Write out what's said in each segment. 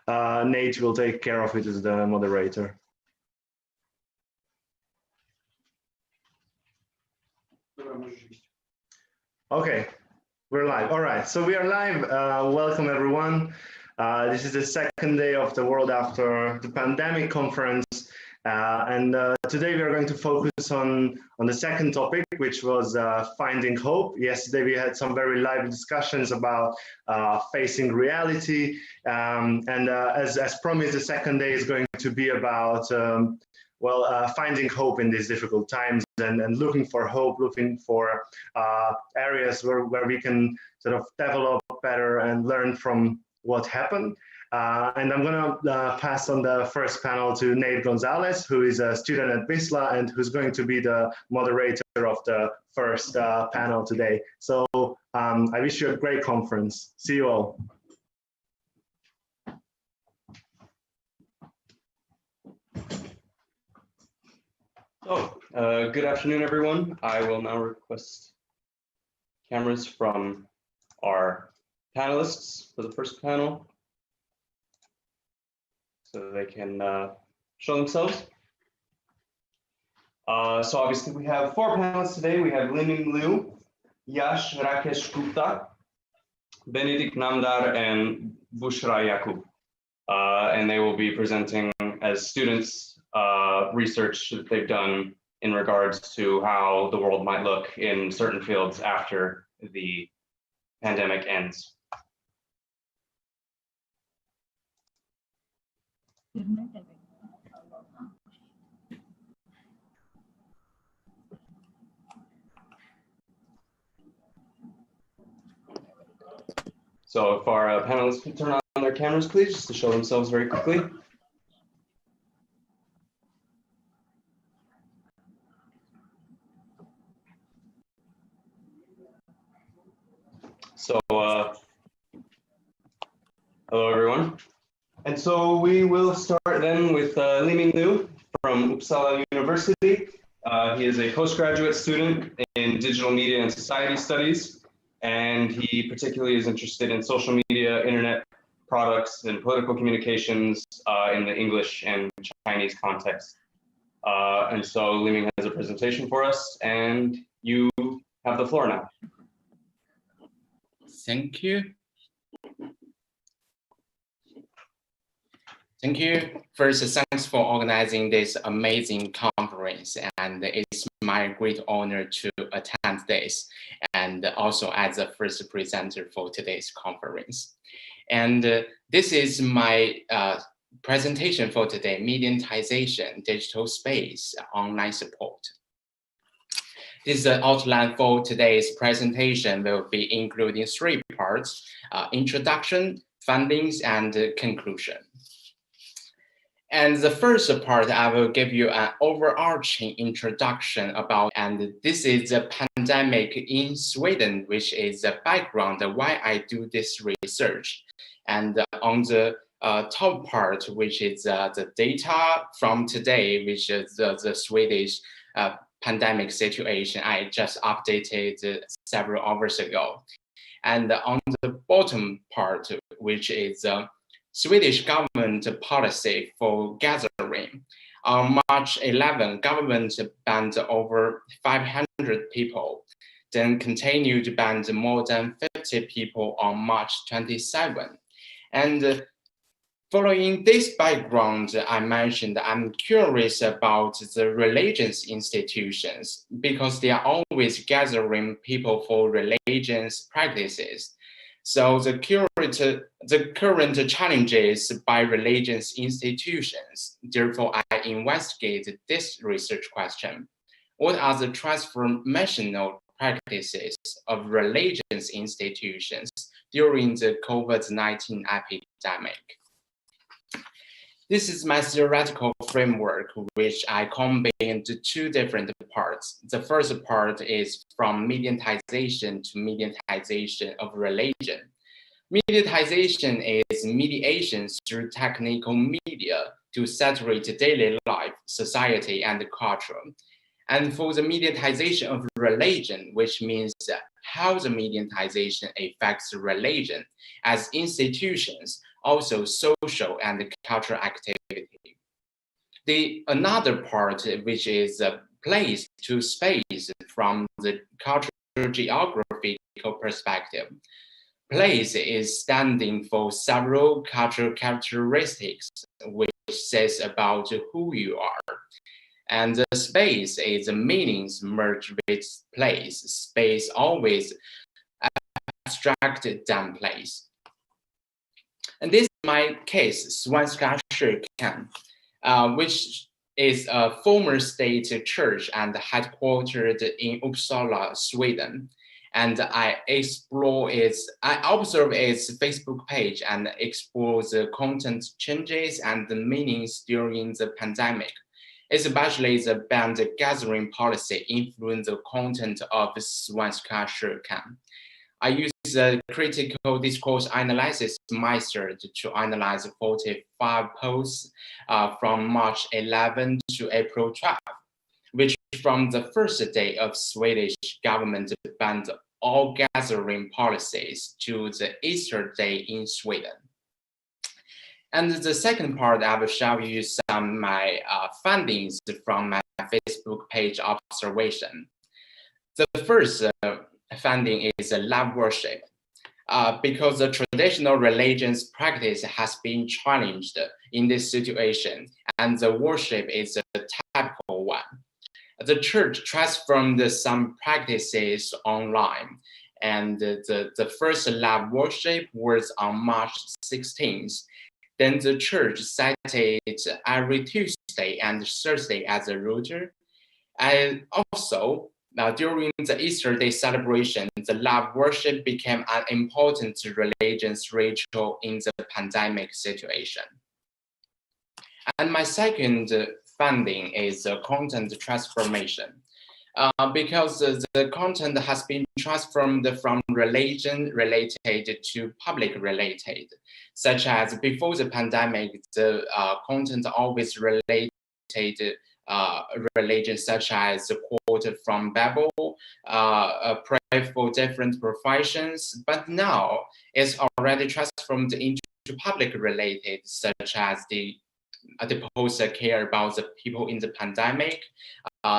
Nate will take care of it as the moderator. Okay, we're live. All right, so we are live. Welcome, everyone. This is the second day of the World After the Pandemic conference. Today we are going to focus on the second topic, which was finding hope. Yesterday we had some very lively discussions about facing reality. As promised, the second day is going to be about finding hope in these difficult times and looking for hope, looking for areas where we can sort of develop better and learn from what happened. And I'm going to pass on the first panel to Nate Gonzalez, who is a student at BISLA and who's going to be the moderator of the first panel today. So I wish you a great conference. See you all. Good afternoon, everyone. I will now request cameras from our panelists for the first panel, so they can show themselves. So obviously we have four panelists today. We have Liming Liu, Yash Rakesh Gupta, Benedict Namdar, and Bushra Yaqub. And they will be presenting as students research that they've done in regards to how the world might look in certain fields after the pandemic ends. So if our panelists can turn on their cameras, please, just to show themselves very quickly. So, hello everyone. And so we will start then with Liming Liu from Uppsala University. He is a postgraduate student in digital media and society studies, and he particularly is interested in social media, internet products, and political communications in the English and Chinese context. And so Liming has a presentation for us, and you have the floor now. Thank you. Thank you. First, thanks for organizing this amazing conference, and it's my great honor to attend this, and also as the first presenter for today's conference. And this is my presentation for today, Mediatization, Digital Space, Online Support. This outline for today's presentation will be including three parts: introduction, findings, and conclusion. And the first part, I will give you an overarching introduction about, and this is the pandemic in Sweden, which is the background of why I do this research. And on the top part, which is the data from today, which is the Swedish pandemic situation I just updated several hours ago. And on the bottom part, which is Swedish government policy for gathering. On March 11, government banned over 500 people, then continued to ban more than 50 people on March 27. And following this background I mentioned, I'm curious about the religious institutions because they are always gathering people for religious practices. So the current challenges by religious institutions. Therefore, I investigate this research question. What are the transformational practices of religious institutions during the COVID-19 epidemic? This is my theoretical framework, which I combine into two different parts. The first part is from mediatization to mediatization of religion. Mediatization is mediation through technical media to saturate daily life, society, and culture. And for the mediatization of religion, which means how the mediatization affects religion as institutions, also social and cultural activity. Another part, which is a place to space from the cultural geographical perspective. Place is standing for several cultural characteristics, which says about who you are. And the space is the meanings merged with place. Space always abstracted than place. And this is my case, Svenska kyrkan, which is a former state church and headquartered in Uppsala, Sweden. And I observe its Facebook page and explore the content changes and the meanings during the pandemic. Especially the band gathering policy influenced the content of Svenska kyrkan. I use the critical discourse analysis method to analyze 45 posts from March 11 to April 12, which from the first day of Swedish government banned all gathering policies to the Easter day in Sweden. And the second part, I will show you some of my findings from my Facebook page observation. The first finding is live worship. Because the traditional religious practice has been challenged in this situation, and the worship is a typical one. The church transformed some practices online, and the first live worship was on March 16th. Then the church cited every Tuesday and Thursday as a router. And also, during the Easter Day celebration, the live worship became an important religious ritual in the pandemic situation. And my second finding is content transformation. Because the content has been transformed from religion related to public related, such as before the pandemic, the content always related religion, such as the quote from Bible, pray for different professions, but now it's already transformed into public related, such as the posts care about the people in the pandemic,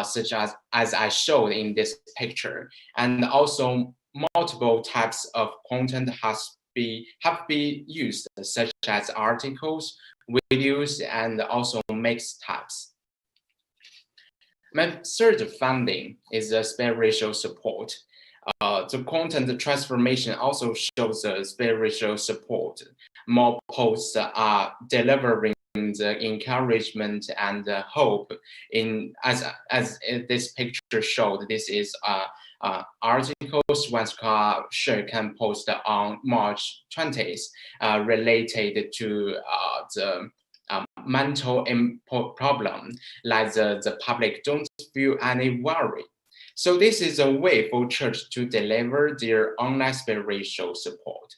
such as I showed in this picture, and also multiple types of content have been used, such as articles, videos, and also mixed types. My third finding is the spiritual support. The content transformation also shows the spiritual support. More posts are delivering the encouragement and hope as this picture showed. This is article Svenska kyrkan post on March 20th related to the mental problem, like the public don't feel any worry. So this is a way for church to deliver their online spiritual support.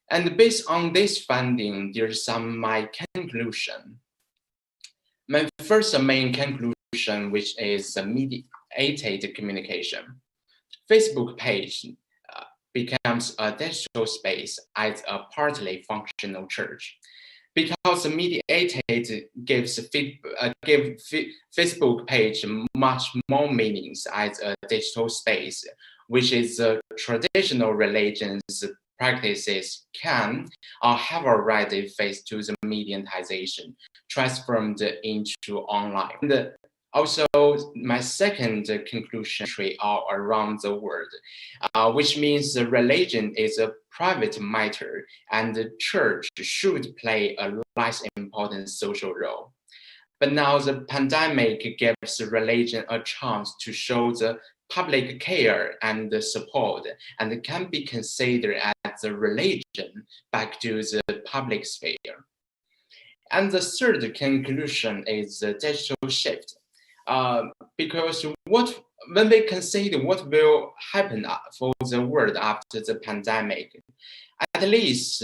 And based on this finding, there's my conclusion. My first main conclusion, which is mediated communication. Facebook page becomes a digital space as a partly functional church. Because mediated gives Facebook page much more meanings as a digital space, which is traditional religions practices can or have already faced to the mediatization, transformed into online. And also, my second conclusion all around the world, which means the religion is a private matter and the church should play a less important social role. But now the pandemic gives religion a chance to show the public care and the support, and can be considered as a religion back to the public sphere. And the third conclusion is the digital shift. Because when we consider what will happen for the world after the pandemic, at least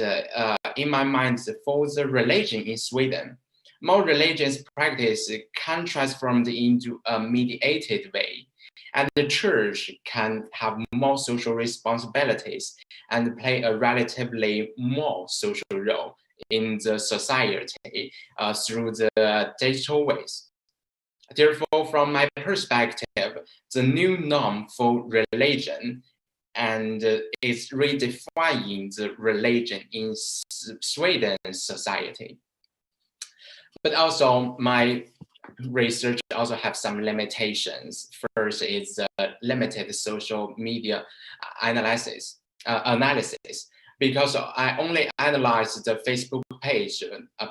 in my mind, for the religion in Sweden, more religious practice can transform into a mediated way, and the church can have more social responsibilities and play a relatively more social role in the society through the digital ways. Therefore, from my perspective, the new norm for religion and is redefining the religion in Sweden society. But also my research also have some limitations. First is limited social media analysis, because I only analyze the Facebook page,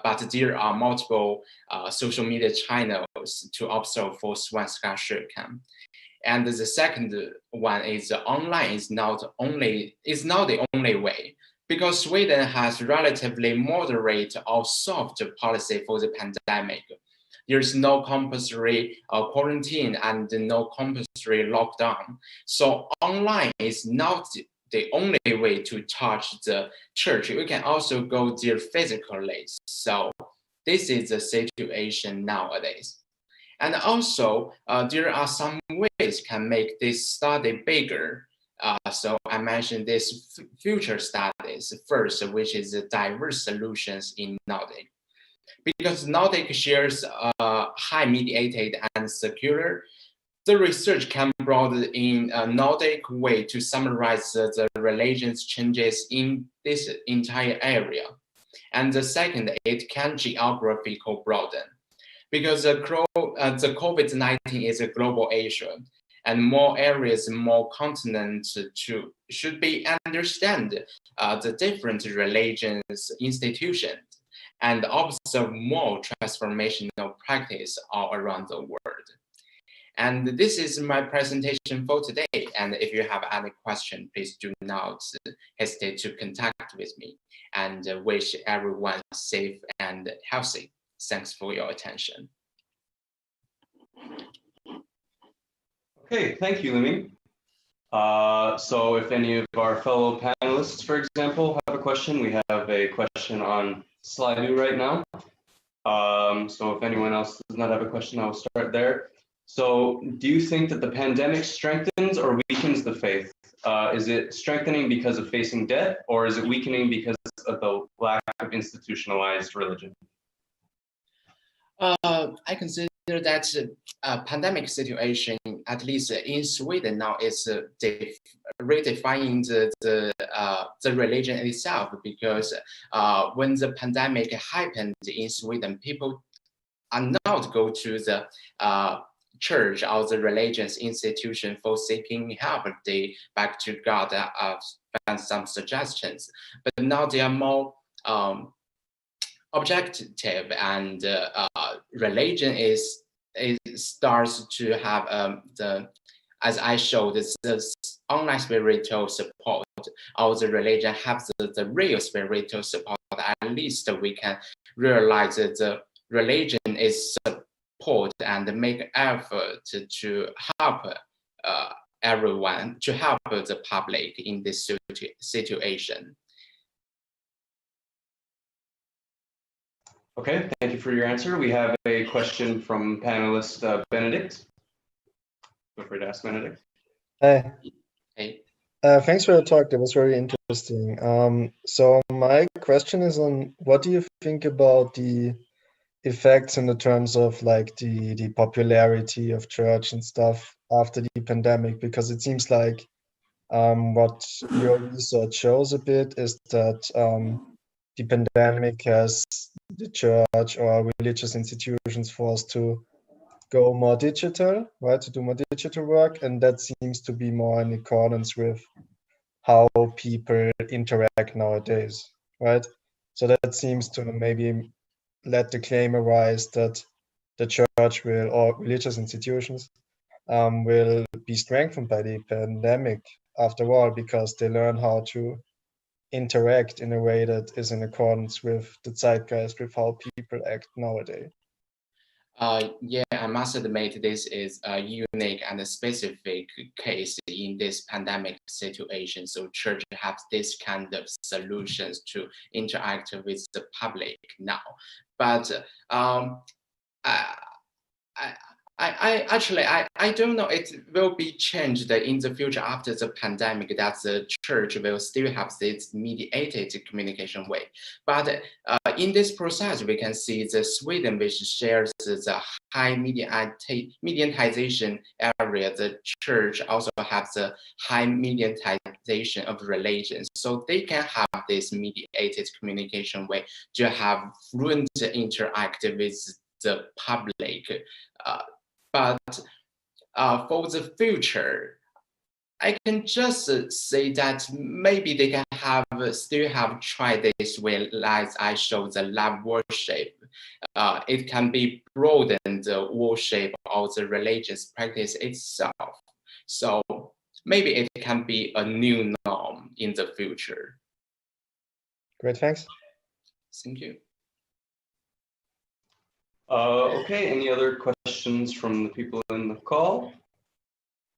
but there are multiple social media channels to observe for svenska kyrkan. And the second one is online is not the only way, because Sweden has relatively moderate or soft policy for the pandemic. There's no compulsory quarantine and no compulsory lockdown. So online is not the only way to touch the church. You can also go there physically. So this is the situation nowadays. And also, there are some ways can make this study bigger. So I mentioned this future studies first, which is the diverse solutions in Nordic. Because Nordic shares high mediated and secure, the research can broaden in a Nordic way to summarize the religions changes in this entire area. And the second, it can geographical broaden. Because the COVID-19 is a global issue, and more areas, more continents should be understand the different religions, institutions, and observe more transformational practice all around the world. And this is my presentation for today. And if you have any question, please do not hesitate to contact with me, and wish everyone safe and healthy. Thanks for your attention. Okay, thank you, Limi. So if any of our fellow panelists, for example, have a question, we have a question on Slido right now. So if anyone else does not have a question, I will start there. So do you think that the pandemic strengthens or weakens the faith? Is it strengthening because of facing death, or is it weakening because of the lack of institutionalized religion? I consider that pandemic situation, at least in Sweden now, is redefining the religion itself, because when the pandemic happened in Sweden, people are not go to the church or the religious institution for seeking help. They back to God and some suggestions, but now they are more objective, and religion starts to have as I showed, the online spiritual support, or the religion have the real spiritual support. At least we can realize that the religion is support and make effort to help everyone, to help the public in this situation. Okay, thank you for your answer. We have a question from panelist Benedict. Feel free to ask Benedict. Hi. Hey. Thanks for your talk. That was very interesting. So my question is on what do you think about the effects in the terms of like the popularity of church and stuff after the pandemic? Because it seems like what your research shows a bit is that the pandemic has the church or religious institutions forced to go more digital, right? To do more digital work. And that seems to be more in accordance with how people interact nowadays, right? So that seems to maybe let the claim arise that the church will, or religious institutions will be strengthened by the pandemic after all, because they learn how to interact in a way that is in accordance with the zeitgeist, with how people act nowadays. Yeah, I must admit this is a unique and a specific case in this pandemic situation. So church have this kind of solutions to interact with the public now. But I don't know. It will be changed in the future after the pandemic, that the church will still have this mediated communication way. But in this process, we can see the Sweden, which shares the high mediatization area. The church also has the high mediatization of religions. So they can have this mediated communication way to have fluent interact with the public. But for the future, I can just say that maybe they can still have tried this way, as I showed the love worship. It can be broadened the worship or the religious practice itself. So maybe it can be a new norm in the future. Great, thanks. Thank you. Okay, any other questions from the people in the call?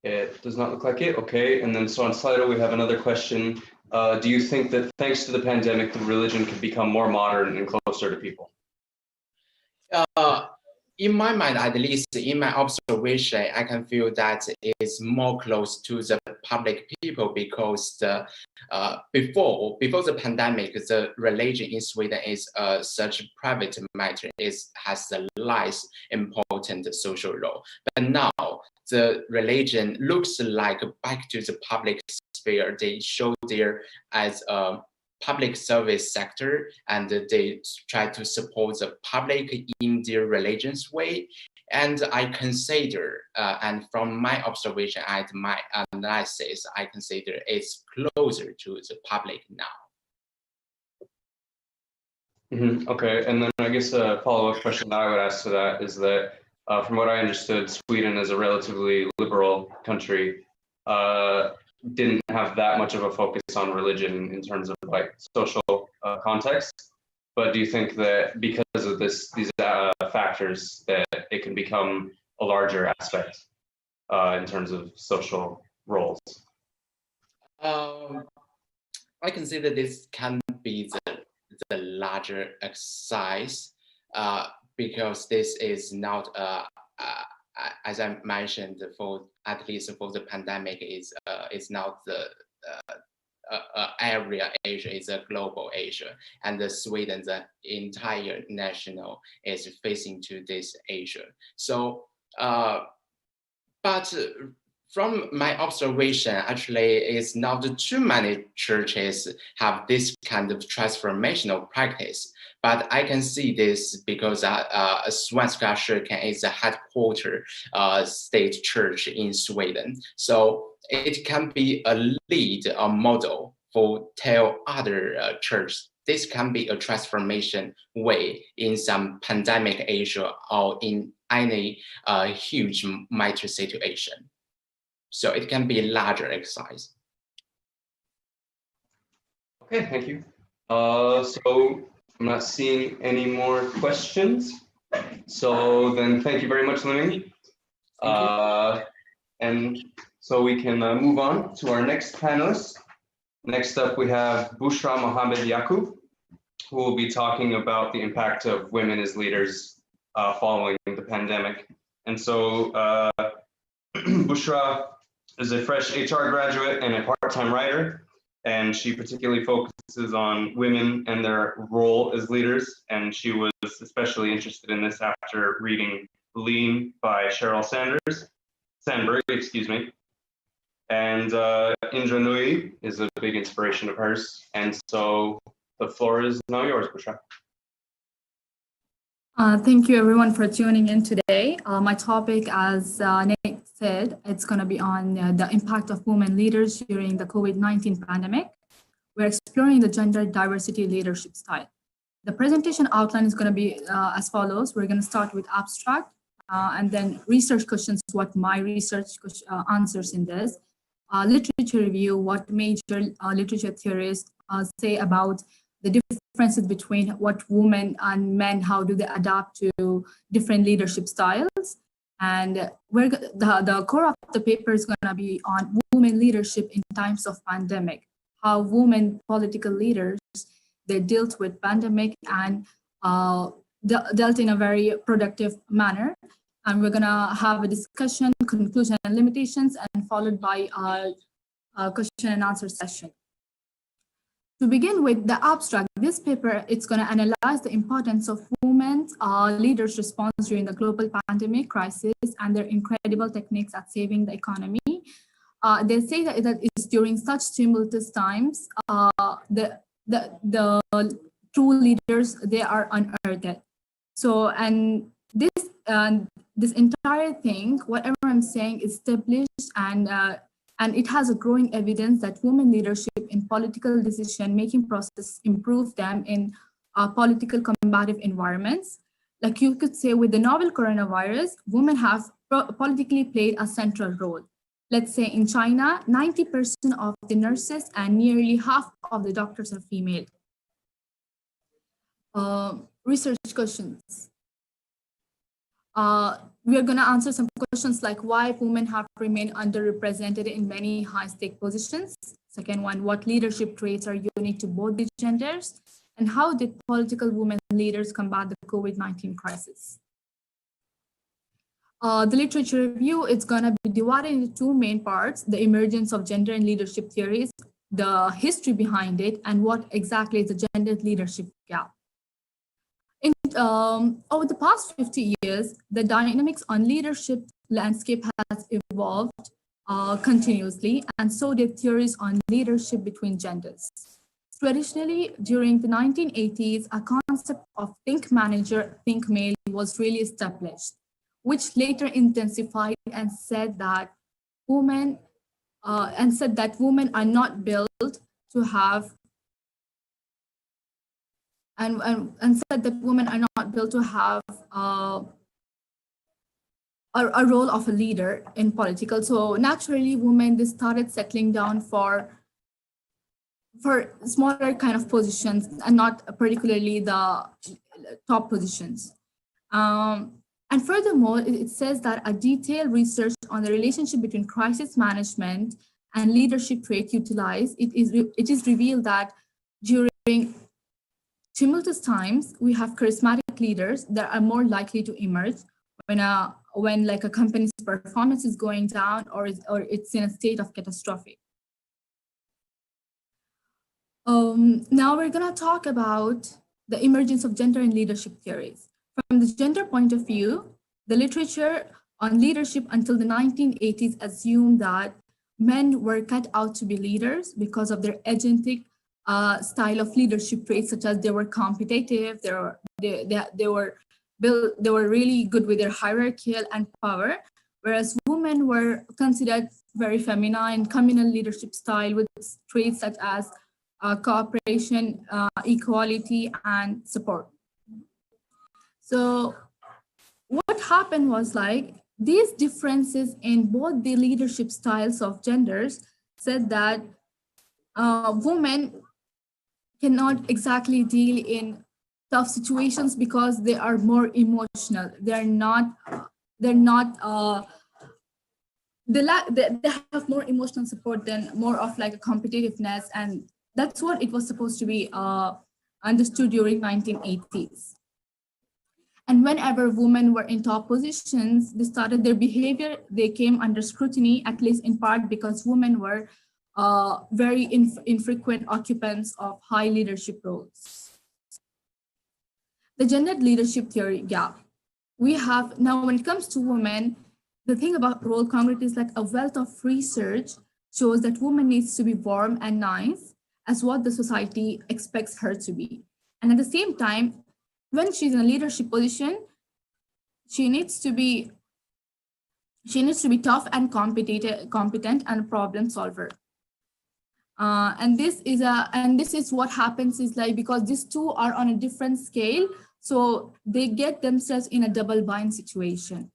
It does not look like it. Okay, and then so on Slido, we have another question. Do you think that thanks to the pandemic, the religion could become more modern and closer to people? In my mind, at least in my observation, I can feel that it is more close to the public people, because before the pandemic, the religion in Sweden is such a private matter. It has the less important social role. But now the religion looks like back to the public sphere. They show there as a public service sector, and they try to support the public in their religion's way. And I consider, and from my observation and my analysis, I consider it's closer to the public now. Okay, and then I guess a follow-up question that I would ask to that is that, from what I understood, Sweden is a relatively liberal country. Didn't have that much of a focus on religion in terms of like social context, but do you think that because of these factors that it can become a larger aspect in terms of social roles? I consider this can be the larger exercise, because this is not as I mentioned, at least for the pandemic, is not the area Asia, is a global Asia, and Sweden, the entire national, is facing to this Asia. So, but from my observation, actually, it's not too many churches have this kind of transformational practice. But I can see this because Svenska kyrkan is the headquarter state church in Sweden. So it can be a lead, a model for tell other churches. This can be a transformation way in some pandemic Asia or in any huge matter situation. So it can be a larger exercise. Okay, thank you. So I'm not seeing any more questions. So then thank you very much, Liming. And so we can move on to our next panelist. Next up, we have Bushra Mohammed Yaqub, who will be talking about the impact of women as leaders following the pandemic. And so Bushra is a fresh HR graduate and a part-time writer, and she particularly focuses on women and their role as leaders. And she was especially interested in this after reading Lean by Sheryl Sandberg, excuse me. And Indra Nui is a big inspiration of hers. And so the floor is now yours, Bushra. Thank you everyone for tuning in today. My topic, as Nate said, it's going to be on the impact of women leaders during the COVID-19 pandemic. We're exploring the gender diversity leadership style. The presentation outline is going to be as follows. We're going to start with abstract and then research questions, what my research answers in this. Literature review, what major literature theorists say about the differences between what women and men, how do they adapt to different leadership styles. And the core of the paper is going to be on women leadership in times of pandemic, how women political leaders, they dealt with pandemic and dealt in a very productive manner. And we're gonna have a discussion, conclusion and limitations, and followed by a question and answer session. To begin with the abstract, this paper, it's gonna analyze the importance of women's leaders' response during the global pandemic crisis and their incredible techniques at saving the economy. They say that it's during such tumultuous times, the true leaders, they are unearthed. So, and this entire thing, whatever I'm saying, is established, and it has a growing evidence that women leadership in political decision-making process improve them in political combative environments. Like you could say with the novel coronavirus, women have politically played a central role. Let's say in China, 90% of the nurses and nearly half of the doctors are female. Research questions. We are going to answer some questions like why women have remained underrepresented in many high-stake positions. Second one, what leadership traits are unique to both the genders? And how did political women leaders combat the COVID-19 crisis? The literature review, it's going to be divided into two main parts: the emergence of gender and leadership theories, the history behind it, and what exactly is the gender leadership gap. Over the past 50 years, the dynamics on leadership landscape has evolved continuously, and so did theories on leadership between genders. Traditionally, during the 1980s, a concept of think manager, think male was really established, which later intensified and said that women are not built to have and said that women are not built to have a role of a leader in political. So naturally, women, they started settling down for smaller kind of positions and not particularly the top positions. And furthermore, it says that a detailed research on the relationship between crisis management and leadership trait utilized, it is revealed that during tumultuous times, we have charismatic leaders that are more likely to emerge when like a company's performance is going down or it's in a state of catastrophe. Now we're gonna talk about the emergence of gender and leadership theories. From the gender point of view, the literature on leadership until the 1980s assumed that men were cut out to be leaders because of their agentic style of leadership traits, such as they were competitive, they were really good with their hierarchical and power, whereas women were considered very feminine, communal leadership style with traits such as cooperation, equality, and support. So what happened was like these differences in both the leadership styles of genders said that women cannot exactly deal in tough situations because they are more emotional. They have more emotional support than more of like a competitiveness, and that's what it was supposed to be understood during 1980s. And whenever women were in top positions, they started their behavior, they came under scrutiny, at least in part because women were very infrequent occupants of high leadership roles. The gendered leadership theory gap. We have, now when it comes to women, the thing about role congruity is like a wealth of research shows that woman needs to be warm and nice as what the society expects her to be. And at the same time, when she's in a leadership position, she needs to be tough and competent and a problem solver. And this is what happens is like, because these two are on a different scale, so they get themselves in a double bind situation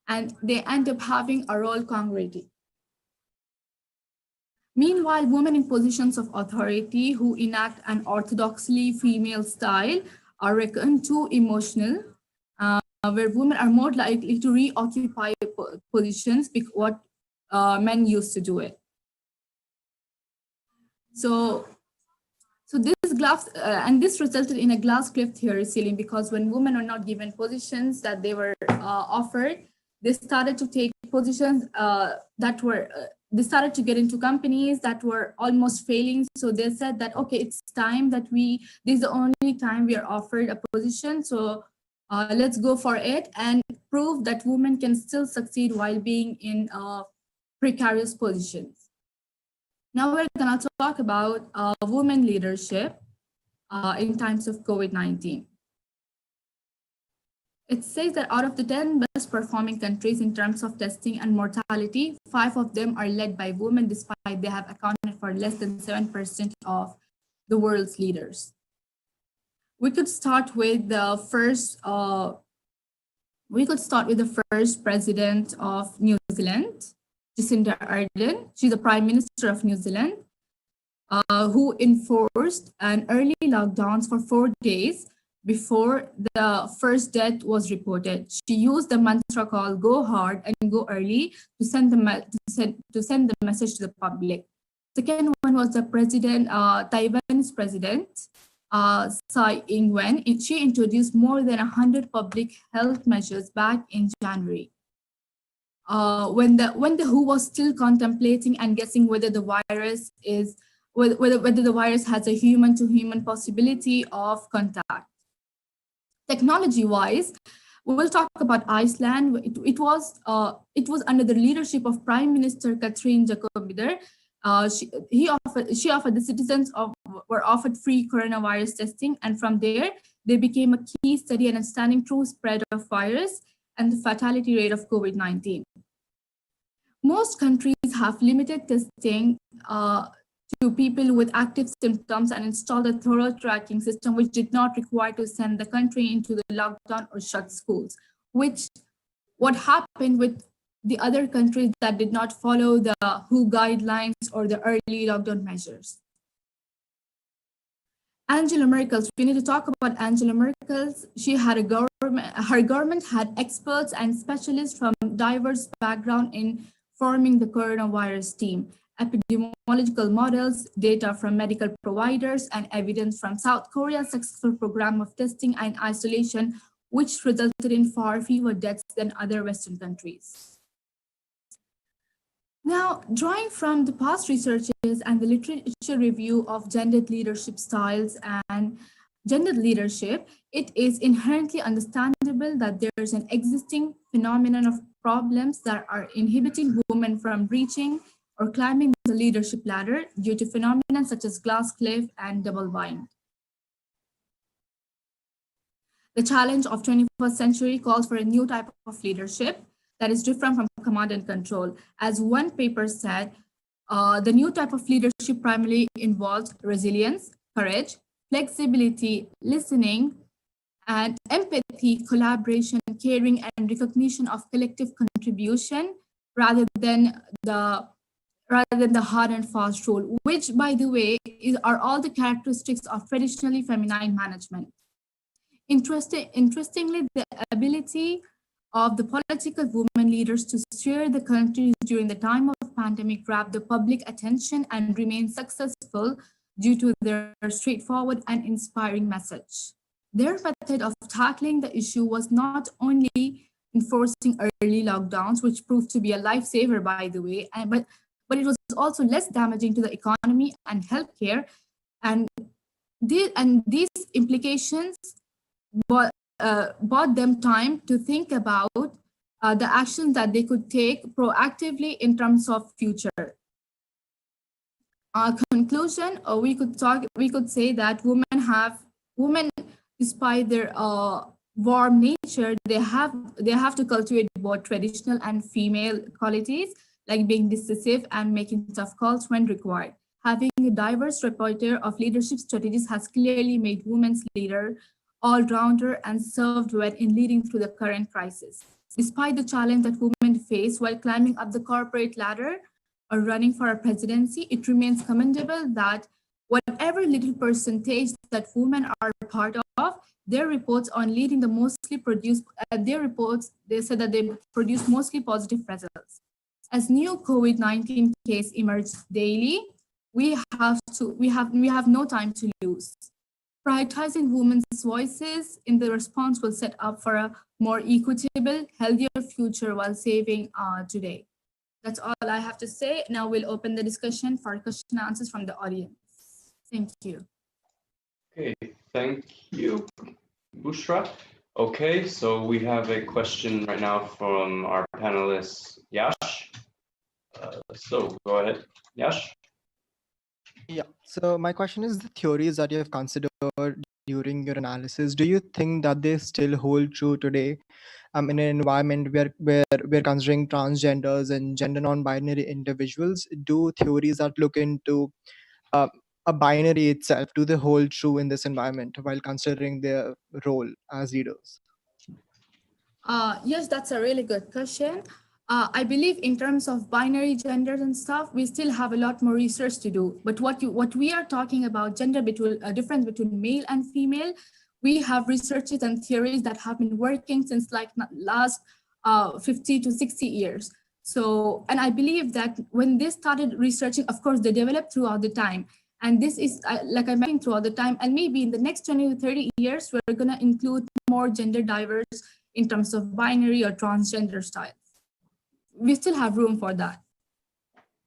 and they end up having a role congruity. Meanwhile, women in positions of authority who enact an orthodoxly female style are reckoned too emotional, where women are more likely to reoccupy positions because what men used to do it. So this glass, and this resulted in a glass cliff theory ceiling, because when women are not given positions that they were offered, they started to take positions they started to get into companies that were almost failing. So they said that, okay, it's time that this is the only time we are offered a position. So let's go for it and prove that women can still succeed while being in precarious positions. Now we're going to talk about women leadership in times of COVID-19. It says that out of the 10 best performing countries in terms of testing and mortality, 5 of them are led by women, despite they have accounted for less than 7% of the world's leaders. We could start with the first. President of New Zealand, Jacinda Ardern. She's the Prime Minister of New Zealand, who enforced an early lockdowns for 4 days before the first death was reported. She used the mantra called "Go hard and go early" to send the message to the public. Second one was the Taiwan's president, Tsai Ing-wen. She introduced more than 100 public health measures back in January. When the WHO was still contemplating and guessing whether the virus has a human-to-human possibility of contact. Technology-wise, we will talk about Iceland. It was under the leadership of Prime Minister Katrín Jakobsdóttir. She offered the citizens were offered free coronavirus testing, and from there they became a key study in understanding true spread of virus and the fatality rate of COVID-19. Most countries have limited testing to people with active symptoms and installed a thorough tracking system, which did not require to send the country into the lockdown or shut schools. What happened with the other countries that did not follow the WHO guidelines or the early lockdown measures. Angela Merkel. We need to talk about Angela Merkel. She had her government had experts and specialists from diverse backgrounds in forming the coronavirus team. Epidemiological models, data from medical providers, and evidence from South Korea's successful program of testing and isolation, which resulted in far fewer deaths than other Western countries. Now, drawing from the past researches and the literature review of gendered leadership styles and gendered leadership, it is inherently understandable that there is an existing phenomenon of problems that are inhibiting women from reaching or climbing the leadership ladder due to phenomena such as glass cliff and double bind. The challenge of 21st century calls for a new type of leadership that is different from command and control. As one paper said, the new type of leadership primarily involves resilience, courage, flexibility, listening, and empathy, collaboration, caring, and recognition of collective contribution rather than the hard and fast rule, which, by the way, are all the characteristics of traditionally feminine management. Interestingly, the ability of the political women leaders to steer the countries during the time of pandemic grabbed the public attention and remained successful due to their straightforward and inspiring message. Their method of tackling the issue was not only enforcing early lockdowns, which proved to be a lifesaver, by the way, but it was also less damaging to the economy and healthcare. And these implications bought them time to think about the actions that they could take proactively in terms of future. Conclusion, we could say that women, despite their warm nature, they have to cultivate both traditional and female qualities, like being decisive and making tough calls when required. Having a diverse repertoire of leadership strategies has clearly made women's leader all-rounder and served well in leading through the current crisis. Despite the challenge that women face while climbing up the corporate ladder or running for a presidency, it remains commendable that whatever little percentage that women are part of, their reports on leading the mostly produce, they said that they produce mostly positive results. As new COVID-19 cases emerge daily, we have no time to lose. prioritizing women's voices in the response will set up for a more equitable, healthier future while saving today. That's all I have to say. Now we'll open the discussion for question and answers from the audience. Thank you. Okay, thank you, Bushra. Okay, so we have a question right now from our panelist, Yash. So go ahead, Yash. Yeah, so my question is the theories that you have considered during your analysis, do you think that they still hold true today in an environment where considering transgenders and gender non-binary individuals? Do theories that look into a binary itself, do they hold true in this environment while considering their role as leaders? Yes, that's a really good question. I believe in terms of binary genders and stuff, we still have a lot more research to do. But what we are talking about, gender difference between male and female, we have researches and theories that have been working since like last 50 to 60 years. So, and I believe that when they started researching, of course, they developed throughout the time. And this is, like I mentioned, throughout the time. And maybe in the next 20 to 30 years, we're going to include more gender diverse in terms of binary or transgender styles. We still have room for that.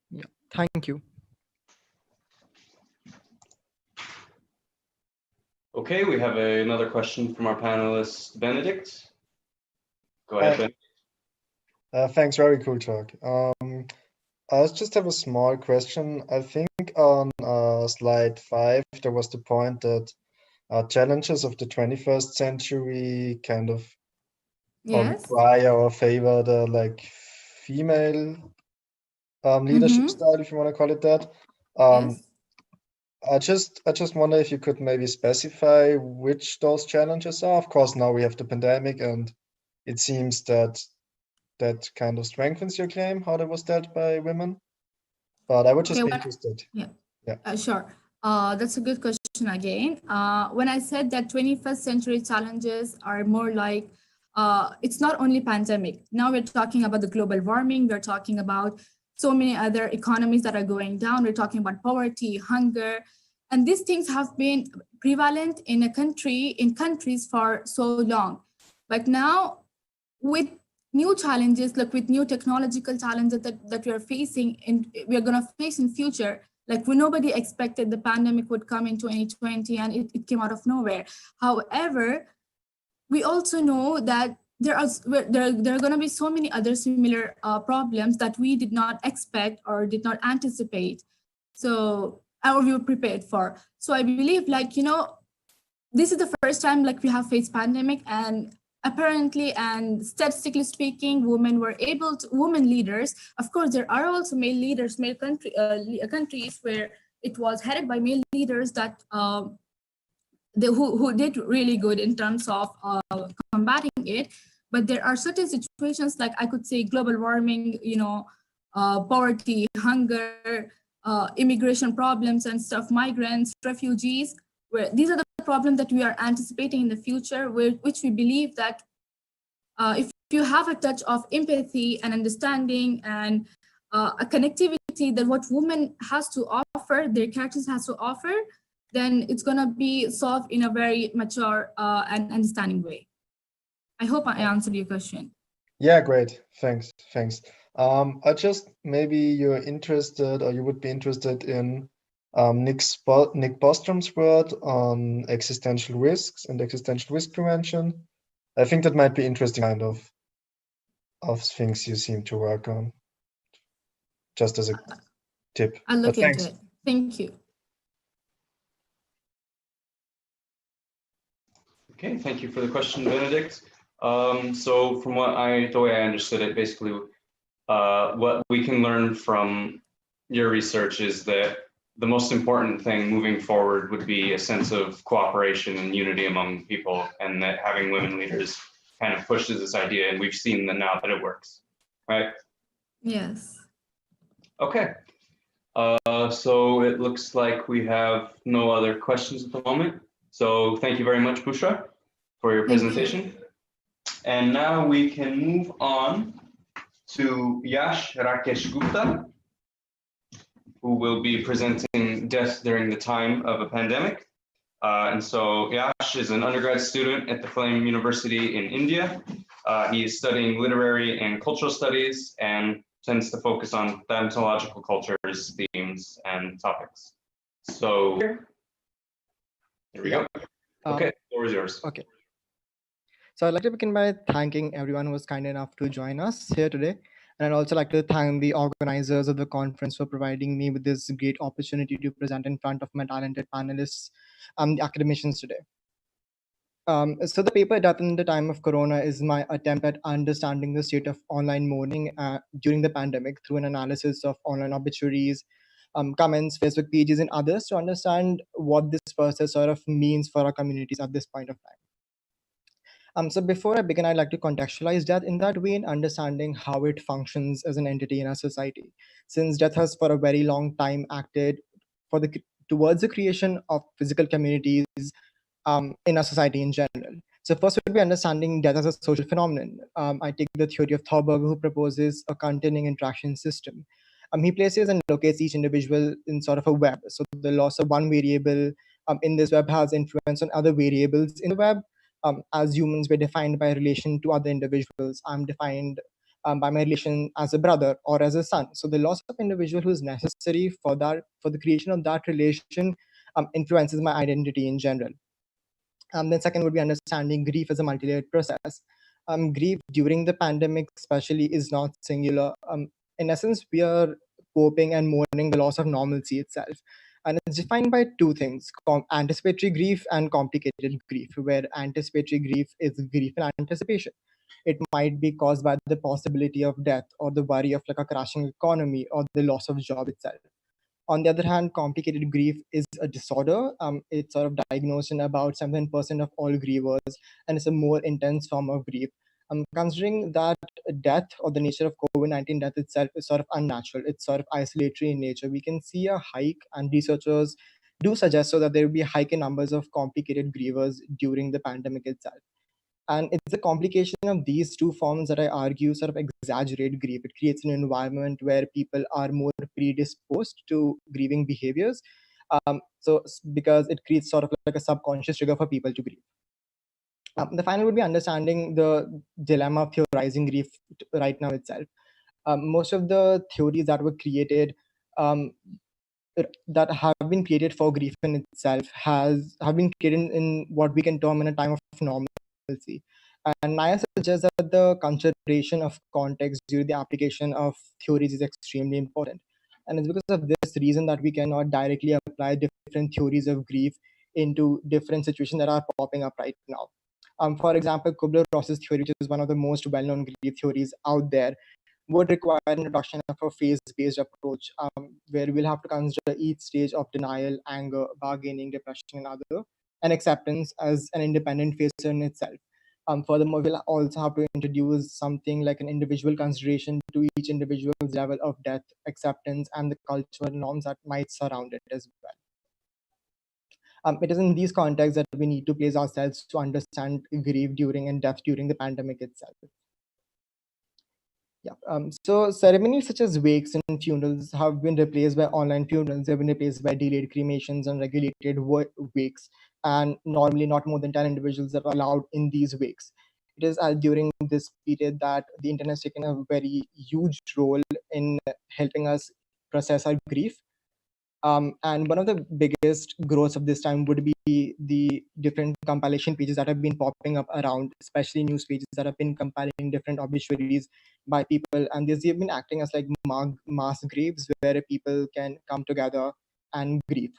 Yeah, thank you. Okay, we have another question from our panelist, Benedict. Go ahead, Benedict. Thanks, very cool talk. I just have a small question. I think on slide 5, there was the point that challenges of the 21st century kind of require or favor the like female leadership style, if you want to call it that. Yes. I just wonder if you could maybe specify which those challenges are. Of course, now we have the pandemic, and it seems that that kind of strengthens your claim, how that was dealt by women. But I would just be interested. Yeah. Sure. That's a good question again. When I said that 21st century challenges are more like, it's not only pandemic. Now we're talking about the global warming. We're talking about so many other economies that are going down. We're talking about poverty, hunger, and these things have been prevalent in countries for so long. But now with new challenges, like with new technological challenges that we are facing and we're going to face in future, like nobody expected the pandemic would come in 2020 and it came out of nowhere. However, we also know that there are going to be so many other similar problems that we did not expect or did not anticipate. So, or we were prepared for. So I believe this is the first time we have faced pandemic, and apparently and statistically speaking, women leaders, of course, there are also male leaders, countries where it was headed by male leaders that who did really good in terms of combating it. But there are certain situations, like I could say global warming, poverty, hunger, immigration problems and stuff, migrants, refugees, where these are the problems that we are anticipating in the future, which we believe that if you have a touch of empathy and understanding and a connectivity that what women has to offer, their characters has to offer, then it's going to be solved in a very mature and understanding way. I hope I answered your question. Yeah, great. Thanks. I just, maybe you're interested, or you would be interested in Nick Bostrom's word on existential risks and existential risk prevention. I think that might be interesting kind of things you seem to work on, just as a tip. I'll look into it. Thank you. Okay, thank you for the question, Benedict. So from the way I understood it, basically what we can learn from your research is that the most important thing moving forward would be a sense of cooperation and unity among people, and that having women leaders kind of pushes this idea, and we've seen that now that it works, right? Yes. Okay. So it looks like we have no other questions at the moment. So thank you very much, Bushra, for your presentation. And now we can move on to Yash Rakesh Gupta, who will be presenting Death During the Time of a Pandemic. And so Yash is an undergrad student at the Flame University in India. He is studying literary and cultural studies and tends to focus on thaumatological cultures, themes, and topics. So here we go. Okay, the floor is yours. Okay. So I'd like to begin by thanking everyone who was kind enough to join us here today. And I'd also like to thank the organizers of the conference for providing me with this great opportunity to present in front of my talented panelists, the academicians today. So the paper Death in the Time of Corona is my attempt at understanding the state of online mourning during the pandemic through an analysis of online obituaries, comments, Facebook pages, and others to understand what this process sort of means for our communities at this point of time. So before I begin, I'd like to contextualize death in that way in understanding how it functions as an entity in our society, since death has for a very long time acted towards the creation of physical communities in our society in general. So first would be understanding death as a social phenomenon. I take the theory of Thorberg, who proposes a containing interaction system. He places and locates each individual in sort of a web. So the loss of one variable in this web has influence on other variables in the web. As humans, we're defined by relation to other individuals. I'm defined by my relation as a brother or as a son. So the loss of individual who is necessary for the creation of that relation influences my identity in general. Then second would be understanding grief as a multi-layered process. Grief during the pandemic especially is not singular. In essence, we are coping and mourning the loss of normalcy itself. And it's defined by two things, anticipatory grief and complicated grief, where anticipatory grief is grief in anticipation. It might be caused by the possibility of death or the worry of like a crashing economy or the loss of job itself. On the other hand, complicated grief is a disorder. It's sort of diagnosed in about 7% of all grievers, and it's a more intense form of grief. Considering that death or the nature of COVID-19 death itself is sort of unnatural, it's sort of isolatory in nature, we can see a hike, and researchers do suggest so that there will be a hike in numbers of complicated grievers during the pandemic itself. And it's the complication of these two forms that I argue sort of exaggerate grief. It creates an environment where people are more predisposed to grieving behaviors. Because it creates sort of like a subconscious trigger for people to grieve. The final would be understanding the dilemma of theorizing grief right now itself. Most of the theories that were created that have been created for grief in itself have been created in what we can term in a time of normalcy. And Naya suggests that the consideration of context during the application of theories is extremely important. And it's because of this reason that we cannot directly apply different theories of grief into different situations that are popping up right now. For example, Kubler-Ross's theory, which is one of the most well-known grief theories out there, would require an introduction of a phase-based approach, where we'll have to consider each stage of denial, anger, bargaining, depression, and acceptance as an independent phase in itself. Furthermore, we'll also have to introduce something like an individual consideration to each individual's level of death, acceptance, and the cultural norms that might surround it as well. It is in these contexts that we need to place ourselves to understand grief during and death during the pandemic itself. So ceremonies such as wakes and funerals have been replaced by online funerals. They've been replaced by delayed cremations and regulated wakes, and normally not more than 10 individuals are allowed in these wakes. It is during this period that the internet has taken a very huge role in helping us process our grief. And one of the biggest growths of this time would be the different compilation pages that have been popping up around, especially news pages that have been compiling different obituaries by people. And these have been acting as like mass graves where people can come together and grieve.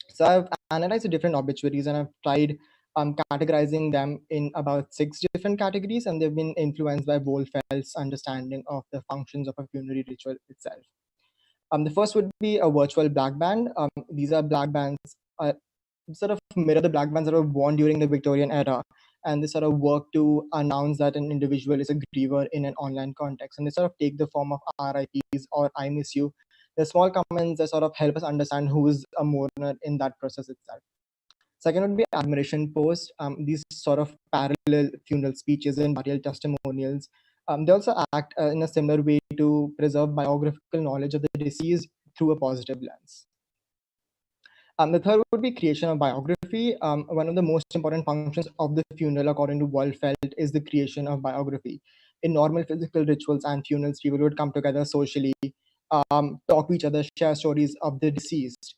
So I've analyzed the different obituaries and I've tried categorizing them in about 6 different categories, and they've been influenced by Wohlfeld's understanding of the functions of a funerary ritual itself. The first would be a virtual black band. These are black bands, sort of mirror the black bands that were worn during the Victorian era. And they sort of work to announce that an individual is a griever in an online context. And they sort of take the form of RIPs or I miss you. The small comments that sort of help us understand who is a mourner in that process itself. Second would be admiration posts. These sort of parallel funeral speeches and burial testimonials. They also act in a similar way to preserve biographical knowledge of the deceased through a positive lens. The third would be creation of biography. One of the most important functions of the funeral, according to Wolfeld, is the creation of biography. In normal physical rituals and funerals, people would come together socially, talk to each other, share stories of the deceased.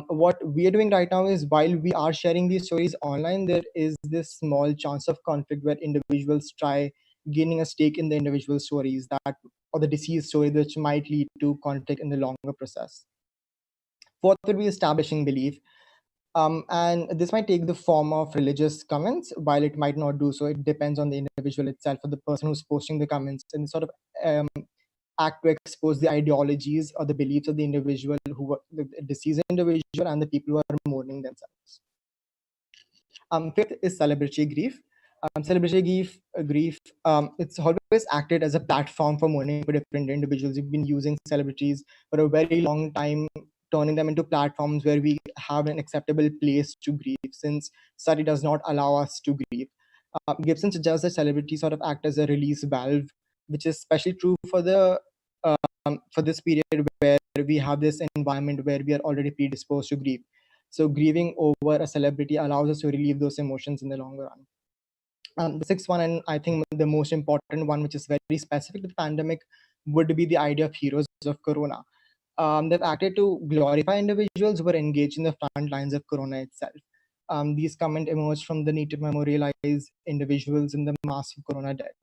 What we are doing right now is, while we are sharing these stories online, there is this small chance of conflict where individuals try gaining a stake in the individual stories that, or the deceased story, which might lead to conflict in the longer process. Fourth would be establishing belief. And this might take the form of religious comments, while it might not do so. It depends on the individual itself, or the person who's posting the comments, and sort of act to expose the ideologies or the beliefs of the individual, the deceased individual, and the people who are mourning themselves. Fifth is celebratory grief. Celebratory grief, it's always acted as a platform for mourning for different individuals. We've been using celebrities for a very long time, turning them into platforms where we have an acceptable place to grieve, since society does not allow us to grieve. Gibson suggests that celebrities sort of act as a release valve, which is especially true for this period where we have this environment where we are already predisposed to grieve. So grieving over a celebrity allows us to relieve those emotions in the longer run. The sixth one, and I think the most important one, which is very specific to the pandemic, would be the idea of heroes of Corona. They've acted to glorify individuals who were engaged in the front lines of Corona itself. These comments emerged from the need to memorialize individuals in the massive Corona death.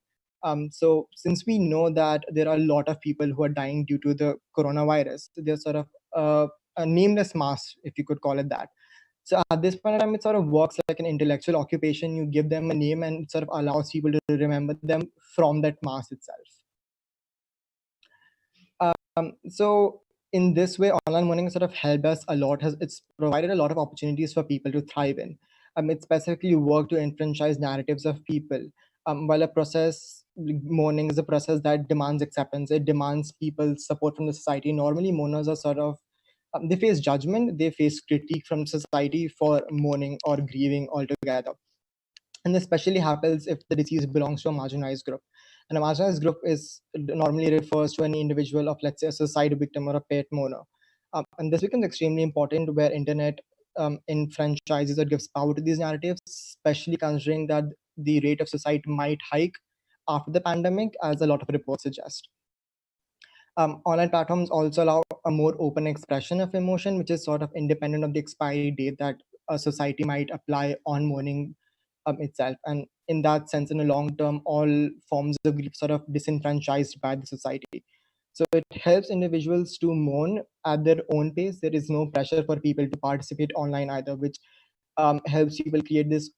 So since we know that there are a lot of people who are dying due to the coronavirus, there's sort of a nameless mass, if you could call it that. So at this point in time, it sort of works like an intellectual occupation. You give them a name and it sort of allows people to remember them from that mass itself. So in this way, online mourning sort of helped us a lot. It's provided a lot of opportunities for people to thrive in. It specifically worked to enfranchise narratives of people. While a process, mourning is a process that demands acceptance, it demands people's support from the society. Normally, mourners are sort of they face judgment, they face critique from society for mourning or grieving altogether. And this especially happens if the disease belongs to a marginalized group. And a marginalized group is normally refers to any individual of, let's say, a suicide victim or a pet mourner. And this becomes extremely important where internet enfranchises or gives power to these narratives, especially considering that the rate of suicide might hike after the pandemic, as a lot of reports suggest. Online platforms also allow a more open expression of emotion, which is sort of independent of the expiry date that a society might apply on mourning itself. And in that sense, in the long term, all forms of grief sort of disenfranchised by the society. So it helps individuals to mourn at their own pace. There is no pressure for people to participate online either, which helps people create this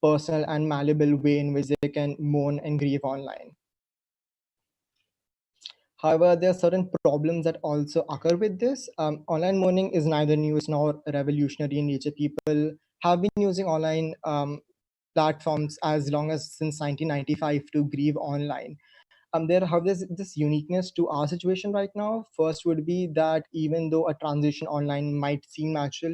personal and malleable way in which they can mourn and grieve online. However, there are certain problems that also occur with this. Online mourning is neither new nor revolutionary in nature. People have been using online platforms as long as since 1995 to grieve online. There's this uniqueness to our situation right now. First would be that even though a transition online might seem natural,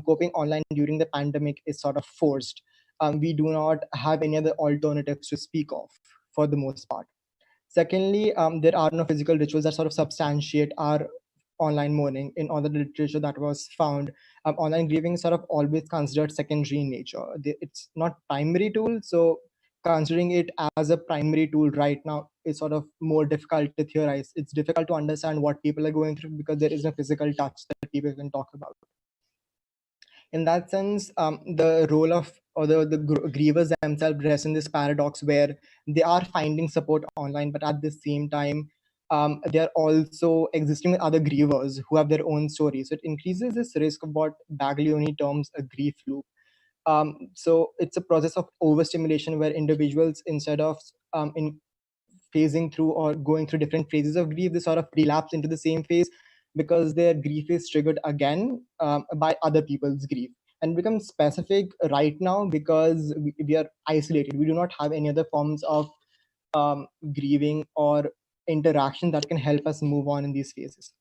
coping online during the pandemic is sort of forced. We do not have any other alternatives to speak of for the most part. Secondly, there are no physical rituals that sort of substantiate our online mourning. In all the literature that was found, online grieving is sort of always considered secondary in nature. It's not primary tool, so considering it as a primary tool right now is sort of more difficult to theorize. It's difficult to understand what people are going through because there is no physical touch that people can talk about. In that sense, the role of or the grievers themselves rest in this paradox where they are finding support online, but at the same time, they are also existing with other grievers who have their own stories. So it increases this risk of what Baglioni terms a grief loop. So it's a process of overstimulation where individuals, instead of in phasing through or going through different phases of grief, they sort of relapse into the same phase because their grief is triggered again by other people's grief, and becomes specific right now because we are isolated. We do not have any other forms of grieving or interaction that can help us move on in these phases.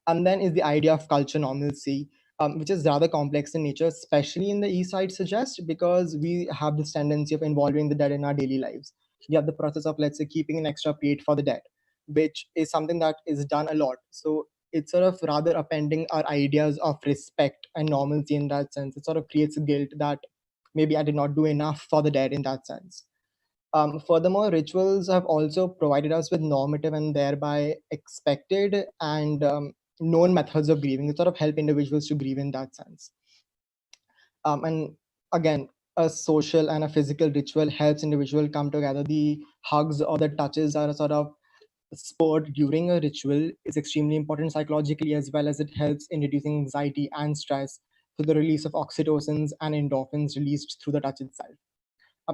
And then is the idea of culture normalcy, which is rather complex in nature, especially in the East Side suggests, because we have this tendency of involving the dead in our daily lives. We have the process of, let's say, keeping an extra plate for the dead, which is something that is done a lot. So it's sort of rather upending our ideas of respect and normalcy in that sense. It sort of creates a guilt that maybe I did not do enough for the dead in that sense. Furthermore, rituals have also provided us with normative and thereby expected and known methods of grieving. It sort of help individuals to grieve in that sense. And again, a social and a physical ritual helps individual come together. The hugs or the touches are a sort of sport during a ritual is extremely important psychologically, as well as it helps in reducing anxiety and stress through the release of oxytocins and endorphins released through the touch itself.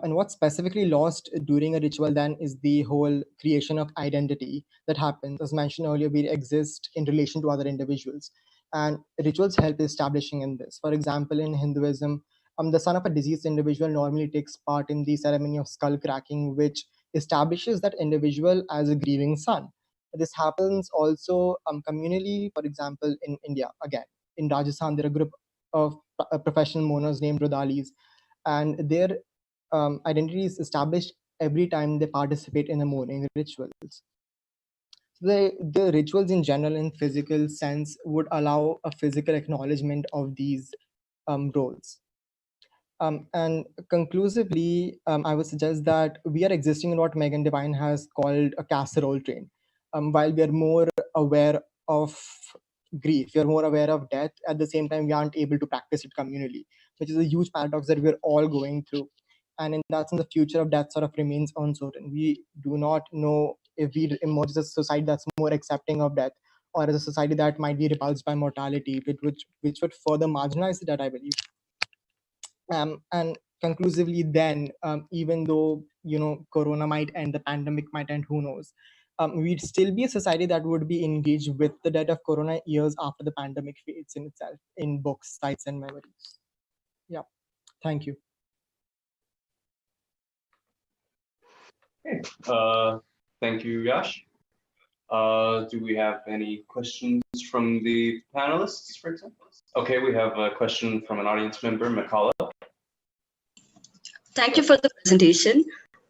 And what's specifically lost during a ritual then is the whole creation of identity that happens. As mentioned earlier, we exist in relation to other individuals, and rituals help establishing in this. For example, in Hinduism, the son of a deceased individual normally takes part in the ceremony of skull cracking, which establishes that individual as a grieving son. This happens also communally. For example, in India, again, in Rajasthan, there are a group of professional mourners named Rudalis, and their identity is established every time they participate in the mourning rituals. The rituals in general, in physical sense, would allow a physical acknowledgement of these roles. And conclusively, I would suggest that we are existing in what Megan Devine has called a casserole train. While we are more aware of grief, we are more aware of death, at the same time, we aren't able to practice it communally, which is a huge paradox that we're all going through. And in that sense, the future of death sort of remains uncertain. We do not know if we emerge as a society that's more accepting of death, or as a society that might be repulsed by mortality, which would further marginalize the dead, I believe. And conclusively, then, even though Corona might end, the pandemic might end, who knows? We'd still be a society that would be engaged with the death of Corona years after the pandemic fades in itself, in books, sites, and memories. Yeah, thank you. Okay. Thank you, Yash. Do we have any questions from the panelists, for example? Okay, we have a question from an audience member, Makala. Thank you for the presentation.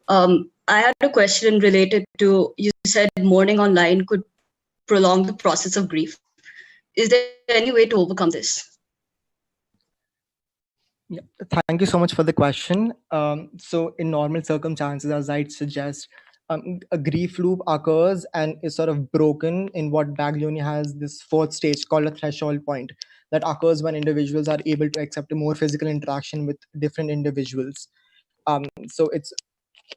I had a question related to, you said mourning online could prolong the process of grief. Is there any way to overcome this? Yeah, thank you so much for the question. So in normal circumstances, as I'd suggest, a grief loop occurs and is sort of broken in what Baglioni has this fourth stage called a threshold point that occurs when individuals are able to accept a more physical interaction with different individuals. So it's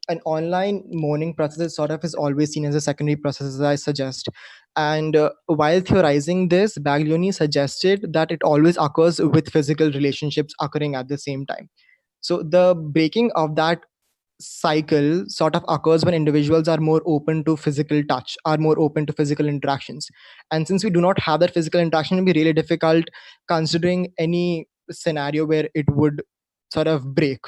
an online mourning process is always seen as a secondary process, as I suggest. And while theorizing this, Baglioni suggested that it always occurs with physical relationships occurring at the same time. So the breaking of that cycle sort of occurs when individuals are more open to physical touch, are more open to physical interactions. And since we do not have that physical interaction, it will be really difficult considering any scenario where it would sort of break,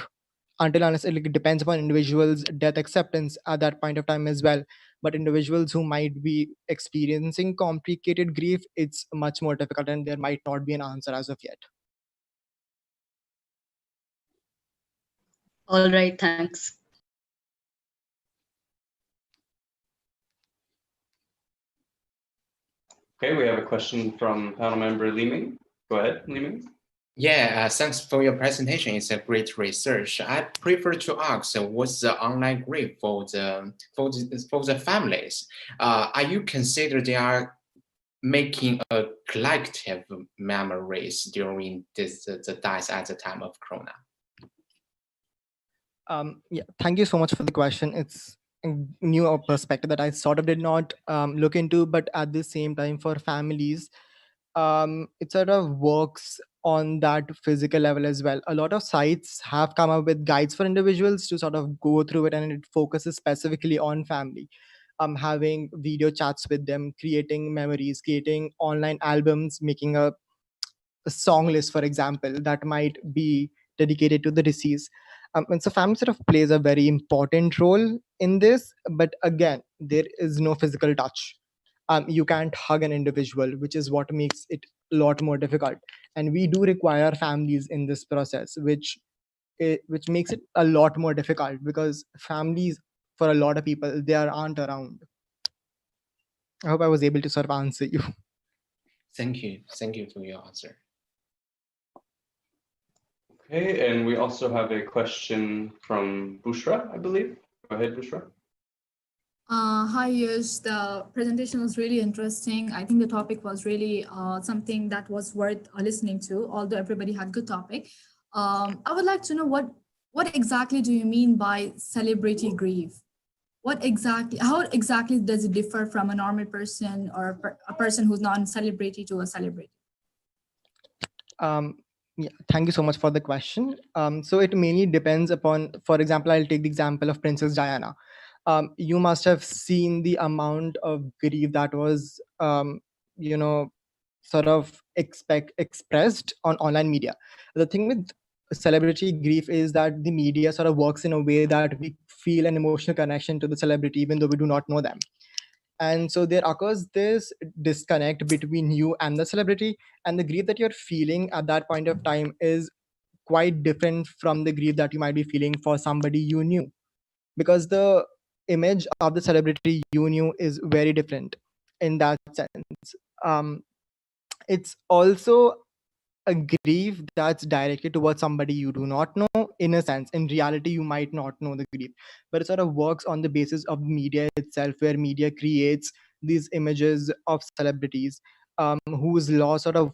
until unless it depends upon individuals' death acceptance at that point of time as well. But individuals who might be experiencing complicated grief, it's much more difficult, and there might not be an answer as of yet. All right, thanks. Okay, we have a question from panel member Liming. Go ahead, Liming. Yeah, thanks for your presentation. It's a great research. I prefer to ask, what's the online grief for the families? Are you consider they are making a collective memories during the death at the time of Corona? Yeah, thank you so much for the question. It's a new perspective that I sort of did not look into, but at the same time, for families, it sort of works on that physical level as well. A lot of sites have come up with guides for individuals to sort of go through it, and it focuses specifically on family. Having video chats with them, creating memories, creating online albums, making a song list, for example, that might be dedicated to the deceased. And so family sort of plays a very important role in this, but again, there is no physical touch. You can't hug an individual, which is what makes it a lot more difficult. And we do require families in this process, which makes it a lot more difficult, because families, for a lot of people, they aren't around. I hope I was able to sort of answer you. Thank you. Thank you for your answer. Okay, and we also have a question from Bushra, I believe. Go ahead, Bushra. Hi, Yash. The presentation was really interesting. I think the topic was really something that was worth listening to, although everybody had good topic. I would like to know what exactly do you mean by celebrity grief? How exactly does it differ from a normal person or a person who's not a celebrity to a celebrity? Yeah, thank you so much for the question. So it mainly depends upon, for example, I'll take the example of Princess Diana. You must have seen the amount of grief that was, sort of expressed on online media. The thing with celebrity grief is that the media sort of works in a way that we feel an emotional connection to the celebrity, even though we do not know them. And so there occurs this disconnect between you and the celebrity, and the grief that you're feeling at that point of time is quite different from the grief that you might be feeling for somebody you knew, because the image of the celebrity you knew is very different in that sense. It's also a grief that's directed towards somebody you do not know. In a sense, in reality you might not know the grief, but it sort of works on the basis of media itself, where media creates these images of celebrities, whose law sort of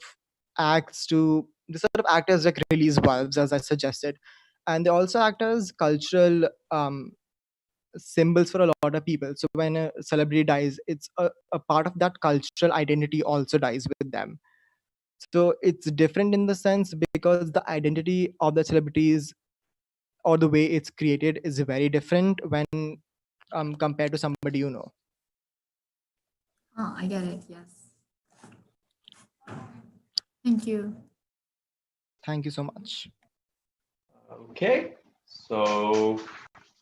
acts to they sort of act as like release valves, as I suggested, and they also act as cultural symbols for a lot of people. So when a celebrity dies, it's a part of that cultural identity also dies with them. So it's different in the sense because the identity of the celebrities or the way it's created is very different when compared to somebody you know. Oh, I get it. Yes. Thank you. Thank you so much. Okay, so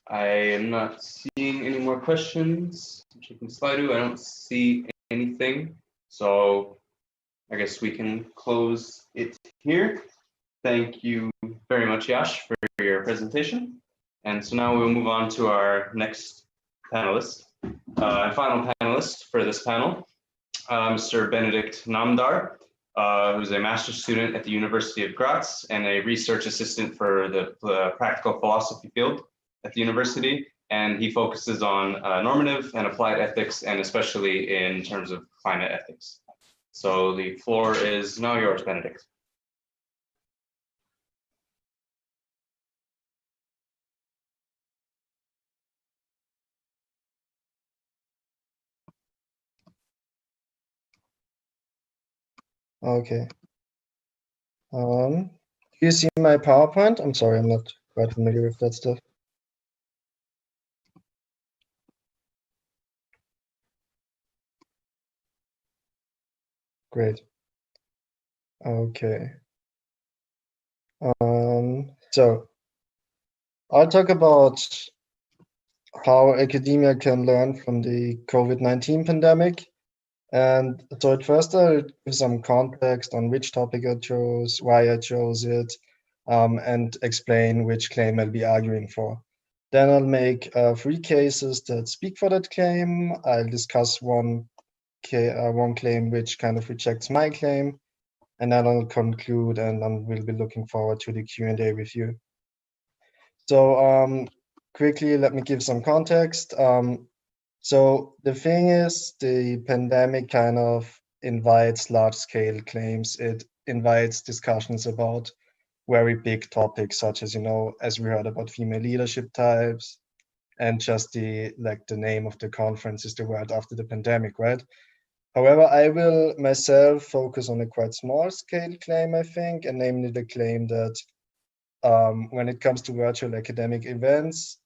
I am not seeing any more questions. I'm checking Slido. I don't see anything. So I guess we can close it here. Thank you very much, Yash, for your presentation. And so now we'll move on to our next panelist, and final panelist for this panel, Mr. Benedict Namdar, who's a master's student at the University of Graz and a research assistant for the practical philosophy field at the university. And he focuses on normative and applied ethics, and especially in terms of climate ethics. So the floor is now yours, Benedict. Okay. Do you see my PowerPoint? I'm sorry, I'm not quite familiar with that stuff. Great. Okay. So I'll talk about how academia can learn from the COVID-19 pandemic. And so at first I'll give some context on which topic I chose, why I chose it, and explain which claim I'll be arguing for. Then I'll make 3 cases that speak for that claim. I'll discuss one claim which kind of rejects my claim, and then I'll conclude, and then we'll be looking forward to the Q&A with you. So quickly, let me give some context. So the thing is, the pandemic kind of invites large-scale claims. It invites discussions about very big topics, such as, as we heard about female leadership types, and just the name of the conference is the world after the pandemic, right? However, I will myself focus on a quite small-scale claim, I think, and namely the claim that when it comes to virtual academic events,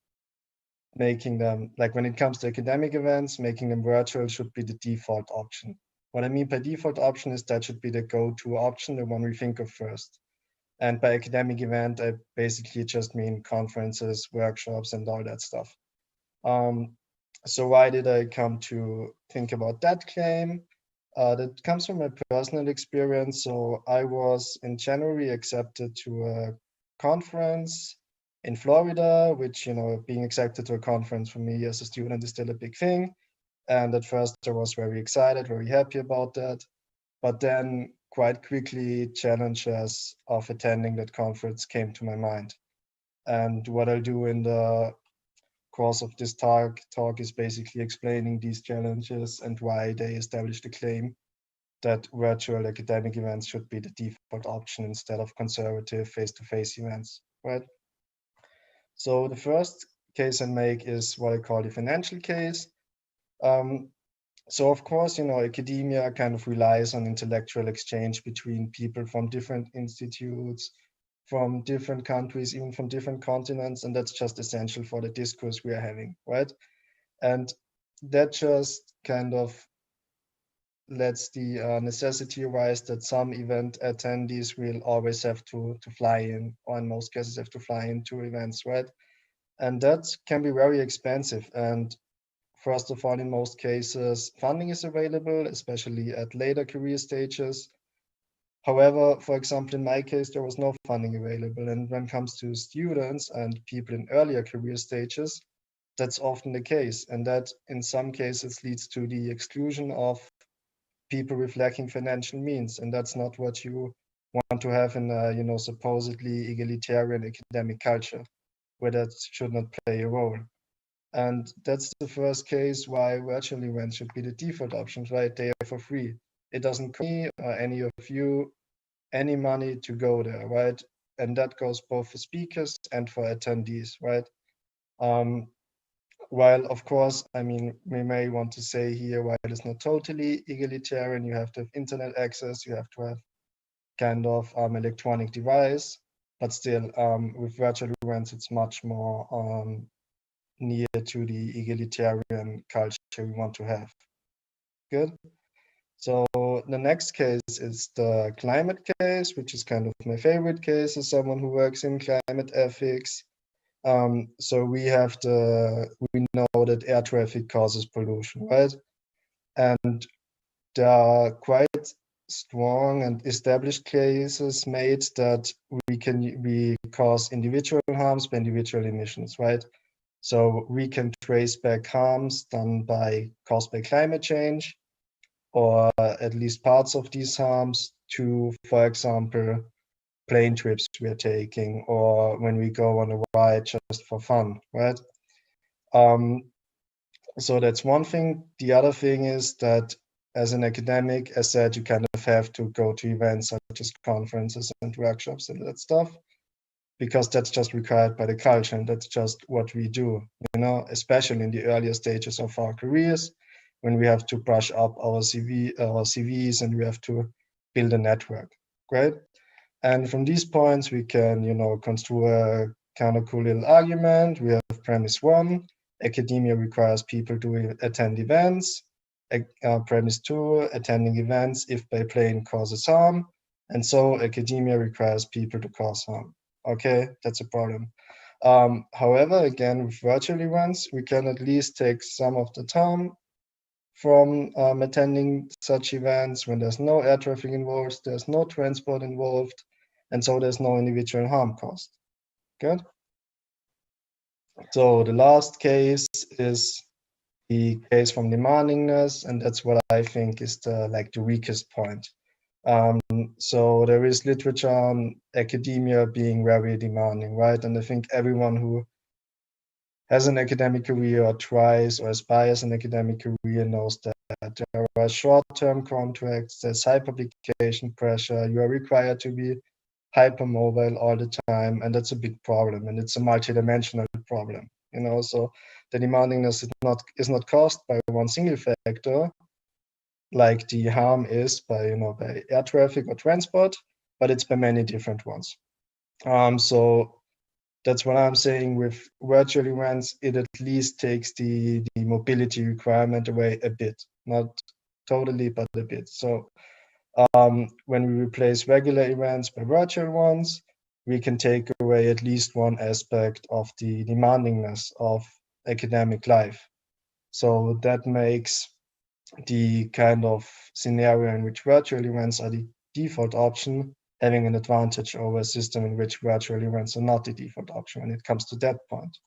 making them, when it comes to academic events, making them virtual should be the default option. What I mean by default option is that should be the go-to option, the one we think of first. And by academic event, I basically just mean conferences, workshops, and all that stuff. So why did I come to think about that claim? That comes from my personal experience. So I was in January accepted to a conference in Florida, which, being accepted to a conference for me as a student is still a big thing. And at first I was very excited, very happy about that. but then quite quickly challenges of attending that conference came to my mind. And what I'll do in the course of this talk is basically explaining these challenges and why they established a claim that virtual academic events should be the default option instead of conservative face-to-face events, right? So the first case I make is what I call the financial case. So of course, academia kind of relies on intellectual exchange between people from different institutes, from different countries, even from different continents, and that's just essential for the discourse we are having, right? And that just kind of lets the necessity arise that some event attendees will always have to fly in, or in most cases have to fly into events, right? And that can be very expensive. And first of all, in most cases, funding is available, especially at later career stages. However, for example, in my case, there was no funding available. And when it comes to students and people in earlier career stages, that's often the case. And that in some cases leads to the exclusion of people with lacking financial means. And that's not what you want to have in a, supposedly egalitarian academic culture, where that should not play a role. And that's the first case why virtual events should be the default options, right? They are for free. It doesn't cost me or any of you any money to go there, right? And that goes both for speakers and for attendees, right? While of course, we may want to say here, while it's not totally egalitarian, you have to have internet access, you have to have kind of electronic device, but still with virtual events, it's much more near to the egalitarian culture we want to have. Good. So the next case is the climate case, which is kind of my favorite case as someone who works in climate ethics. So we know that air traffic causes pollution, right? And there are quite strong and established cases made that we cause individual harms by individual emissions, right? So we can trace back harms caused by climate change, or at least parts of these harms to, for example, plane trips we are taking, or when we go on a ride just for fun, right? So that's one thing. The other thing is that as an academic, as said, you kind of have to go to events such as conferences and workshops and that stuff, because that's just required by the culture, and that's just what we do, especially in the earlier stages of our careers, when we have to brush up our CVs and we have to build a network, right? And from these points, we can, construe a kind of cool little argument. We have premise one: academia requires people to attend events. Premise two: attending events, if by plane, causes harm. And so academia requires people to cause harm. Okay, that's a problem. However, again, with virtual events, we can at least take some of the time from attending such events when there's no air traffic involved, there's no transport involved, and so there's no individual harm caused. Good. So the last case is the case from demandingness, and that's what I think is the weakest point. So there is literature on academia being very demanding, right? And I think everyone who has an academic career or tries or aspires an academic career knows that there are short-term contracts, there's high publication pressure, you are required to be hypermobile all the time, and that's a big problem, and it's a multidimensional problem. So the demandingness is not caused by one single factor, like the harm is by air traffic or transport, but it's by many different ones. So that's what I'm saying with virtual events. It at least takes the mobility requirement away a bit, not totally, but a bit. So when we replace regular events by virtual ones, we can take away at least one aspect of the demandingness of academic life. So that makes the kind of scenario in which virtual events are the default option having an advantage over a system in which virtual events are not the default option when it comes to that point.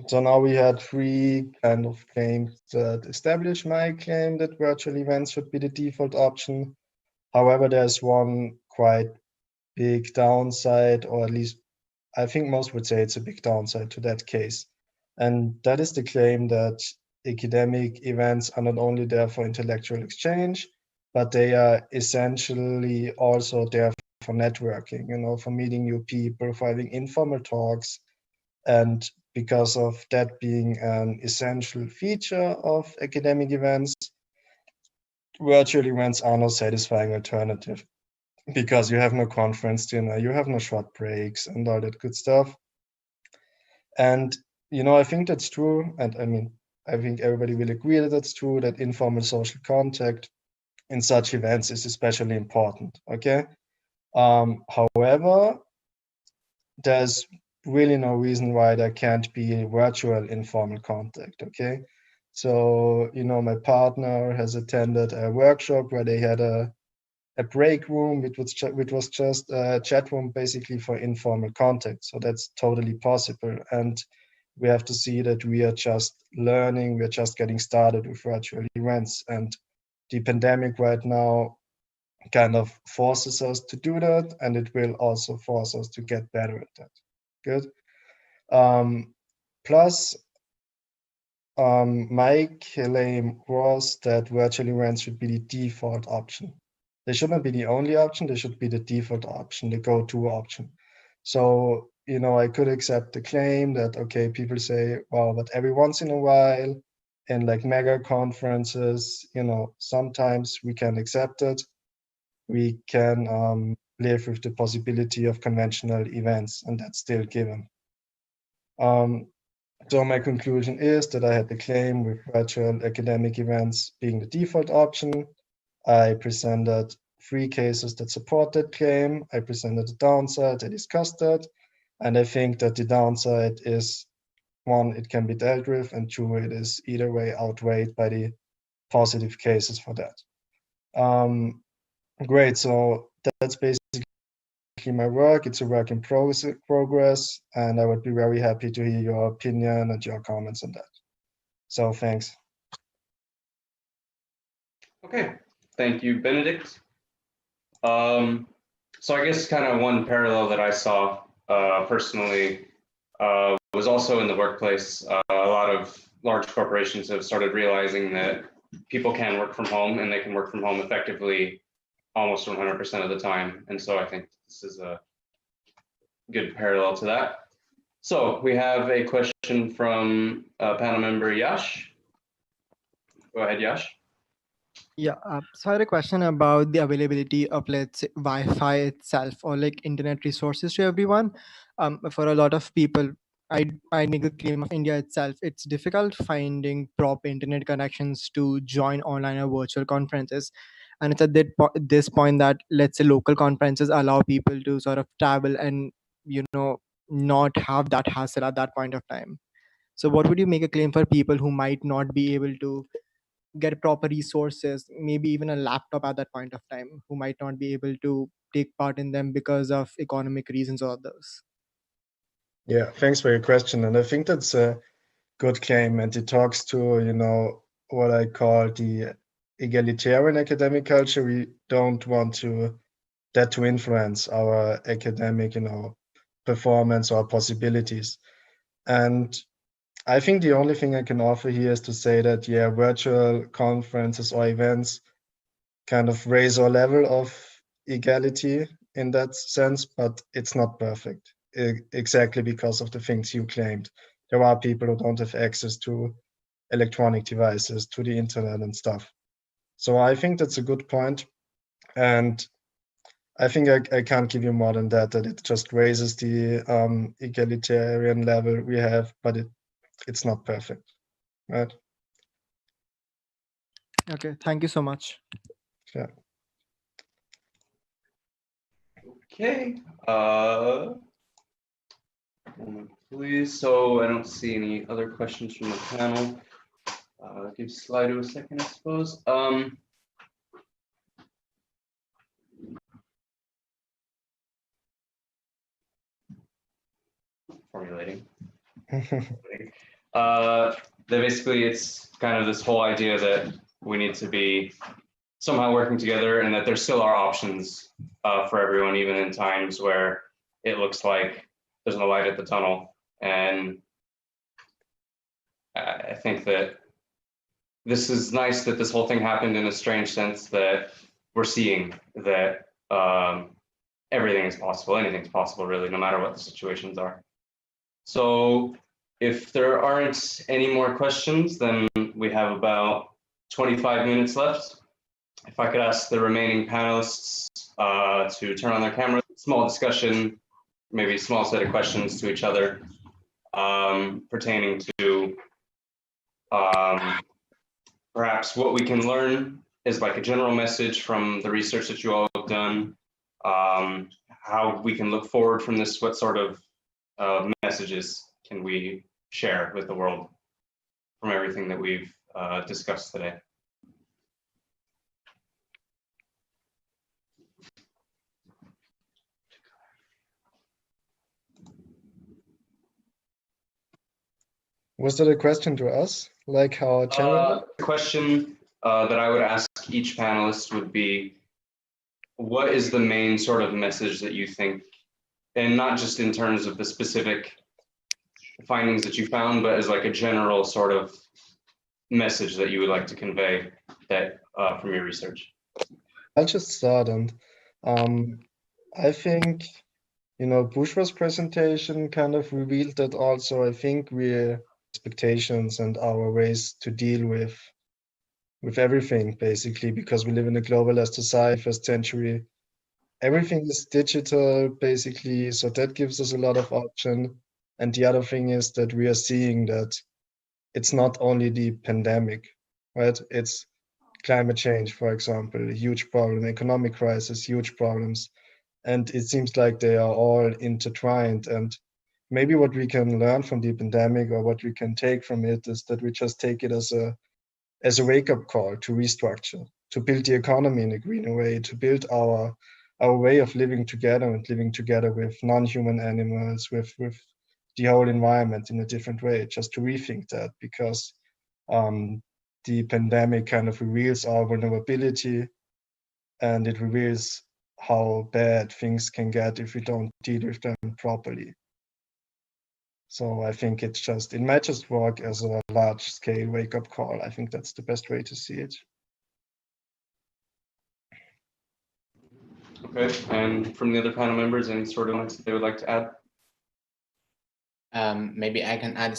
So now we had three kind of claims that establish my claim that virtual events should be the default option. However, there's one quite big downside, or at least I think most would say it's a big downside to that case. And that is the claim that academic events are not only there for intellectual exchange, but they are essentially also there for networking, for meeting new people, for having informal talks. And because of that being an essential feature of academic events, virtual events are no satisfying alternative because you have no conference dinner, you have no short breaks and all that good stuff. And, I think that's true. And I mean, I think everybody will agree that that's true, that informal social contact in such events is especially important, okay? However, there's really no reason why there can't be virtual informal contact, okay? So, my partner has attended a workshop where they had a break room, which was just a chat room basically for informal contact. So that's totally possible. And we have to see that we are just learning, we're just getting started with virtual events. And the pandemic right now kind of forces us to do that, and it will also force us to get better at that. Good. Plus, my claim was that virtual events should be the default option. They should not be the only option, they should be the default option, the go-to option. So, I could accept the claim that, okay, people say, well, but every once in a while, in like mega conferences, sometimes we can accept it. We can live with the possibility of conventional events, and that's still given. So my conclusion is that I had the claim with virtual academic events being the default option. I presented 3 cases that support that claim. I presented the downside, I discussed that. And I think that the downside is, 1, it can be dealt with, and 2, it is either way outweighed by the positive cases for that. Great, so that's basically my work. It's a work in progress, and I would be very happy to hear your opinion and your comments on that. So thanks. Okay, thank you, Benedict. So I guess kind of one parallel that I saw personally was also in the workplace. A lot of large corporations have started realizing that people can work from home, and they can work from home effectively almost 100% of the time. And so I think this is a good parallel to that. So we have a question from panel member Yash. Go ahead, Yash. Yeah, so I had a question about the availability of, let's say, Wi-Fi itself, or like internet resources to everyone. For a lot of people, I make the claim of India itself. It's difficult finding proper internet connections to join online or virtual conferences. And it's at this point that, let's say, local conferences allow people to sort of travel and, not have that hassle at that point of time. So what would you make a claim for people who might not be able to get proper resources, maybe even a laptop at that point of time, who might not be able to take part in them because of economic reasons or others? Yeah, thanks for your question. And I think that's a good claim. And it talks to, what I call the egalitarian academic culture. We don't want that to influence our academic, performance or possibilities. And I think the only thing I can offer here is to say that, yeah, virtual conferences or events kind of raise our level of equality in that sense, but it's not perfect, exactly because of the things you claimed. There are people who don't have access to electronic devices, to the internet and stuff. So I think that's a good point. And I think I can't give you more than that it just raises the egalitarian level we have, but it's not perfect, right? Okay, thank you so much. Yeah. Okay. Moment, please. So I don't see any other questions from the panel. Give Slido a second, I suppose. Formulating. Basically it's kind of this whole idea that we need to be somehow working together, and that there still are options for everyone, even in times where it looks like there's no light at the tunnel. And I think that this is nice that this whole thing happened in a strange sense, that we're seeing that everything is possible, anything's possible really, no matter what the situations are. So if there aren't any more questions, then we have about 25 minutes left. If I could ask the remaining panelists to turn on their cameras, small discussion, maybe a small set of questions to each other pertaining to perhaps what we can learn is like a general message from the research that you all have done, how we can look forward from this, what sort of messages can we share with the world from everything that we've discussed today. Was that a question to us? Like how general? The question that I would ask each panelist would be, what is the main sort of message that you think, and not just in terms of the specific findings that you found, but as like a general sort of message that you would like to convey that from your research? I'll just start, and I think, you know, Bushra's presentation kind of revealed that also. I think we're expectations and our ways to deal with everything, basically, because we live in a globalized society, first century. Everything is digital, basically, so that gives us a lot of option. And the other thing is that we are seeing that it's not only the pandemic, right? It's climate change, for example, a huge problem, economic crisis, huge problems. And it seems like they are all intertwined. And maybe what we can learn from the pandemic, or what we can take from it, is that we just take it as a wake-up call to restructure, to build the economy in a greener way, to build our way of living together, and living together with non-human animals, with the whole environment in a different way, just to rethink that, because the pandemic kind of reveals our vulnerability, and it reveals how bad things can get if we don't deal with them properly. So I think it might just work as a large-scale wake-up call. I think that's the best way to see it. Okay, and from the other panel members, any sort of notes that they would like to add? Maybe I can add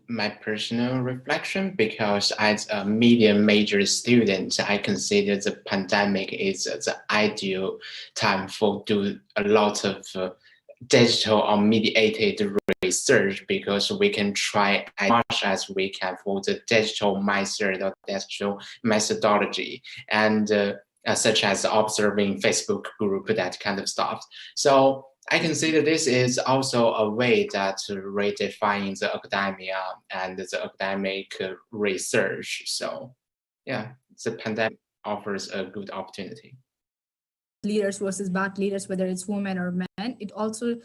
my personal reflection, because as a media major student, I consider the pandemic is the ideal time for do a lot of digital or mediated research, because we can try as much as we can for the digital method or digital methodology, and such as observing Facebook group, that kind of stuff. So I consider this is also a way that redefines the academia and the academic research. So yeah, the pandemic offers a good opportunity. Leaders versus bad leaders, whether it's women or men, it also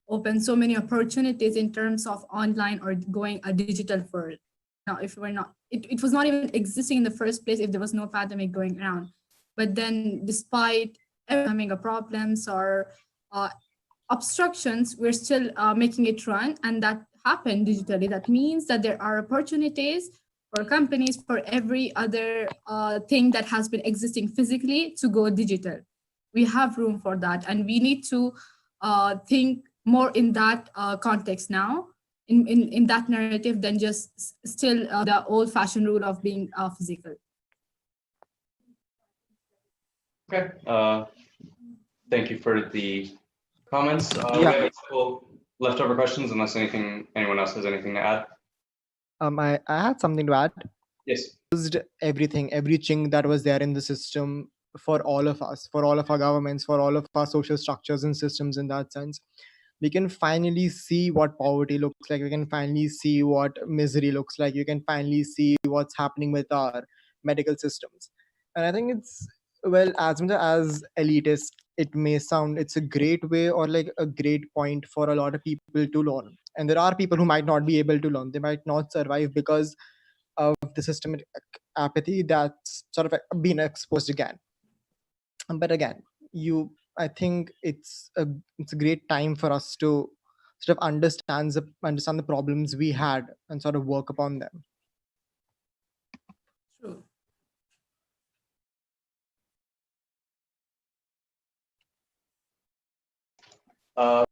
opens so many opportunities in terms of online or going a digital world. Now, if we're not, it was not even existing in the first place if there was no pandemic going around. But then despite having problems or obstructions, we're still making it run, and that happened digitally. That means that there are opportunities for companies, for every other thing that has been existing physically, to go digital. We have room for that, and we need to think more in that context now, in that narrative, than just still the old-fashioned rule of being physical. Okay, thank you for the comments. Yeah. We have a couple leftover questions, unless anyone else has anything to add. I had something to add. Yes. Used everything, every chink that was there in the system for all of us, for all of our governments, for all of our social structures and systems. In that sense, we can finally see what poverty looks like. We can finally see what misery looks like. You can finally see what's happening with our medical systems. And I think it's, well, as much as elitist it may sound, it's a great way, or like a great point for a lot of people to learn. And there are people who might not be able to learn. They might not survive because of the systemic apathy that's sort of been exposed again. But again, I think it's a great time for us to sort of understand the problems we had and sort of work upon them. True.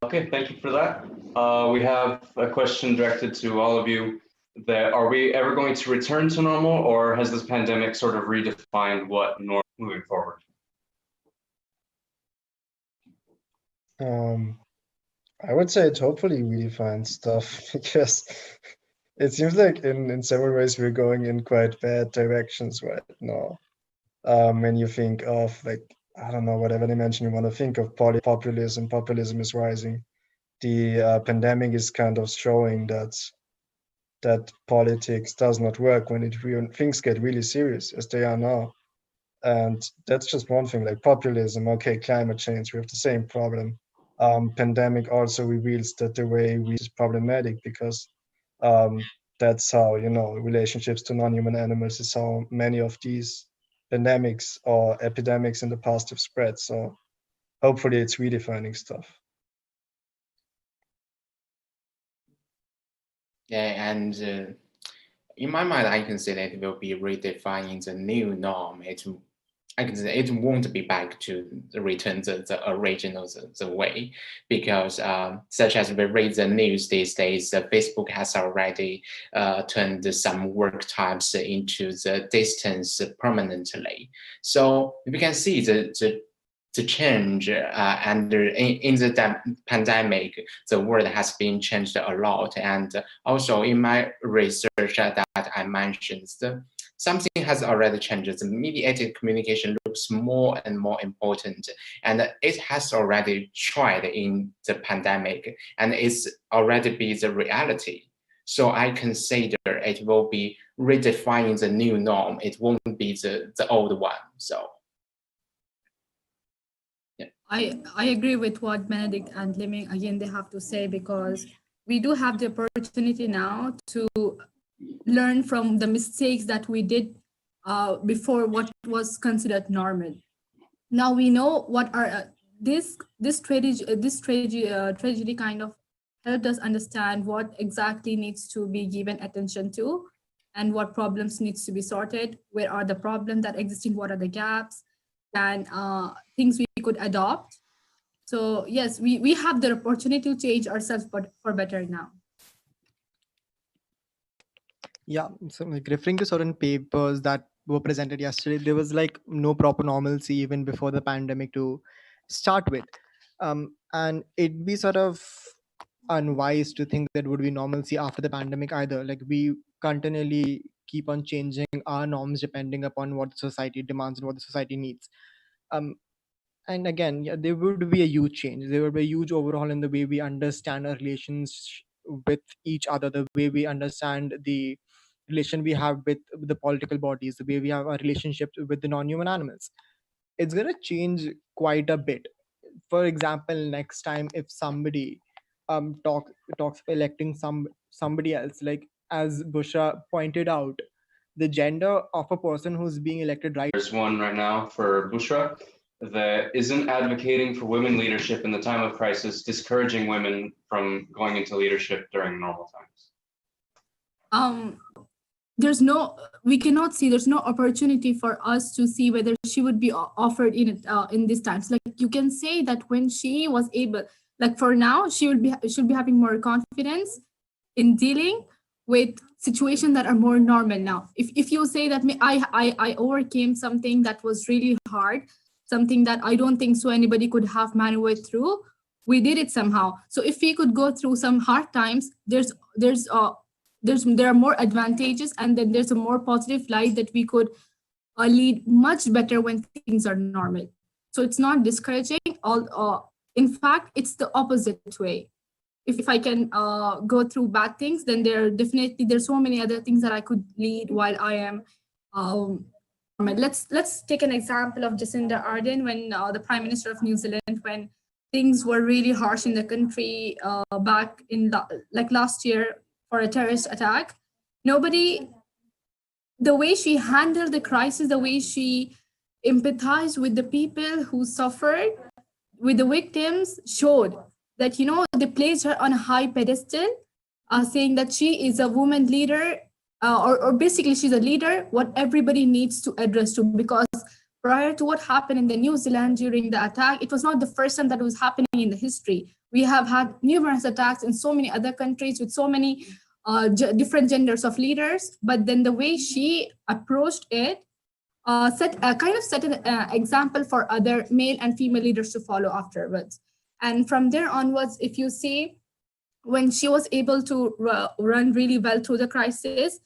Okay, thank you for that. We have a question directed to all of you. That are we ever going to return to normal, or has this pandemic sort of redefined what normal moving forward? I would say it hopefully redefines stuff because it seems like in several ways we're going in quite bad directions right now. When you think of like, I don't know, whatever dimension you want to think of, populism is rising. The pandemic is kind of showing that politics does not work when things get really serious as they are now. And that's just one thing, like populism, okay, climate change, we have the same problem. Pandemic also reveals that the way we is problematic because that's how, relationships to non-human animals is how many of these pandemics or epidemics in the past have spread. So hopefully it's redefining stuff. Yeah, and in my mind, I can say that it will be redefining the new norm. I can say it won't be back to the return the original the way, because such as we read the news these days, Facebook has already turned some work types into the distance permanently. So we can see the change and in the pandemic, the world has been changed a lot. And also in my research that I mentioned, something has already changed. The mediated communication looks more and more important, and it has already tried in the pandemic, and it's already be the reality. So I consider it will be redefining the new norm. It won't be the old one. So. I agree with what Benedict and Liming again they have to say, because we do have the opportunity now to learn from the mistakes that we did before what was considered normal. Now we know what are this tragedy kind of helped us understand what exactly needs to be given attention to and what problems needs to be sorted. Where are the problems that existing? What are the gaps? And things we could adopt. So yes, we have the opportunity to change ourselves, but for better now. Yeah, so like referring to certain papers that were presented yesterday, there was like no proper normalcy even before the pandemic to start with. And it'd be sort of unwise to think that would be normalcy after the pandemic either. Like we continually keep on changing our norms depending upon what society demands and what the society needs. And again, yeah, there would be a huge change. There would be a huge overhaul in the way we understand our relations with each other, the way we understand the relation we have with the political bodies, the way we have our relationships with the non-human animals. It's going to change quite a bit. For example, next time if somebody talks of electing somebody else, like as Bushra pointed out, the gender of a person who's being elected right. There's one right now for Bushra that isn't advocating for women leadership in the time of crisis, discouraging women from going into leadership during normal times. There's no opportunity for us to see whether she would be offered in these times. Like you can say that when she was able, like for now, should be having more confidence in dealing with situations that are more normal now. If you say that I overcame something that was really hard, something that I don't think so anybody could have maneuvered through, we did it somehow. So if we could go through some hard times, there are more advantages, and then there's a more positive light that we could lead much better when things are normal. So it's not discouraging. In fact, it's the opposite way. If I can go through bad things, then there's so many other things that I could lead while I am. Let's take an example of Jacinda Ardern when the Prime Minister of New Zealand, when things were really harsh in the country back in like last year for a terrorist attack. Nobody, the way she handled the crisis, the way she empathized with the people who suffered, with the victims, showed that, you know, they placed her on a high pedestal, saying that she is a woman leader, or basically she's a leader, what everybody needs to address to. Because prior to what happened in the New Zealand during the attack, it was not the first time that was happening in the history. We have had numerous attacks in so many other countries with so many different genders of leaders, but then the way she approached it set an example for other male and female leaders to follow afterwards. And from there onwards, if you see, when she was able to run really well through the crisis,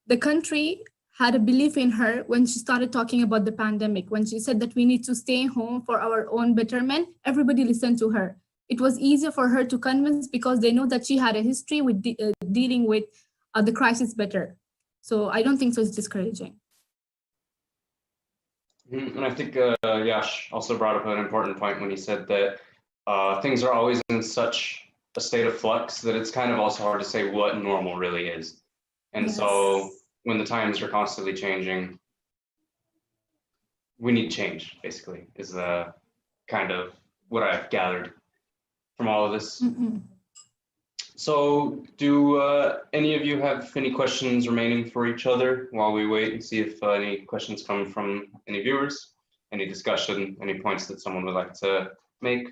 the country had a belief in her when she started talking about the pandemic. When she said that we need to stay home for our own betterment, everybody listened to her. It was easier for her to convince because they know that she had a history with dealing with the crisis better. So I don't think so it's discouraging. And I think Yash also brought up an important point when he said that things are always in such a state of flux that it's kind of also hard to say what normal really is. And Yes. so when the times are constantly changing, we need change, basically, is the kind of what I've gathered from all of this. Mm-hmm. So do any of you have any questions remaining for each other while we wait and see if any questions come from any viewers, any discussion, any points that someone would like to make?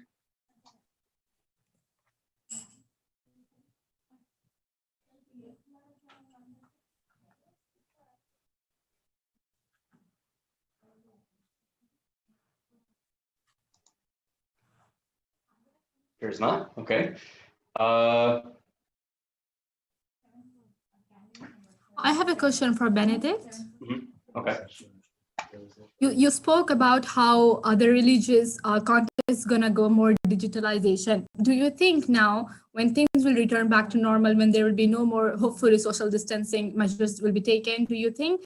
There's not, okay. I have a question for Benedict. Okay. You spoke about how the religious context is going to go more digitalization. Do you think now, when things will return back to normal, when there will be no more, hopefully, social distancing measures will be taken, do you think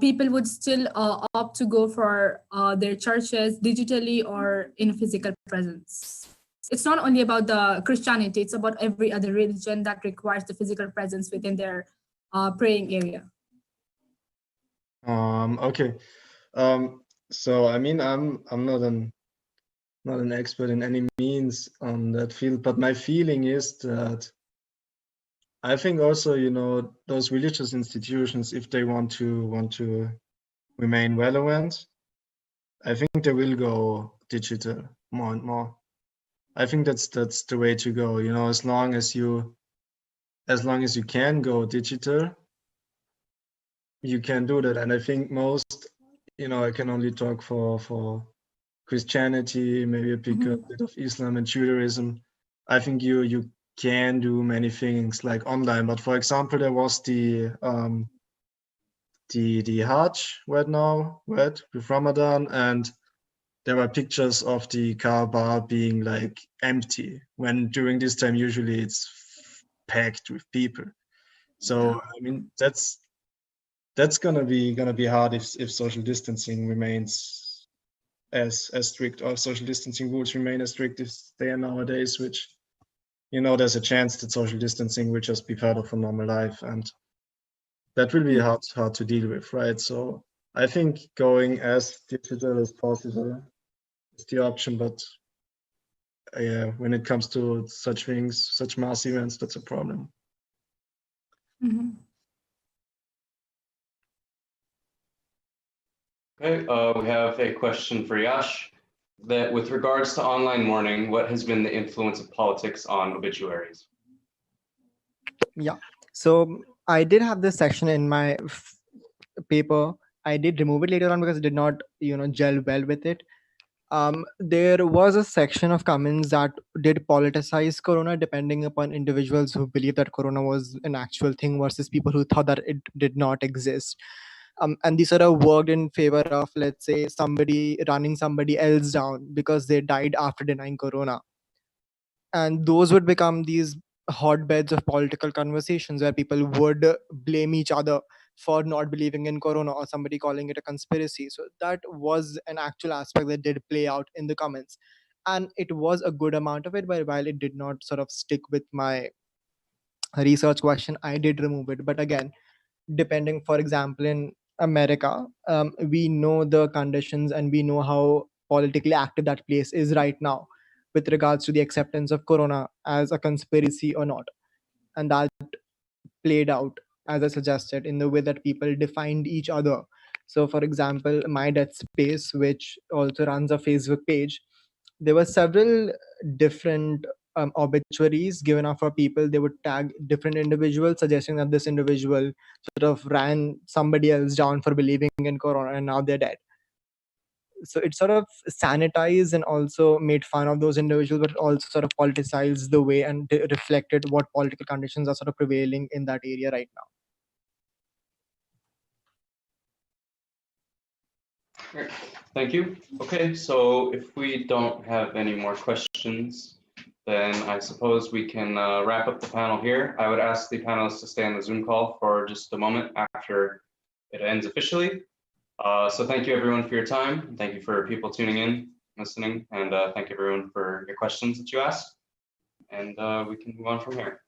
people would still opt to go for their churches digitally or in a physical presence? It's not only about the Christianity, it's about every other religion that requires the physical presence within their praying area. Okay. So I mean, I'm not an expert in any means on that field, but my feeling is that I think also, you know, those religious institutions, if they want to remain relevant, I think they will go digital more and more. I think that's the way to go. You know, as long as you can go digital, you can do that. And I think most, you know, I can only talk for Christianity, maybe a bit of Islam and Judaism. I think you can do many things like online. But for example, there was the Hajj right now, right, with Ramadan, and there were pictures of the Kaaba being like empty, when during this time usually it's packed with people. So I mean, that's gonna be hard if social distancing remains as strict, or social distancing rules remain as strict as they are nowadays, which, you know, there's a chance that social distancing will just be part of a normal life, and that will be hard to deal with, right? So I think going as digital as possible is the option, but yeah, when it comes to such things, such mass events, that's a problem. Mm-hmm. Okay, we have a question for Yash. That with regards to online mourning, what has been the influence of politics on obituaries? Yeah. So I did have this section in my paper. I did remove it later on because it did not, you know, gel well with it. There was a section of comments that did politicize Corona, depending upon individuals who believe that Corona was an actual thing versus people who thought that it did not exist. And these sort of worked in favor of, let's say, somebody running somebody else down because they died after denying Corona. And those would become these hotbeds of political conversations where people would blame each other for not believing in Corona, or somebody calling it a conspiracy. So that was an actual aspect that did play out in the comments. and it was a good amount of it, but while it did not sort of stick with my research question, I did remove it. But again, depending, for example, in America, we know the conditions and we know how politically active that place is right now with regards to the acceptance of corona as a conspiracy or not. And that played out, as I suggested, in the way that people defined each other. So, for example, my Death Space, which also runs a Facebook page, there were several different obituaries given out for people. They would tag different individuals, suggesting that this individual sort of ran somebody else down for believing in corona and now they're dead. So it sort of sanitized and also made fun of those individuals, but also sort of politicized the way and reflected what political conditions are sort of prevailing in that area right now. Great. Thank you. Okay, so if we don't have any more questions, then I suppose we can wrap up the panel here. I would ask the panelists to stay on the Zoom call for just a moment after it ends officially. So thank you everyone for your time. Thank you for people tuning in, listening, and thank you everyone for your questions that you asked. And we can move on from here.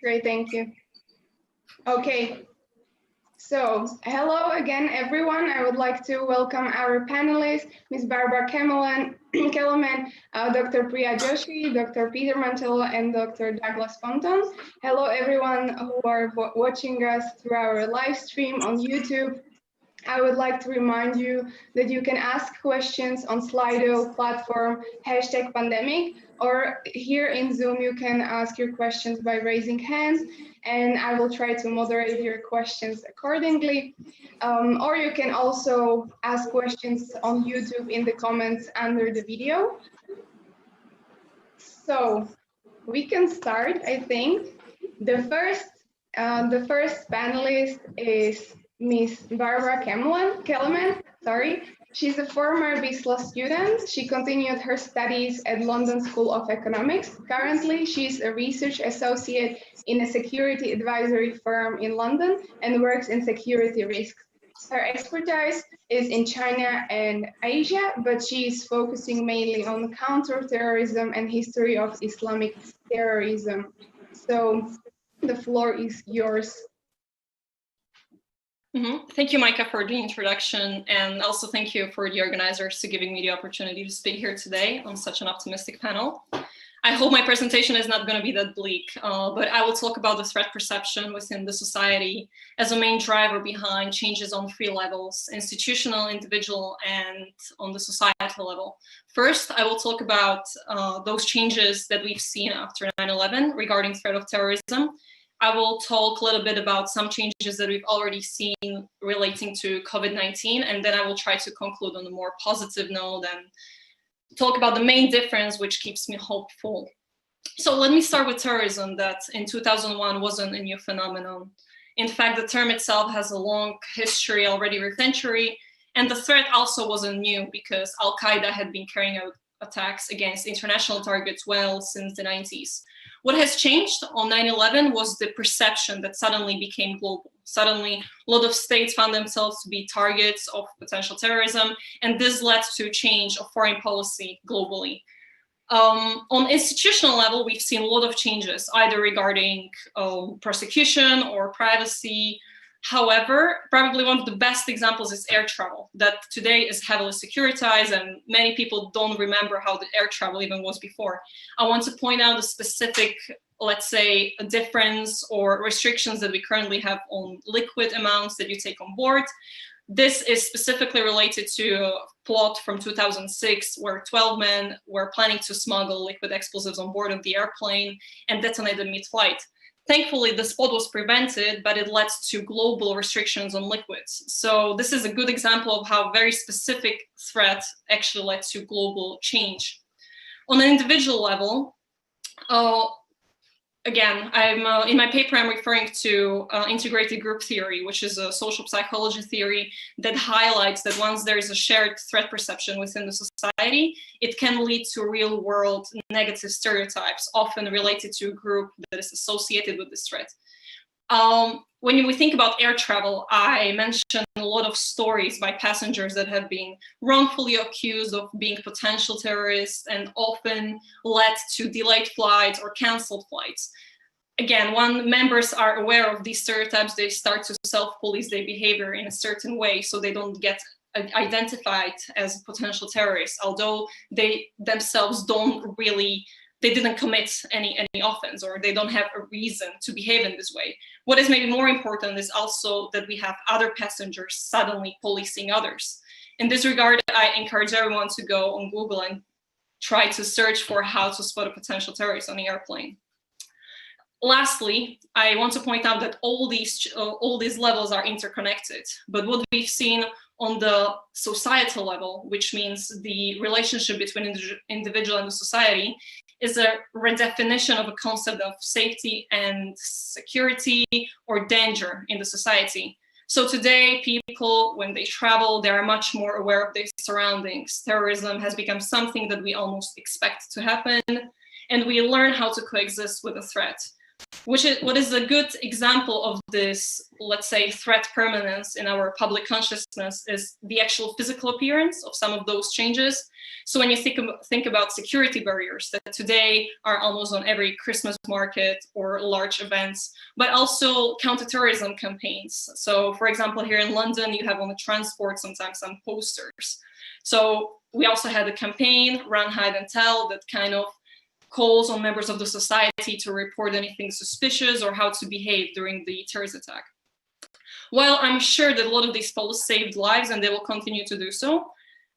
Great, thank you. Okay, so hello again, everyone. I would like to welcome our panelists, Ms. Barbara Kellerman, Dr. Priya Joshi, Dr. Peter Mantello, and Dr. Douglas Ponton. Hello, everyone who are watching us through our live stream on YouTube. I would like to remind you that you can ask questions on Slido platform #pandemic, or here in Zoom you can ask your questions by raising hands, and I will try to moderate your questions accordingly. Or you can also ask questions on YouTube in the comments under the video. So we can start, I think. The first panelist is Ms. Barbara Kellerman, sorry. She's a former BISLA student. She continued her studies at London School of Economics. Currently, she's a research associate in a security advisory firm in London and works in security risks. Her expertise is in China and Asia, but she is focusing mainly on counterterrorism and history of Islamic terrorism. So the floor is yours. Thank you, Micah, for the introduction, and also thank you for the organizers to giving me the opportunity to speak here today on such an optimistic panel. I hope my presentation is not going to be that bleak, but I will talk about the threat perception within the society as a main driver behind changes on three levels: institutional, individual, and on the societal level. First, I will talk about those changes that we've seen after 9/11 regarding threat of terrorism. I will talk a little bit about some changes that we've already seen relating to COVID-19, and then I will try to conclude on a more positive note and talk about the main difference, which keeps me hopeful. So let me start with terrorism, that in 2001 wasn't a new phenomenon. In fact, the term itself has a long history already with century, and the threat also wasn't new because Al-Qaeda had been carrying out attacks against international targets well since the 90s. What has changed on 9/11 was the perception that suddenly became global. Suddenly, a lot of states found themselves to be targets of potential terrorism, and this led to change of foreign policy globally. On institutional level, we've seen a lot of changes, either regarding prosecution or privacy. However, probably one of the best examples is air travel, that today is heavily securitized, and many people don't remember how the air travel even was before. I want to point out a specific, let's say, a difference or restrictions that we currently have on liquid amounts that you take on board. This is specifically related to a plot from 2006 where 12 men were planning to smuggle liquid explosives on board of the airplane and detonate them mid-flight. Thankfully, the spot was prevented, but it led to global restrictions on liquids. So this is a good example of how very specific threat actually led to global change. On an individual level, again, in my paper, I'm referring to integrated group theory, which is a social psychology theory that highlights that once there is a shared threat perception within the society, it can lead to real world negative stereotypes, often related to a group that is associated with this threat. When we think about air travel, I mentioned a lot of stories by passengers that have been wrongfully accused of being potential terrorists and often led to delayed flights or canceled flights. Again, when members are aware of these stereotypes, they start to self-police their behavior in a certain way so they don't get identified as potential terrorists, although they themselves they didn't commit any offense, or they don't have a reason to behave in this way. What is maybe more important is also that we have other passengers suddenly policing others. In this regard, I encourage everyone to go on Google and try to search for how to spot a potential terrorist on the airplane. Lastly, I want to point out that all these levels are interconnected, but what we've seen on the societal level, which means the relationship between individual and the society, is a redefinition of a concept of safety and security or danger in the society. So today, people, when they travel, they are much more aware of their surroundings. Terrorism has become something that we almost expect to happen, and we learn how to coexist with a threat. What is a good example of this, let's say, threat permanence in our public consciousness is the actual physical appearance of some of those changes. So when you think about security barriers that today are almost on every Christmas market or large events, but also counterterrorism campaigns. So for example, here in London, you have on the transport sometimes some posters. So we also had a campaign, Run, Hide and Tell, that kind of calls on members of the society to report anything suspicious or how to behave during the terrorist attack. While I'm sure that a lot of these posts saved lives and they will continue to do so,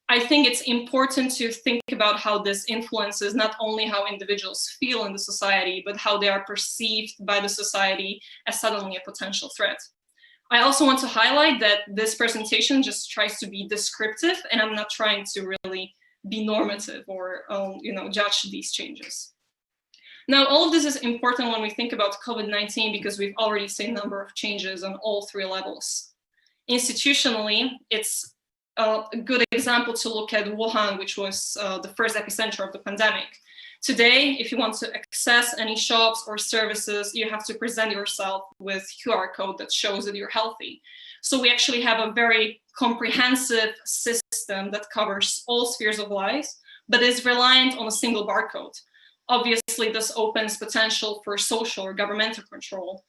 I think it's important to think about how this influences not only how individuals feel in the society, but how they are perceived by the society as suddenly a potential threat. I also want to highlight that this presentation just tries to be descriptive, and I'm not trying to really be normative or judge these changes. Now, all of this is important when we think about COVID-19 because we've already seen a number of changes on all three levels. Institutionally, it's a good example to look at Wuhan, which was the first epicenter of the pandemic. Today, if you want to access any shops or services, you have to present yourself with QR code that shows that you're healthy. So we actually have a very comprehensive system that covers all spheres of life, but is reliant on a single barcode. Obviously, this opens potential for social or governmental control.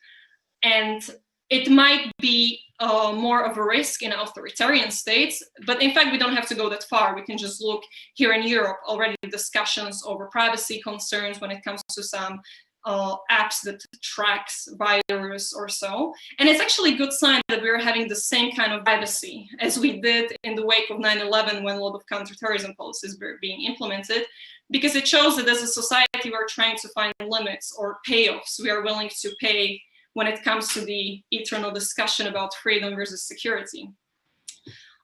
And it might be more of a risk in authoritarian states, but in fact, we don't have to go that far. We can just look here in Europe, already discussions over privacy concerns when it comes to some apps that tracks virus or so. And it's actually a good sign that we're having the same kind of privacy as we did in the wake of 9/11 when a lot of counterterrorism policies were being implemented, because it shows that as a society, we're trying to find limits or payoffs we are willing to pay when it comes to the eternal discussion about freedom versus security.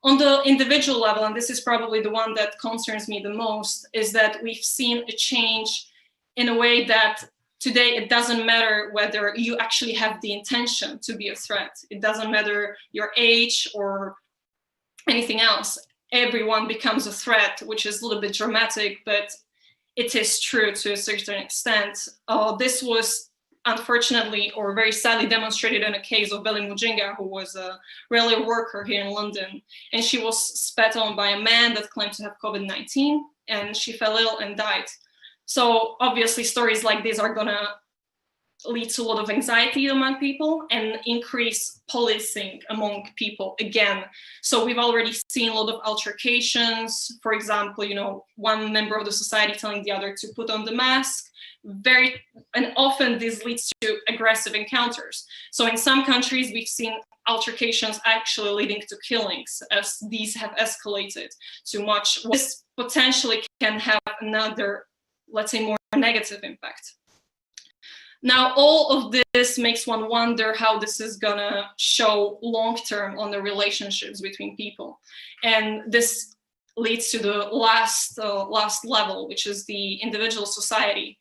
On the individual level, and this is probably the one that concerns me the most, is that we've seen a change in a way that today, it doesn't matter whether you actually have the intention to be a threat. It doesn't matter your age or anything else. Everyone becomes a threat, which is a little bit dramatic, but it is true to a certain extent. This was unfortunately or very sadly demonstrated in a case of Beli Mujinga, who was a railway worker here in London. And she was spat on by a man that claimed to have COVID-19, and she fell ill and died. So obviously stories like these are gonna lead to a lot of anxiety among people and increase policing among people again. So we've already seen a lot of altercations. For example, one member of the society telling the other to put on the mask. And often this leads to aggressive encounters. So in some countries, we've seen altercations actually leading to killings as these have escalated too much. This potentially can have another, let's say, more negative impact. Now, all of this makes one wonder how this is gonna show long-term on the relationships between people. And this leads to the last level, which is the individual society.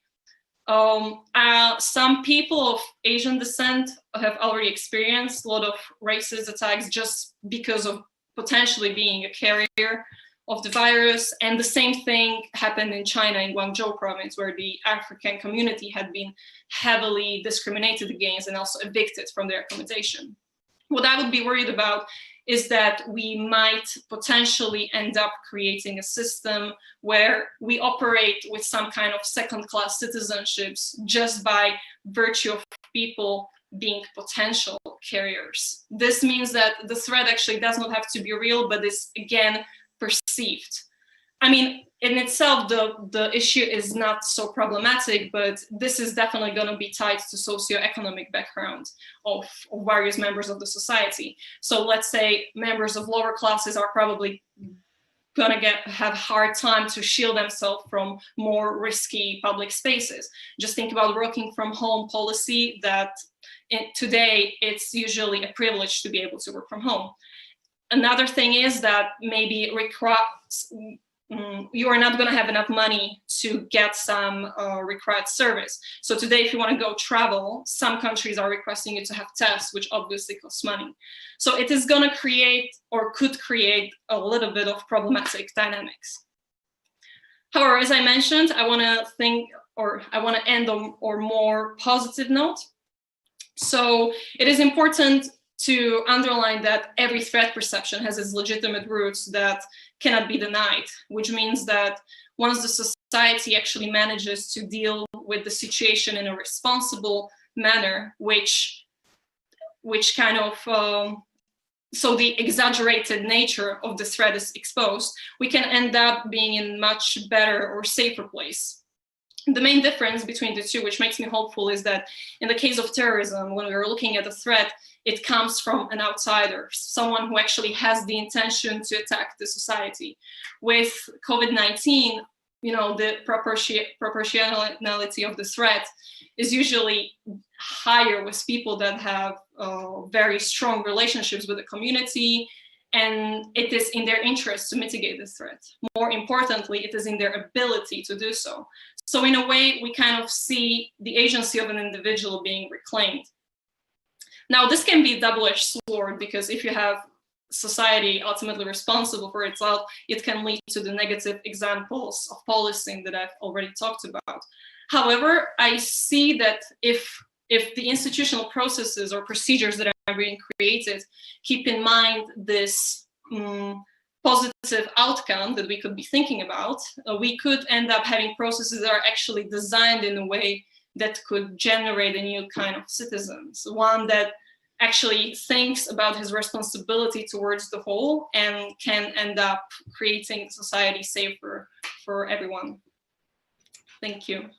Some people of Asian descent have already experienced a lot of racist attacks just because of potentially being a carrier of the virus. And the same thing happened in China, in Guangzhou province, where the African community had been heavily discriminated against and also evicted from their accommodation. What I would be worried about is that we might potentially end up creating a system where we operate with some kind of second-class citizenships just by virtue of people being potential carriers. This means that the threat actually does not have to be real, but is again perceived. I mean, in itself, the issue is not so problematic, but this is definitely going to be tied to socioeconomic background of various members of the society. So let's say members of lower classes are probably going to have hard time to shield themselves from more risky public spaces. Just think about working from home policy that today it's usually a privilege to be able to work from home. Another thing is that maybe you are not going to have enough money to get some required service. So today, if you want to go travel, some countries are requesting you to have tests, which obviously costs money. So it is going to create or could create a little bit of problematic dynamics. However, as I mentioned, I want to think end on a more positive note. So it is important to underline that every threat perception has its legitimate roots that cannot be denied, which means that once the society actually manages to deal with the situation in a responsible manner, which kind of, so the exaggerated nature of the threat is exposed, we can end up being in a much better or safer place. The main difference between the two, which makes me hopeful, is that in the case of terrorism, when we're looking at a threat, it comes from an outsider, someone who actually has the intention to attack the society. With COVID-19, the proportionality of the threat is usually higher with people that have very strong relationships with the community, and it is in their interest to mitigate the threat. More importantly, it is in their ability to do so. So in a way, we kind of see the agency of an individual being reclaimed. Now, this can be a double-edged sword, because if you have society ultimately responsible for itself, it can lead to the negative examples of policing that I've already talked about. However, I see that if the institutional processes or procedures that are being created keep in mind this positive outcome that we could be thinking about, we could end up having processes that are actually designed in a way that could generate a new kind of citizens, one that actually thinks about his responsibility towards the whole and can end up creating society safer for everyone. Thank you.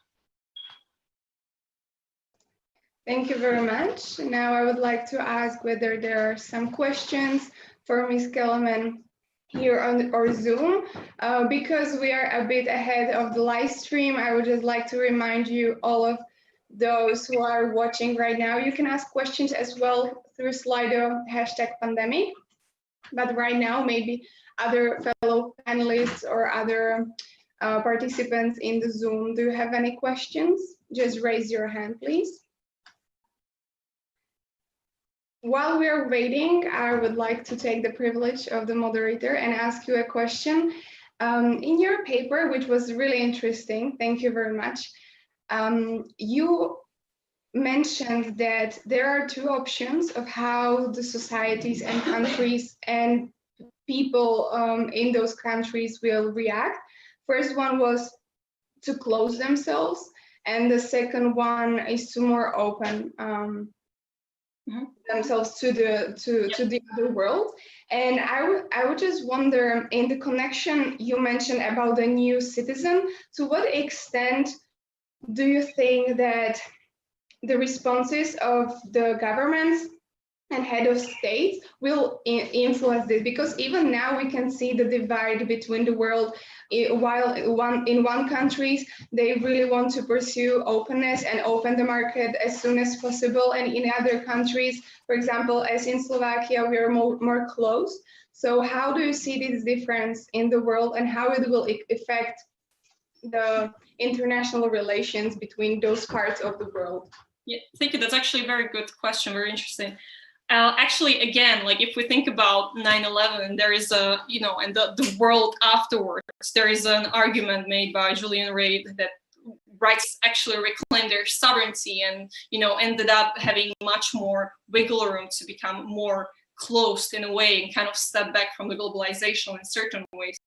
Thank you very much. Now I would like to ask whether there are some questions for Ms. Kellerman here on our Zoom. Because we are a bit ahead of the live stream, I would just like to remind you, all of those who are watching right now, you can ask questions as well through Slido #pandemic. But right now, maybe other fellow panelists or other participants in the Zoom, do you have any questions? Just raise your hand, please. While we are waiting, I would like to take the privilege of the moderator and ask you a question. In your paper, which was really interesting, thank you very much, you mentioned that there are two options of how the societies and countries and people in those countries will react. First one was to close themselves, and the second one is to more open themselves to the other world. And I would just wonder, in the connection you mentioned about the new citizen, to what extent do you think that the responses of the governments and head of states will influence this? Because even now we can see the divide between the world. While in one countries they really want to pursue openness and open the market as soon as possible, and in other countries, for example, as in Slovakia, we are more closed. So how do you see this difference in the world, and how it will affect the international relations between those parts of the world? Yeah, thank you. That's actually a very good question, very interesting. Actually, again, like if we think about 9/11, there is a, and the world afterwards, there is an argument made by Julian Reid that rights actually reclaim their sovereignty and, ended up having much more wiggle room to become more closed in a way and kind of step back from the globalization in certain ways.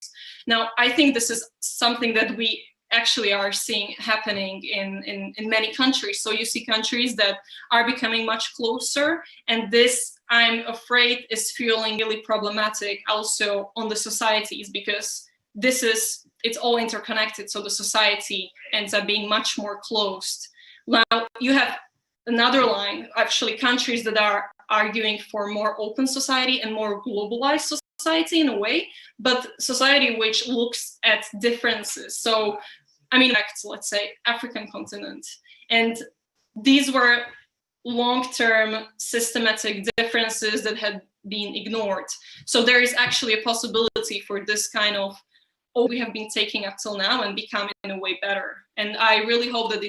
Now, I think this is something that we actually are seeing happening in many countries. So you see countries that are becoming much closer, and this, I'm afraid, is fueling really problematic also on the societies, because it's all interconnected. So the society ends up being much more closed. Now you have another line, actually, countries that are arguing for more open society and more globalized society in a way, but society which looks at differences. So, let's say African continent. And these were long-term systematic differences that had been ignored. So there is actually a possibility for this kind of all we have been taking up till now and become in a way better. And I really hope that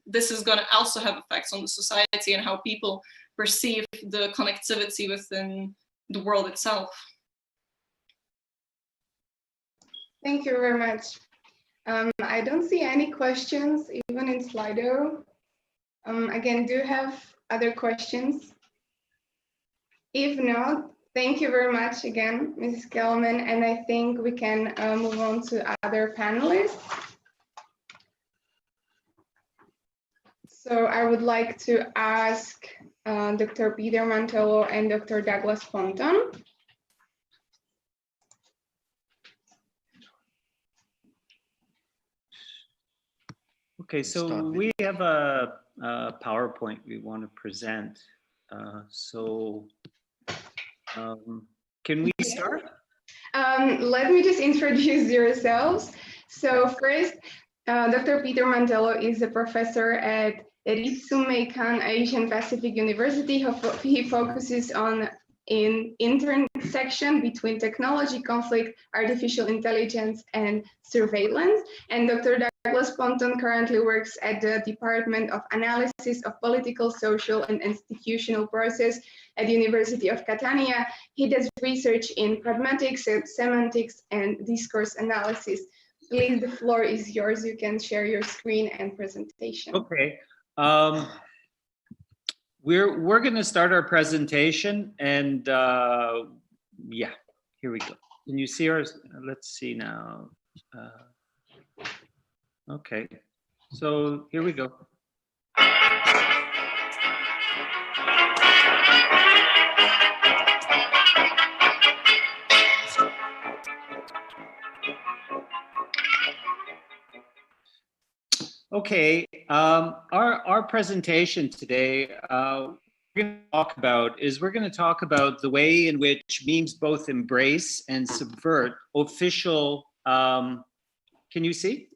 this is going to also have effects on the society and how people perceive the connectivity within the world itself. Thank you very much. I don't see any questions, even in Slido. Again, do you have other questions? If not, thank you very much again, Mrs. Kellerman, and I think we can move on to other panelists. So I would like to ask Dr. Peter Mantello and Dr. Douglas Ponton. Okay, so we have a PowerPoint we want to present. Can we start? Let me just introduce yourselves. So first, Dr. Peter Mantello is a professor at Ritsumeikan Asian Pacific University. He focuses on intersection between technology, conflict, artificial intelligence, and surveillance. And Dr. Douglas Ponton currently works at the Department of Analysis of Political, Social, and Institutional Process at the University of Catania. He does research in pragmatics, semantics, and discourse analysis. Please, the floor is yours. You can share your screen and presentation. Okay. We're going to start our presentation, and yeah, here we go. Can you see ours? Let's see now. Okay, so here we go. Okay, our presentation today, we're going to talk about the way in which memes both embrace and subvert official. Can you see?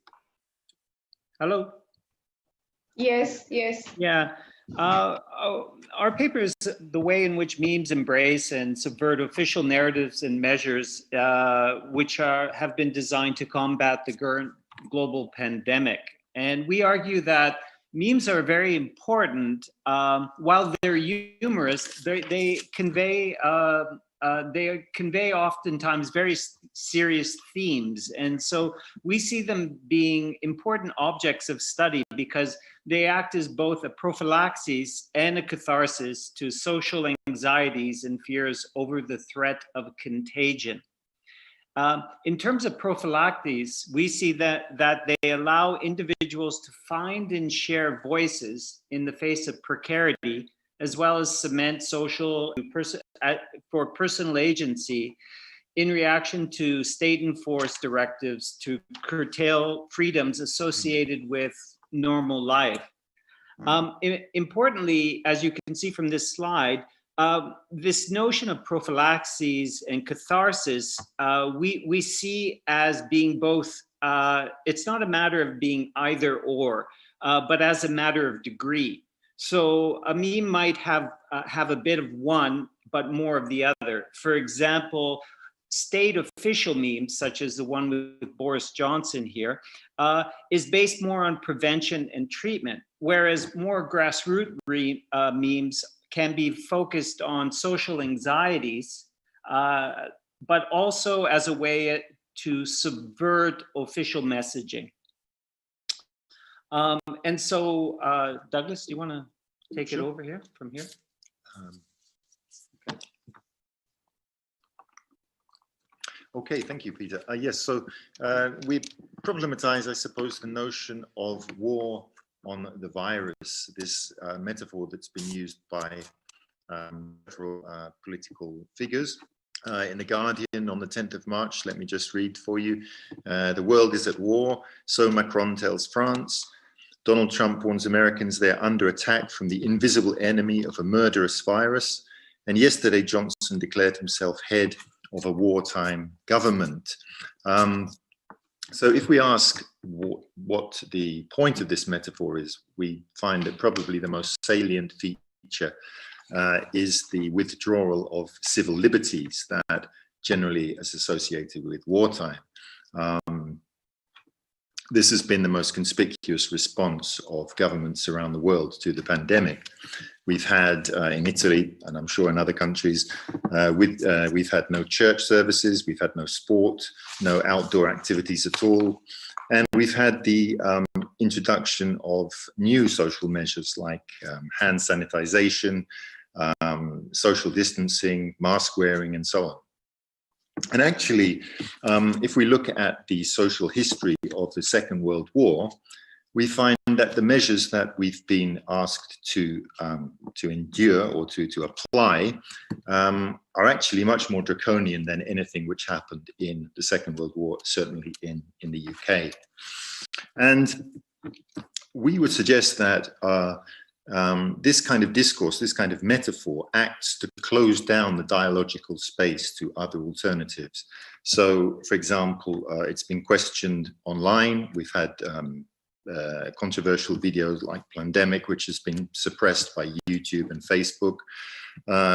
Hello? Yes, yes. Yeah. Our paper is the way in which memes embrace and subvert official narratives and measures which have been designed to combat the current global pandemic. And we argue that memes are very important. While they're humorous, they convey oftentimes very serious themes. And so we see them being important objects of study because they act as both a prophylaxis and a catharsis to social anxieties and fears over the threat of contagion. In terms of prophylaxis, we see that they allow individuals to find and share voices in the face of precarity, as well as cement social for personal agency in reaction to state-enforced directives to curtail freedoms associated with normal life. Importantly, as you can see from this slide, this notion of prophylaxis and catharsis, we see as being both, it's not a matter of being either or, but as a matter of degree. So a meme might have a bit of one, but more of the other. For example, state official memes, such as the one with Boris Johnson here, is based more on prevention and treatment, whereas more grassroots memes can be focused on social anxieties, but also as a way to subvert official messaging. And so, Douglas, do you want to take it over here, from here? Okay, thank you, Peter. Yes, so we problematize, I suppose, the notion of war on the virus, this metaphor that's been used by several political figures. In The Guardian on the 10th of March, let me just read for you. The world is at war, so Macron tells France. Donald Trump warns Americans they're under attack from the invisible enemy of a murderous virus. And yesterday, Johnson declared himself head of a wartime government. So if we ask what the point of this metaphor is, we find that probably the most salient feature is the withdrawal of civil liberties that generally is associated with wartime. This has been the most conspicuous response of governments around the world to the pandemic. We've had in Italy, and I'm sure in other countries, we've had no church services, we've had no sport, no outdoor activities at all. And we've had the introduction of new social measures like hand sanitization, social distancing, mask wearing, and so on. And actually, if we look at the social history of the Second World War, we find that the measures that we've been asked to endure or to apply are actually much more draconian than anything which happened in the Second World War, certainly in the UK. And we would suggest that this kind of discourse, this kind of metaphor acts to close down the dialogical space to other alternatives. So, for example, it's been questioned online. We've had controversial videos like Plandemic, which has been suppressed by YouTube and Facebook.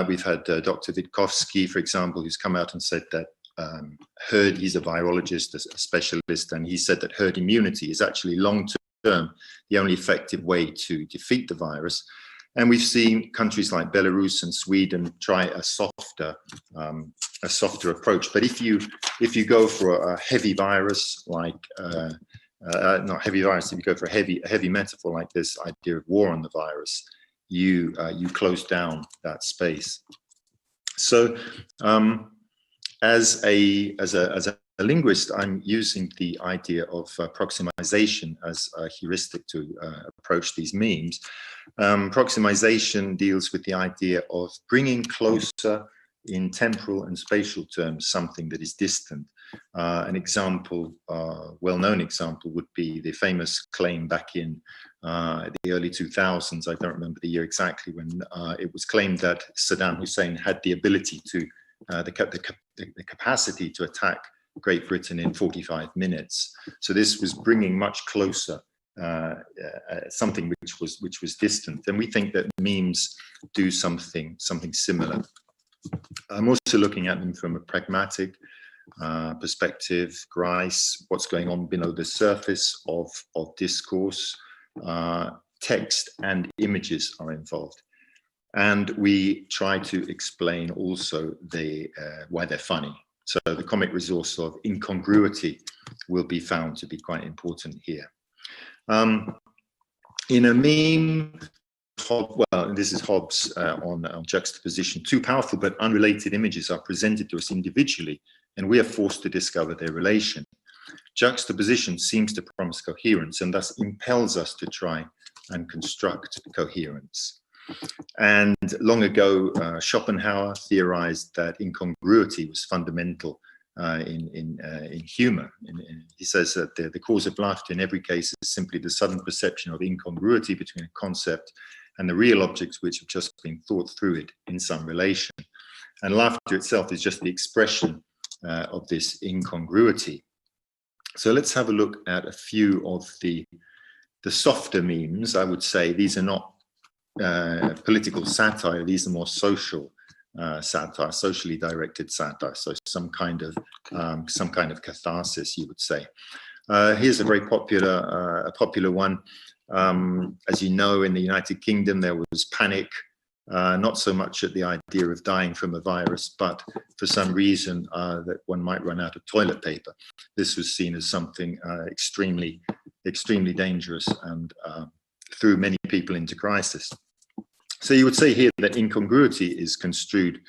We've had Dr. Witkowski, for example, who's come out and said that he's a virologist, a specialist, and he said that herd immunity is actually long-term the only effective way to defeat the virus. And we've seen countries like Belarus and Sweden try a softer approach. But if you go for a heavy virus like not heavy virus, if you go for a heavy metaphor like this idea of war on the virus, you close down that space. So as a linguist, I'm using the idea of proximization as a heuristic to approach these memes. Proximization deals with the idea of bringing closer in temporal and spatial terms something that is distant. An example, well-known example, would be the famous claim back in the early 2000s. I don't remember the year exactly, when it was claimed that Saddam Hussein had the ability to, the capacity to attack Great Britain in 45 minutes. So this was bringing much closer something which was distant. And we think that memes do something similar. I'm also looking at them from a pragmatic perspective, Grice, what's going on below the surface of discourse. Text and images are involved. And we try to explain also why they're funny. So the comic resource of incongruity will be found to be quite important here. In a meme, well, this is Hobbes on juxtaposition. Two powerful but unrelated images are presented to us individually, and we are forced to discover their relation. Juxtaposition seems to promise coherence and thus impels us to try and construct coherence. And long ago, Schopenhauer theorized that incongruity was fundamental in humor. He says that the cause of laughter in every case is simply the sudden perception of incongruity between a concept and the real objects which have just been thought through it in some relation. And laughter itself is just the expression of this incongruity. So let's have a look at a few of the softer memes. I would say these are not political satire, these are more social satire, socially directed satire. So some kind of catharsis, you would say. Here's a very popular one. As you know, in the United Kingdom, there was panic, not so much at the idea of dying from a virus, but for some reason that one might run out of toilet paper. This was seen as something extremely dangerous and threw many people into crisis. So you would say here that incongruity is construed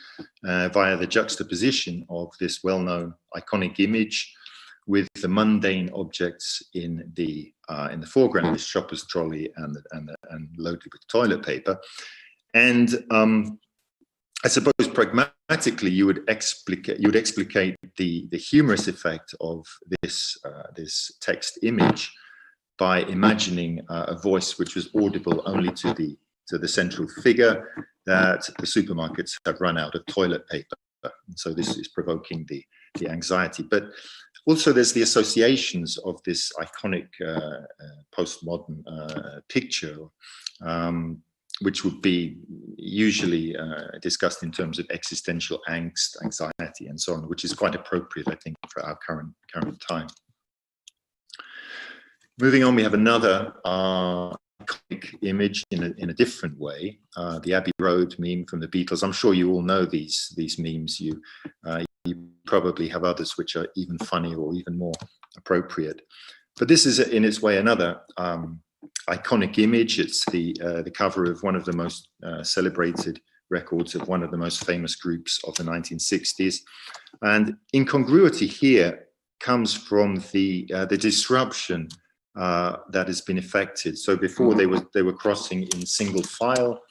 via the juxtaposition of this well-known iconic image with the mundane objects in the foreground, this shopper's trolley and loaded with toilet paper. And I suppose pragmatically you would explicate the humorous effect of this text image by imagining a voice which was audible only to the central figure, that the supermarkets have run out of toilet paper. So this is provoking the anxiety. But also there's the associations of this iconic postmodern picture, which would be usually discussed in terms of existential angst, anxiety, and so on, which is quite appropriate, I think, for our current time. Moving on, we have another iconic image in a different way, the Abbey Road meme from the Beatles. I'm sure you all know these memes. You probably have others which are even funnier or even more appropriate. But this is in its way another iconic image. It's the cover of one of the most celebrated records of one of the most famous groups of the 1960s. And incongruity here comes from the disruption that has been effected. So before they were crossing in single file.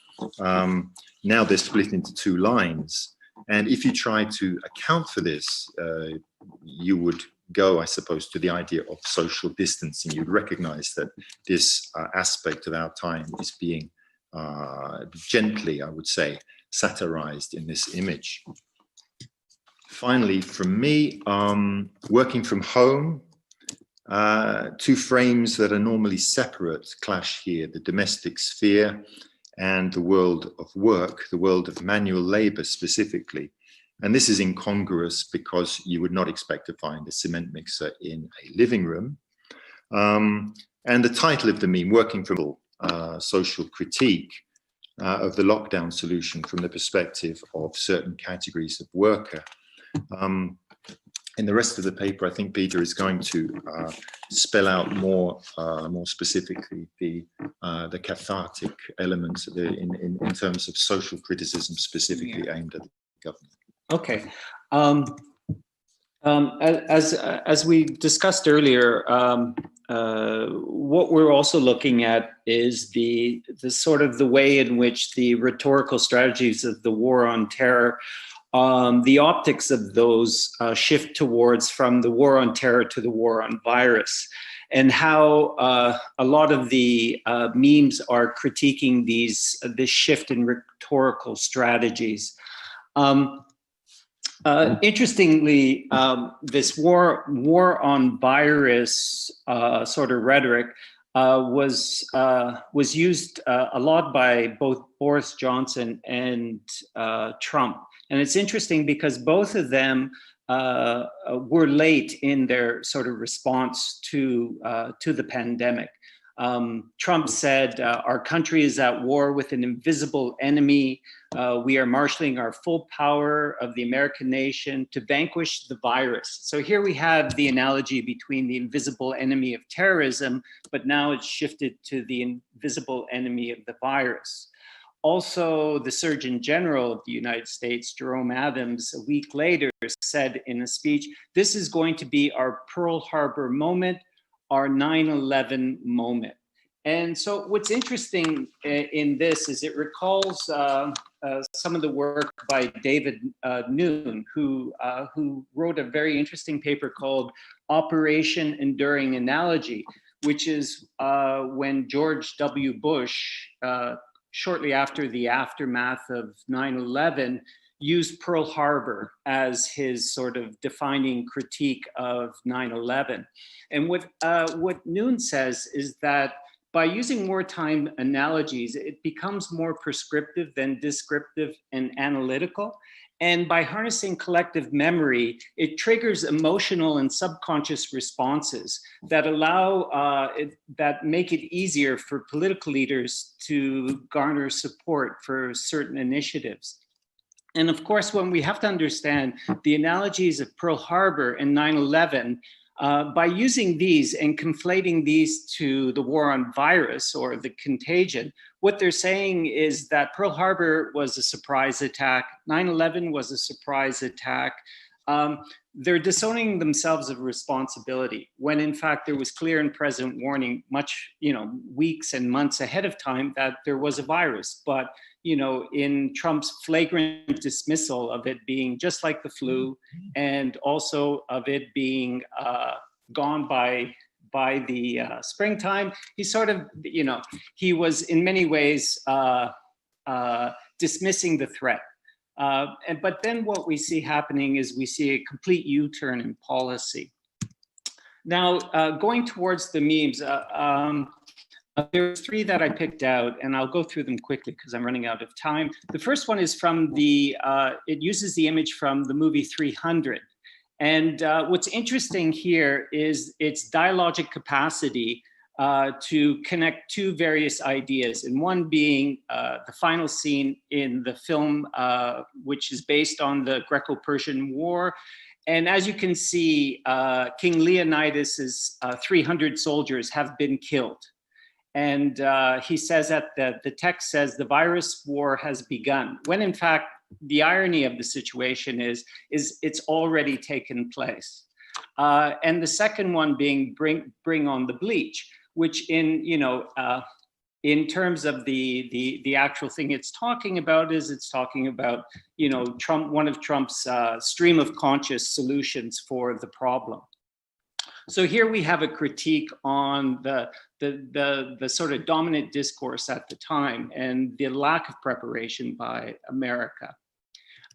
Now they're split into two lines. And if you try to account for this, you would go, I suppose, to the idea of social distancing. You'd recognize that this aspect of our time is being gently, I would say, satirized in this image. Finally, from me, working from home, two frames that are normally separate clash here: the domestic sphere and the world of work, the world of manual labor specifically. And this is incongruous because you would not expect to find a cement mixer in a living room. And the title of the meme, Working from Social Critique of the Lockdown Solution from the perspective of certain categories of worker. In the rest of the paper, I think Peter is going to spell out more specifically the cathartic elements in terms of social criticism specifically aimed at the government. Okay. As we discussed earlier, what we're also looking at is the sort of the way in which the rhetorical strategies of the war on terror, the optics of those shift towards from the war on terror to the war on virus, and how a lot of the memes are critiquing this shift in rhetorical strategies. Interestingly, this war on virus sort of rhetoric was used a lot by both Boris Johnson and Trump. And it's interesting because both of them were late in their sort of response to the pandemic. Trump said, our country is at war with an invisible enemy. We are marshaling our full power of the American nation to vanquish the virus. So here we have the analogy between the invisible enemy of terrorism, but now it's shifted to the invisible enemy of the virus. Also, the Surgeon General of the United States, Jerome Adams, a week later said in a speech, this is going to be our Pearl Harbor moment, our 9/11 moment. And so what's interesting in this is it recalls some of the work by David Noon, who wrote a very interesting paper called Operation Enduring Analogy, which is when George W. Bush, shortly after the aftermath of 9/11, used Pearl Harbor as his sort of defining critique of 9/11. And what Noon says is that by using wartime analogies, it becomes more prescriptive than descriptive and analytical. And by harnessing collective memory, it triggers emotional and subconscious responses that that make it easier for political leaders to garner support for certain initiatives. And of course, when we have to understand the analogies of Pearl Harbor and 9/11, by using these and conflating these to the war on virus or the contagion, what they're saying is that Pearl Harbor was a surprise attack, 9/11 was a surprise attack. They're disowning themselves of responsibility when in fact there was clear and present warning weeks and months ahead of time that there was a virus. But in Trump's flagrant dismissal of it being just like the flu, and also of it being gone by the springtime, he sort of, he was in many ways dismissing the threat. But then what we see happening is we see a complete U-turn in policy. Now, going towards the memes, there's three that I picked out, and I'll go through them quickly because I'm running out of time. The first one is from it uses the image from the movie 300. And what's interesting here is its dialogic capacity to connect two various ideas, and one being the final scene in the film, which is based on the Greco-Persian War, And as you can see, King Leonidas's 300 soldiers have been killed. And he says that the text says the virus war has begun, when in fact, the irony of the situation is it's already taken place. And the second one being bring on the bleach, which in terms of the actual thing it's talking about Trump, one of Trump's stream of conscious solutions for the problem. So here we have a critique on the sort of dominant discourse at the time and the lack of preparation by America.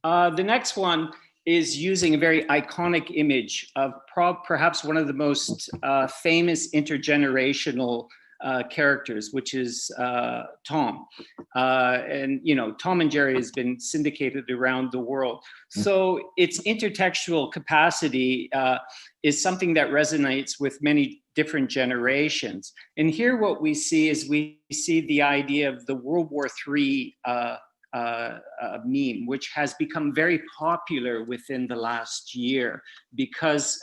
The next one is using a very iconic image of perhaps one of the most famous intergenerational characters, which is Tom. And Tom and Jerry has been syndicated around the world. So its intertextual capacity is something that resonates with many different generations. And here what we see is we see the idea of the World War III meme, which has become very popular within the last year because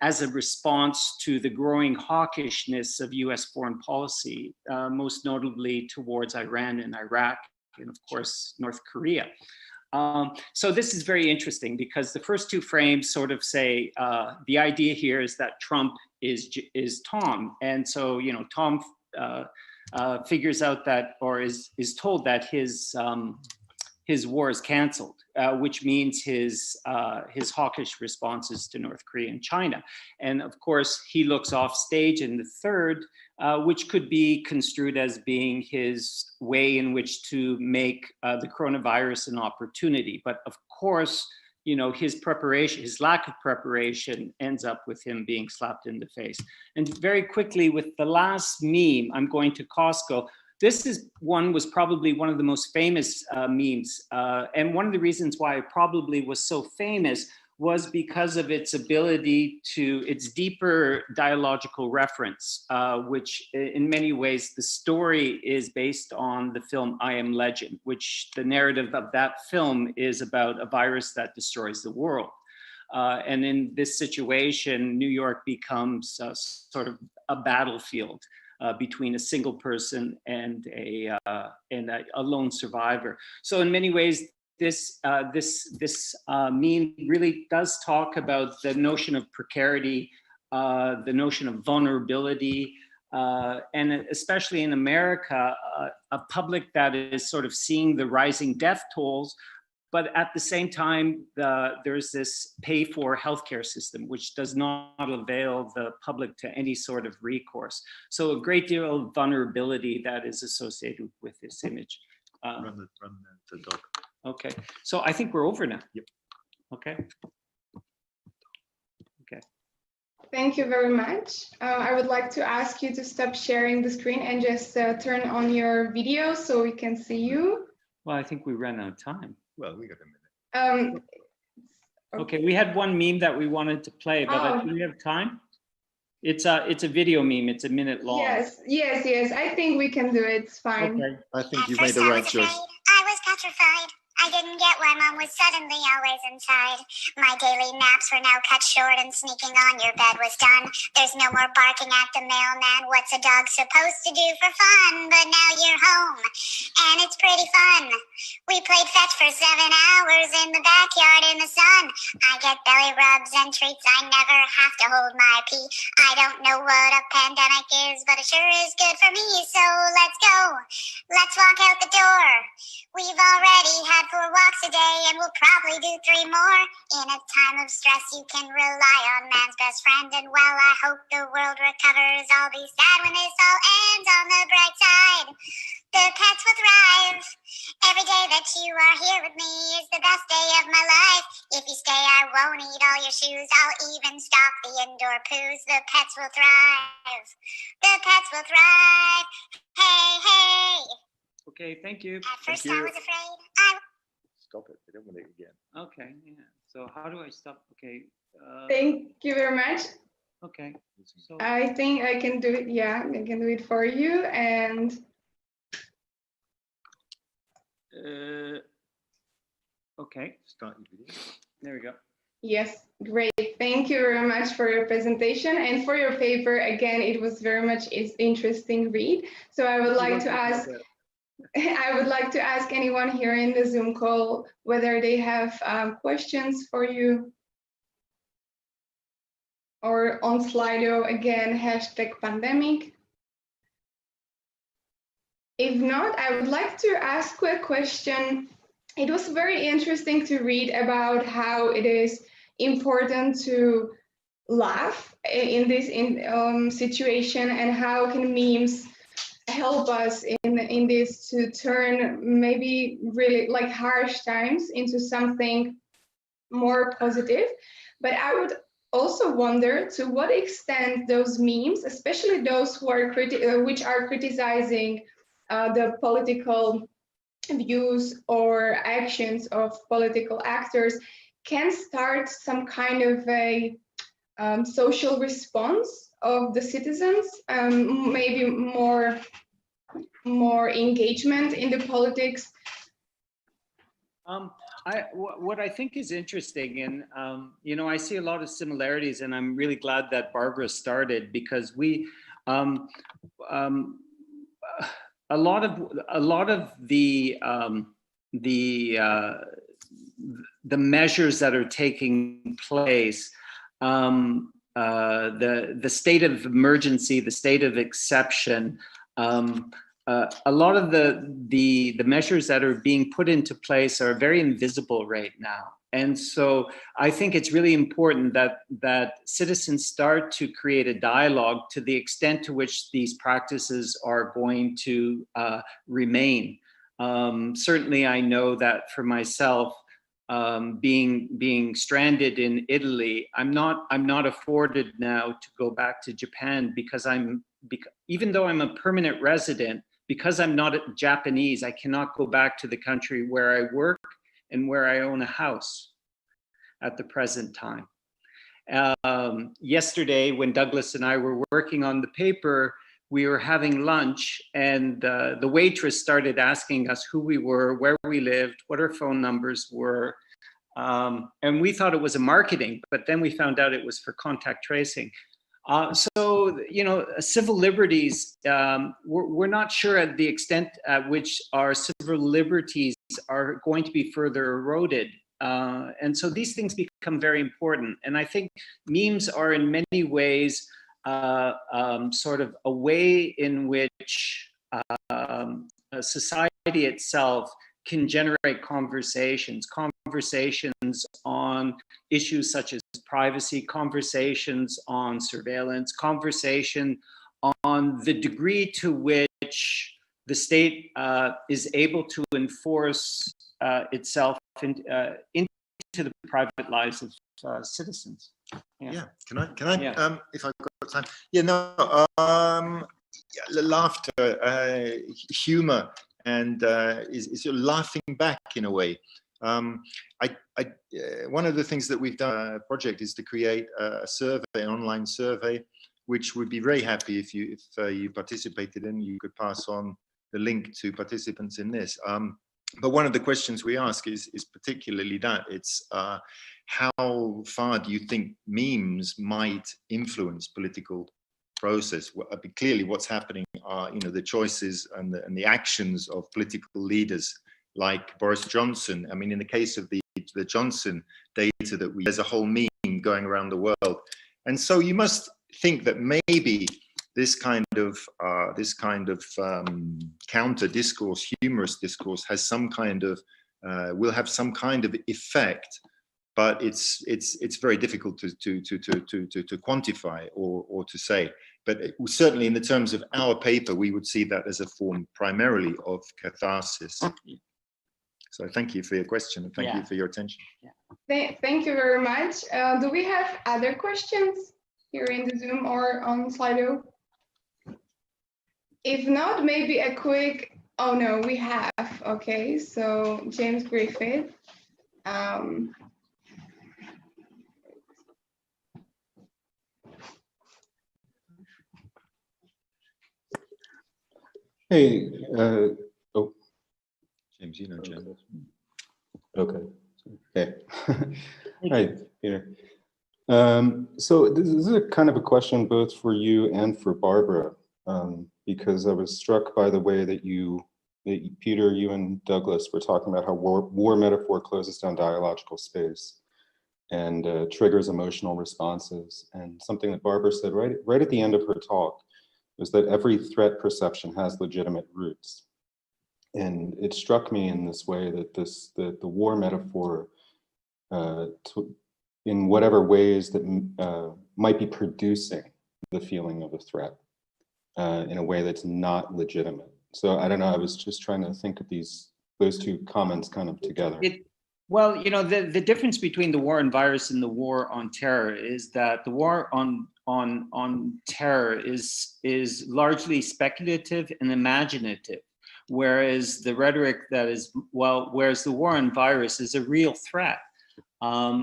as a response to the growing hawkishness of US foreign policy, most notably towards Iran and Iraq, and of course, North Korea. So this is very interesting because the first two frames sort of say, the idea here is that Trump is Tom. And so, Tom figures out that, or is told that his war is canceled, which means his hawkish responses to North Korea and China. And of course, he looks off stage in the third, which could be construed as being his way in which to make the coronavirus an opportunity. But of course, his preparation, his lack of preparation ends up with him being slapped in the face. And very quickly with the last meme, I'm going to Costco. This was probably one of the most famous memes. And one of the reasons why it probably was so famous was because of its ability its deeper dialogical reference, which in many ways, the story is based on the film I Am Legend, which the narrative of that film is about a virus that destroys the world. And in this situation, New York becomes sort of a battlefield between a single person and a lone survivor. So in many ways, this meme really does talk about the notion of precarity, the notion of vulnerability, and especially in America, a public that is sort of seeing the rising death tolls, but at the same time, there's this pay for healthcare system, which does not avail the public to any sort of recourse. So a great deal of vulnerability that is associated with this image. Run the dog. Okay, so I think we're over now. Yep. Okay. Okay. Thank you very much. I would like to ask you to stop sharing the screen and just turn on your video so we can see you. Well, I think we ran out of time. Well, we got a minute. Okay, we had one meme that we wanted to play, but do we have time? It's a video meme. It's a minute long. Yes. I think we can do it. It's fine. Okay. I think you made the right choice. I was petrified. I didn't get why Mom was suddenly always inside. My daily naps were now cut short and sneaking on your bed was done. There's no more barking at the mailman. What's a dog supposed to do for fun? But now you're home, and it's pretty fun. We played fetch for 7 hours in the backyard in the sun. I get belly rubs and treats. I never have to hold my pee. I don't know what a pandemic is, but it sure is good for me. So let's go. Let's walk out the door. We've already had 4 walks a day, and we'll probably do 3 more. In a time of stress, you can rely on man's best friend. And while I hope the world recovers, I'll be sad when this all ends. On the bright side, the pets will thrive. Every day that you are here with me is the best day of my life. If you stay, I won't eat all your shoes. I'll even stop the indoor poos. The pets will thrive. The pets will thrive. Hey, hey. Okay, thank you. At first Thank you. I was afraid. Stop it. I don't want it again. Okay, yeah. So how do I stop? Okay. Thank you very much. Okay. So I think I can do it. Yeah, I can do it for you. And okay. Start your video. There we go. Yes, great. Thank you very much for your presentation and for your paper. Again, it was very much interesting read. So I would like to ask, anyone here in the Zoom call whether they have questions for you. Or on Slido, again, #pandemic. If not, I would like to ask a question. It was very interesting to read about how it is important to laugh in this situation, and how can memes help us in this to turn maybe really like harsh times into something more positive. But I would also wonder to what extent those memes, especially those who are which are criticizing the political views or actions of political actors, can start some kind of a social response of the citizens, maybe more engagement in the politics. What I think is interesting, and you know, I see a lot of similarities, and I'm really glad that Barbara started, because we a lot of the measures that are taking place, the state of emergency, the state of exception, a lot of the measures that are being put into place are very invisible right now. And so I think it's really important that citizens start to create a dialogue to the extent to which these practices are going to remain. Certainly, I know that for myself, being stranded in Italy, I'm not afforded now to go back to Japan, because even though I'm a permanent resident, because I'm not Japanese, I cannot go back to the country where I work and where I own a house at the present time. Yesterday, when Douglas and I were working on the paper, we were having lunch, and the waitress started asking us who we were, where we lived, what our phone numbers were. And we thought it was a marketing, but then we found out it was for contact tracing. So, you know, civil liberties, we're not sure at the extent at which our civil liberties are going to be further eroded. And so these things become very important. And I think memes are in many ways sort of a way in which society itself can generate conversations on issues such as privacy, conversations on surveillance, conversation on the degree to which the state is able to enforce itself into the private lives of citizens. Yeah. Can I? Yeah. If I've got time. Yeah. No. Laughter, humor, and is you're laughing back in a way. One of the things that we've done project is to create a survey, an online survey, which would be very happy if you participated in. You could pass on the link to participants in this. But one of the questions we ask is particularly that it's how far do you think memes might influence political process? Clearly, what's happening are the choices and the actions of political leaders like Boris Johnson. I mean, in the case of the Johnson data that there's a whole meme going around the world, and so you must think that maybe this kind of counter discourse, humorous discourse, has some kind of will have some kind of effect, but it's very difficult to quantify or to say. But certainly, in the terms of our paper, we would see that as a form primarily of catharsis. So thank you for your question, and thank you for your attention. Yeah. Thank you very much. Do we have other questions here in the Zoom or on Slido? If not, maybe a quick, oh no, we have, okay, so James Griffith. Hey, oh. James, you know James. Okay. Hey. Hi. Peter. So this is a kind of a question both for you and for Barbara, because I was struck by the way that Peter, you and Douglas were talking about how war metaphor closes down dialogical space and triggers emotional responses. And something that Barbara said right at the end of her talk was that every threat perception has legitimate roots. And it struck me in this way that the war metaphor, in whatever ways that might be producing the feeling of a threat in a way that's not legitimate. So I don't know, I was just trying to think of those two comments kind of together. Well, you know, the difference between the war on virus and the war on terror is that the war on terror is largely speculative and imaginative, whereas the rhetoric whereas the war on virus is a real threat.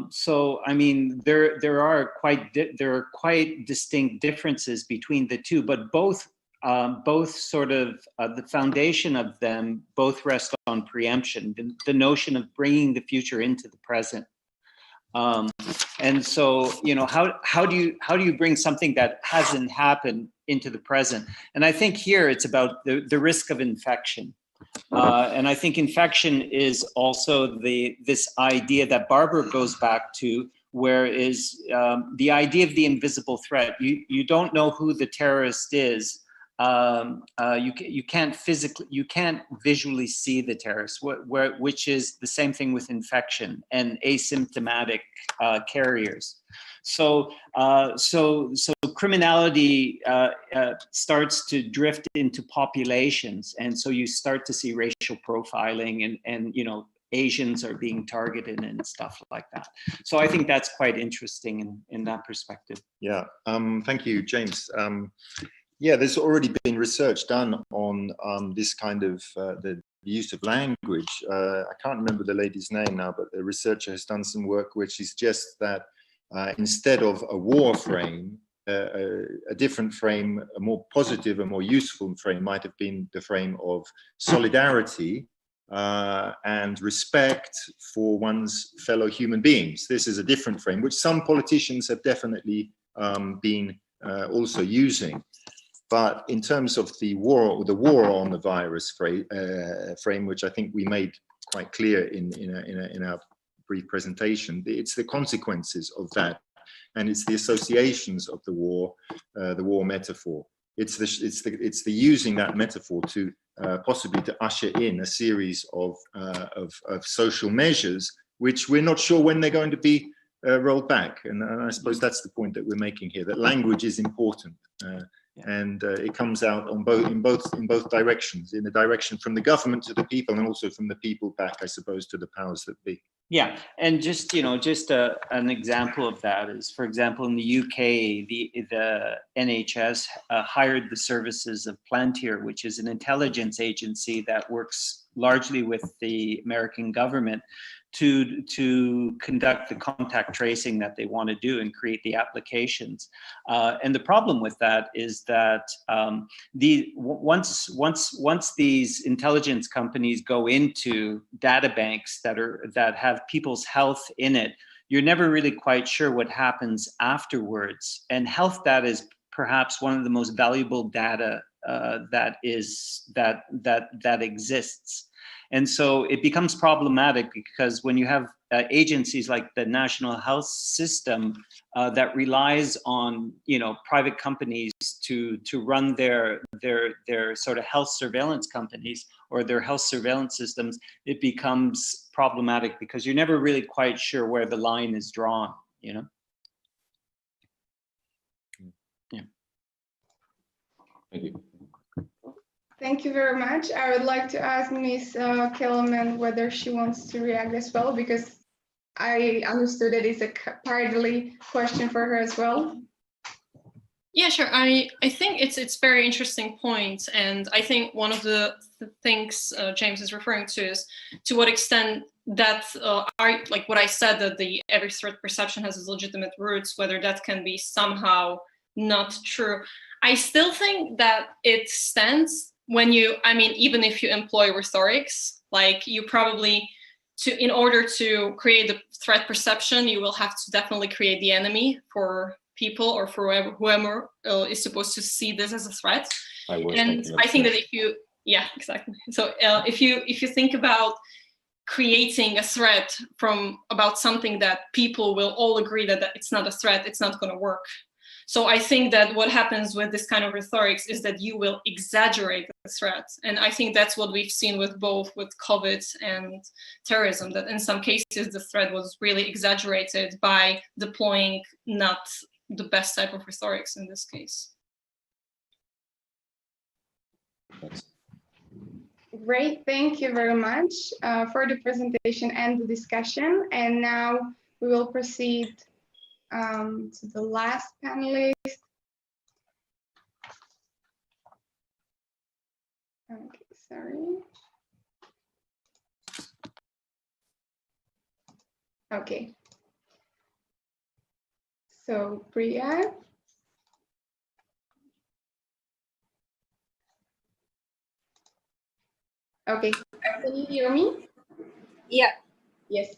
So I mean, there are quite distinct differences between the two, but both sort of the foundation of them both rest on preemption, the notion of bringing the future into the present. And so, you know, how do you bring something that hasn't happened into the present? And I think here it's about the risk of infection. And I think infection is also this idea that Barbara goes back to, where is the idea of the invisible threat. You don't know who the terrorist is. You can't visually see the terrorist, which is the same thing with infection and asymptomatic carriers. So criminality starts to drift into populations, and so you start to see racial profiling, and you know, Asians are being targeted and stuff like that. So I think that's quite interesting in that perspective. Yeah, thank you, James. Yeah, there's already been research done on this kind of the use of language. I can't remember the lady's name now, but the researcher has done some work which suggests that instead of a war frame, a different frame, a more positive, a more useful frame might have been the frame of solidarity and respect for one's fellow human beings. This is a different frame, which some politicians have definitely been also using. But in terms of the war on the virus frame, which I think we made quite clear in our brief presentation, it's the consequences of that, and it's the associations of the war metaphor. It's the using that metaphor to possibly to usher in a series of social measures, which we're not sure when they're going to be rolled back. And I suppose that's the point that we're making here, that language is important. And it comes out in both directions, in the direction from the government to the people, and also from the people back, I suppose, to the powers that be. Yeah, and just an example of that is, for example, in the UK, the NHS hired the services of Plantier, which is an intelligence agency that works largely with the American government to conduct the contact tracing that they want to do and create the applications. And the problem with that is that once these intelligence companies go into data banks that have people's health in it, you're never really quite sure what happens afterwards. And health data is perhaps one of the most valuable data that exists. And so it becomes problematic because when you have agencies like the National Health System that relies on private companies to run their sort of health surveillance companies or their health surveillance systems, it becomes problematic because you're never really quite sure where the line is drawn. Yeah. Thank you. Thank you very much. I would like to ask Ms. Kellerman whether she wants to react as well, because I understood that it's a partly question for her as well. Yeah, sure. I think it's very interesting point, and I think one of the things James is referring to is to what extent that like what I said, that the every threat perception has its legitimate roots, whether that can be somehow not true. I still think that it stands when even if you employ rhetorics, like you probably in order to create the threat perception, you will have to definitely create the enemy for people or for whoever is supposed to see this as a threat. And I think that if you, yeah, exactly. So if you think about creating a threat about something that people will all agree that it's not a threat, it's not going to work. So I think that what happens with this kind of rhetoric is that you will exaggerate the threat. And I think that's what we've seen with both with COVID and terrorism, that in some cases the threat was really exaggerated by deploying not the best type of rhetorics in this case. Great, thank you very much for the presentation and the discussion. And now we will proceed to the last panelist. Okay, sorry. Okay. So Priya. Okay, can you hear me? Yeah. Yes,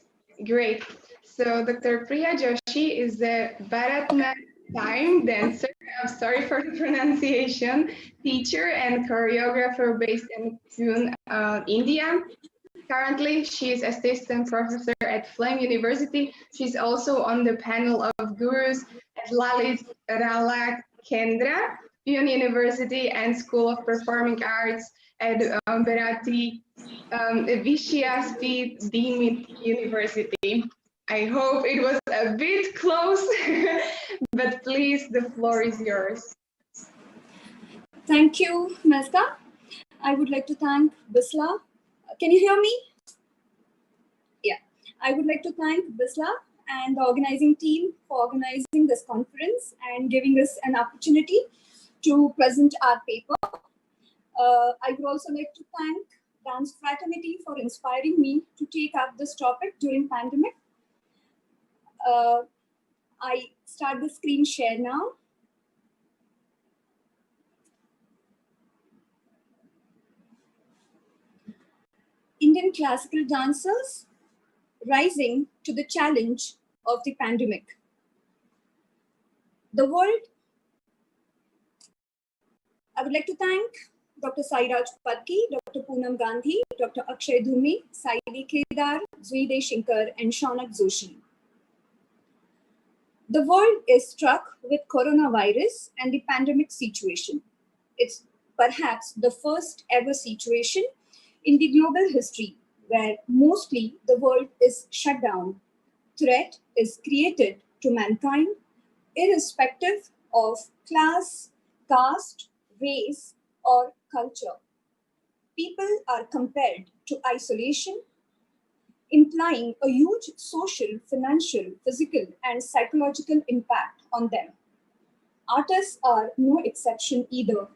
great. So Dr. Priya Joshi is the Bharatanatyam dancer, I'm sorry for the pronunciation, teacher and choreographer based in Pune, India. Currently, she is assistant professor at Flame University. She's also on the panel of gurus at Lalit Rala Kendra, Pune University and School of Performing Arts at Bharati Vishyaspith Deemit University. I hope it was a bit close, but please, the floor is yours. Thank you, Melka. I would like to thank BISLA. Can you hear me? Yeah. I would like to thank BISLA and the organizing team for organizing this conference and giving us an opportunity to present our paper. I would also like to thank Dance Fraternity for inspiring me to take up this topic during pandemic. I start the screen share now. Indian classical dancers rising to the challenge of the pandemic. The world. I would like to thank Dr. Sairaj Patki, Dr. Poonam Gandhi, Dr. Akshay Dhumi, Saidi Kedar, Zvi Shankar, and Shaunak Joshi. The world is struck with coronavirus and the pandemic situation. It's perhaps the first ever situation in the global history where mostly the world is shut down. Threat is created to mankind, irrespective of class, caste, race, or culture. People are compelled to isolation, implying a huge social, financial, physical, and psychological impact on them. Artists are no exception either.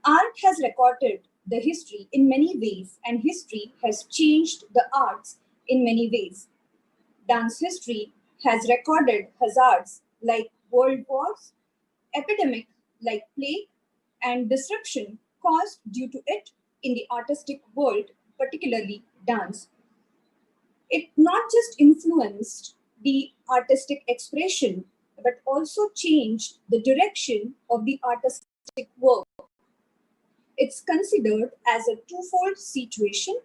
Art has recorded the history in many ways, and history has changed the arts in many ways. Dance history has recorded hazards like world wars, epidemic like plague, and disruption caused due to it in the artistic world, particularly dance. It not just influenced the artistic expression, but also changed the direction of the artistic work. It's considered as a twofold situation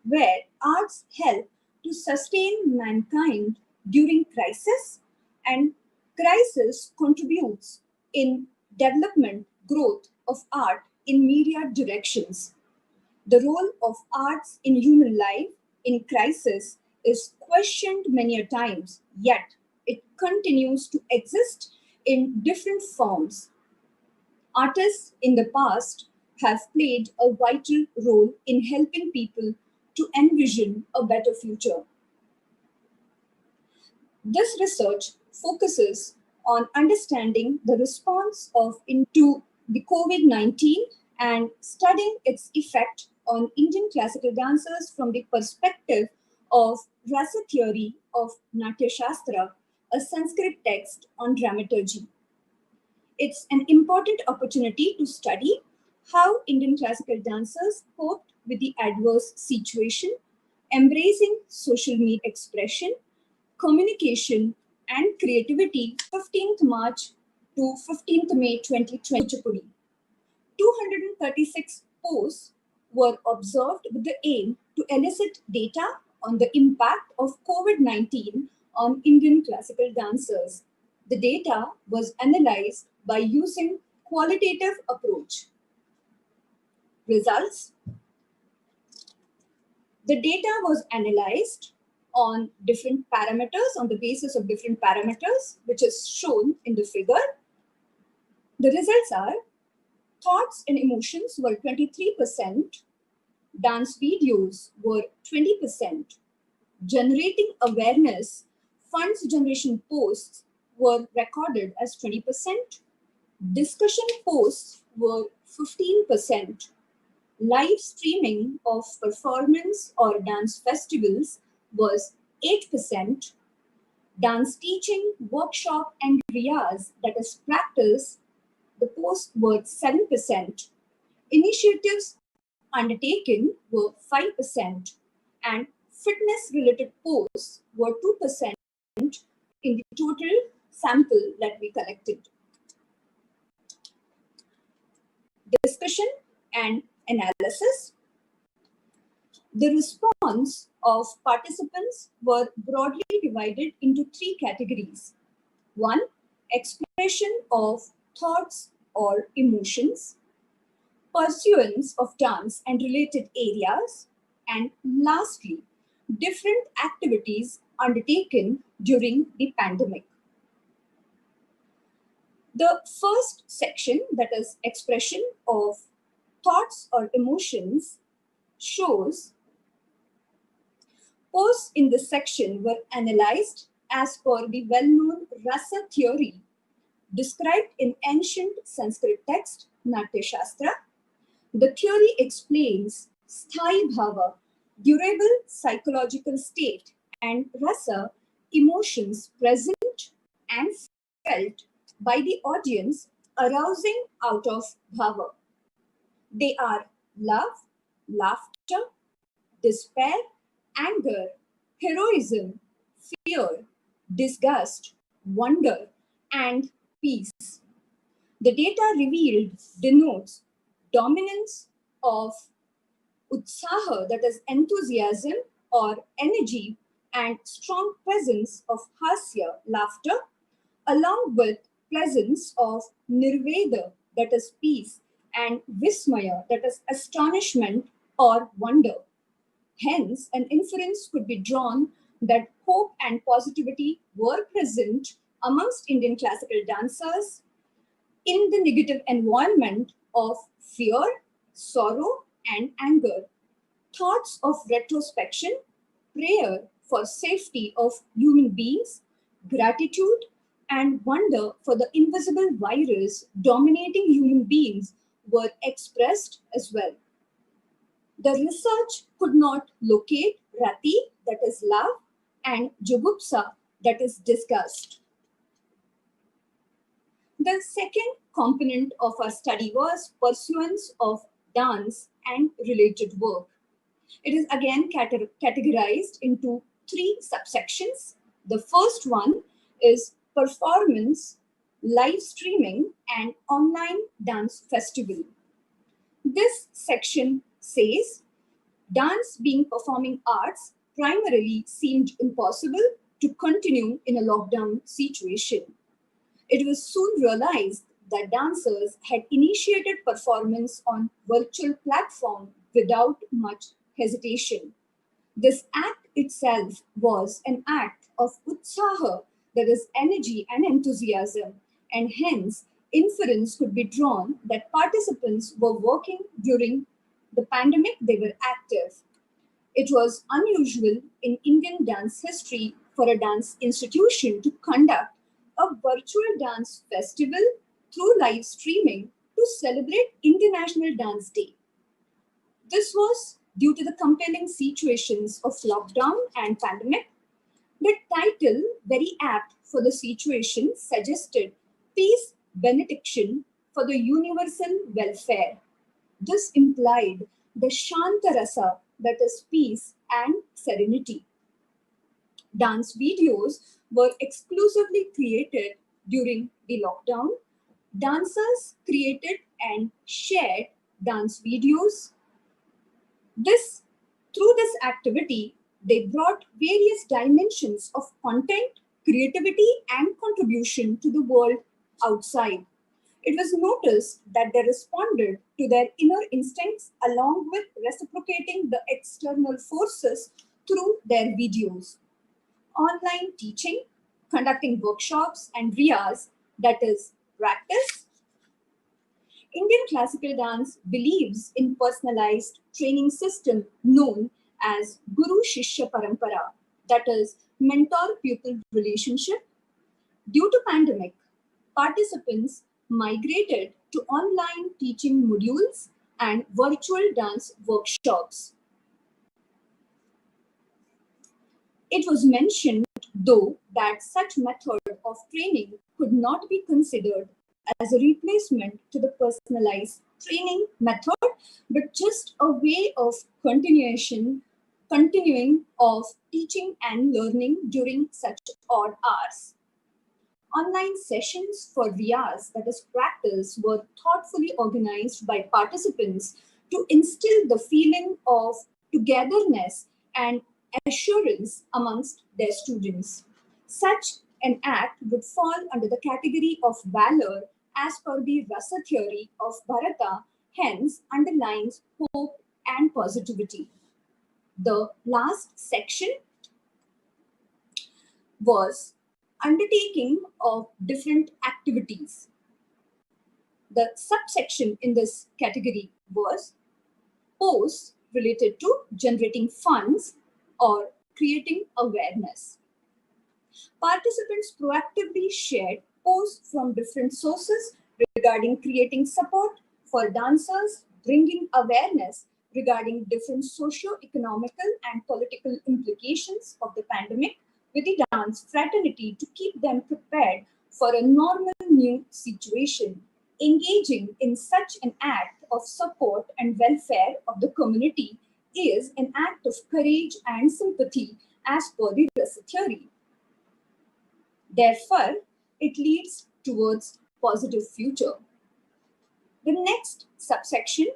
where arts help to sustain mankind during crisis, and crisis contributes in development, growth of art in myriad directions. The role of arts in human life in crisis is questioned many a times, yet it continues to exist in different forms. Artists in the past have played a vital role in helping people to envision a better future. This research focuses on understanding the response into the COVID-19 and studying its effect on Indian classical dancers from the perspective of rasa theory of Natya Shastra, a Sanskrit text on dramaturgy. It's an important opportunity to study how Indian classical dancers coped with the adverse situation, Embracing Social Media Expression, Communication and Creativity, 15th March to 15th May 2020. 236 posts were observed with the aim to elicit data on the impact of COVID-19 on Indian classical dancers. The data was analyzed by using qualitative approach. Results. The data was analyzed on different parameters, on the basis of different parameters, which is shown in the figure. The results are: thoughts and emotions were 23%, dance videos were 20%, generating awareness, funds generation posts were recorded as 20%, discussion posts were 15%, live streaming of performance or dance festivals was 8%, dance teaching, workshop and riyaz, that is practice, the posts were 7%, initiatives undertaken were 5%, and fitness-related posts were 2% in the total sample that we collected. Discussion and analysis. The response of participants were broadly divided into three categories. One, expression of thoughts or emotions, pursuance of dance and related areas, and lastly, different activities undertaken during the pandemic. The first section, that is expression of thoughts or emotions, shows posts in this section were analyzed as per the well-known rasa theory described in ancient Sanskrit text Natya Shastra. The theory explains sthai bhava, durable psychological state, and rasa, emotions present and felt by the audience arousing out of bhava. They are love, laughter, despair, anger, heroism, fear, disgust, wonder, and peace. The data revealed denotes dominance of utsaha, that is enthusiasm or energy, and strong presence of hasya, laughter, along with presence of nirveda, that is peace, and vismaya, that is astonishment or wonder. Hence, an inference could be drawn that hope and positivity were present amongst Indian classical dancers in the negative environment of fear, sorrow, and anger. Thoughts of retrospection, prayer for safety of human beings, gratitude, and wonder for the invisible virus dominating human beings were expressed as well. The research could not locate rati, that is love, and jugupsa, that is disgust. The second component of our study was pursuance of dance and related work. It is again categorized into three subsections. The first one is performance, live streaming, and online dance festival. This section says dance being performing arts primarily seemed impossible to continue in a lockdown situation. It was soon realized that dancers had initiated performance on virtual platform without much hesitation. This act itself was an act of utsaha, that is energy and enthusiasm, and hence inference could be drawn that participants were working during the pandemic, they were active. It was unusual in Indian dance history for a dance institution to conduct a virtual dance festival through live streaming to celebrate International Dance Day. This was due to the compelling situations of lockdown and pandemic. The title, very apt for the situation, suggested peace benediction for the universal welfare. This implied the Shanta Rasa, that is peace, and serenity. Dance videos were exclusively created during the lockdown. Dancers created and shared dance videos. Through this activity, they brought various dimensions of content, creativity, and contribution to the world outside. It was noticed that they responded to their inner instincts along with reciprocating the external forces through their videos. Online teaching, conducting workshops and riyas, that is, practice. Indian classical dance believes in personalized training system known as Guru Shishya Parampara, that is, mentor-pupil relationship. Due to pandemic, participants migrated to online teaching modules and virtual dance workshops. It was mentioned, though, that such method of training could not be considered as a replacement to the personalized training method, but just a way of continuing of teaching and learning during such odd hours. Online sessions for riyas, that is practice, were thoughtfully organized by participants to instill the feeling of togetherness and assurance amongst their students. Such an act would fall under the category of valor as per the rasa theory of Bharata, hence underlines hope and positivity. The last section was undertaking of different activities. The subsection in this category was posts related to generating funds or creating awareness. Participants proactively shared posts from different sources regarding creating support for dancers, bringing awareness regarding different socio-economical and political implications of the pandemic with the dance fraternity to keep them prepared for a normal new situation. Engaging in such an act of support and welfare of the community is an act of courage and sympathy as per the rasa theory. Therefore, it leads towards positive future. The next subsection,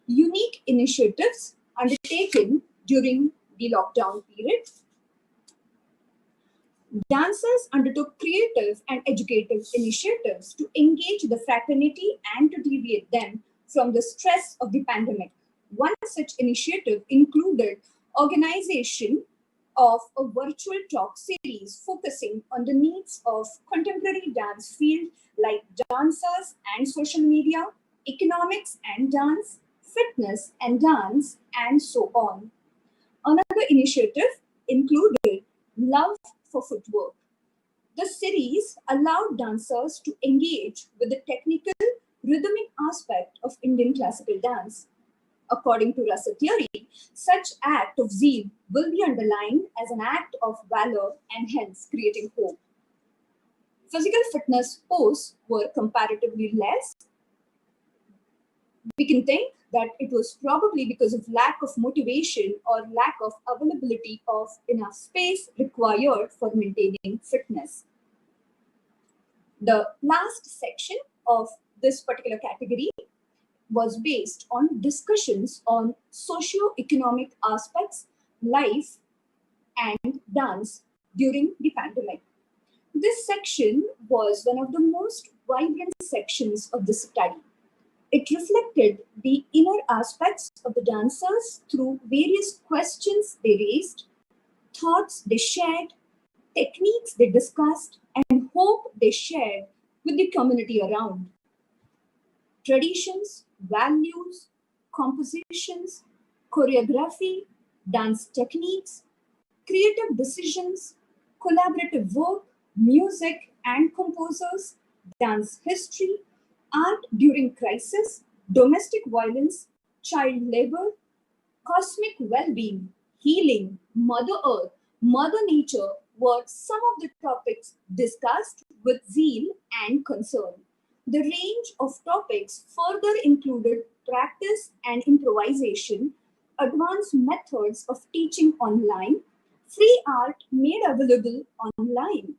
unique initiatives undertaken during the lockdown period. Dancers undertook creative and educative initiatives to engage the fraternity and to deviate them from the stress of the pandemic. One such initiative included organization of a virtual talk series focusing on the needs of contemporary dance field like dancers and social media, economics and dance, fitness and dance, and so on. Another initiative included Love for Footwork. The series allowed dancers to engage with the technical, rhythmic aspect of Indian classical dance. According to rasa theory, such act of zeal will be underlined as an act of valor and hence creating hope. Physical fitness posts were comparatively less. We can think that it was probably because of lack of motivation or lack of availability of enough space required for maintaining fitness. The last section of this particular category was based on discussions on socio-economic aspects, life, and dance during the pandemic. This section was one of the most vibrant sections of the study. It reflected the inner aspects of the dancers through various questions they raised, thoughts they shared, techniques they discussed, and hope they shared with the community around. Traditions, values, compositions, choreography, dance techniques, creative decisions, collaborative work, music and composers, dance history, art during crisis, domestic violence, child labor, cosmic well-being, healing, Mother Earth, Mother Nature were some of the topics discussed with zeal and concern. The range of topics further included practice and improvisation, advanced methods of teaching online, free art made available online,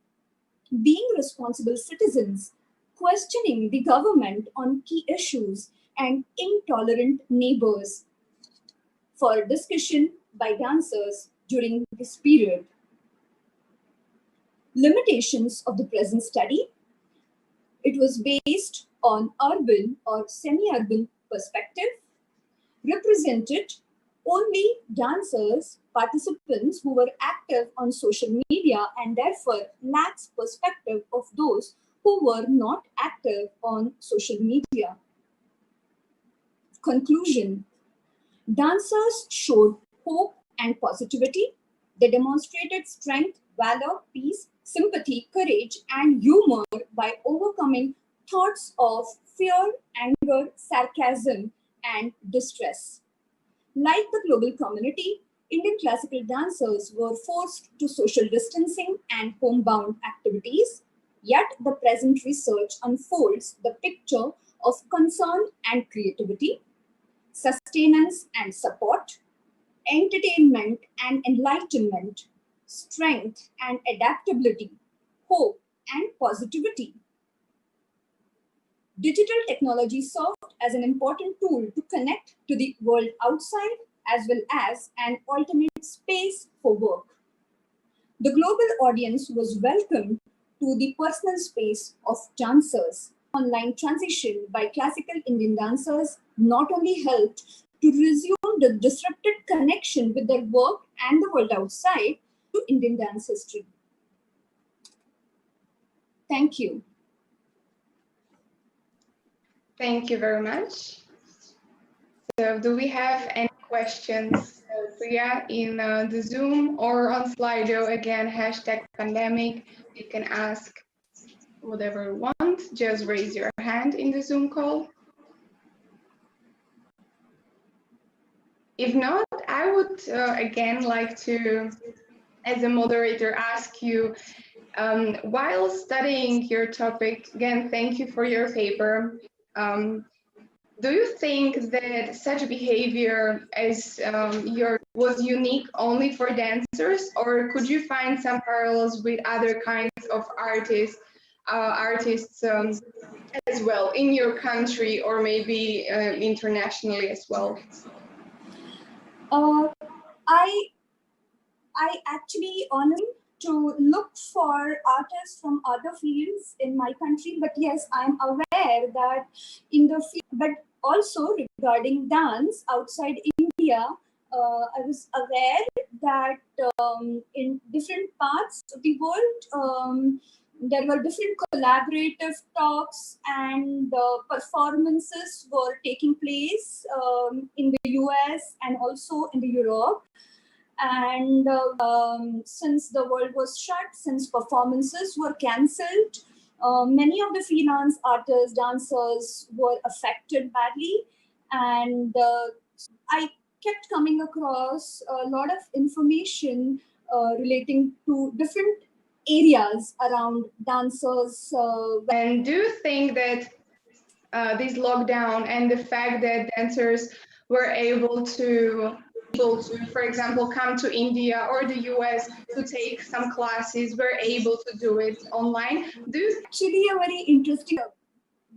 being responsible citizens, questioning the government on key issues, and intolerant neighbors for discussion by dancers during this period. Limitations of the present study. It was based on urban or semi-urban perspective, represented only dancers, participants who were active on social media and therefore lacks perspective of those who were not active on social media. Conclusion. Dancers showed hope and positivity. They demonstrated strength, valor, peace, sympathy, courage, and humor by overcoming thoughts of fear, anger, sarcasm, and distress. Like the global community, Indian classical dancers were forced to social distancing and homebound activities, yet the present research unfolds the picture of concern and creativity, sustenance and support, entertainment and enlightenment, strength and adaptability, hope and positivity. Digital technology served as an important tool to connect to the world outside as well as an alternate space for work. The global audience was welcomed to the personal space of dancers. Online transition by classical Indian dancers not only helped to resume the disrupted connection with their work and the world outside to Indian dance history. Thank you. Thank you very much. So do we have any questions, Priya, in the Zoom or on Slido? Again, #pandemic. You can ask whatever you want. Just raise your hand in the Zoom call. If not, I would again like to, as a moderator, ask you, while studying your topic, again, thank you for your paper. Do you think that such behavior as was unique only for dancers, or could you find some parallels with other kinds of artists as well in your country or maybe internationally as well? I actually honor to look for artists from other fields in my country, but yes, I'm aware that in the field, but also regarding dance outside India, I was aware that in different parts of the world, there were different collaborative talks and performances were taking place in the US and also in the Europe. And since the world was shut, since performances were cancelled, many of the freelance artists, dancers were affected badly. And I kept coming across a lot of information relating to different areas around dancers. And do you think that this lockdown and the fact that dancers were able to, for example, come to India or the US to take some classes, were able to do it online? Actually, a very interesting.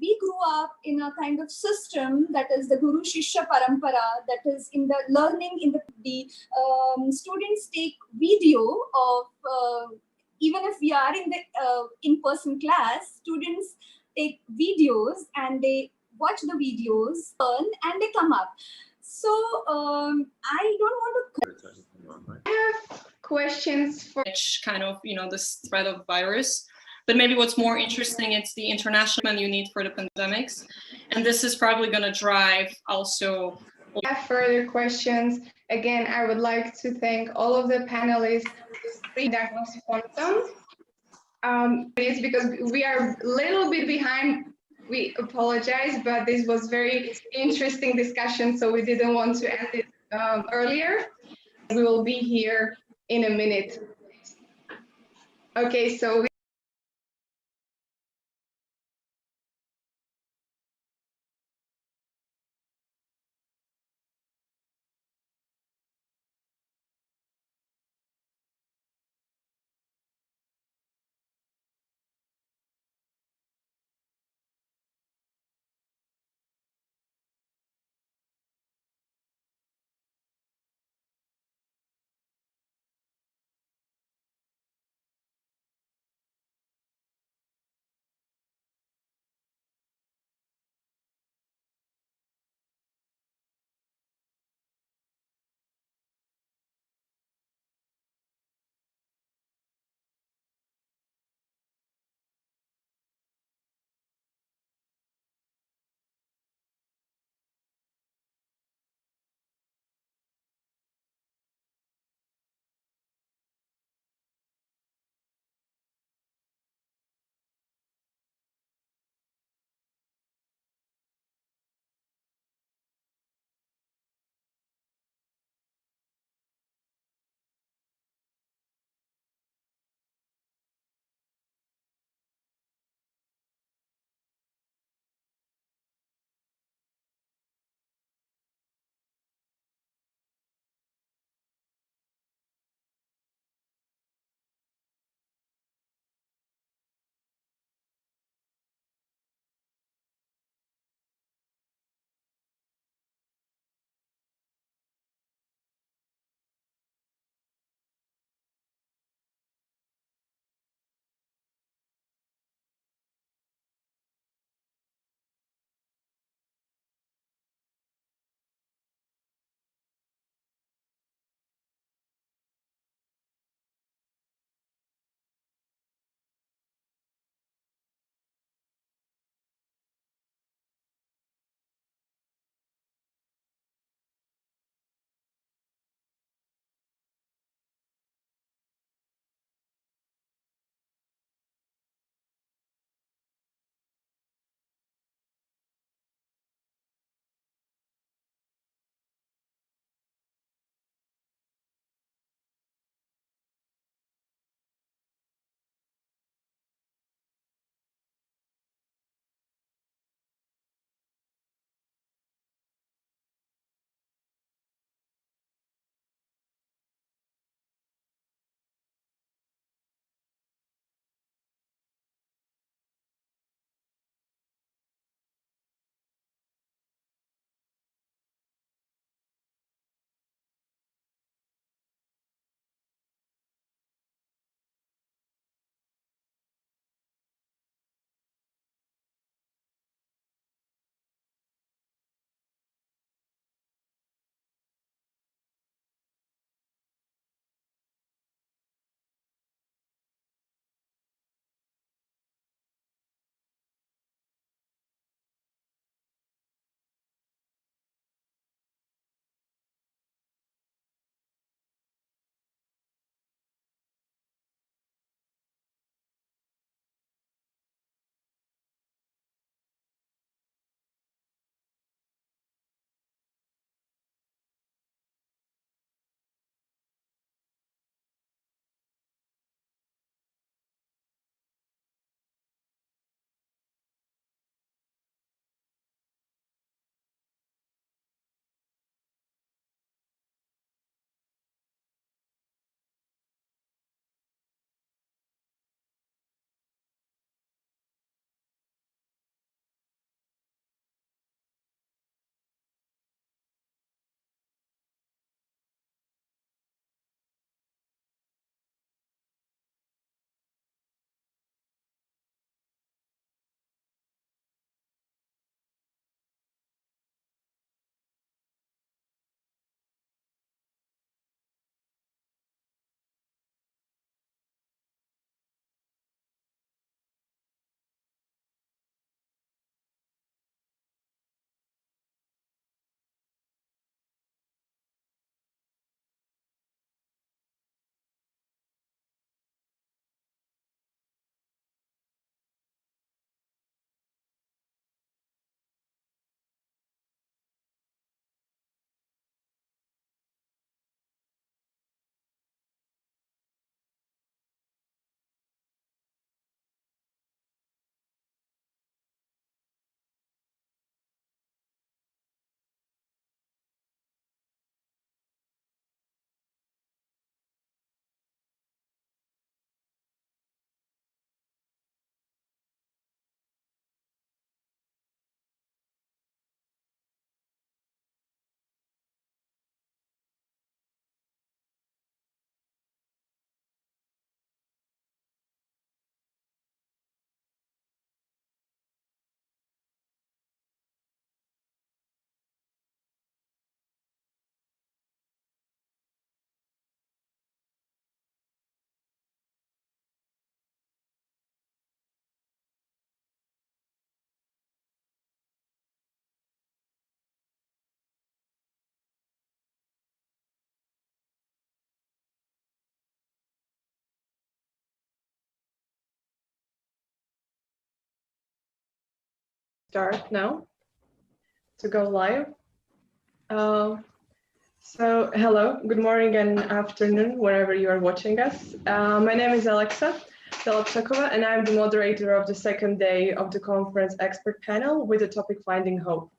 We grew up in a kind of system that is the Guru Shishya Parampara, that is in the learning, in the students take video of, even if we are in the in-person class, students take videos and they watch the videos, learn, and they come up. So I don't want to. I have questions for which kind of, this threat of virus. But maybe what's more interesting, it's the international you need for the pandemics. And this is probably going to drive also. I have further questions. Again, I would like to thank all of the panelists. It's because we are a little bit behind. We apologize, but this was very interesting discussion, so we didn't want to end it earlier. We will be here in a minute. Okay, so start now to go live. So hello, good morning and afternoon, wherever you are watching us. My name is Alexa Telopchakova, and I'm the moderator of the second day of the conference expert panel with the topic Finding Hope.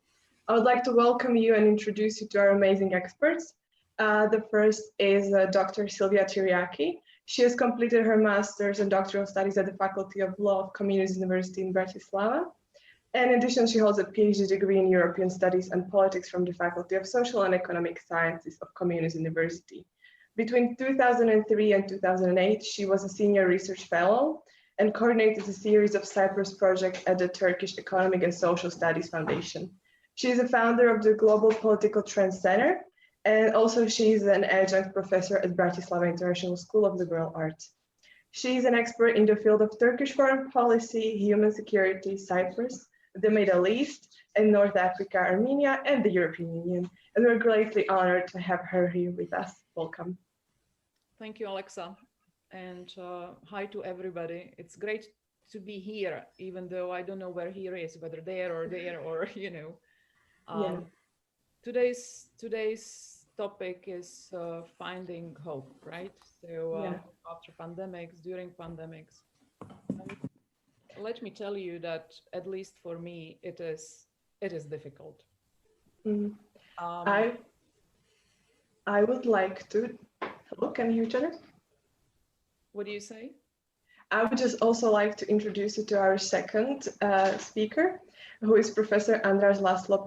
I would like to welcome you and introduce you to our amazing experts. The first is Dr. Sylvia Tiryaki. She has completed her master's and doctoral studies at the Faculty of Law of Comenius University in Bratislava. In addition, she holds a PhD degree in European Studies and Politics from the Faculty of Social and Economic Sciences of Comenius University. Between 2003 and 2008, she was a senior research fellow and coordinated a series of Cyprus projects at the Turkish Economic and Social Studies Foundation. She is a founder of the Global Political Trends Center, and also she is an adjunct professor at Bratislava International School of Liberal Arts. She is an expert in the field of Turkish foreign policy, human security, Cyprus, the Middle East, and North Africa, Armenia, and the European Union. And we're greatly honored to have her here with us. Welcome. Thank you, Alexa. And hi to everybody. It's great to be here, even though I don't know where here is, whether there, or you know. Yeah. Today's topic is finding hope, right? So after pandemics, during pandemics. Let me tell you that, at least for me, it is difficult. I would like to, hello, can you hear each other? What do you say? I would just also like to introduce you to our second speaker, who is Professor András László.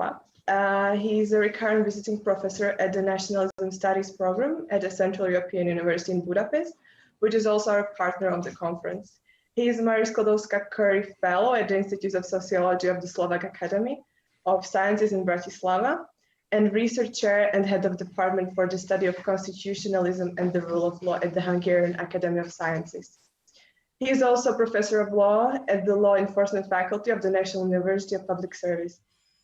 He's a recurrent visiting professor at the Nationalism Studies program at the Central European University in Budapest, which is also our partner of the conference. He is Marie Skłodowska-Curie Fellow at the Institute of Sociology of the Slovak Academy of Sciences in Bratislava, and research chair and head of department for the study of constitutionalism and the rule of law at the Hungarian Academy of Sciences. He is also professor of law at the Law Enforcement Faculty of the National University of Public Service.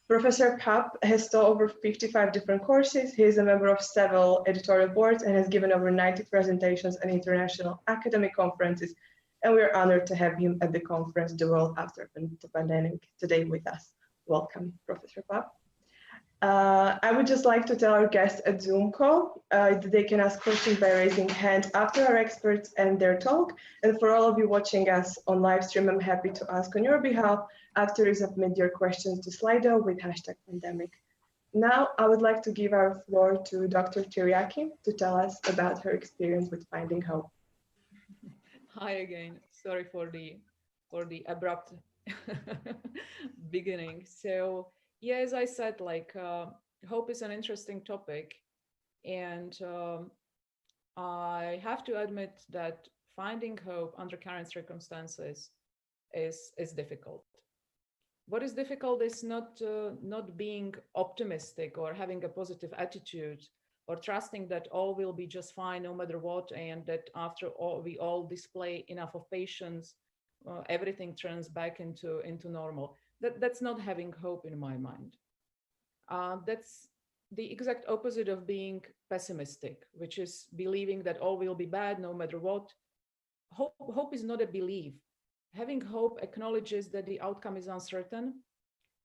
Professor Papp has taught over 55 different courses. He is a member of several editorial boards and has given over 90 presentations at international academic conferences. And we are honored to have him at the conference, The World After the Pandemic, today with us. Welcome, Professor Papp. I would just like to tell our guests at Zoom call that they can ask questions by raising hand after our experts and their talk. And for all of you watching us on live stream, I'm happy to ask on your behalf after you submit your questions to Slido with #pandemic. Now, I would like to give our floor to Dr. Tiryaki to tell us about her experience with Finding Hope. Hi again. Sorry for the abrupt beginning. So yeah, as I said, like hope is an interesting topic, and I have to admit that finding hope under current circumstances is difficult. What is difficult is not being optimistic or having a positive attitude, or trusting that all will be just fine no matter what, and that after all we all display enough of patience, everything turns back into normal. That's not having hope in my mind. That's the exact opposite of being pessimistic, which is believing that all will be bad no matter what. Hope is not a belief. Having hope acknowledges that the outcome is uncertain,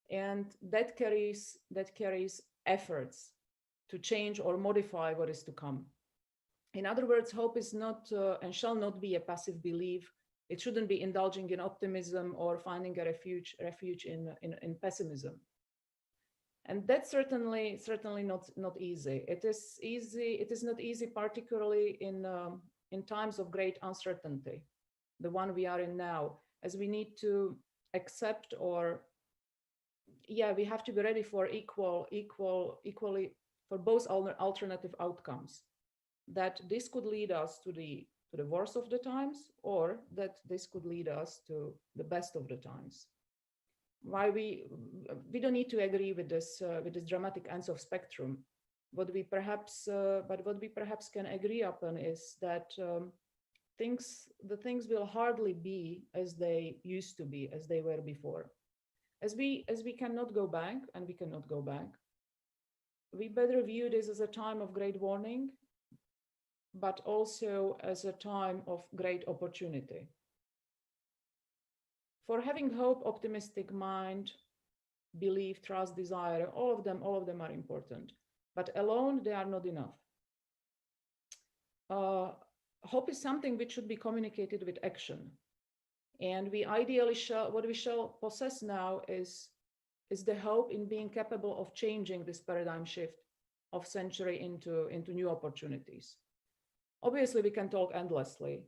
and that carries efforts to change or modify what is to come. In other words, hope is not and shall not be a passive belief. It shouldn't be indulging in optimism or finding a refuge in pessimism. And that's certainly not easy. It is not easy, particularly in times of great uncertainty, the one we are in now, as we need to accept, or we have to be ready for equally for both alternative outcomes. That this could lead us to the worst of the times, or that this could lead us to the best of the times. Why we don't need to agree with this dramatic ends of spectrum. What we perhaps can agree upon is that the things will hardly be as they used to be, as they were before. As we cannot go back, and we cannot go back, we better view this as a time of great warning, but also as a time of great opportunity. For having hope, optimistic mind, belief, trust, desire, all of them are important. But alone, they are not enough. Hope is something which should be communicated with action. And we ideally what we shall possess now is the hope in being capable of changing this paradigm shift of century into new opportunities. Obviously, we can talk endlessly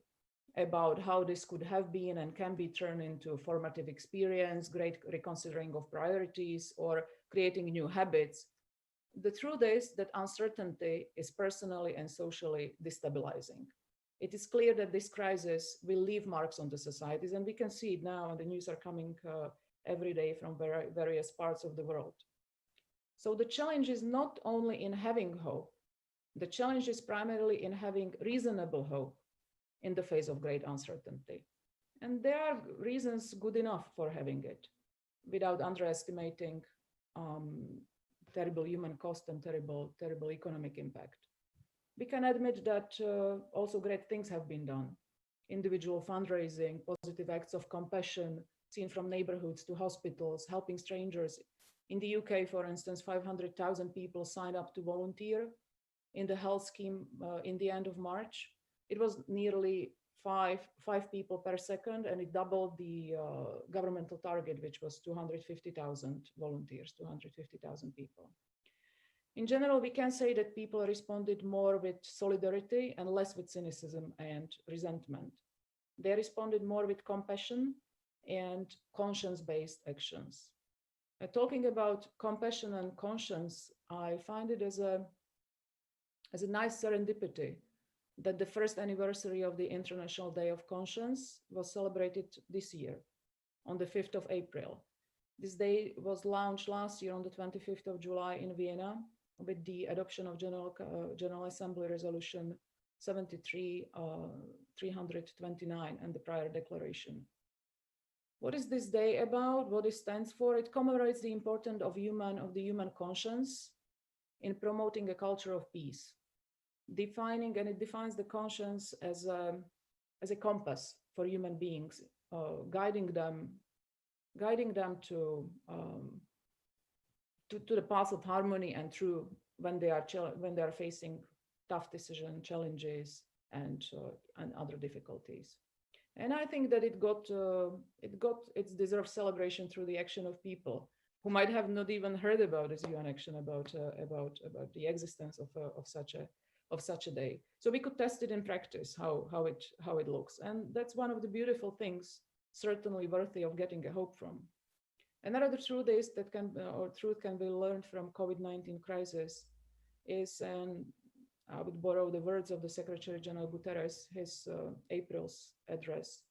about how this could have been and can be turned into formative experience, great reconsidering of priorities, or creating new habits. The truth is that uncertainty is personally and socially destabilizing. It is clear that this crisis will leave marks on the societies, and we can see it now, and the news are coming every day from various parts of the world. So the challenge is not only in having hope, the challenge is primarily in having reasonable hope in the face of great uncertainty. And there are reasons good enough for having it without underestimating terrible human cost and terrible economic impact. We can admit that also great things have been done. Individual fundraising, positive acts of compassion seen from neighborhoods to hospitals, helping strangers. In the UK, for instance, 500,000 people signed up to volunteer in the health scheme in the end of March. It was nearly five people per second, and it doubled the governmental target, which was 250,000 volunteers, 250,000 people. In general, we can say that people responded more with solidarity and less with cynicism and resentment. They responded more with compassion and conscience-based actions. Talking about compassion and conscience, I find it as a nice serendipity that the first anniversary of the International Day of Conscience was celebrated this year on the 5th of April. This day was launched last year on the 25th of July in Vienna with the adoption of General Assembly Resolution 73-329 and the prior declaration. What is this day about? What it stands for? It commemorates the importance of the human conscience in promoting a culture of peace. It defines the conscience as a compass for human beings, guiding them to the path of harmony and truth when they are facing tough decisions, challenges, and other difficulties. And I think that it deserves celebration through the action of people who might have not even heard about this UN action about the existence of such a day. So we could test it in practice how it looks, and that's one of the beautiful things, certainly worthy of getting a hope from. Another truth is that truth can be learned from COVID-19 crisis is, and I would borrow the words of the Secretary General Guterres, his April's address: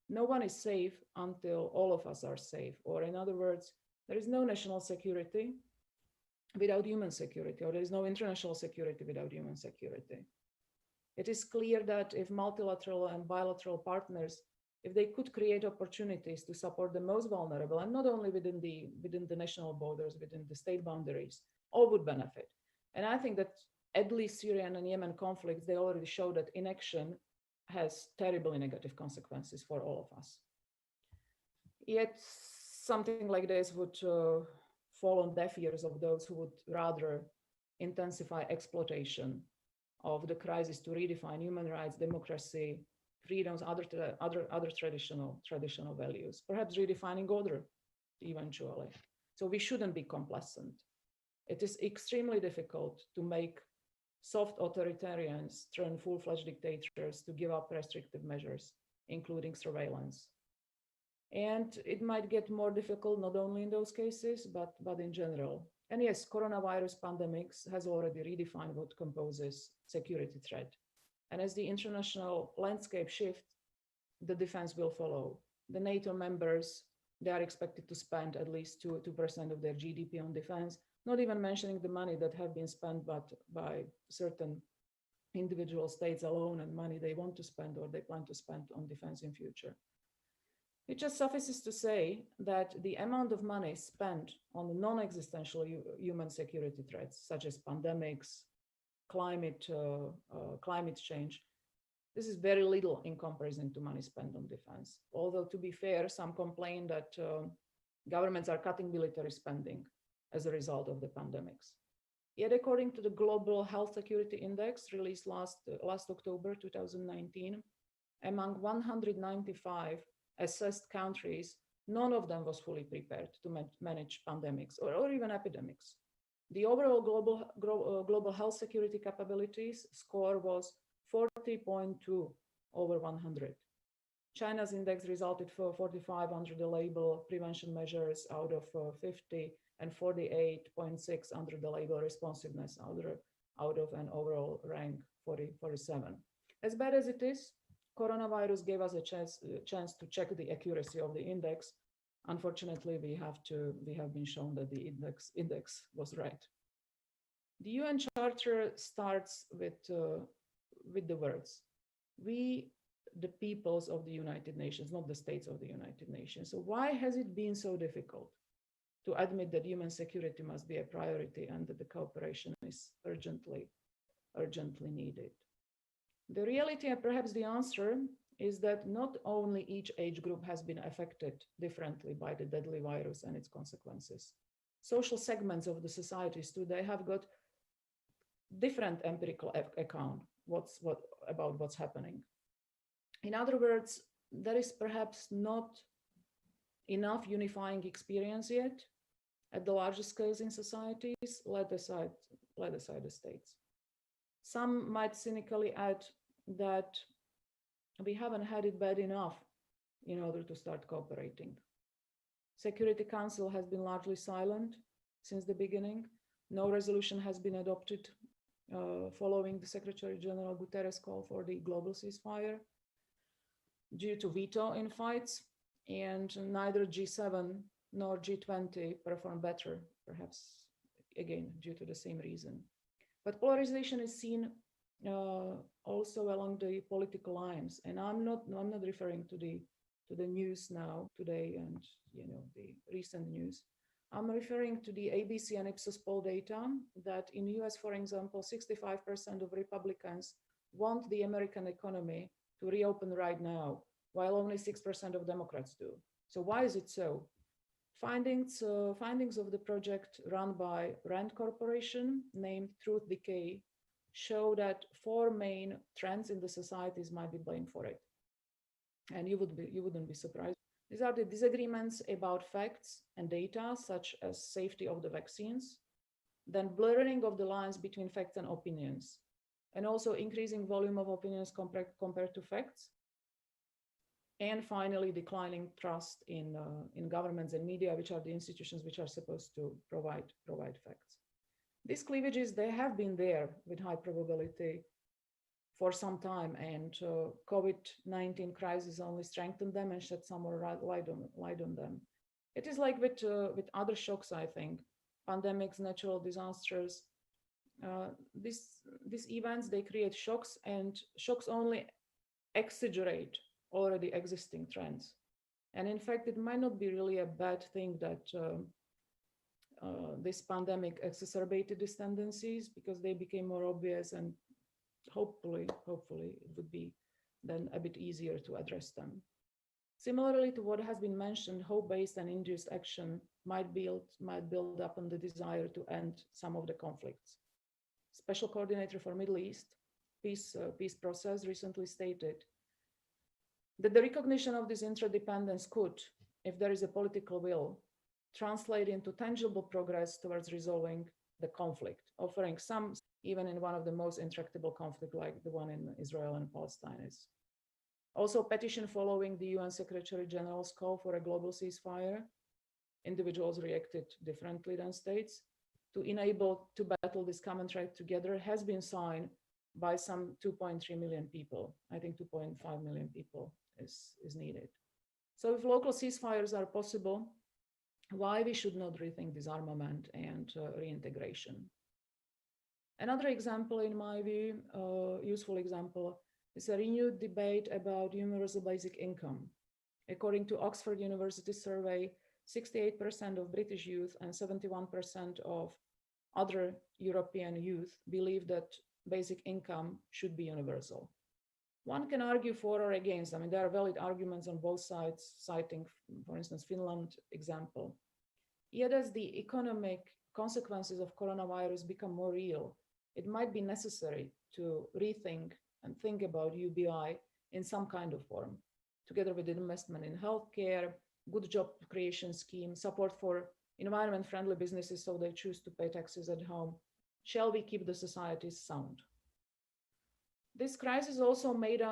no one is safe until all of us are safe. Or in other words, there is no national security without human security, or there is no international security without human security. It is clear that if multilateral and bilateral partners, if they could create opportunities to support the most vulnerable, and not only within the national borders, within the state boundaries, all would benefit. And I think that at least Syrian and Yemen conflicts, they already show that inaction has terribly negative consequences for all of us. Yet something like this would fall on deaf ears of those who would rather intensify exploitation of the crisis to redefine human rights, democracy, freedoms, other traditional values, perhaps redefining order eventually. So we shouldn't be complacent. It is extremely difficult to make soft authoritarians turn full-fledged dictators to give up restrictive measures, including surveillance. And it might get more difficult not only in those cases, but in general. And yes, coronavirus pandemics has already redefined what composes security threat. And as the international landscape shifts, the defense will follow. The NATO members, they are expected to spend at least 2% of their GDP on defense, not even mentioning the money that have been spent by certain individual states alone and money they want to spend or they plan to spend on defense in future. It just suffices to say that the amount of money spent on non-existential human security threats, such as pandemics, climate change, this is very little in comparison to money spent on defense. Although, to be fair, some complain that Governments are cutting military spending as a result of the pandemics. Yet, according to the Global Health Security Index released last October 2019, among 195 assessed countries, none of them was fully prepared to manage pandemics or even epidemics. The overall global health security capabilities score was 40.2 over 100. China's index resulted for 45 under the label prevention measures out of 50 and 48.6 under the label responsiveness out of an overall rank 47. As bad as it is, coronavirus gave us a chance to check the accuracy of the index. Unfortunately, we have been shown that the index was right. The UN Charter starts with the words, "We, the peoples of the United Nations," not the states of the United Nations. So why has it been so difficult to admit that human security must be a priority and that the cooperation is urgently needed? The reality, and perhaps the answer, is that not only each age group has been affected differently by the deadly virus and its consequences. Social segments of the societies today have got different empirical account about what's happening. In other words, there is perhaps not enough unifying experience yet at the largest scales in societies, let aside the states. Some might cynically add that we haven't had it bad enough in order to start cooperating. Security Council has been largely silent since the beginning. No resolution has been adopted following the Secretary General Guterres' call for the global ceasefire due to veto in fights, and neither G7 nor G20 performed better, perhaps again due to the same reason. But polarization is seen also along the political lines, and I'm not referring to the news now today and the recent news. I'm referring to the ABC and Ipsos poll data that in US, for example, 65% of Republicans want the American economy to reopen right now, while only 6% of Democrats do. So why is it so? Findings of the project run by RAND Corporation, named Truth Decay, show that 4 main trends in the societies might be blamed for it. And you wouldn't be surprised. These are the disagreements about facts and data, such as safety of the vaccines, then blurring of the lines between facts and opinions, and also increasing volume of opinions compared to facts, and finally declining trust in governments and media, which are the institutions which are supposed to provide facts. These cleavages, they have been there with high probability for some time, and COVID-19 crisis only strengthened them and shed some more light on them. It is like with other shocks, I think, pandemics, natural disasters. These events, they create shocks, and shocks only exaggerate already existing trends. And in fact, it might not be really a bad thing that this pandemic exacerbated these tendencies, because they became more obvious, and hopefully it would be then a bit easier to address them. Similarly to what has been mentioned, hope-based and induced action might build up on the desire to end some of the conflicts. Special Coordinator for Middle East peace process recently stated that the recognition of this interdependence could, if there is a political will, translate into tangible progress towards resolving the conflict, offering some, even in one of the most intractable conflicts like the one in Israel and Palestine is. Also, petition following the UN Secretary General's call for a global ceasefire, individuals reacted differently than states, to enable to battle this common threat together, has been signed by some 2.3 million people. I think 2.5 million people is needed. So if local ceasefires are possible, why we should not rethink disarmament and reintegration? Another example, in my view, useful example, is a renewed debate about universal basic income. According to Oxford University survey, 68% of British youth and 71% of other European youth believe that basic income should be universal. One can argue for or against. I mean, there are valid arguments on both sides, citing, for instance, Finland example. Yet as the economic consequences of coronavirus become more real, it might be necessary to rethink and think about UBI in some kind of form, together with investment in healthcare, good job creation scheme, support for environment-friendly businesses so they choose to pay taxes at home. Shall we keep the societies sound? This crisis also made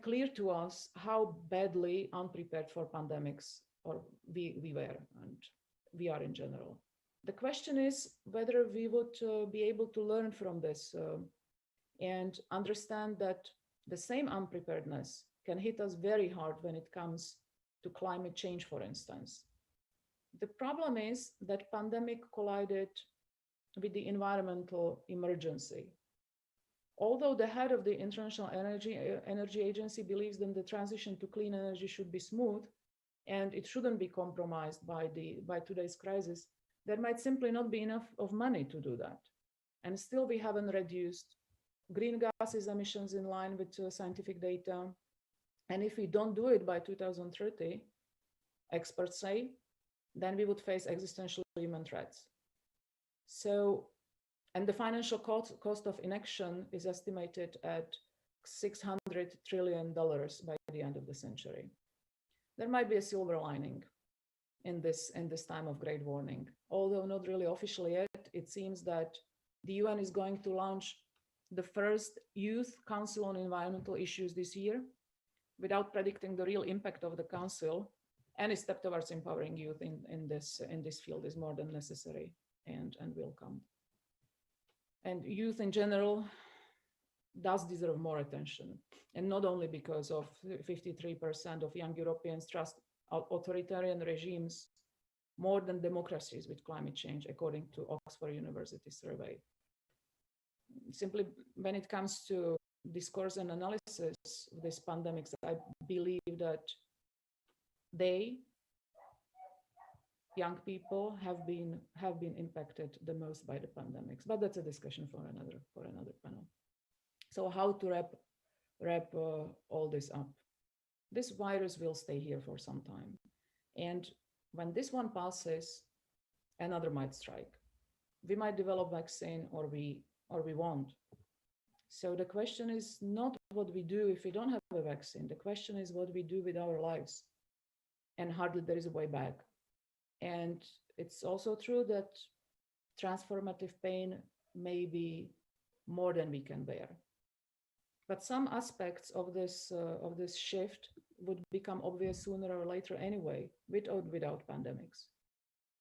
clear to us how badly unprepared for pandemics we were, and we are in general. The question is whether we would be able to learn from this and understand that the same unpreparedness can hit us very hard when it comes to climate change, for instance. The problem is that pandemic collided with the environmental emergency. Although the head of the International Energy Agency believes that the transition to clean energy should be smooth and it shouldn't be compromised by today's crisis, there might simply not be enough of money to do that. And still we haven't reduced green gases emissions in line with scientific data. And if we don't do it by 2030, experts say, then we would face existential human threats. So, and the financial cost of inaction is estimated at $600 trillion by the end of the century. There might be a silver lining in this time of great warning. Although not really officially yet, it seems that the UN is going to launch the first Youth Council on Environmental Issues this year. Without predicting the real impact of the council, any step towards empowering youth in this field is more than necessary and welcome. And youth in general does deserve more attention, and not only because of 53% of young Europeans trust authoritarian regimes more than democracies with climate change, according to Oxford University survey. Simply when it comes to discourse and analysis of this pandemics, I believe that young people have been impacted the most by the pandemics, but that's a discussion for another panel. So how to wrap all this up? This virus will stay here for some time, and when this one passes, another might strike. We might develop vaccine, or we won't. So the question is not what we do if we don't have a vaccine. The question is what we do with our lives, and hardly there is a way back. And it's also true that transformative pain may be more than we can bear. But some aspects of this shift would become obvious sooner or later anyway, with or without pandemics.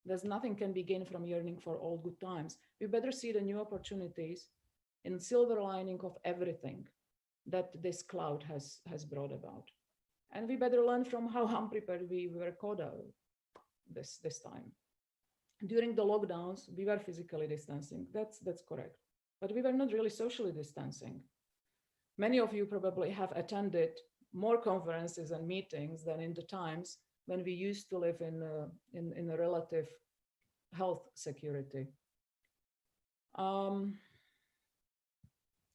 There's nothing can be gained from yearning for old good times. We better see the new opportunities in silver lining of everything that this cloud has brought about. And we better learn from how unprepared we were caught out this time. During the lockdowns, we were physically distancing. That's correct. But we were not really socially distancing. Many of you probably have attended more conferences and meetings than in the times when we used to live in a relative health security. And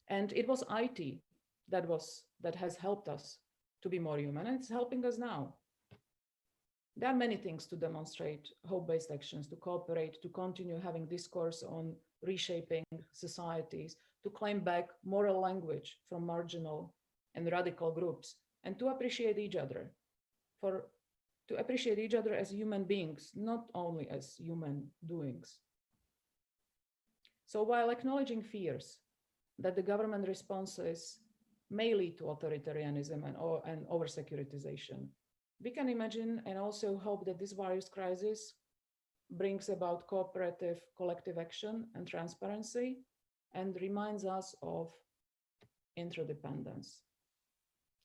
it was IT that has helped us to be more human, and it's helping us now. There are many things to demonstrate hope-based actions, to cooperate, to continue having discourse on reshaping societies, to claim back moral language from marginal and radical groups, and to appreciate each other, to appreciate each other as human beings, not only as human doings. So while acknowledging fears that the government responses may lead to authoritarianism and over-securitization, we can imagine and also hope that this virus crisis brings about cooperative collective action and transparency, and reminds us of interdependence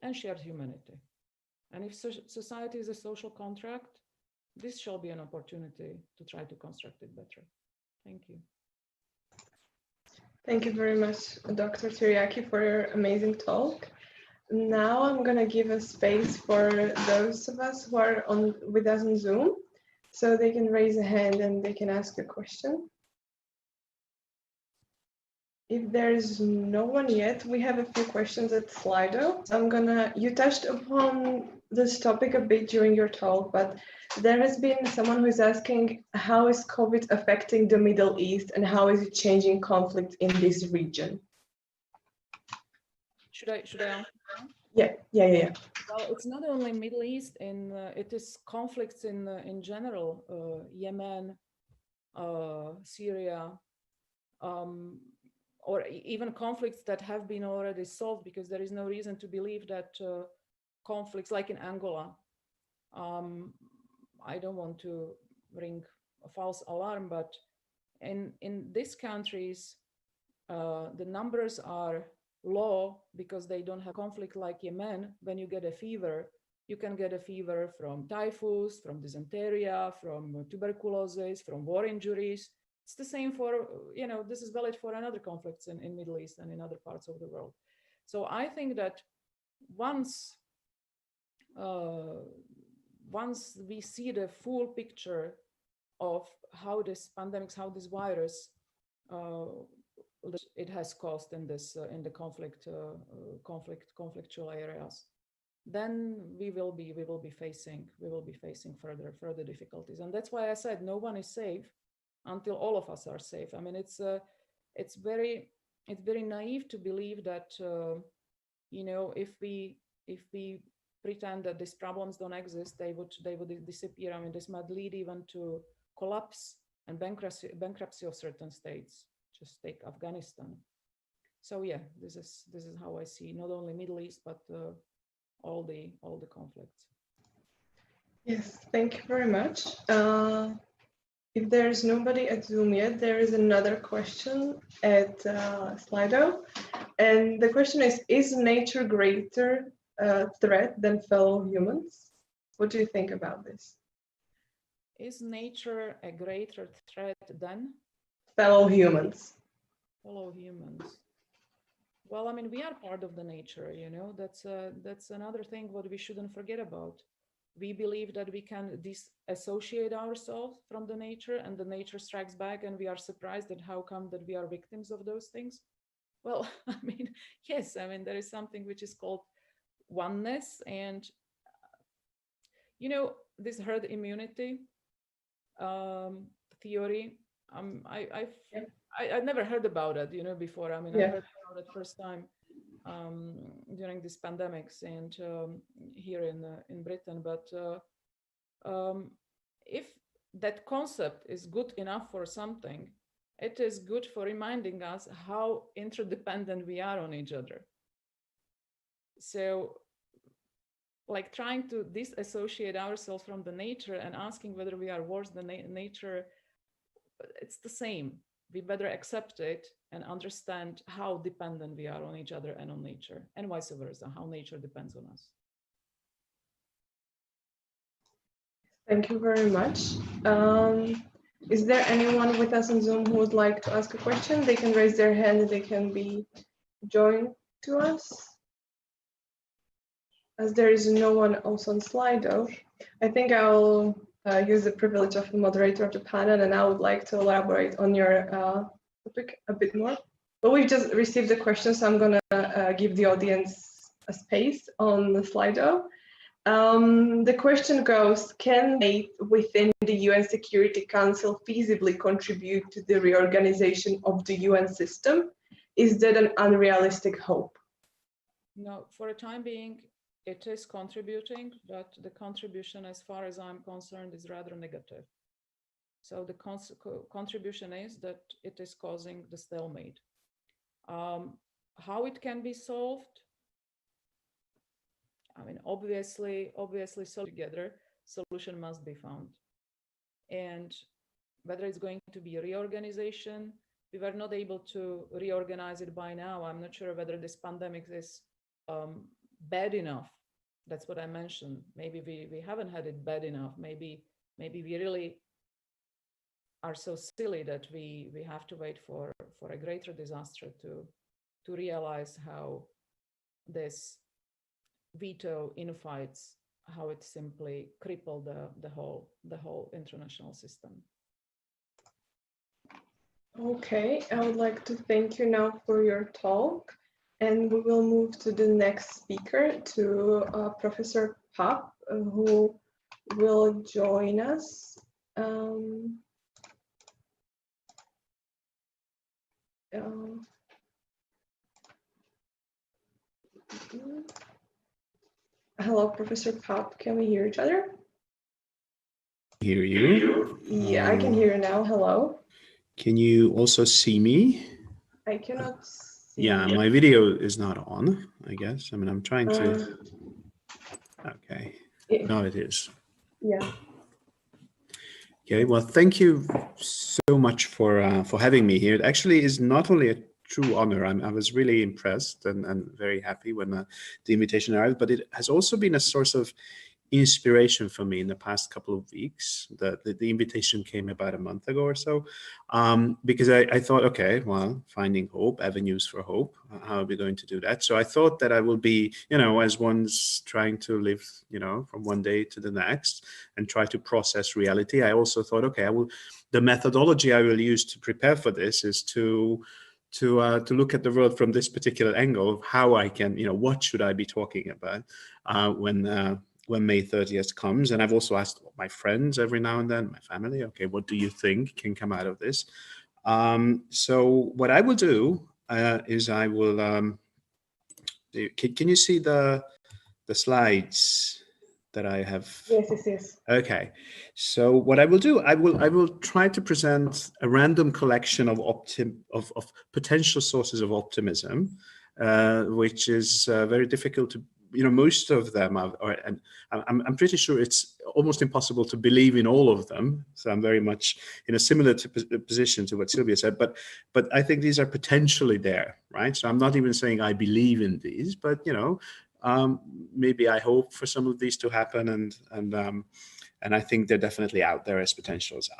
and shared humanity. And if society is a social contract, this shall be an opportunity to try to construct it better. Thank you. Thank you very much, Dr. Tiryaki, for your amazing talk. Now I'm going to give a space for those of us who are with us on Zoom, so they can raise a hand and they can ask a question. if there's no one yet, we have a few questions at Slido. You touched upon this topic a bit during your talk, but there has been someone who is asking, how is COVID affecting the Middle East and how is it changing conflict in this region? Should I answer? Yeah. Well, it's not only Middle East, it is conflicts in general, Yemen, Syria, or even conflicts that have been already solved, because there is no reason to believe that conflicts like in Angola, I don't want to ring a false alarm, but in these countries, the numbers are low because they don't have conflict like Yemen. When you get a fever, you can get a fever from typhus, from dysentery, from tuberculosis, from war injuries. It's the same for, this is valid for another conflicts in Middle East and in other parts of the world. So I think that once we see the full picture of how this pandemic, how this virus, it has caused in this in the conflictual areas, then we will be facing further difficulties. And that's why I said no one is safe until all of us are safe. I mean, it's very naive to believe that if we pretend that these problems don't exist, they would disappear. I mean, this might lead even to collapse and bankruptcy of certain states. Just take Afghanistan. So yeah, this is how I see not only Middle East but all the conflicts. Yes, thank you very much. If there's nobody at Zoom yet, there is another question at Slido, and the question is nature greater threat than fellow humans? What do you think about this? Is nature a greater threat than fellow humans? Fellow humans. Well, I mean, we are part of the nature, that's another thing what we shouldn't forget about. We believe that we can disassociate ourselves from the nature, and the nature strikes back, and we are surprised at how come that we are victims of those things. Well, I mean, yes, I mean, there is something which is called oneness, and this herd immunity theory. I've never heard about it, before. I mean, I heard about it first time during these pandemics and here in Britain. But if that concept is good enough for something, it is good for reminding us how interdependent we are on each other. So, like trying to disassociate ourselves from the nature and asking whether we are worse than nature, it's the same. We better accept it and understand how dependent we are on each other and on nature, and vice versa, how nature depends on us. Thank you very much. Is there anyone with us on Zoom who would like to ask a question? They can raise their hand and they can be joined to us. As there is no one else on Slido, I think I'll use the privilege of the moderator of the panel, and I would like to elaborate on your topic a bit more. But we've just received the question, so I'm going to give the audience a space on the Slido. The question goes, can they within the UN Security Council feasibly contribute to the reorganization of the UN system? Is that an unrealistic hope? No, for the time being, it is contributing, but the contribution, as far as I'm concerned, is rather negative. So the contribution is that it is causing the stalemate. How it can be solved? I mean, obviously, so together, solution must be found. And whether it's going to be a reorganization, we were not able to reorganize it by now. I'm not sure whether this pandemic is bad enough. That's what I mentioned. Maybe we haven't had it bad enough. Maybe we really are so silly that we have to wait for a greater disaster to realize how this veto in fights, how it simply crippled the whole international system. Okay, I would like to thank you now for your talk, and we will move to the next speaker, to Professor Pap, who will join us. Hello, Professor Pap, can we hear each other? Hear you. Yeah, I can hear you now. Hello. Can you also see me? I cannot see. Yeah, my video is not on, I guess. I mean, I'm trying to. Okay. Now it is. Yeah. Okay. Well, thank you so much for having me here. It actually is not only a true honor. I was really impressed and very happy when the invitation arrived, but it has also been a source of inspiration for me in the past couple of weeks. The invitation came about a month ago or so, because I thought, okay, well, finding hope, avenues for hope, how are we going to do that? So I thought that I will be, as one's trying to live, from one day to the next and try to process reality. I also thought, okay, the methodology I will use to prepare for this is to look at the world from this particular angle of how I can, what should I be talking about when May 30th comes. And I've also asked my friends every now and then, my family, okay, what do you think can come out of this? So what I will do is I will, can you see the slides that I have? Yes. Okay, so what I will do, I will try to present a random collection of potential sources of optimism, which is very difficult to. Most of them and I'm pretty sure it's almost impossible to believe in all of them. So I'm very much in a similar position to what Sylvia said, but I think these are potentially there, right? So I'm not even saying I believe in these, but maybe I hope for some of these to happen, and I think they're definitely out there as potentials.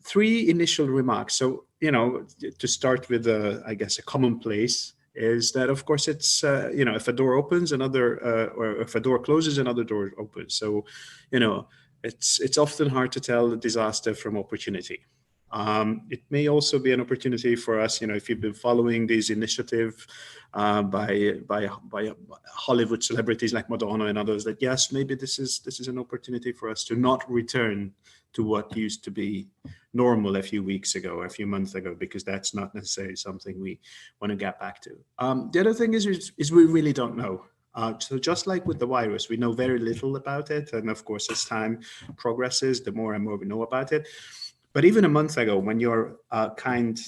Three initial remarks. So to start with, I guess a commonplace is that, of course, it's if a door opens, or if a door closes, another door opens. So it's often hard to tell the disaster from opportunity. It may also be an opportunity for us, if you've been following these initiatives by Hollywood celebrities like Madonna and others, that yes, maybe this is an opportunity for us to not return to what used to be normal a few weeks ago or a few months ago, because that's not necessarily something we want to get back to. The other thing is we really don't know. So just like with the virus, we know very little about it. And of course, as time progresses, the more and more we know about it. But even a month ago, when your kind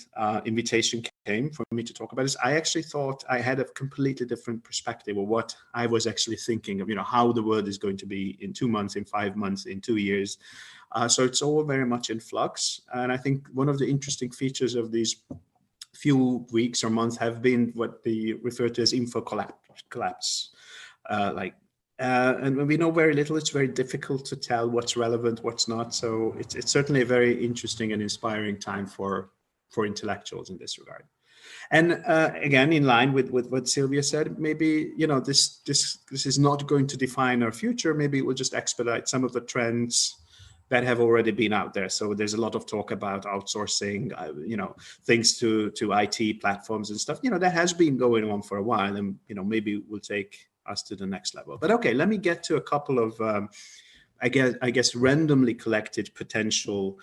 invitation came for me to talk about this, I actually thought I had a completely different perspective of what I was actually thinking of, how the world is going to be in 2 months, in 5 months, in 2 years. So it's all very much in flux. And I think one of the interesting features of these few weeks or months have been what they refer to as info collapse. And when we know very little, it's very difficult to tell what's relevant, what's not. So it's certainly a very interesting and inspiring time for intellectuals in this regard. And again, in line with what Sylvia said, maybe this is not going to define our future. Maybe it will just expedite some of the trends that have already been out there. So there's a lot of talk about outsourcing, things to IT platforms and stuff. That has been going on for a while, and maybe we'll take us to the next level. But okay, let me get to a couple of I guess randomly collected potential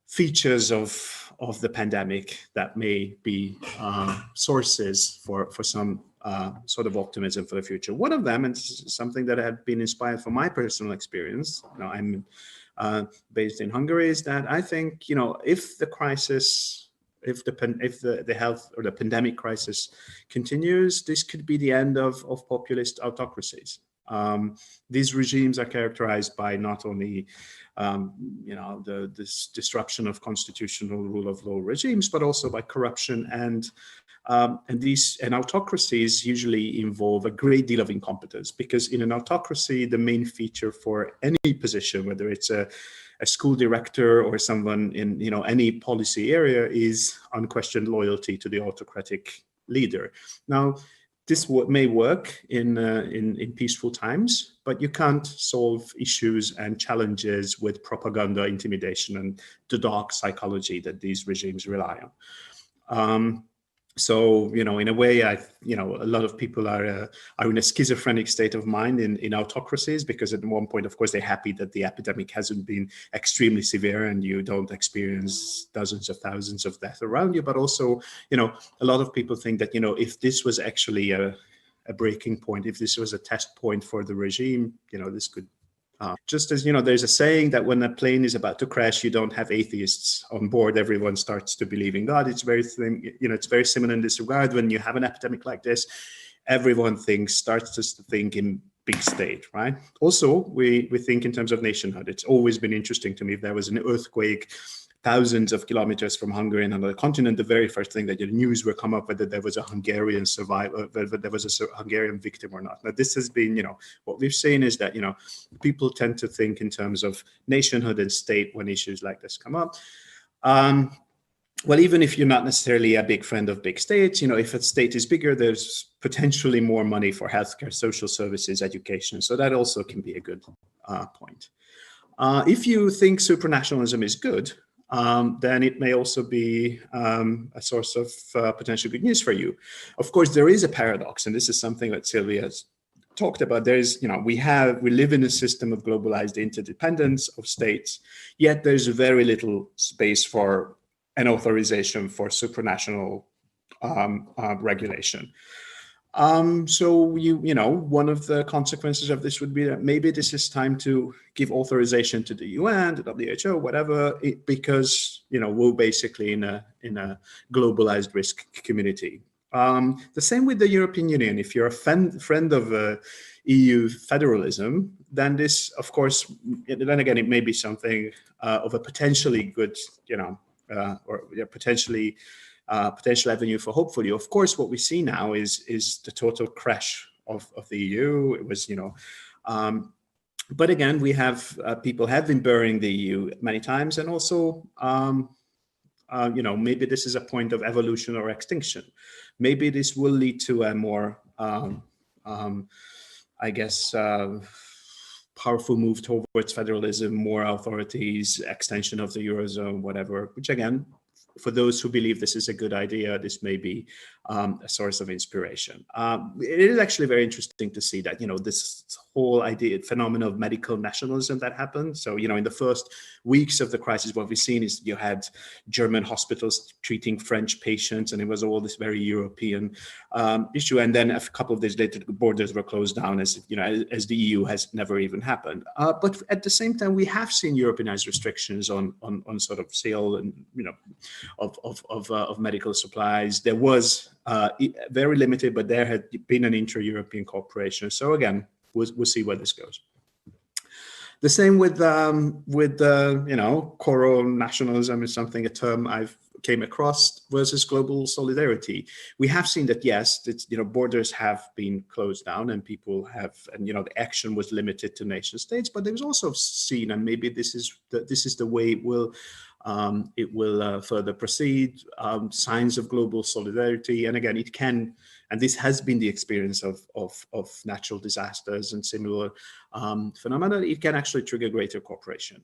features of the pandemic that may be sources for some sort of optimism for the future. One of them, and something that had been inspired from my personal experience, I'm based in Hungary, is that I think if the crisis, if the health or the pandemic crisis continues, this could be the end of populist autocracies. These regimes are characterized by not only this disruption of constitutional rule of law regimes, but also by corruption, and autocracies usually involve a great deal of incompetence, because in an autocracy, the main feature for any position, whether it's a school director or someone in any policy area, is unquestioned loyalty to the autocratic leader. Now, this may work in peaceful times, but you can't solve issues and challenges with propaganda, intimidation, and the dark psychology that these regimes rely on. So, in a way, a lot of people are in a schizophrenic state of mind in autocracies, because at one point, of course, they're happy that the epidemic hasn't been extremely severe and you don't experience dozens of thousands of deaths around you. But also, a lot of people think that, if this was actually a breaking point, if this was a test point for the regime, this could just as, there's a saying that when a plane is about to crash, you don't have atheists on board. Everyone starts to believe in God. It's very similar in this regard. When you have an epidemic like this, everyone starts to think in big state, right? Also, we think in terms of nationhood. It's always been interesting to me. If there was an earthquake thousands of kilometers from Hungary and another continent, the very first thing that the news will come up whether there was a Hungarian survivor, whether there was a Hungarian victim or not. Now, this has been, what we've seen is that, people tend to think in terms of nationhood and state when issues like this come up. Well, even if you're not necessarily a big friend of big states, if a state is bigger, there's potentially more money for healthcare, social services, education. So that also can be a good point. If you think supranationalism is good, then it may also be a source of potential good news for you. Of course, there is a paradox, and this is something that Sylvia has talked about. There's, we live in a system of globalized interdependence of states, yet there's very little space for an authorization for supranational regulation. So one of the consequences of this would be that maybe this is time to give authorization to the UN, the WHO, whatever, because we're basically in a globalized risk community. The same with the European Union. If you're a friend of EU federalism, then this, of course, then again, it may be something of a potentially good, potential avenue for hope for you. Of course, what we see now is the total crash of the EU. It was, but again, we have people have been burying the EU many times, and also, maybe this is a point of evolution or extinction. Maybe this will lead to a more, powerful move towards federalism, more authorities, extension of the Eurozone, whatever, which again, for those who believe this is a good idea, this may be a source of inspiration. It is actually very interesting to see that, this whole phenomenon of medical nationalism that happened. So, in the first weeks of the crisis, what we've seen is you had German hospitals treating French patients, and it was all this very European issue. And then a couple of days later, the borders were closed down as the EU has never even happened. But at the same time, we have seen Europeanized restrictions on sort of sale and, of medical supplies. There was very limited, but there had been an intra-European cooperation. So again, we'll see where this goes. The same with coral nationalism is a term I've came across, versus global solidarity. We have seen that, yes, borders have been closed down and people have, and the action was limited to nation states, but there was also seen, and maybe this is the way it will further proceed, signs of global solidarity. And again, it can, and this has been the experience of natural disasters and similar phenomena, it can actually trigger greater cooperation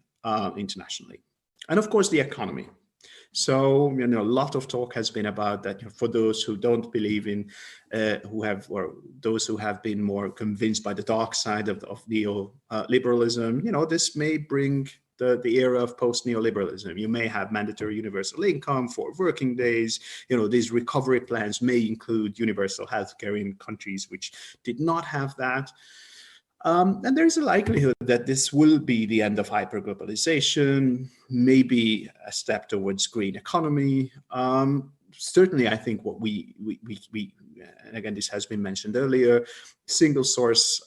internationally. And of course, the economy. So, a lot of talk has been about that for those who don't believe in, those who have been more convinced by the dark side of neoliberalism, this may bring the era of post-neoliberalism. You may have mandatory universal income for working days. These recovery plans may include universal healthcare in countries which did not have that. And there's a likelihood that this will be the end of hyperglobalization, maybe a step towards green economy. Certainly, I think what we and again, this has been mentioned earlier, single source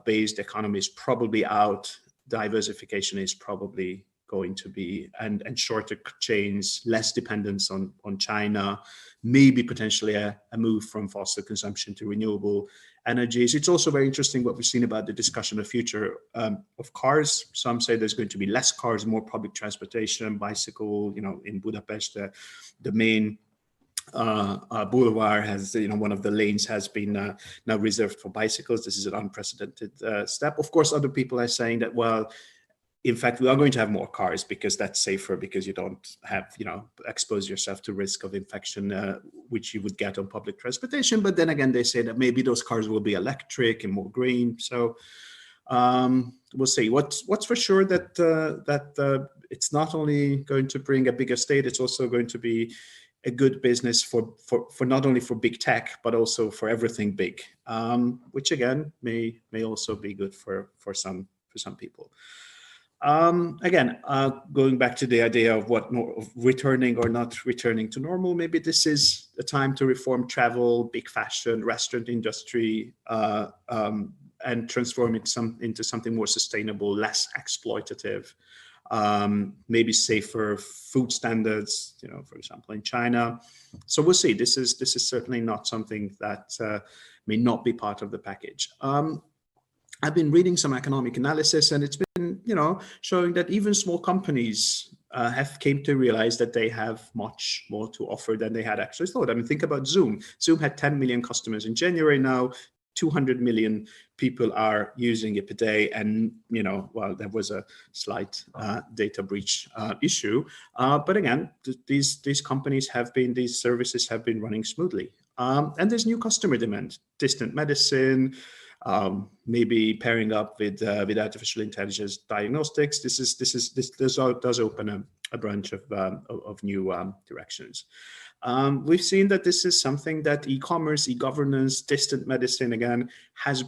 based economy is probably out. Diversification is probably going to be, and shorter chains, less dependence on China, maybe potentially a move from fossil consumption to renewable energies. It's also very interesting what we've seen about the discussion of future of cars. Some say there's going to be less cars, more public transportation, bicycle. In Budapest, the main boulevard has, one of the lanes has been now reserved for bicycles. This is an unprecedented step. Of course, other people are saying that, well, in fact, we are going to have more cars because that's safer, because you don't have, expose yourself to risk of infection, which you would get on public transportation. But then again, they say that maybe those cars will be electric and more green. So we'll see. What's for sure that it's not only going to bring a bigger state, it's also going to be a good business for not only for big tech, but also for everything big, which again may also be good for some people. Again, going back to the idea of of returning or not returning to normal, maybe this is a time to reform travel, big fashion, restaurant industry, and transform it into something more sustainable, less exploitative, maybe safer food standards, for example, in China. So we'll see. This is certainly not something that may not be part of the package. I've been reading some economic analysis, and it's been, showing that even small companies have came to realize that they have much more to offer than they had actually thought. I mean, think about Zoom. Zoom had 10 million customers in January. Now 200 million people are using it per day, and well, there was a slight data breach issue, but again, these companies these services have been running smoothly, and there's new customer demand, distant medicine. Maybe pairing up with artificial intelligence diagnostics. This does open a branch of new directions. We've seen that this is something that e-commerce, e-governance, distant medicine again has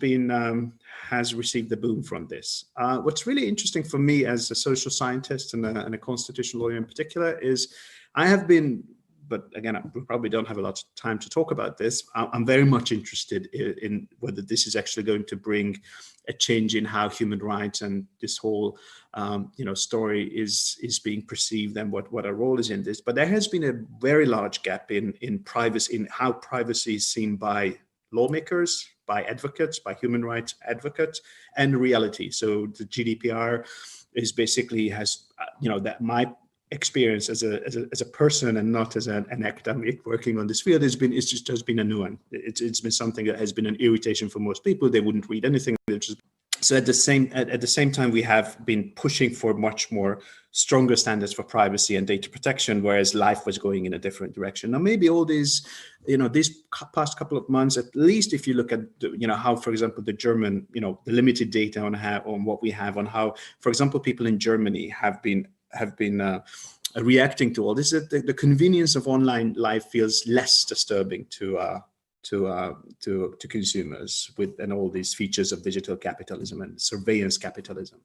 received the boom from this. What's really interesting for me as a social scientist and a constitutional lawyer in particular is I have been. But again, we probably don't have a lot of time to talk about this. I'm very much interested in whether this is actually going to bring a change in how human rights and this whole, story is being perceived, and what our role is in this. But there has been a very large gap in privacy, in how privacy is seen by lawmakers, by advocates, by human rights advocates, and reality. So the GDPR is basically that my experience as a person and not as an academic working on this field has been a new one. It's been something that has been an irritation for most people. They wouldn't read anything. So at the same time, we have been pushing for much more stronger standards for privacy and data protection, whereas life was going in a different direction. Now, maybe all these, these past couple of months, at least if you look at, how, for example, the German, the limited data on what we have, on how, for example, people in Germany have been reacting to all this. The convenience of online life feels less disturbing to consumers and all these features of digital capitalism and surveillance capitalism.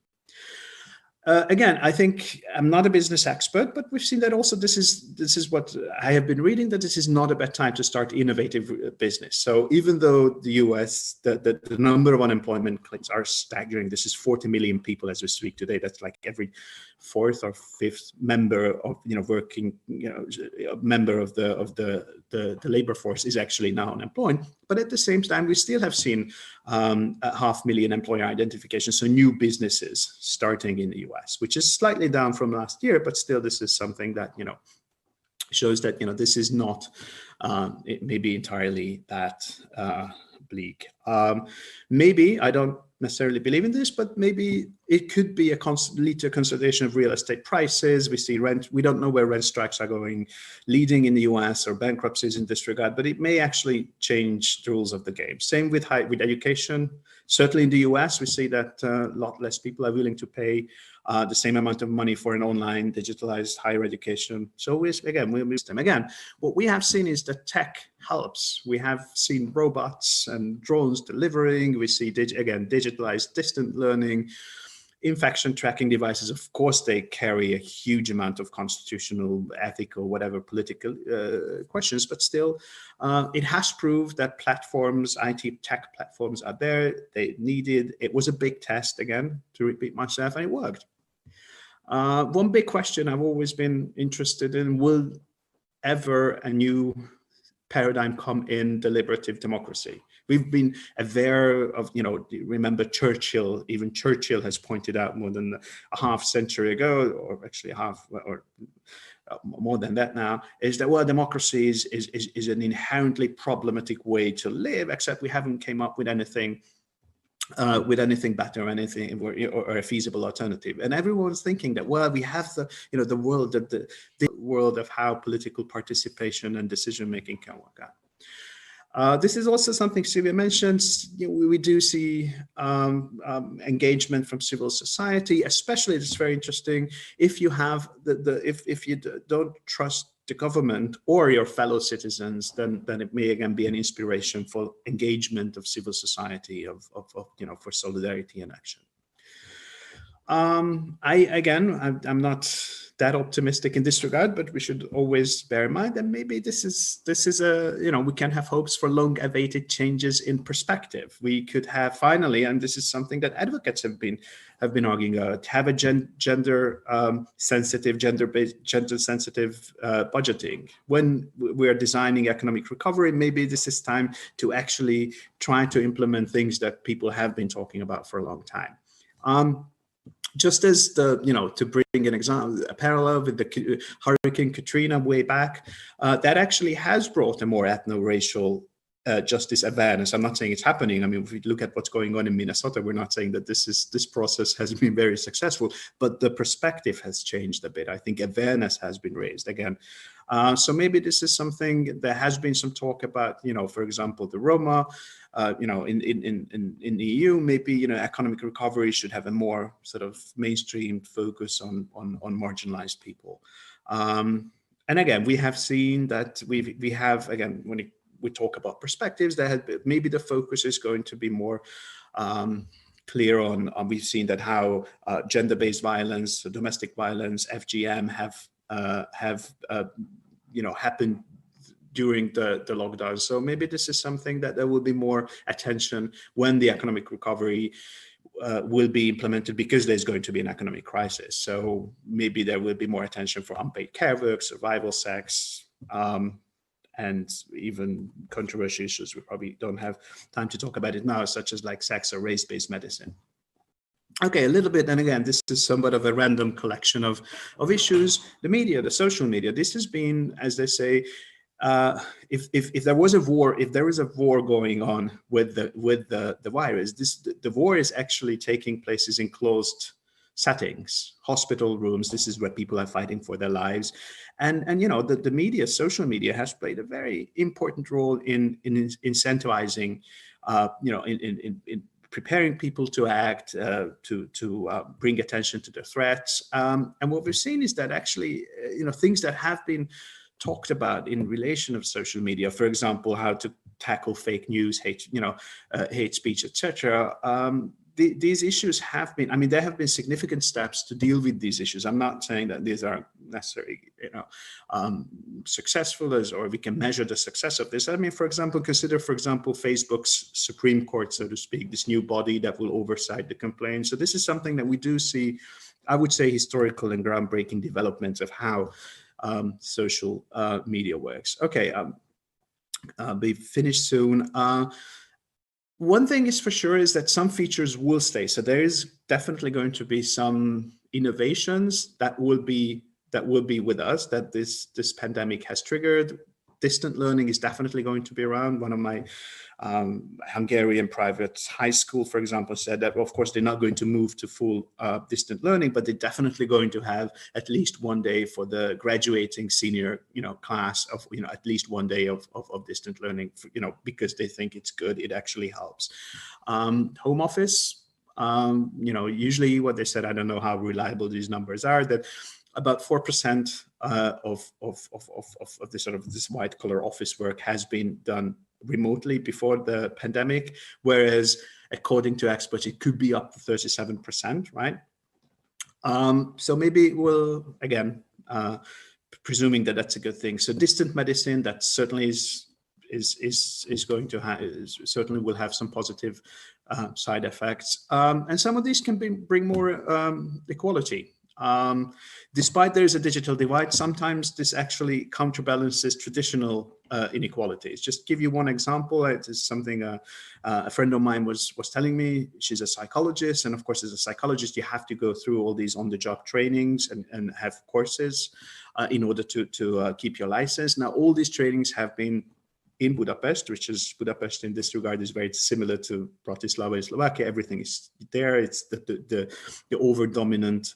Again, I think I'm not a business expert, but we've seen that also this is what I have been reading, that this is not a bad time to start innovative business. So even though the US, the number of unemployment claims are staggering, this is 40 million people as we speak today. That's like every fourth or fifth member of, working, member of the labor force is actually now unemployed. But at the same time, we still have seen 500,000 employer identifications, so new businesses starting in the US, which is slightly down from last year, but still this is something that, shows that, this is not maybe entirely that bleak. Maybe, I don't necessarily believe in this, but maybe it could be lead to a consolidation of real estate prices. We see we don't know where rent strikes are going, leading in the US, or bankruptcies in this regard, but it may actually change the rules of the game. Same with education. Certainly in the US, we see that a lot less people are willing to pay the same amount of money for an online digitalized higher education. So we'll miss them. Again, what we have seen is that tech helps. We have seen robots and drones delivering. We see, digitalized distant learning, infection tracking devices. Of course, they carry a huge amount of constitutional, ethical, whatever political questions, but still, it has proved that platforms, IT tech platforms are there. They needed, it was a big test, again, to repeat myself, and it worked. One big question I've always been interested in, will ever a new paradigm come in deliberative democracy? We've been aware of, remember Churchill, even Churchill has pointed out more than a half century ago, or actually more than that now, is that, well, democracy is an inherently problematic way to live, except we haven't came up with anything better, or anything, or a feasible alternative. And everyone's thinking that, well, we have the world, the world of how political participation and decision making can work out. This is also something Sylvia mentioned. We do see engagement from civil society, especially. It's very interesting if you have if you don't trust the government or your fellow citizens, then it may again be an inspiration for engagement of civil society, for solidarity and action. I'm not that optimistic in this regard, but we should always bear in mind that maybe this is we can have hopes for long-awaited changes in perspective. We could have finally, and this is something that advocates have been arguing about, have a gender sensitive budgeting. When we're designing economic recovery, maybe this is time to actually try to implement things that people have been talking about for a long time. Just as to bring an example, a parallel with the Hurricane Katrina way back, that actually has brought a more ethno-racial justice awareness. I'm not saying it's happening. I mean, if we look at what's going on in Minnesota, we're not saying that this process has been very successful, but the perspective has changed a bit. I think awareness has been raised again. So maybe this is something. There has been some talk about, for example, the Roma. In the EU, maybe economic recovery should have a more sort of mainstream focus on marginalized people. And again, we have seen that we have again, when we talk about perspectives, maybe the focus is going to be more clear on. We've seen that how gender-based violence, domestic violence, FGM have happened during the lockdown. So maybe this is something that there will be more attention when the economic recovery will be implemented, because there's going to be an economic crisis. So maybe there will be more attention for unpaid care work, survival sex, and even controversial issues we probably don't have time to talk about it now, such as like sex or race-based medicine. Okay, a little bit, and again, this is somewhat of a random collection of issues. The media, the social media, this has been, as they say, if there was a war, if there is a war going on with the virus, the war is actually taking places in closed settings, hospital rooms. This is where people are fighting for their lives, and the media, social media, has played a very important role in incentivizing, in preparing people to act, to bring attention to the threats. And what we've seen is that actually, things that have been talked about in relation of social media, for example, how to tackle fake news, hate speech, etc. These issues have been, there have been significant steps to deal with these issues. I'm not saying that these are necessarily, successful or we can measure the success of this. For example, consider, Facebook's Supreme Court, so to speak, this new body that will oversight the complaints. So this is something that we do see, I would say, historical and groundbreaking developments of how social media works. Okay, be finished soon. One thing is for sure is that some features will stay. So there is definitely going to be some innovations that will be with us, that this pandemic has triggered. Distant learning is definitely going to be around. One of my Hungarian private high school, for example, said that, well, of course, they're not going to move to full distant learning, but they're definitely going to have at least one day for the graduating senior, class of, at least one day of distant learning, because they think it's good. It actually helps. Home office, usually what they said, I don't know how reliable these numbers are, that about 4% of the sort of this white collar office work has been done remotely before the pandemic, whereas according to experts, it could be up to 37%, right? So maybe we'll, again, presuming that that's a good thing. So distant medicine, that certainly is going to have, certainly will have some positive side effects. And some of these can bring more equality. Despite there is a digital divide, sometimes this actually counterbalances traditional inequalities. Just give you one example. It is something a friend of mine was telling me. She's a psychologist, and of course, as a psychologist, you have to go through all these on-the-job trainings and have courses in order to keep your license. Now, all these trainings have been in Budapest, which is Budapest in this regard is very similar to Bratislava in Slovakia. Everything is there. It's the over-dominant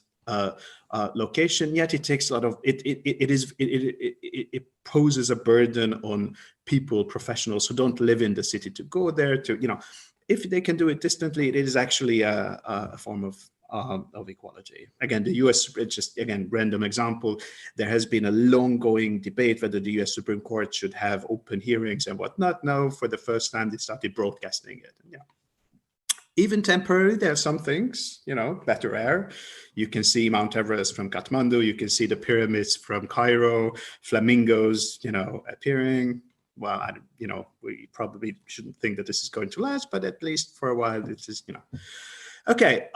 location. Yet it takes a lot of it poses a burden on people, professionals who don't live in the city to go there. To if they can do it distantly, it is actually a form of equality. Again, the US, just again, random example, there has been a long-going debate whether the US Supreme Court should have open hearings and whatnot. Now, for the first time, they started broadcasting it. And, even temporarily, there are some things, better air. You can see Mount Everest from Kathmandu, you can see the pyramids from Cairo, flamingos, appearing. Well, we probably shouldn't think that this is going to last, but at least for a while, it is, Okay,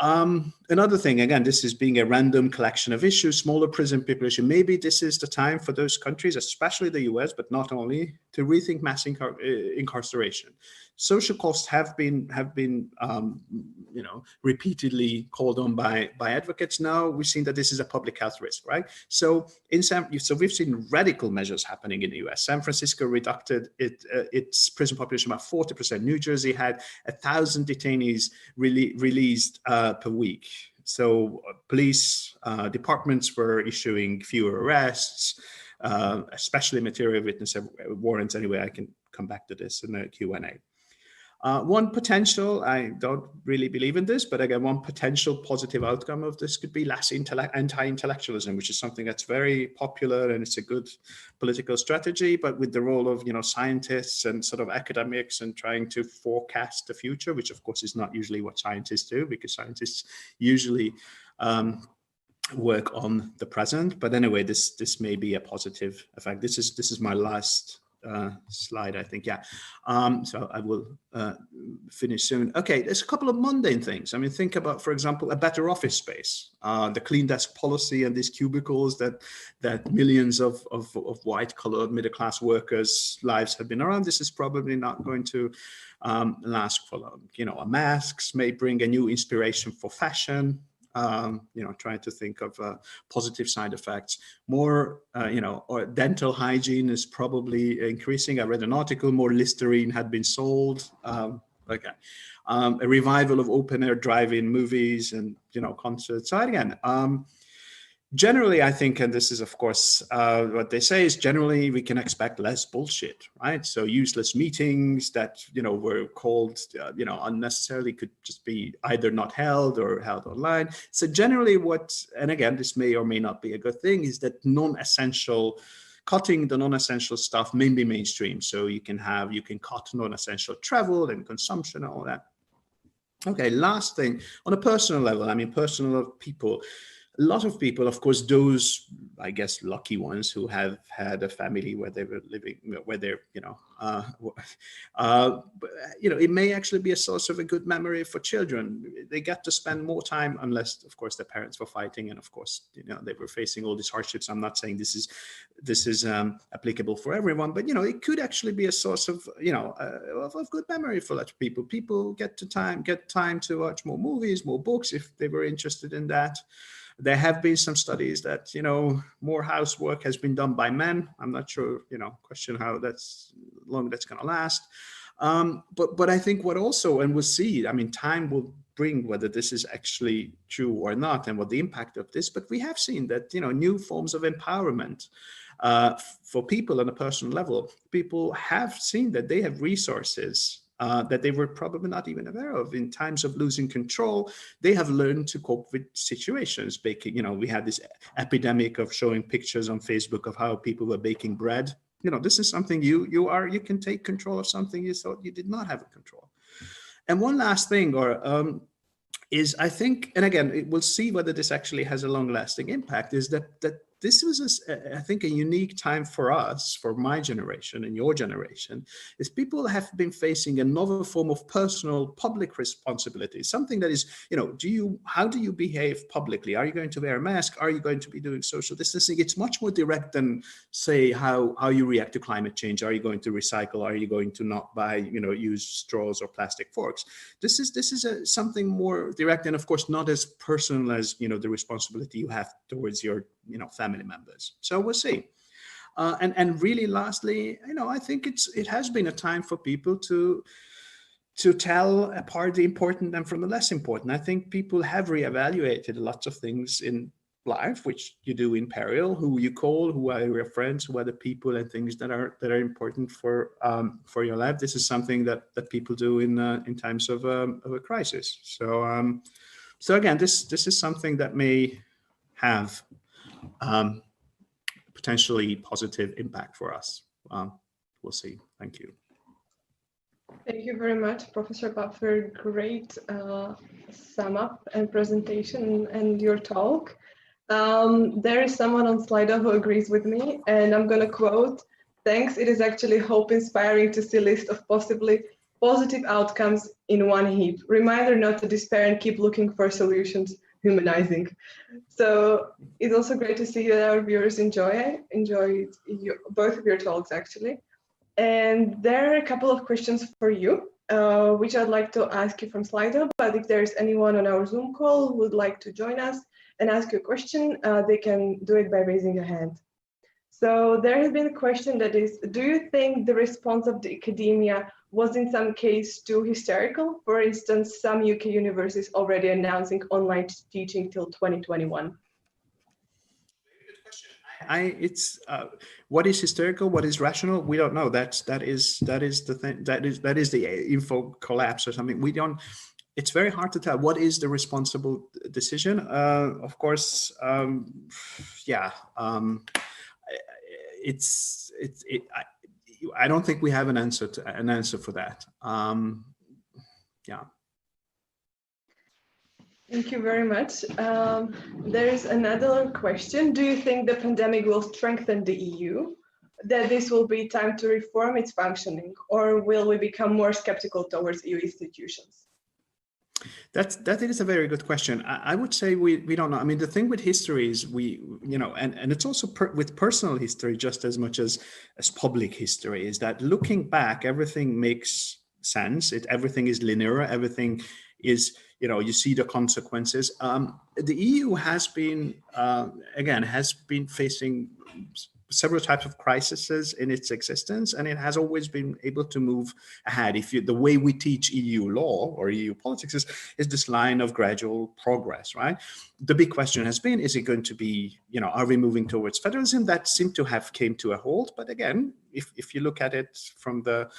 another thing, again, this is being a random collection of issues, smaller prison population. Maybe this is the time for those countries, especially the US, but not only, to rethink mass incarceration. Social costs have been repeatedly called on by advocates. Now we've seen that this is a public health risk, right? So we've seen radical measures happening in the US. San Francisco reduced its prison population by 40%. New Jersey had 1,000 detainees released per week. So police departments were issuing fewer arrests, especially material witness warrants. Anyway, I can come back to this in the Q&A. One potential, I don't really believe in this, but again, one potential positive outcome of this could be less anti-intellectualism, which is something that's very popular and it's a good political strategy, but with the role of, scientists and sort of academics and trying to forecast the future, which of course is not usually what scientists do, because scientists usually work on the present. But anyway, this may be a positive effect. This is my last slide, I think. So I will finish soon. Okay, there's a couple of mundane things. I mean, think about, for example, a better office space, the clean desk policy and these cubicles that millions of white-collar middle-class workers' lives have been around. This is probably not going to last for long. Masks may bring a new inspiration for fashion. Trying to think of positive side effects. More, or dental hygiene is probably increasing. I read an article, more Listerine had been sold. A revival of open-air drive-in movies and, concerts. So again, generally, I think, and this is, of course, what they say is generally we can expect less bullshit, right? So useless meetings that, were called, unnecessarily could just be either not held or held online. So generally and again, this may or may not be a good thing, is that cutting the non-essential stuff may be mainstream. So you can cut non-essential travel and consumption and all that. Okay, last thing, on a personal level, personal people. A lot of people, of course, those, I guess, lucky ones who have had a family where they were living, where they're, it may actually be a source of a good memory for children. They get to spend more time, unless, of course, their parents were fighting, and of course, they were facing all these hardships. I'm not saying this is applicable for everyone, but it could actually be a source of, of good memory for a lot of people. People get time to watch more movies, more books if they were interested in that. There have been some studies that, more housework has been done by men. I'm not sure, question how long that's going to last. But I think what also, and we'll see, time will bring whether this is actually true or not and what the impact of this, but we have seen that, new forms of empowerment for people on a personal level, people have seen that they have resources that they were probably not even aware of. In times of losing control, they have learned to cope with situations. Baking, we had this epidemic of showing pictures on Facebook of how people were baking bread. This is something you can take control of something you thought you did not have control. And one last thing, is I think, and again, we'll see whether this actually has a long-lasting impact, is that this was, I think, a unique time for us, for my generation and your generation, is people have been facing another form of personal public responsibility, something that is, how do you behave publicly? Are you going to wear a mask? Are you going to be doing social distancing? It's much more direct than, say, how you react to climate change. Are you going to recycle? Are you going to not buy, use straws or plastic forks? This is something more direct, and of course not as personal as, the responsibility you have towards your, family members. So we'll see. And really, lastly, I think it has been a time for people to tell apart the important and from the less important. I think people have reevaluated lots of things in life, which you do in peril, who you call, who are your friends, who are the people and things that are important for your life. This is something that people do in times of a crisis. So again, this is something that may have potentially positive impact for us. We'll see. Thank you. Thank you very much, Professor Buffer. Great sum up and presentation and your talk. There is someone on Slido who agrees with me, and I'm going to quote, "Thanks, it is actually hope-inspiring to see a list of possibly positive outcomes in one heap. Reminder not to despair and keep looking for solutions, humanizing." So it's also great to see that our viewers enjoyed both of your talks, actually. And there are a couple of questions for you, which I'd like to ask you from Slido, but if there's anyone on our Zoom call who would like to join us and ask you a question, they can do it by raising a hand. So there has been a question that is, do you think the response of the academia was in some case too hysterical? For instance, some UK universities already announcing online teaching till 2021. What is hysterical? What is rational? We don't know. That is the thing. That is the info collapse or something. We don't. It's very hard to tell what is the responsible decision. Of course, yeah. I don't think we have an answer for that. Yeah. Thank you very much. There is another question. Do you think the pandemic will strengthen the EU? That this will be time to reform its functioning, or will we become more skeptical towards EU institutions? That is a very good question. I would say we don't know. I mean, the thing with history is and it's also with personal history just as much as public history, is that looking back, everything makes sense. Everything is linear. Everything is, you see the consequences. The EU has been, has been facing several types of crises in its existence, and it has always been able to move ahead. The way we teach EU law or EU politics is this line of gradual progress, right? The big question has been, is it going to be, are we moving towards federalism? That seemed to have came to a halt. But again, if you look at it from the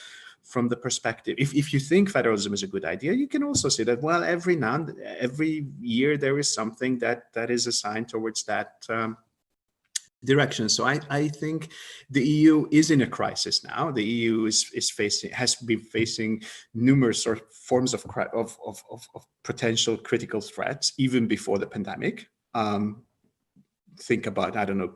perspective, if you think federalism is a good idea, you can also see that, well, every year there is something that is assigned towards that direction. So I think the EU is in a crisis now. The EU has been facing numerous sort of forms of potential critical threats even before the pandemic. Think about, I don't know,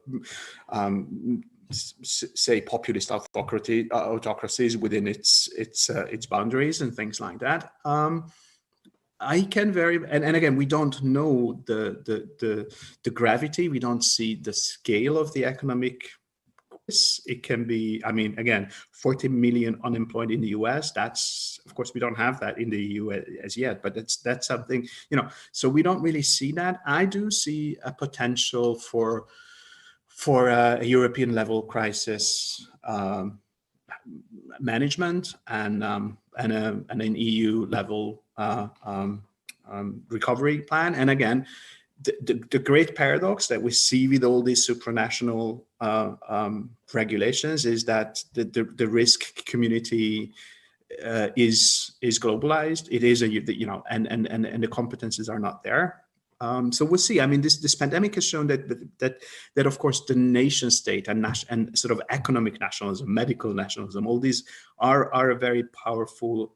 say populist autocracies within its boundaries and things like that. I can and again, we don't know the gravity. We don't see the scale of the economic. It can be, I mean, again, 40 million unemployed in the US. That's, of course, we don't have that in the EU as yet, but that's something, so we don't really see that. I do see a potential for a European level crisis management and an EU level recovery plan. And again, the great paradox that we see with all these supranational regulations is that the risk community is globalized. It is and the competences are not there. So we'll see. I mean, this pandemic has shown that of course the nation state and sort of economic nationalism, medical nationalism, all these are a very powerful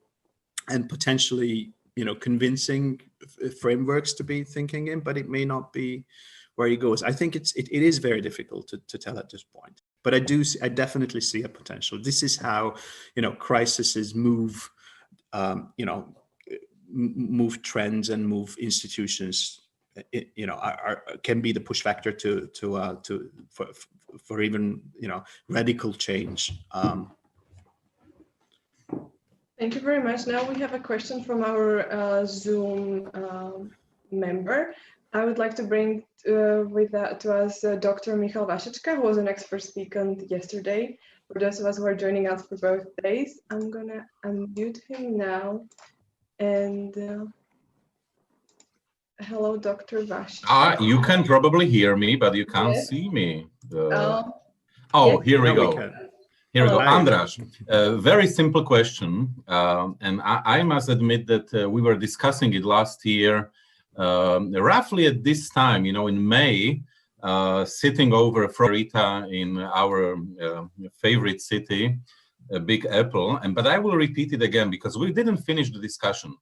and potentially convincing frameworks to be thinking in, but it may not be where he goes. I think it is very difficult to tell at this point, but I definitely see a potential. This is how, crises move, move trends and move institutions. Can be the push factor for even radical change. Thank you very much. Now we have a question from our Zoom member. I would like to bring to us Dr. Michal Vašečka, who was an expert speaker yesterday. For those of us who are joining us for both days, I'm gonna unmute him now. And hello, Dr. Vašečka. You can probably hear me, but you can't see me. Yes. Here we go. Here we go. András, very simple question. And I must admit that we were discussing it last year, roughly at this time, in May, sitting over Florida in our favorite city, Big Apple. But I will repeat it again because we didn't finish the discussion.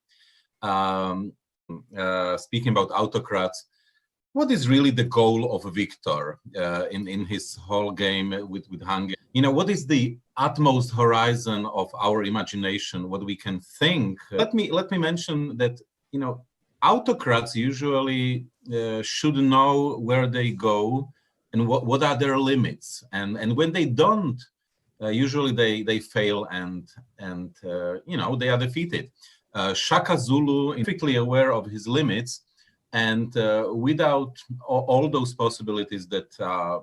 Speaking about autocrats, what is really the goal of Viktor in his whole game with Hungary? What is the utmost horizon of our imagination, what we can think? Let me mention that, autocrats usually should know where they go and what are their limits. And when they don't, usually they fail and they are defeated. Shaka Zulu is perfectly aware of his limits, and without all those possibilities that are,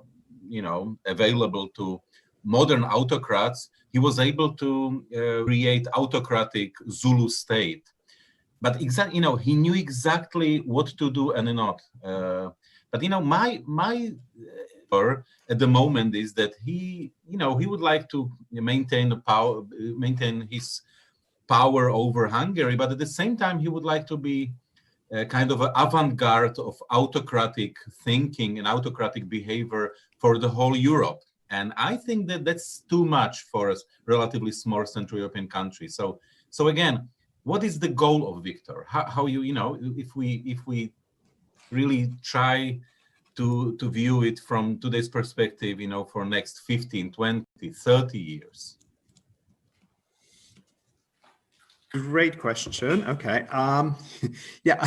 available to modern autocrats, he was able to create autocratic Zulu state. But exactly, he knew exactly what to do and not. But my at the moment is that he would like to maintain his power over Hungary, but at the same time he would like to be kind of an avant-garde of autocratic thinking and autocratic behavior for the whole Europe. And I think that that's too much for a relatively small Central European country. So again, what is the goal of Viktor? How if we really try to view it from today's perspective, for next 15, 20, 30 years? Great question. Okay. Yeah,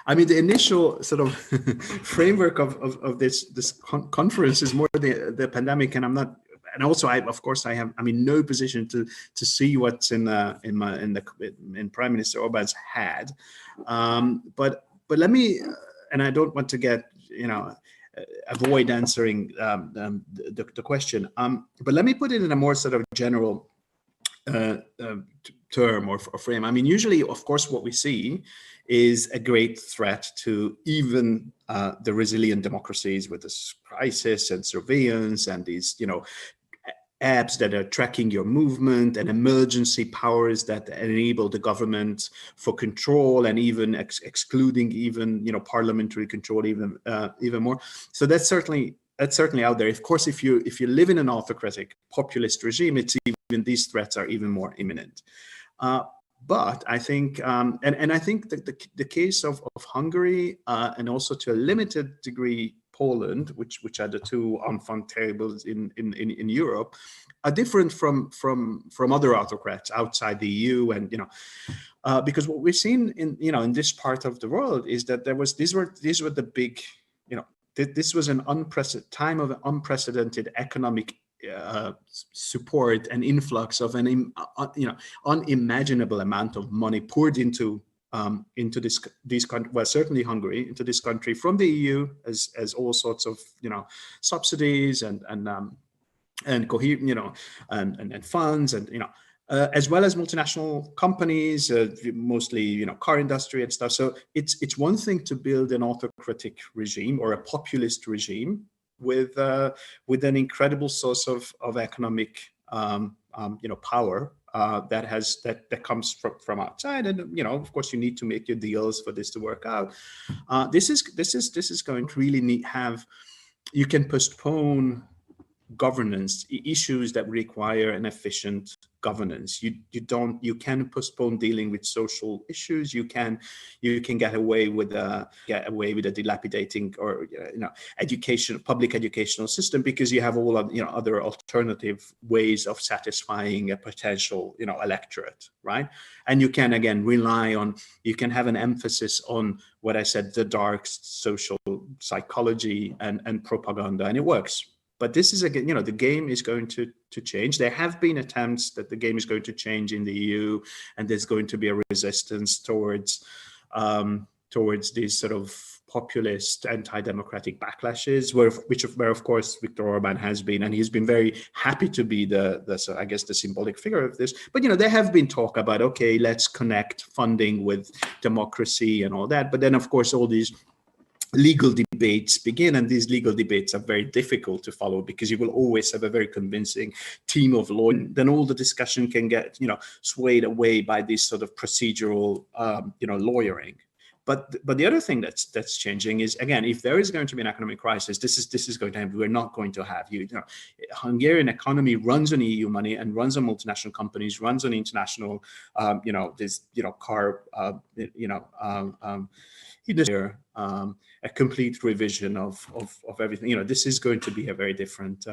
I mean, the initial sort of framework of this conference is more the pandemic, and I'm not. And also, I'm in no position to see what's in Prime Minister Orbán's head. But let me, and I don't want to get avoid answering the question. But let me put it in a more sort of general term or frame. I mean, usually, of course, what we see is a great threat to even the resilient democracies with this crisis and surveillance and these, apps that are tracking your movement and emergency powers that enable the government for control and even excluding even, parliamentary control even more. So that's certainly out there. Of course, if you live in an autocratic populist regime, it's even these threats are even more imminent. But I think, and I think that the case of Hungary and also to a limited degree Poland, which are the two enfant terribles in Europe, are different from other autocrats outside the EU, and because what we've seen in this part of the world is that these were the big, this was an time of unprecedented economic support and influx of an unimaginable amount of money poured into these countries, well, certainly Hungary, into this country from the EU as all sorts of subsidies and funds and as well as multinational companies, mostly car industry and stuff. So it's one thing to build an autocratic regime or a populist regime with an incredible source of economic power that comes from outside, and of course you need to make your deals for this to work out. This is going to really have, you can postpone governance issues that require an efficient governance. You can postpone dealing with social issues. You can get away with a dilapidating or public educational system, because you have all of other alternative ways of satisfying a potential electorate, right? And you can again rely on, you can have an emphasis on what I said, the dark social psychology and propaganda, and it works. But this is again, the game is going to change. There have been attempts that the game is going to change in the EU, and there's going to be a resistance towards these sort of populist, anti-democratic backlashes, where of course Viktor Orban has been, and he's been very happy to be I guess the symbolic figure of this. But there have been talk about, okay, let's connect funding with democracy and all that. But then of course all these legal debates begin, and these legal debates are very difficult to follow, because you will always have a very convincing team of lawyers. Then all the discussion can get swayed away by this sort of procedural lawyering. But the other thing that's changing is, again, if there is going to be an economic crisis, this is going to happen. We're not going to have Hungarian economy runs on EU money and runs on multinational companies, runs on international a complete revision of everything. This is going to be a very different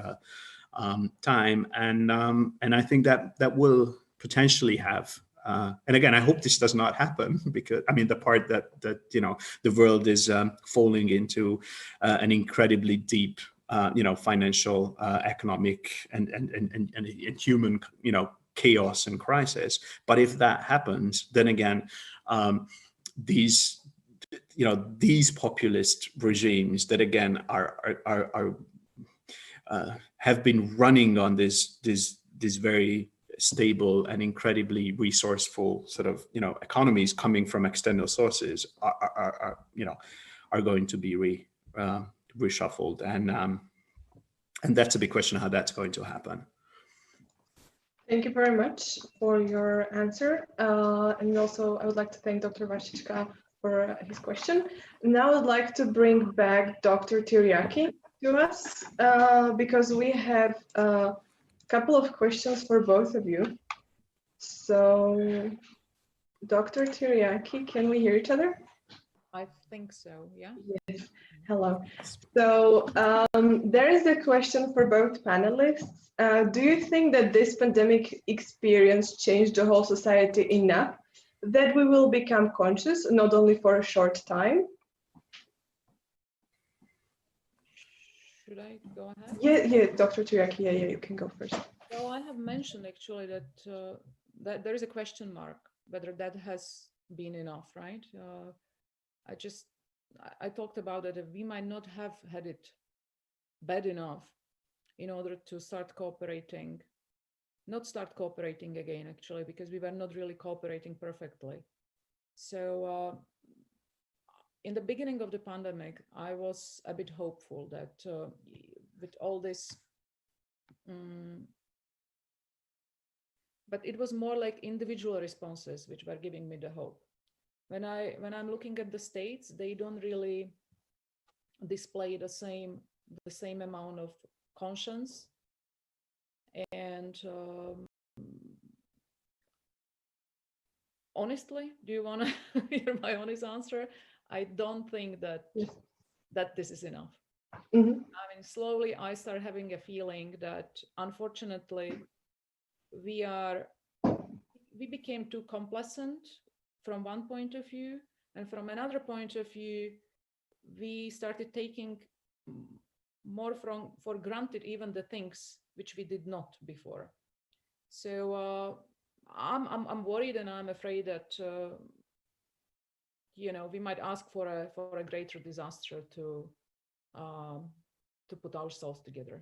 time, and I think that will potentially have. And again, I hope this does not happen, because the part that the world is falling into an incredibly deep financial, economic, and human chaos and crisis. But if that happens, then again, these populist regimes that again are have been running on this very stable and incredibly resourceful sort of economies coming from external sources are going to be reshuffled, and that's a big question how that's going to happen. Thank you very much for your answer, and also I would like to thank Dr. Vasichka for his question. Now I'd like to bring back Dr. Tiryaki to us, because we have a couple of questions for both of you. So, Dr. Tiryaki, can we hear each other? I think so, yeah. Yes. Hello. So there is a question for both panelists. Do you think that this pandemic experience changed the whole society enough that we will become conscious, not only for a short time? Should I go ahead? Yeah, Dr. Tiryaki, yeah, you can go first. Well, I have mentioned actually that that there is a question mark whether that has been enough, right? I talked about that we might not have had it bad enough in order to start cooperating, not start cooperating again, actually, because we were not really cooperating perfectly. So in the beginning of the pandemic, I was a bit hopeful that with all this, but it was more like individual responses which were giving me the hope. When I'm looking at the states, they don't really display the same amount of conscience. And honestly, do you want to hear my honest answer? I don't think that this is enough. Mm-hmm. I mean, slowly I start having a feeling that unfortunately we became too complacent from one point of view, and from another point of view, we started taking more for granted even the things which we did not before. So I'm worried, and I'm afraid that we might ask for a greater disaster to put ourselves together.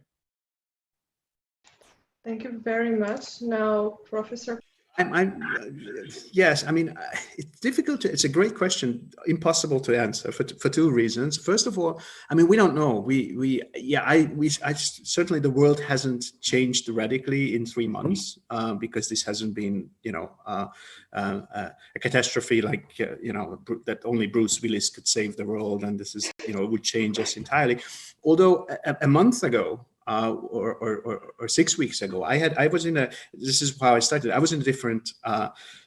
Thank you very much. Now, Professor. Yes, I mean, it's difficult it's a great question, impossible to answer for two reasons. First of all, I mean, we don't know. Certainly the world hasn't changed radically in 3 months, because this hasn't been, a catastrophe like, that only Bruce Willis could save the world, and this is, it would change us entirely. Although a month ago, or 6 weeks ago. This is how I started. I was in a different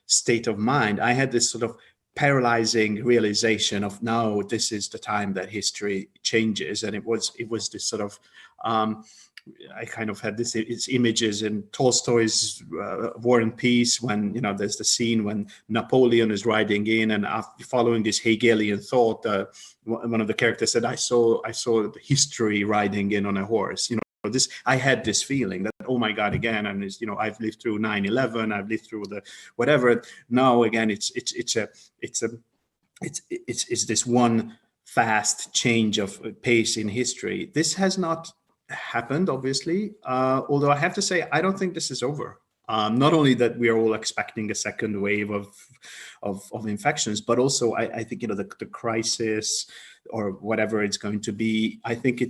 state of mind. I had this sort of paralyzing realization of, no, this is the time that history changes. And it was this sort of, I kind of had these images in Tolstoy's War and Peace, when, you know, there's the scene when Napoleon is riding in, and after following this Hegelian thought, one of the characters said, I saw the history riding in on a horse. You know, I had this feeling that, oh my God, again, and you know, I've lived through 9/11, I've lived through the whatever. Now again, it's this one fast change of pace in history. This has not happened, obviously, although I have to say, I don't think this is over. Not only that we are all expecting a second wave of infections, but also I think, you know, the crisis or whatever it's going to be, I think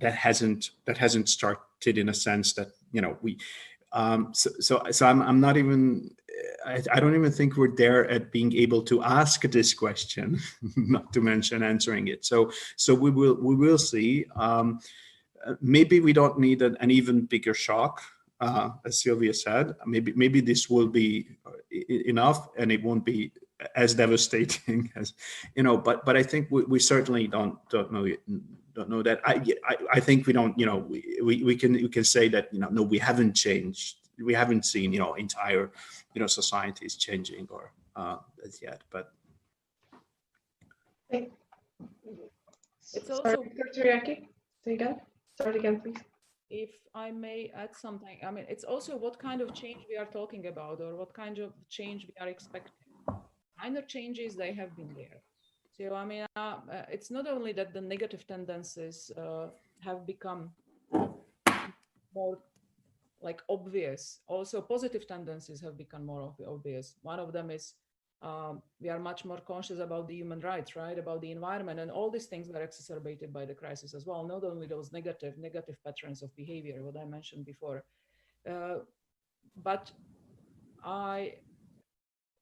that hasn't started, in a sense that, you know, we so I'm not even, I don't even think we're there at being able to ask this question, not to mention answering it. So we will see. Maybe we don't need an even bigger shock, as Sylvia said. Maybe this will be enough, and it won't be as devastating as, you know. But I think we certainly don't know that. I think we don't. You know, we can say that, you know, no, we haven't changed. We haven't seen, you know, entire, you know, societies changing or as yet. But it's also, sorry, Dr. Tiryaki, say again. Start again, please. If I may add something, I mean, it's also what kind of change we are talking about, or what kind of change we are expecting. Minor changes, they have been there. So, I mean, it's not only that the negative tendencies have become more like obvious, also positive tendencies have become more obvious. One of them is we are much more conscious about the human rights, right? About the environment, and all these things were exacerbated by the crisis as well. Not only those negative patterns of behavior, what I mentioned before, but I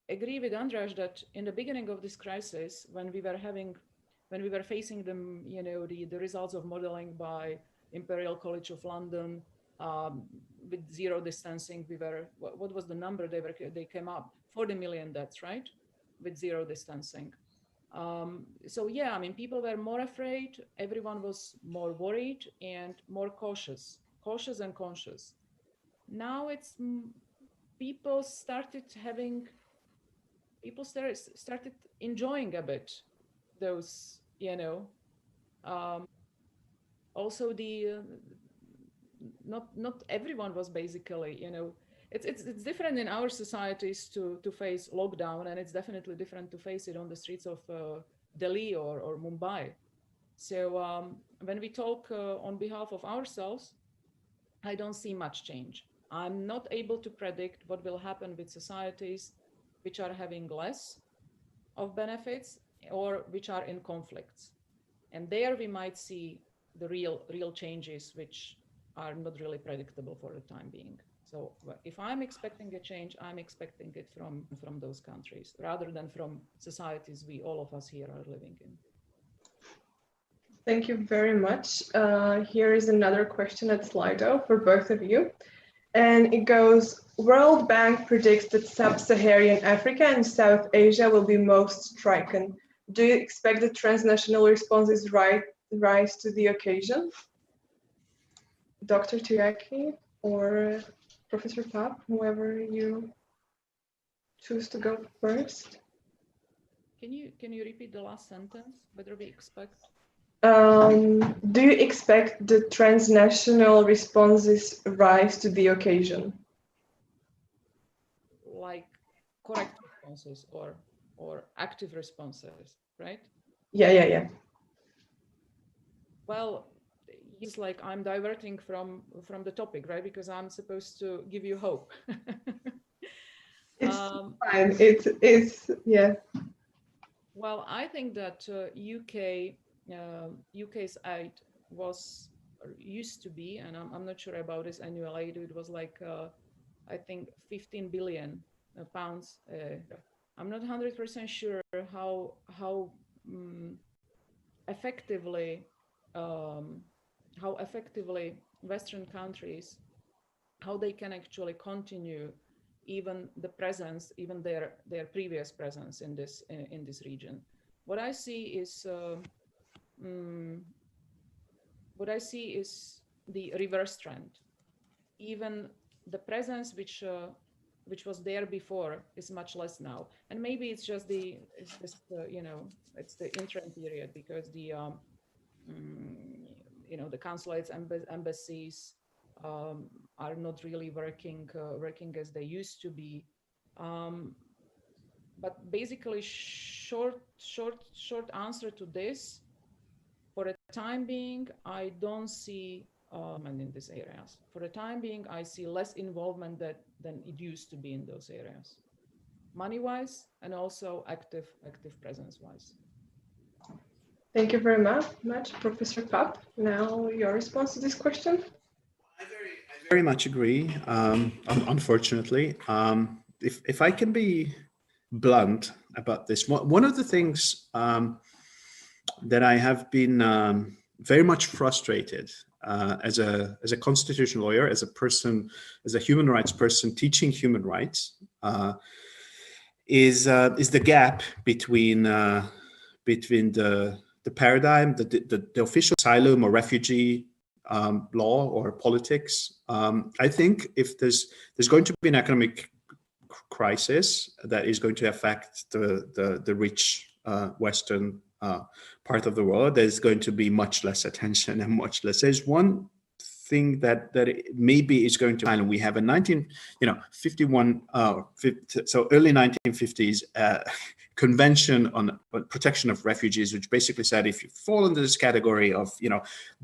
agree with András that in the beginning of this crisis, when we were facing them, you know, the results of modeling by Imperial College of London, with zero distancing, what was the number they came up? 40 million deaths, right? With zero distancing. So yeah, I mean, people were more afraid, everyone was more worried and more cautious and conscious. Now it's people started enjoying a bit those, you know, also the not everyone was basically, you know, it's different in our societies to face lockdown, and it's definitely different to face it on the streets of Delhi or Mumbai. So when we talk on behalf of ourselves, I don't see much change. I'm not able to predict what will happen with societies which are having less of benefits or which are in conflicts. And there we might see the real changes which are not really predictable for the time being. So if I'm expecting a change, I'm expecting it from those countries rather than from societies all of us here are living in. Thank you very much. Here is another question at Slido for both of you. And it goes, World Bank predicts that Sub-Saharan Africa and South Asia will be most stricken. Do you expect the transnational responses rise to the occasion? Dr. Tiryaki or Professor Pap, whoever you choose to go first. Can you repeat the last sentence? Whether we expect? Do you expect the transnational responses rise to the occasion? Like correct responses or active responses, right? Yeah. Well, it's like I'm diverting from the topic, right? Because I'm supposed to give you hope. It's fine. It's yeah. Well, I think that UK's aid used to be, and I'm not sure about this annual aid. It was like I think 15 billion pounds. I'm not 100% sure how effectively how effectively Western countries, how they can actually continue even the presence, even their previous presence in this region. What I see is the reverse trend. Even the presence which was there before is much less now, and maybe it's just it's the interim period, because the the consulates, embassies are not really working as they used to be. But basically, short answer to this, for the time being, I don't see in these areas. For the time being, I see less involvement than it used to be in those areas, money-wise and also active presence-wise. Thank you very much, Professor Papp. Now your response to this question. I very much agree. Unfortunately, if I can be blunt about this, one of the things that I have been very much frustrated as a constitutional lawyer, as a person, as a human rights person teaching human rights, is the gap between the paradigm, the official asylum or refugee law or politics. I think if there's going to be an economic crisis that is going to affect the rich Western part of the world, there's going to be much less attention and much less. There's one thing that maybe is going to happen. We have a 1951, so early 1950s convention on protection of refugees, which basically said if you fall into this category of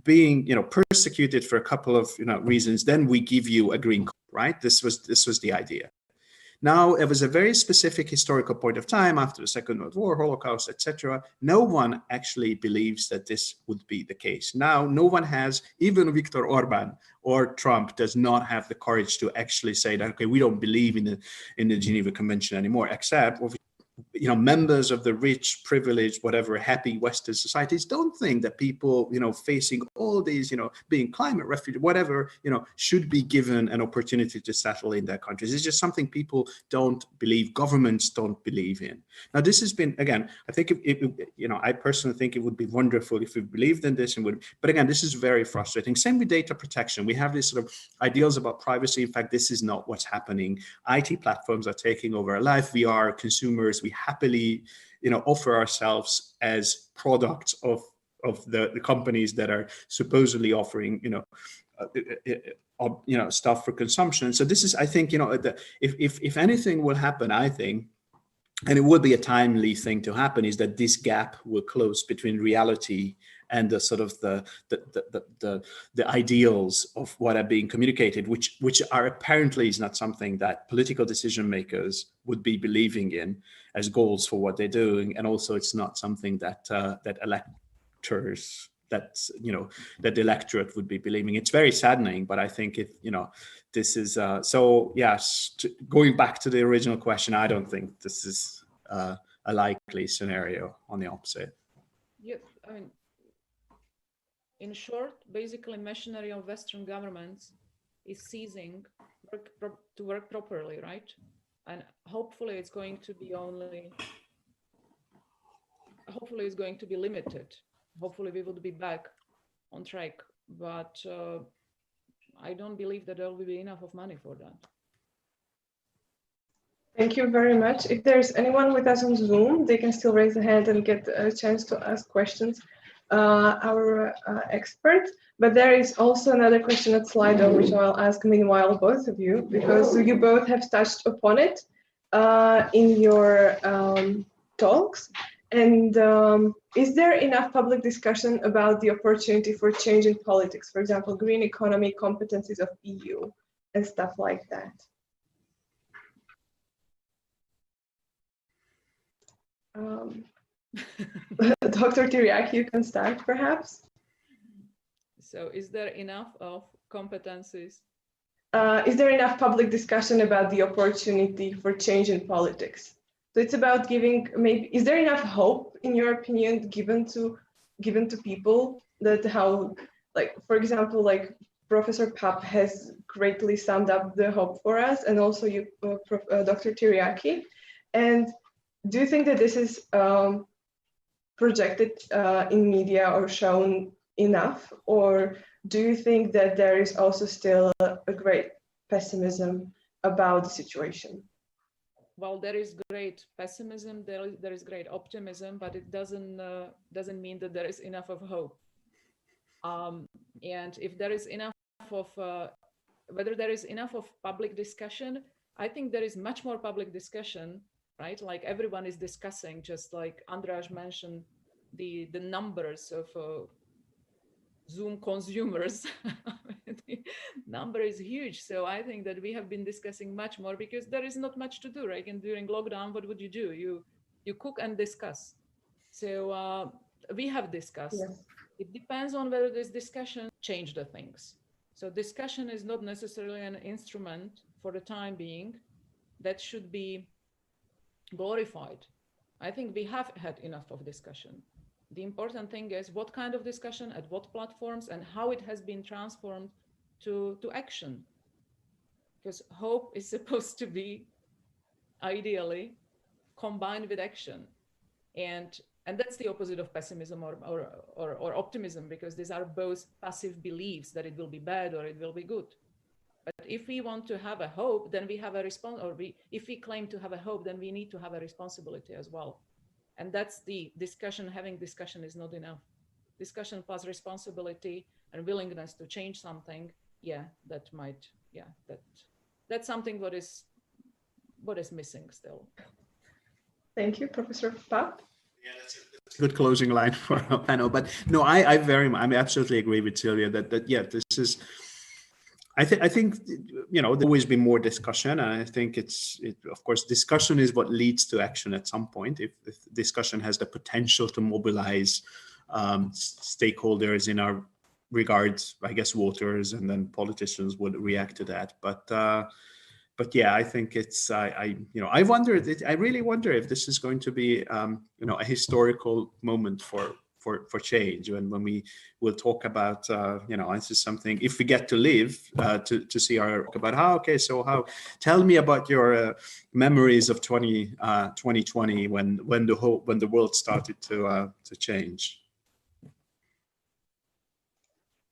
being persecuted for a couple of reasons, then we give you a green card, right? This was the idea. Now, it was a very specific historical point of time after the Second World War, Holocaust, etc. No one actually believes that this would be the case. Now, no one has, even Viktor Orban or Trump does not have the courage to actually say that, okay, we don't believe in the Geneva Convention anymore, except members of the rich, privileged, whatever, happy Western societies don't think that people, facing all these, being climate refugee, whatever, should be given an opportunity to settle in their countries. It's just something people don't believe, governments don't believe in. Now, this has been, again, I think, I personally think it would be wonderful if we believed in this, but again, this is very frustrating. Same with data protection. We have these sort of ideals about privacy. In fact, this is not what's happening. IT platforms are taking over our life. We are consumers. We happily, offer ourselves as products of the companies that are supposedly offering, stuff for consumption. So this is, I think, if anything will happen, I think, and it will be a timely thing to happen, is that this gap will close between reality and the sort of the ideals of what are being communicated, which are apparently is not something that political decision makers would be believing in as goals for what they're doing, and also it's not something that that electors, that the electorate would be believing. It's very saddening, but I think this is so. Yes, going back to the original question, I don't think this is a likely scenario. On the opposite. Yeah, I mean, in short, basically, machinery of Western governments is ceasing to work properly, right? And hopefully, it's going to be limited. Hopefully, we will be back on track, but I don't believe that there will be enough of money for that. Thank you very much. If there's anyone with us on Zoom, they can still raise their hand and get a chance to ask questions. Our expert, but there is also another question at Slido, which I'll ask meanwhile both of you, because you both have touched upon it in your talks. And is there enough public discussion about the opportunity for change in politics, for example, green economy, competencies of EU, and stuff like that? Dr. Tiryaki, you can start, perhaps. So is there enough of competencies? Is there enough public discussion about the opportunity for change in politics? So it's about giving, maybe, is there enough hope, in your opinion, given to people that how like, for example, like Professor Papp has greatly summed up the hope for us, and also you, Dr. Tiryaki. And do you think that this is projected in media or shown enough, or do you think that there is also still a great pessimism about the situation? Well, there is great pessimism, there is great optimism, but it doesn't mean that there is enough of hope. And if there is enough of, whether there is enough of public discussion, I think there is much more public discussion, right? Like everyone is discussing, just like András mentioned, the numbers of Zoom consumers. The number is huge. So I think that we have been discussing much more because there is not much to do, right? And during lockdown, what would you do? You cook and discuss. So we have discussed. Yes. It depends on whether this discussion change the things. So discussion is not necessarily an instrument for the time being that should be glorified. I think we have had enough of discussion. The important thing is what kind of discussion, at what platforms, and how it has been transformed to action. Because hope is supposed to be, ideally, combined with action. And that's the opposite of pessimism or optimism, because these are both passive beliefs that it will be bad or it will be good. But if we want to have a hope, then we have a response, or if we claim to have a hope, then we need to have a responsibility as well. And that's the discussion. Having discussion is not enough. Discussion plus responsibility and willingness to change something, that's something what is missing still. Thank you, Professor Papp. Yeah, that's a good closing line for our panel. But no, I absolutely agree with Sylvia that this is. I think there's always been more discussion, and I think of course discussion is what leads to action at some point. If discussion has the potential to mobilize stakeholders in our regards, I guess voters and then politicians would react to that. But yeah, I think it's I really wonder if this is going to be a historical moment for change, when we will talk about this is something, if we get to live to see about tell me about your memories of 2020 when the world started to change.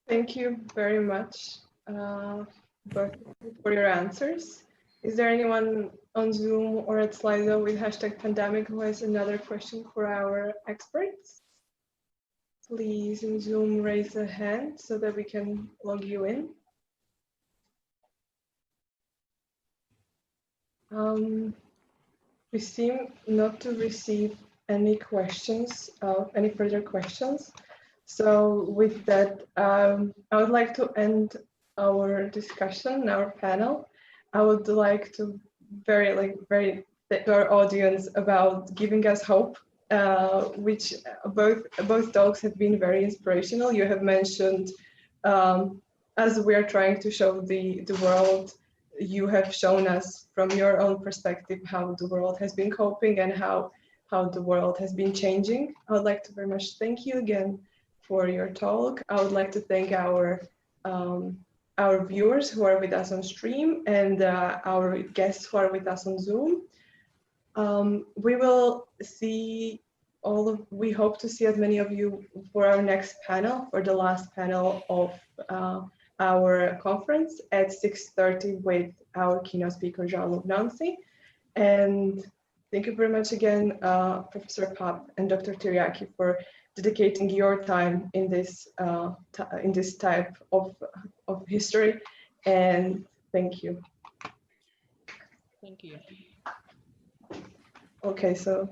Thank you very much both for your answers. Is there anyone on Zoom or at Slido with #pandemic who has another question for our experts? Please in Zoom raise a hand so that we can log you in. We seem not to receive any questions, any further questions. So with that, I would like to end our discussion, our panel. I would like to very thank our audience about giving us hope, which both talks have been very inspirational. You have mentioned, as we are trying to show the world, you have shown us from your own perspective how the world has been coping and how the world has been changing. I would like to very much thank you again for your talk. I would like to thank our viewers who are with us on stream and our guests who are with us on Zoom. We will see we hope to see as many of you for our next panel, for the last panel of our conference at 6:30 with our keynote speaker, Jean Luc Nancy. And thank you very much again, Professor Papp and Dr. Tiryaki, for dedicating your time in this type of history. And thank you. Thank you. Okay, so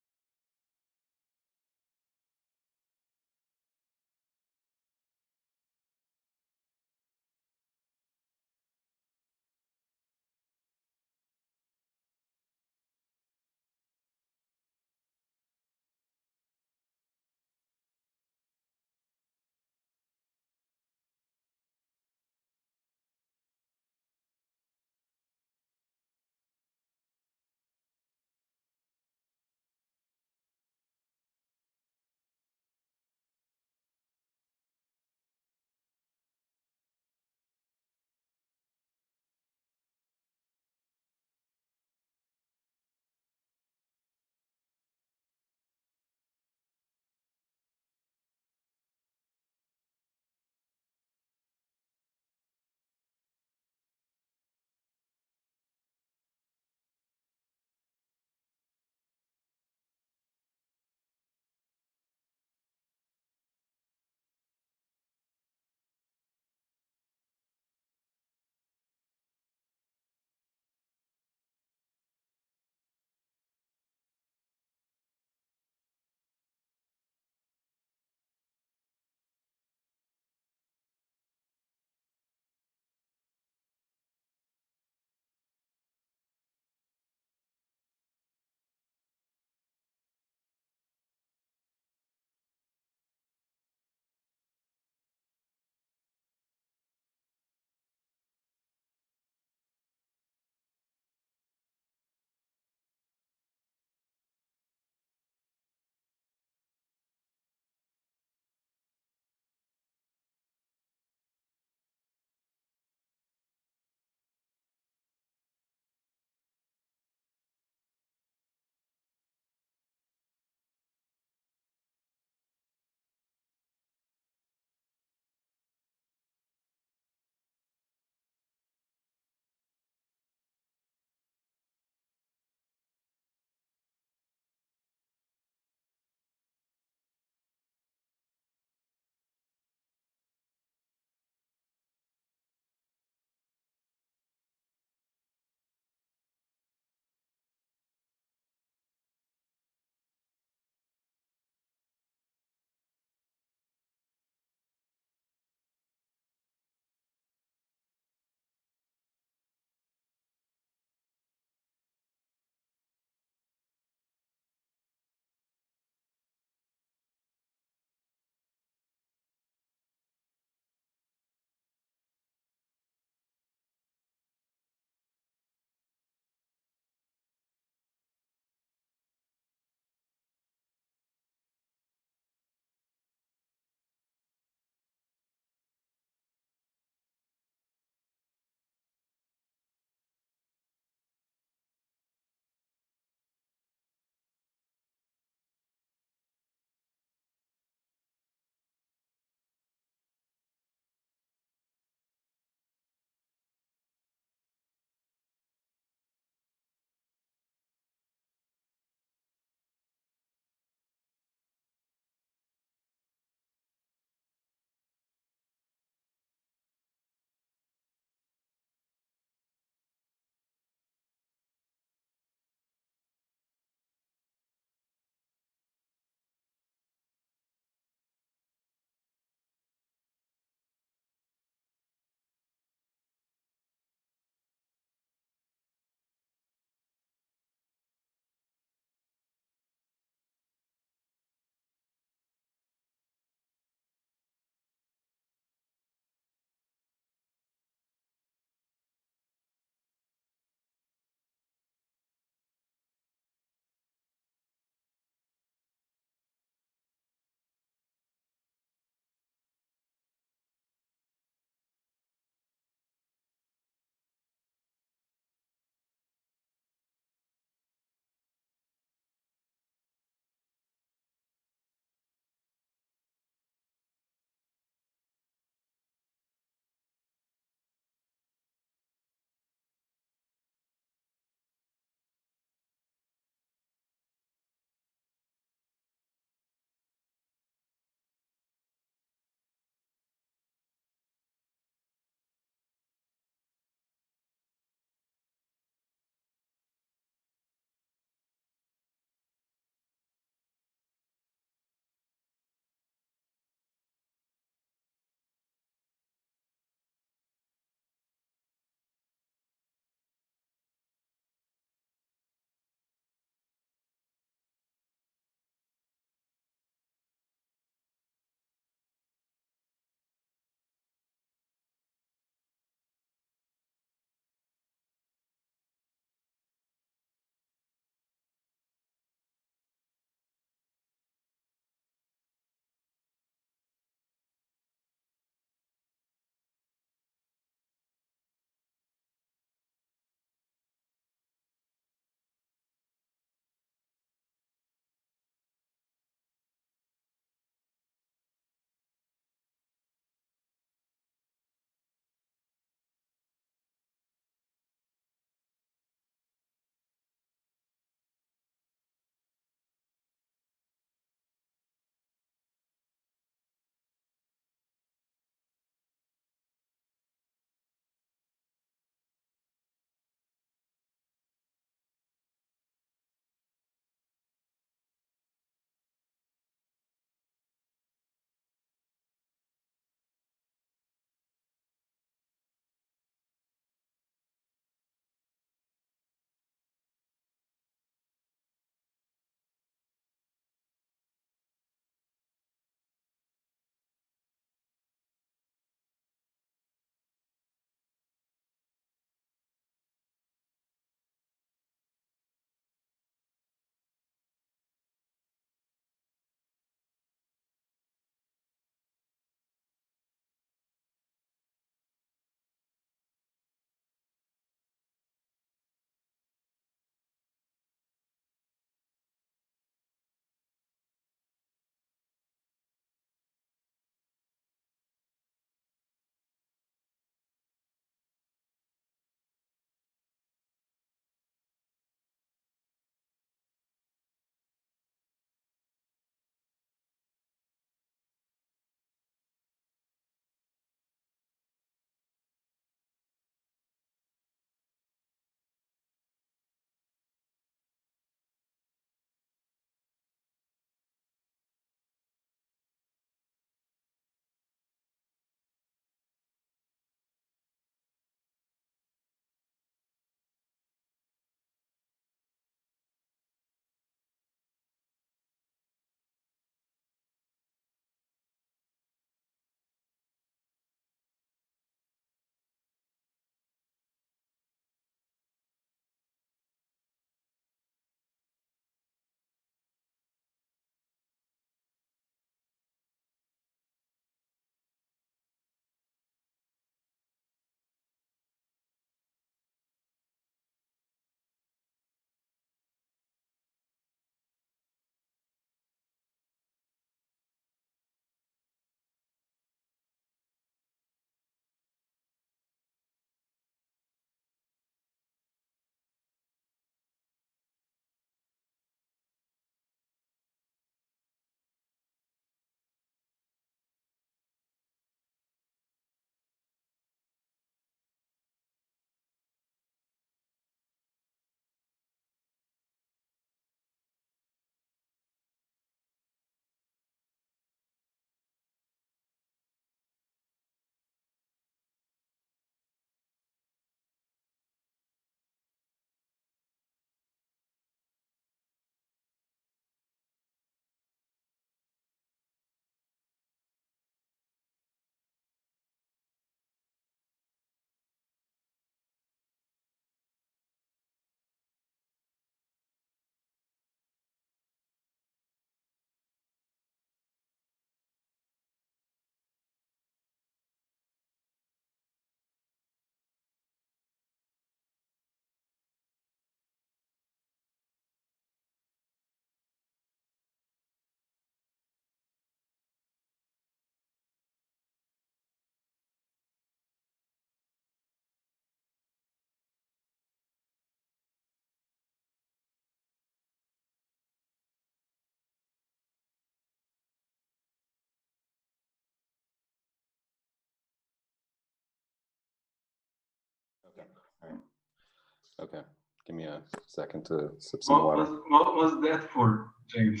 Okay, give me a second to sip some water. What was that for, James?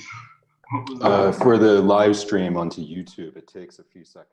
For the live stream onto YouTube, it takes a few seconds.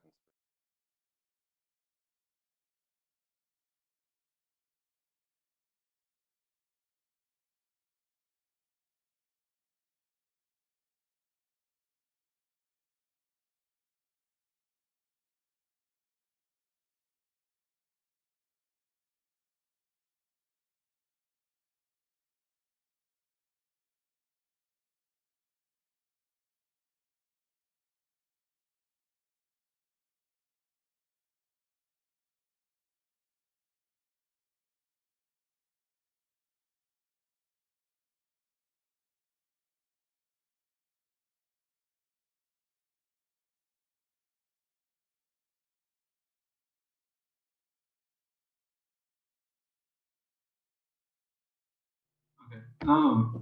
Okay. No,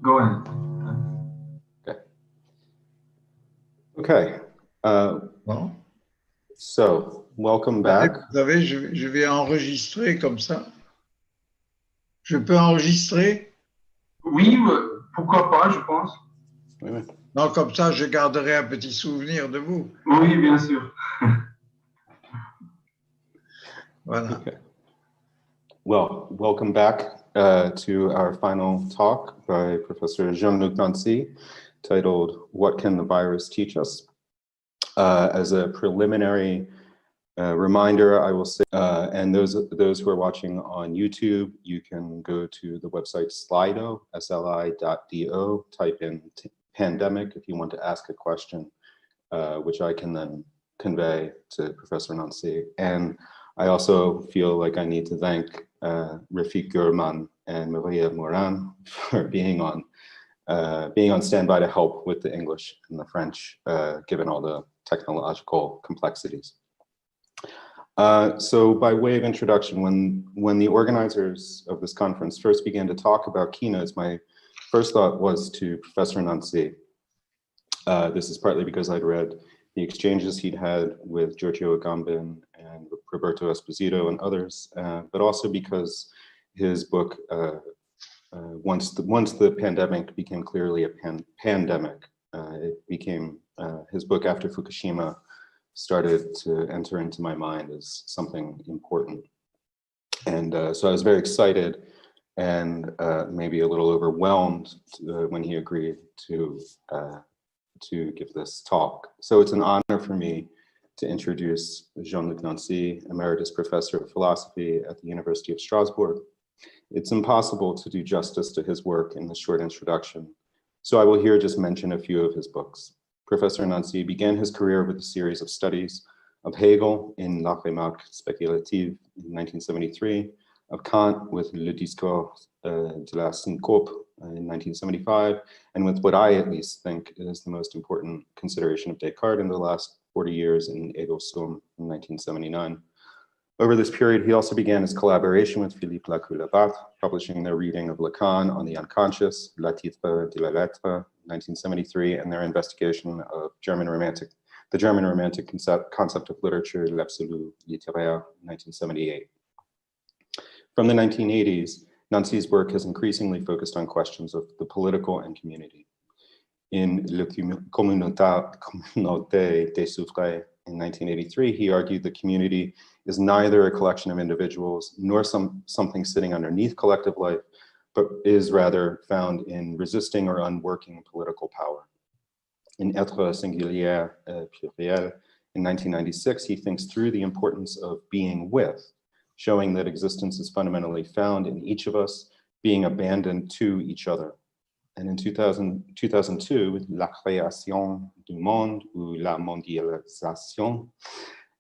go ahead. Okay. Bon. So, welcome back. Vous savez, je vais enregistrer comme ça. Je peux enregistrer? Oui, pourquoi pas, je pense. Oui, oui. Non, comme ça, je garderai un petit souvenir de vous. Oui, bien sûr. Voilà. Okay. Well, welcome back to our final talk by Professor Jean Luc Nancy, titled "What Can the Virus Teach Us?" As a preliminary reminder, I will say, and those who are watching on YouTube, you can go to the website Slido, sli.do, type in pandemic if you want to ask a question, which I can then convey to Professor Nancy. And I also feel like I need to thank Rafik Gurman and Maria Moran for being on standby to help with the English and the French, given all the technological complexities. So by way of introduction, when the organizers of this conference first began to talk about keynotes, my first thought was to Professor Nancy. This is partly because I'd read the exchanges he'd had with Giorgio Agamben and Roberto Esposito and others, but also because his book, once the pandemic became clearly a pandemic, it became his book after Fukushima started to enter into my mind as something important. And so I was very excited and maybe a little overwhelmed when he agreed to give this talk. So it's an honor for me to introduce Jean Luc Nancy, Emeritus Professor of Philosophy at the University of Strasbourg. It's impossible to do justice to his work in this short introduction, so I will here just mention a few of his books. Professor Nancy began his career with a series of studies of Hegel in La Remarque Spéculative in 1973, of Kant with Le Discours de la Syncope in 1975, and with what I at least think is the most important consideration of Descartes in the last 40 years in Ego Sum in 1979. Over this period, he also began his collaboration with Philippe Lacoue-Labat, publishing their reading of Lacan on the unconscious, La Titre de la Lettre, 1973, and their investigation of the German Romantic concept of literature, l'absolu littéraire, 1978. From the 1980s, Nancy's work has increasingly focused on questions of the political and community. In Le Communauté des Souffrés in 1983, he argued the community is neither a collection of individuals nor something sitting underneath collective life, but is rather found in resisting or unworking political power. In Être singulier pluriel in 1996, he thinks through the importance of being with, showing that existence is fundamentally found in each of us, being abandoned to each other. And in 2002, La création du monde ou la mondialisation,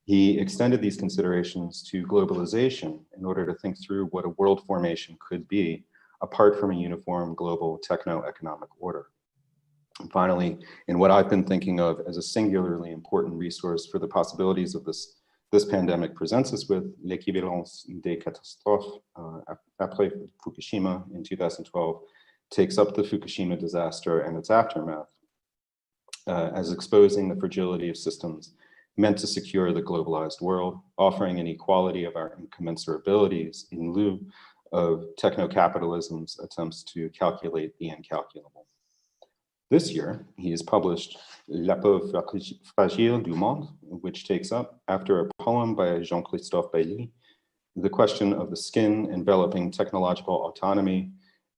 he extended these considerations to globalization in order to think through what a world formation could be apart from a uniform global techno-economic order. And finally, in what I've been thinking of as a singularly important resource for the possibilities of this pandemic presents us with, L'équivalence des catastrophes après Fukushima in 2012, takes up the Fukushima disaster and its aftermath as exposing the fragility of systems meant to secure the globalized world, offering an equality of our incommensurabilities in lieu of techno-capitalism's attempts to calculate the incalculable. This year, he has published La peau fragile du monde, which takes up, after a poem by Jean-Christophe Bailly, the question of the skin enveloping technological autonomy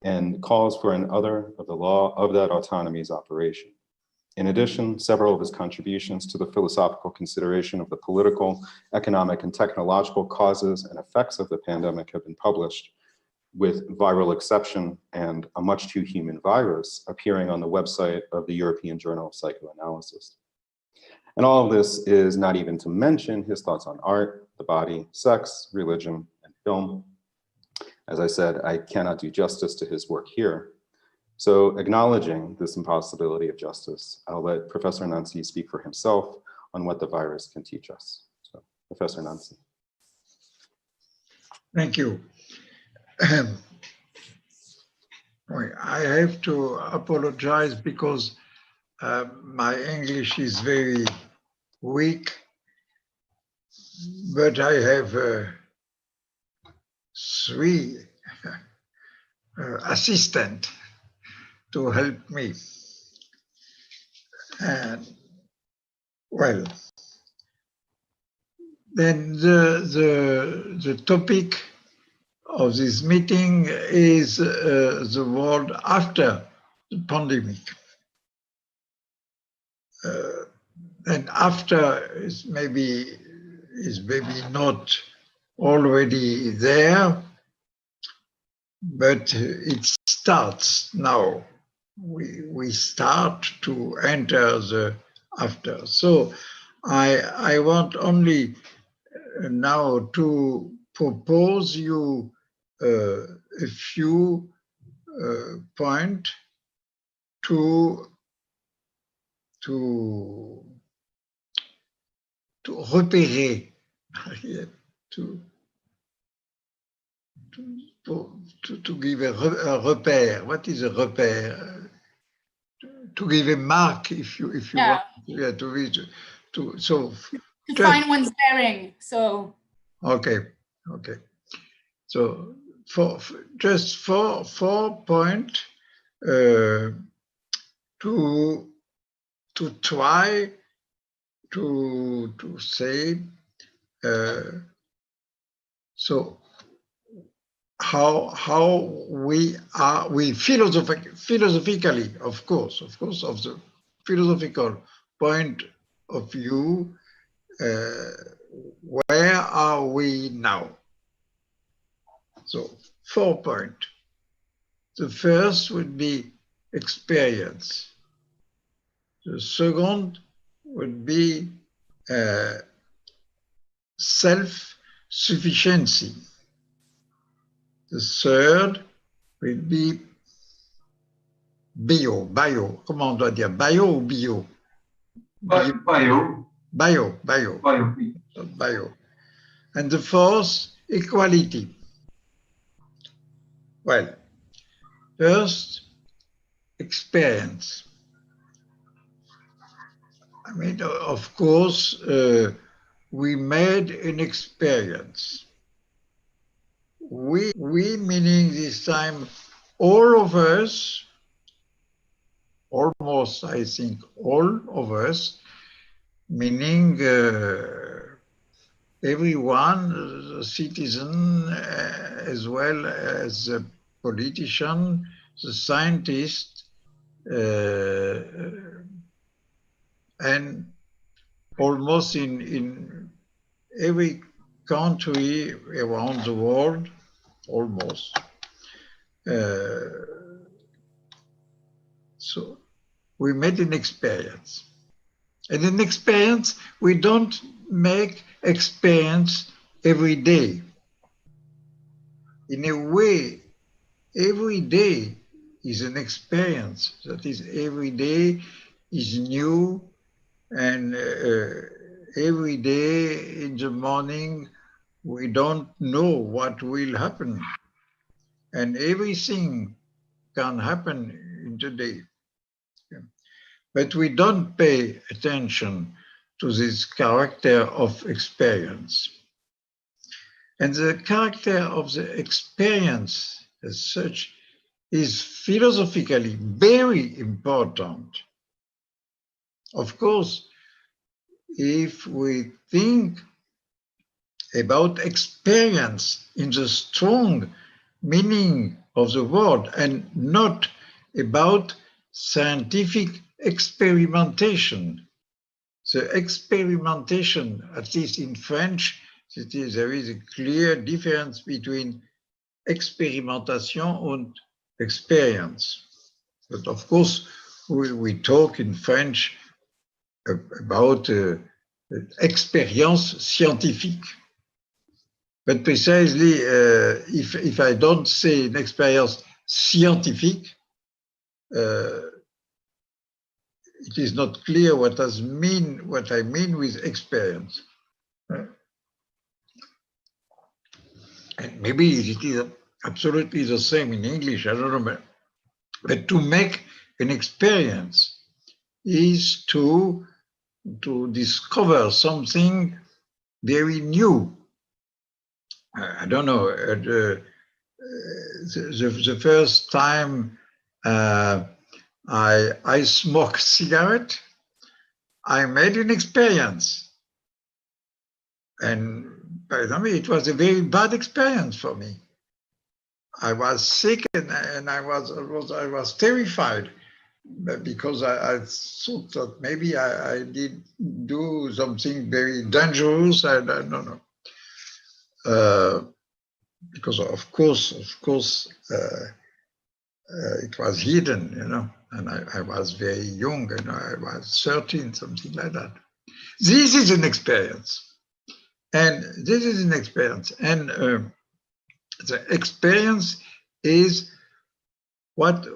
and calls for an other of the law of that autonomy's operation. In addition, several of his contributions to the philosophical consideration of the political, economic, and technological causes and effects of the pandemic have been published, with viral exception and a much too human virus appearing on the website of the European Journal of Psychoanalysis. And all of this is not even to mention his thoughts on art, the body, sex, religion, and film. As I said, I cannot do justice to his work here. So acknowledging this impossibility of justice, I'll let Professor Nancy speak for himself on what the virus can teach us. So, Professor Nancy. Thank you. I have to apologize because my English is very weak, but I have 3 assistants to help me. And well, then the topic of this meeting is the world after the pandemic. And after is maybe not already there, but it starts now. We start to enter the after. So I want only now to propose you a few points to repérer, to give a repère. What is a repère? To give a mark, if you want. Yeah, to find one's bearing. So. Okay. So just four points to try to say. So how we philosophically, of course, of the philosophical point of view, where are we now? So 4 points. The first would be experience. The second would be self-sufficiency. The third would be bio. Comment on doit dire? Bio ou bio? Bio. And the fourth, equality. Well, first, experience. I mean, of course, we made an experience. We meaning this time, all of us, almost, I think, all of us, meaning everyone, the citizen, as well as the politician, the scientist, and almost in every country around the world, almost. So we made an experience. And in experience, we don't make experience every day. In a way, every day is an experience. That is, every day is new, and every day in the morning, we don't know what will happen. And everything can happen in the day. But we don't pay attention to this character of experience. And the character of the experience as such is philosophically very important. Of course, if we think about experience in the strong meaning of the word and not about scientific experimentation. The experimentation, at least in French, there is a clear difference between experimentation and experience. But of course, we talk in French about expérience scientifique. But precisely, if I don't say an experience scientifique, it is not clear what I mean with experience. And maybe it is absolutely the same in English, I don't know. But to make an experience is to discover something very new. I don't know, the first time I smoked cigarette, I made an experience. And by the way, it was a very bad experience for me. I was sick and I was terrified because I thought that maybe I did do something very dangerous. I don't know. Because of course, it was hidden, you know, and I was very young, and I was 13, something like that. This is an experience, and the experience is what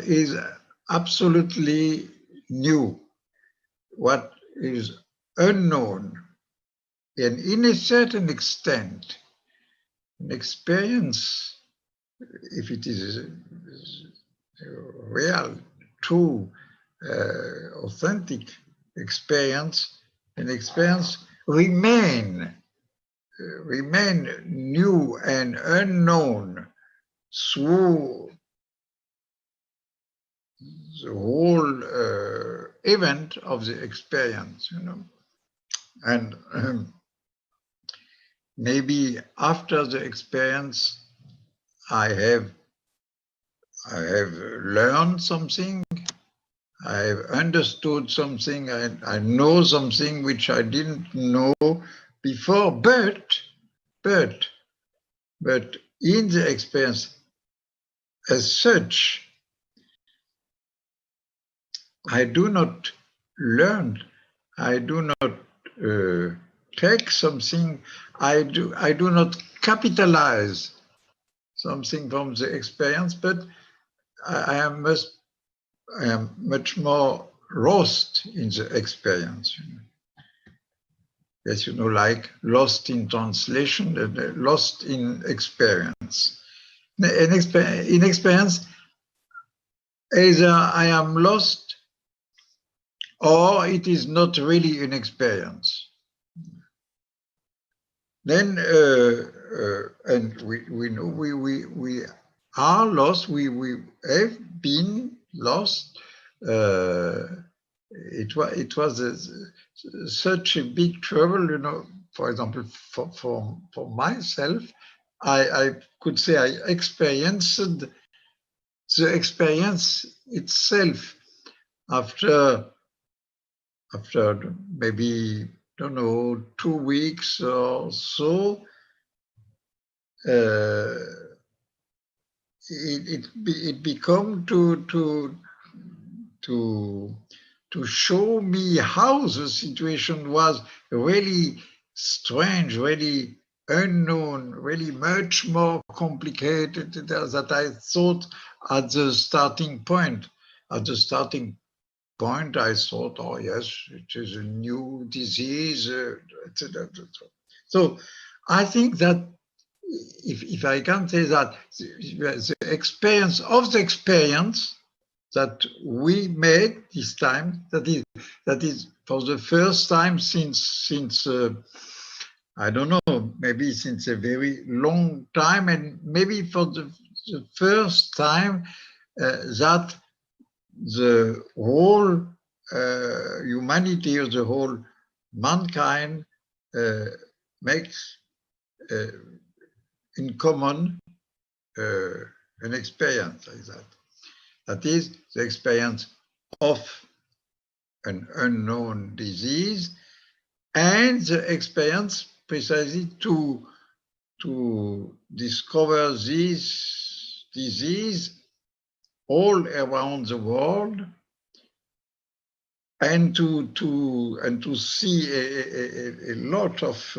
is absolutely new, what is unknown, and in a certain extent, an experience, if it is real, true, authentic experience, an experience remain new and unknown through the whole event of the experience, you know. And maybe after the experience, I have learned something, I have understood something, I know something which I didn't know before, but in the experience as such, I do not learn, I do not take something, I do not capitalize something from the experience, but I am much more lost in the experience. You know. Yes, you know, like lost in translation, lost in experience. In experience, either I am lost or it is not really an experience. Then, and we know we are lost, we have been lost. It was such a big trouble, you know. For example, for myself, I could say I experienced the experience itself after maybe, don't know, 2 weeks or so. It became to show me how the situation was really strange, really unknown, really much more complicated than I thought at the starting point. At the starting point, I thought, oh yes, it is a new disease, etc. So I think that if I can say that the experience of the experience that we made this time, that is for the first time since I don't know, maybe since a very long time, and maybe for the first time that the whole humanity or the whole mankind makes in common an experience like that. That is the experience of an unknown disease and the experience precisely to discover this disease all around the world and to see a lot of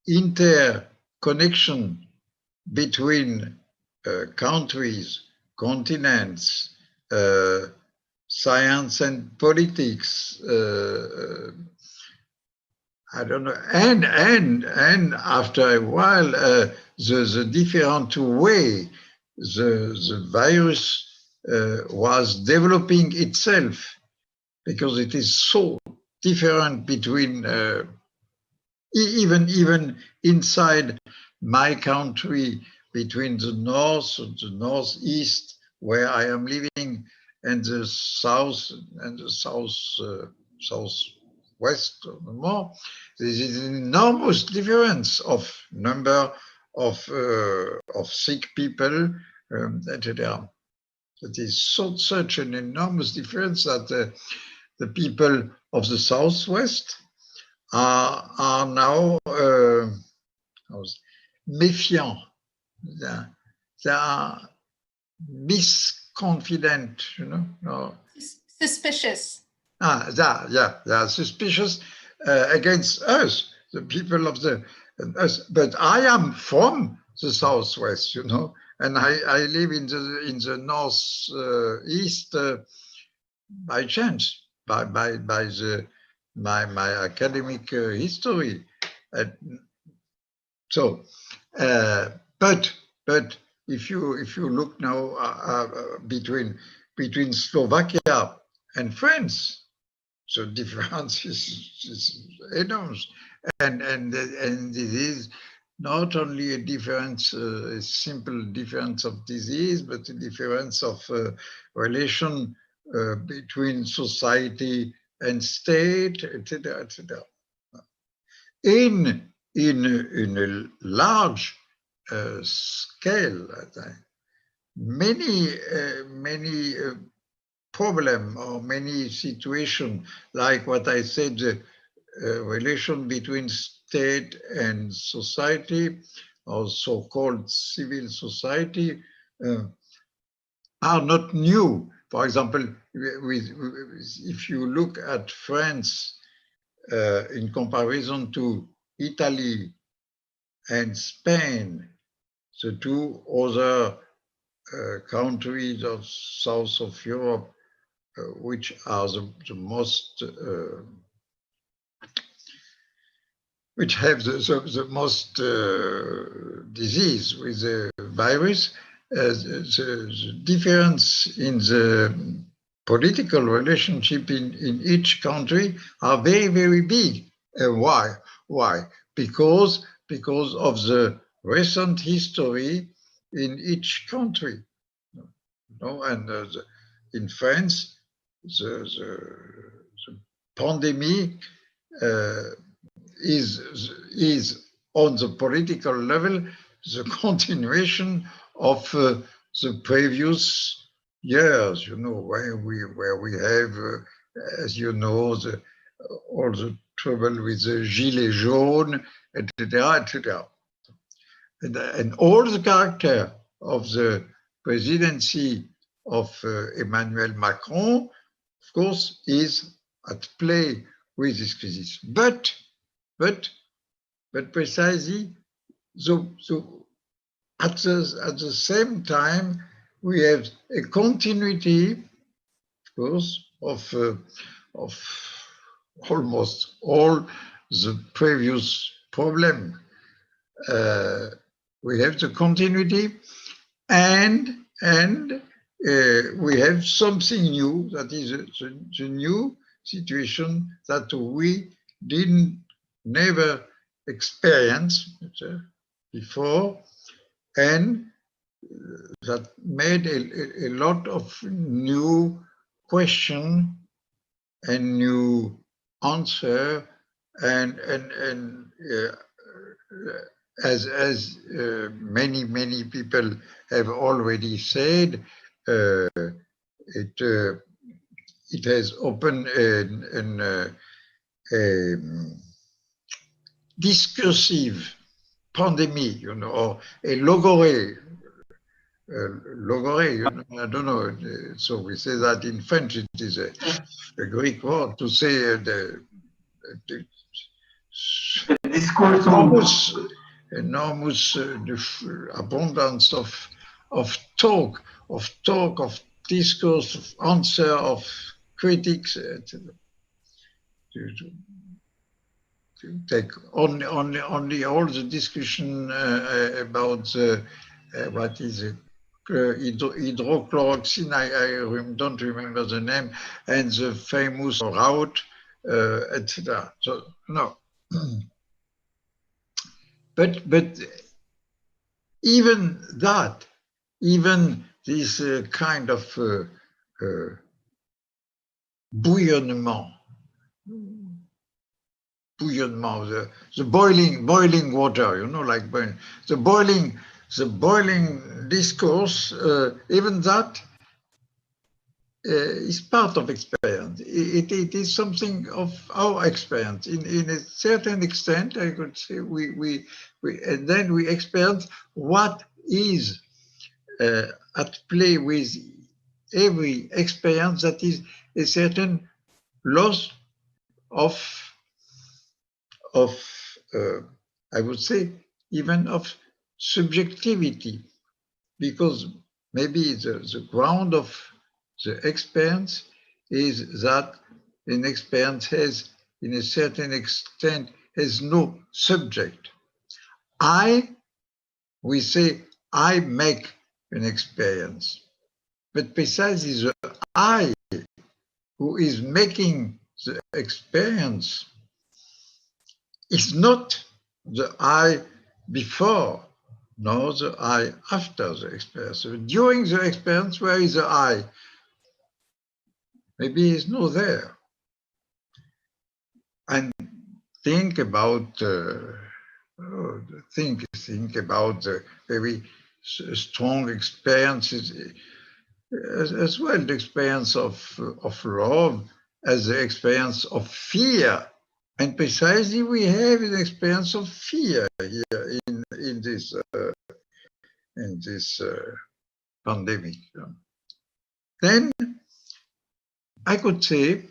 interconnection between countries, continents, science and politics, I don't know, and after a while, the different way the virus was developing itself, because it is so different between even inside my country, between the north and the northeast where I am living and the south and the southwest more. There is an enormous difference of number of sick people, etc. That is such an enormous difference that the people of the southwest are now méfiants. They are misconfident, you know. No. Suspicious. They are suspicious against us, the people of us. But I am from the southwest, you know, and I live in the northeast by chance, by my academic history. But if you look now between Slovakia and France, so difference is enormous, and it is not only a difference, a simple difference of disease, but a difference of relation between society and state, etc., etc. In a large scale, many problem or many situation, like what I said, the relation between state and society, or so-called civil society, are not new. For example, if you look at France in comparison to Italy and Spain, the two other countries of south of Europe, which are the most, which have the most disease with the virus, the difference in the political relationship in each country are very, very big. Why? Because of the recent history in each country. And in France, the pandemic is on the political level the continuation of the previous years, you know, where we have, as you know, all the trouble with the gilets jaunes, etc., etc. And all the character of the presidency of Emmanuel Macron, of course, is at play with this crisis. But precisely, so at the same time, we have a continuity, of course, of almost all the previous problem. We have the continuity, and we have something new, that is the new situation that we never experienced before, and that made a lot of new question and new answer, and as many people have already said, it has opened a discursive pandemic, or a logoré. Logoré, I don't know. So we say that in French. It is a Greek word to say the enormous abundance of talk, of discourse, of answer, of critics, etc. To take only all the discussion about what is it, hydrochloroquine, I don't remember the name, and the famous route, etc. So no, but even that, even this kind of bouillonnement, the boiling water, like the boiling discourse, even that is part of experience. It is something of our experience. In a certain extent, I could say, and then we experience what is at play with every experience, that is a certain loss of I would say, even of subjectivity, because maybe the ground of the experience is that an experience has, in a certain extent, has no subject. We say, I make an experience, but precisely the I who is making the experience is not the I before, nor the I after the experience. So during the experience, where is the I? Maybe it's not there. And think about think about the very strong experiences as well, the experience of love as the experience of fear. And precisely we have an experience of fear here in this pandemic. Then I could say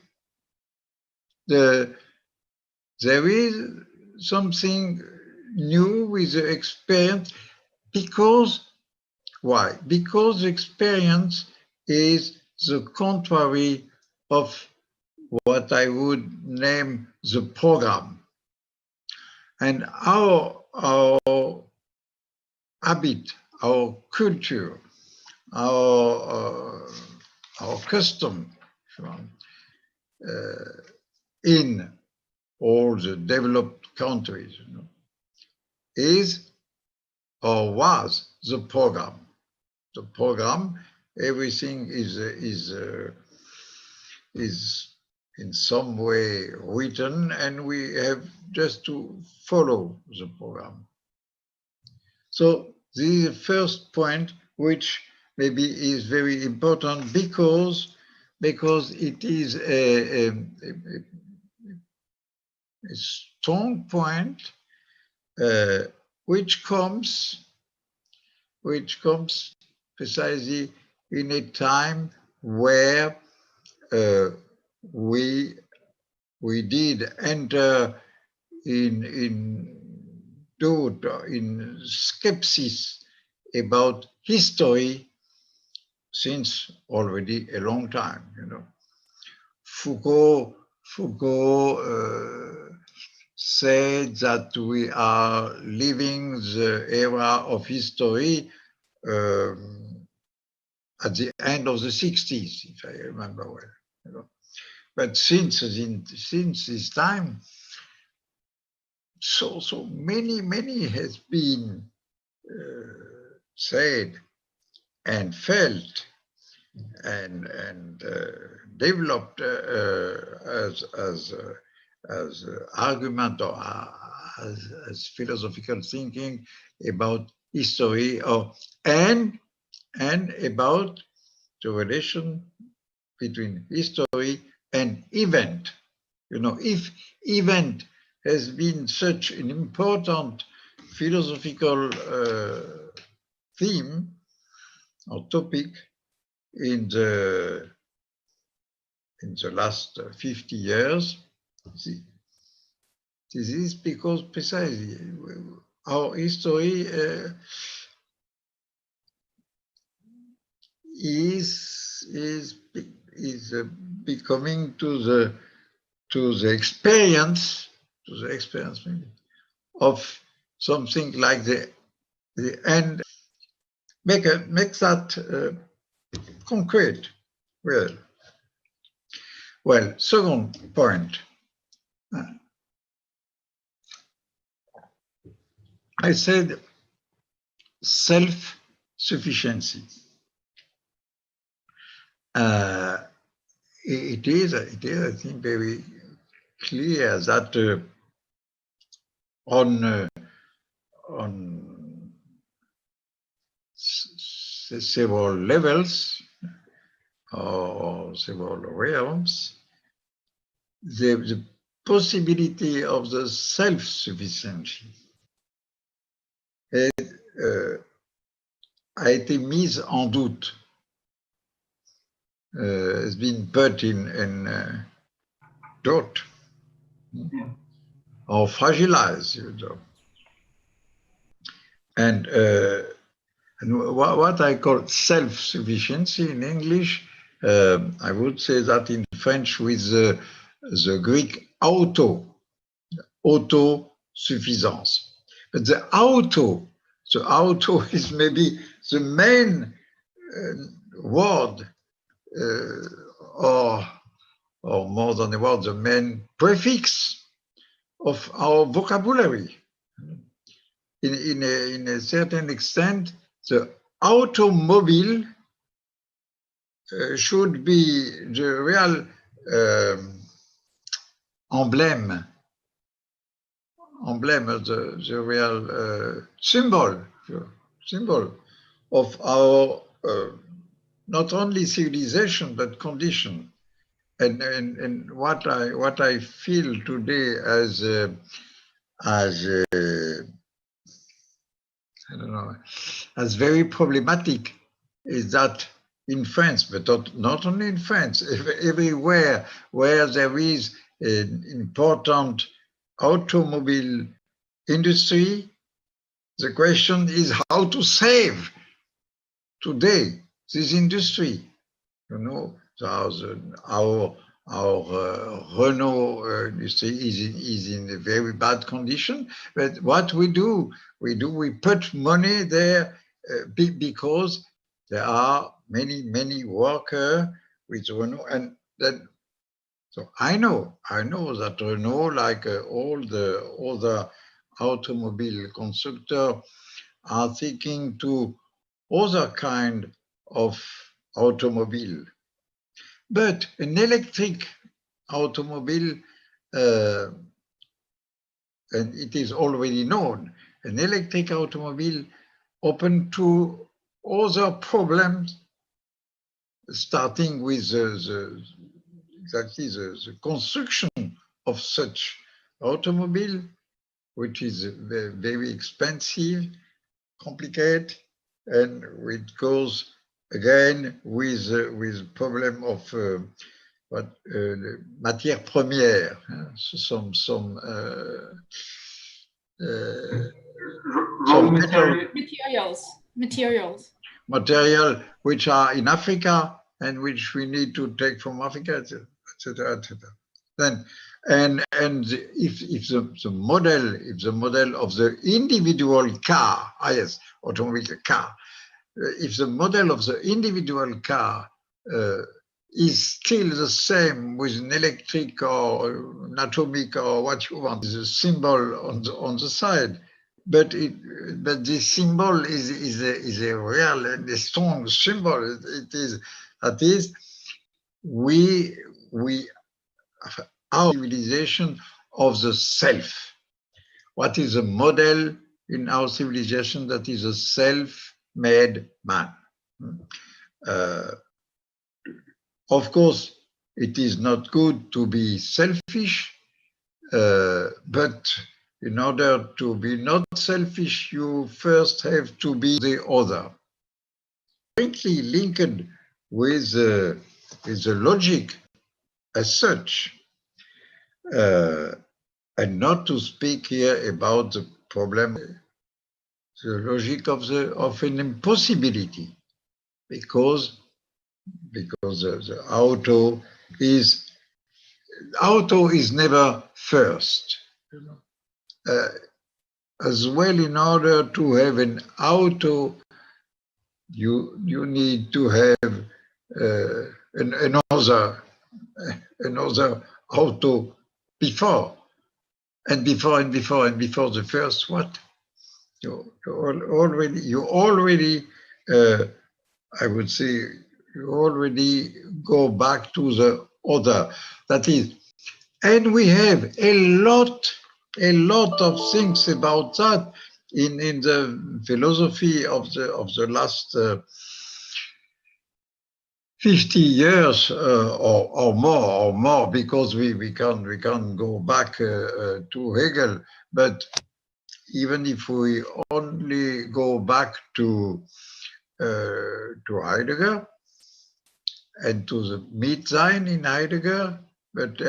there is something new with the experience, because why? Because the experience is the contrary of what I would name the program. And our habit, our culture, our custom in all the developed countries is or was the program. The program, everything is in some way written, and we have just to follow the program. So this is the first point, which maybe is very important, because it is a strong point which comes precisely in a time where we did enter in doubt, in skepsis about history since already a long time. Foucault said that we are living the era of history at the end of the 60s, if I remember well. But since this time, so many has been said and felt and developed as argument or as philosophical thinking about history and about the relation between history and event. You know, if event has been such an important philosophical theme or topic in the last 50 years, this is because precisely our history is becoming to the experience maybe, of something like the end. Make that concrete. Well, second point. I said self-sufficiency. It is, I think, very clear that on several levels or several realms, the possibility of the self-sufficiency a été mise en doute, has been put in doubt or fragilized, you know. And what I call self-sufficiency in English, I would say that in French with the Greek autosuffisance. But the auto is maybe the main word, or more than a word, the main prefix of our vocabulary. In a certain extent, the automobile should be the real emblem of the real symbol of our not only civilization but condition. And what I feel today as I don't know, as very problematic is that in France, but not only in France, everywhere where there is an important automobile industry, the question is how to save today this industry. You know, our Renault industry is in a very bad condition. But what we do, we put money there because there are many workers with Renault, and then so I know that Renault, like all the other automobile constructors, are thinking to other kind of automobile. But an electric automobile, and it is already known, an electric automobile open to other problems, starting with the construction of such automobile, which is very expensive, complicated, and it goes again with problem of matière première, some material which are in Africa and which we need to take from Africa, etc. Then and if the model of the individual car, yes, automobile car, if the model of the individual car is still the same with an electric or an atomic or what you want. There's a symbol on the side, but this symbol is a real and a strong symbol. That is our civilization of the self. What is a model in our civilization? That is a self-made man. Of course, it is not good to be selfish, but in order to be not selfish, you first have to be the other. Directly linked with the logic as such, and not to speak here about the problem, the logic of an impossibility, because the auto is never first. As well, in order to have an auto, you need to have another auto before the first. What you already I would say you already go back to the other. That is, and we have a lot of things about that in the philosophy of the last 50 years or more, because we can go back to Hegel, but even if we only go back to Heidegger and to the Mitsein in Heidegger, but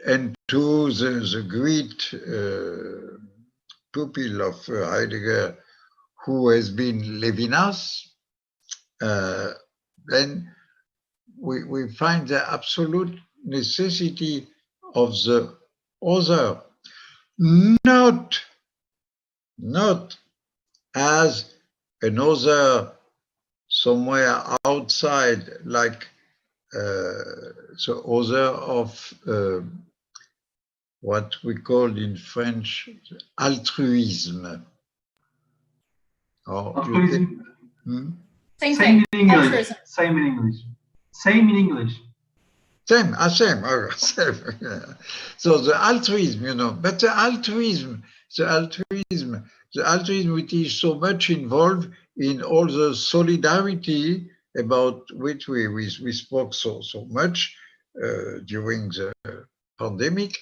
and to the great pupil of Heidegger, who has been Levinas, then we find the absolute necessity of the other, not as another somewhere outside, like the other of what we call in French altruisme. Altruism. Same in English. Altruism. Same in English. Same in English. Same. Yeah. So the altruism, but the altruism which is so much involved in all the solidarity about which we spoke so much during the pandemic.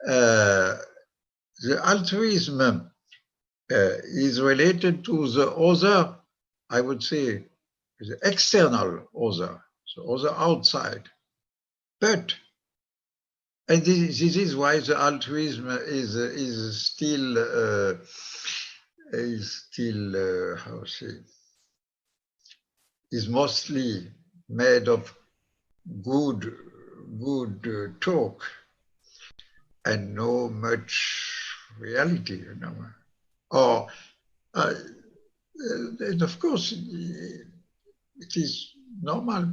The altruism is related to the other, I would say, the external other, so other outside. But, and this is why the altruism is still how to say, is mostly made of good talk and no much reality, Or, and of course, it is normal.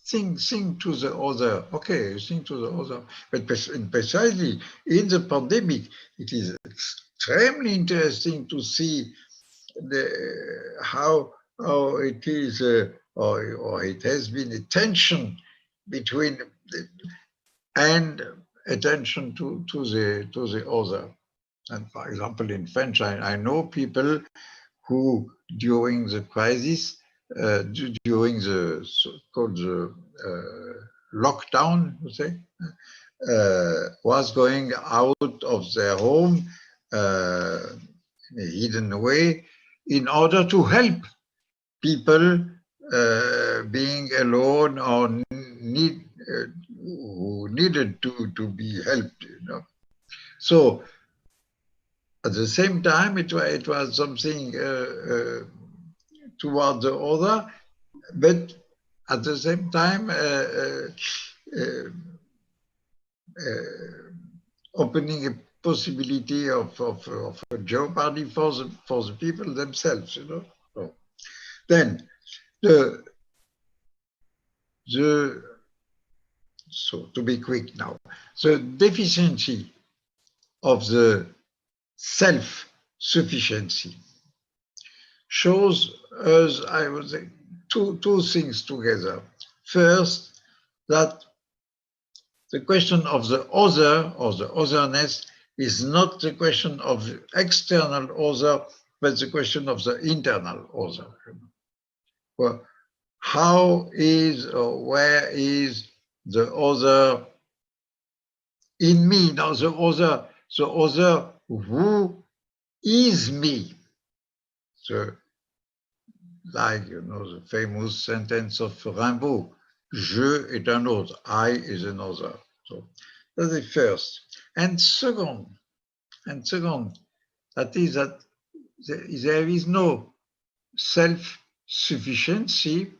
Think to the other. Okay, think to the other. But precisely in the pandemic, it is extremely interesting to see how it is, or it has been a tension between and attention to the other. And for example, in French, I know people who, during the crisis, during the so-called lockdown, you say, was going out of their home in a hidden way in order to help people being alone or who needed to be helped. So at the same time, it was something toward the other, but at the same time opening a possibility of a jeopardy for the people themselves. So then the so to be quick now, the deficiency of the self-sufficiency shows us, I would say, two things together. First, that the question of the other or the otherness is not the question of the external other, but the question of the internal other. Well, how is or where is the other in me? Now the other who is me. So, like, you know, the famous sentence of Rimbaud, je est un autre, I is another. So that's the first. And second, that is that there is no self-sufficiency,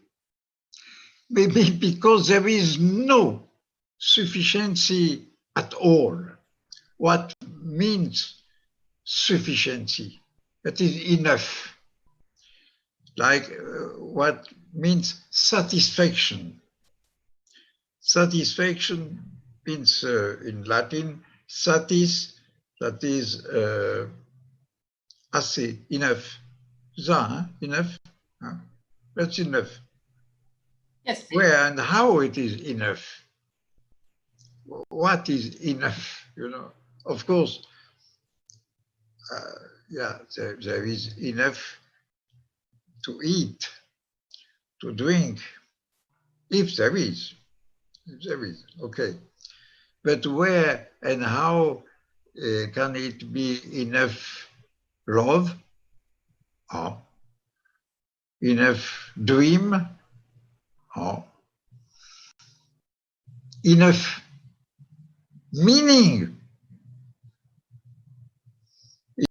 maybe because there is no sufficiency at all. What means sufficiency? That is enough. Like what means satisfaction. Satisfaction means in Latin, satis, that is assez, enough. Enough? That's enough. Yes. Where and how it is enough? What is enough? You know, of course, yeah, there is enough to eat, to drink, if there is, okay. But where and how can it be enough love, or enough dream, or enough meaning,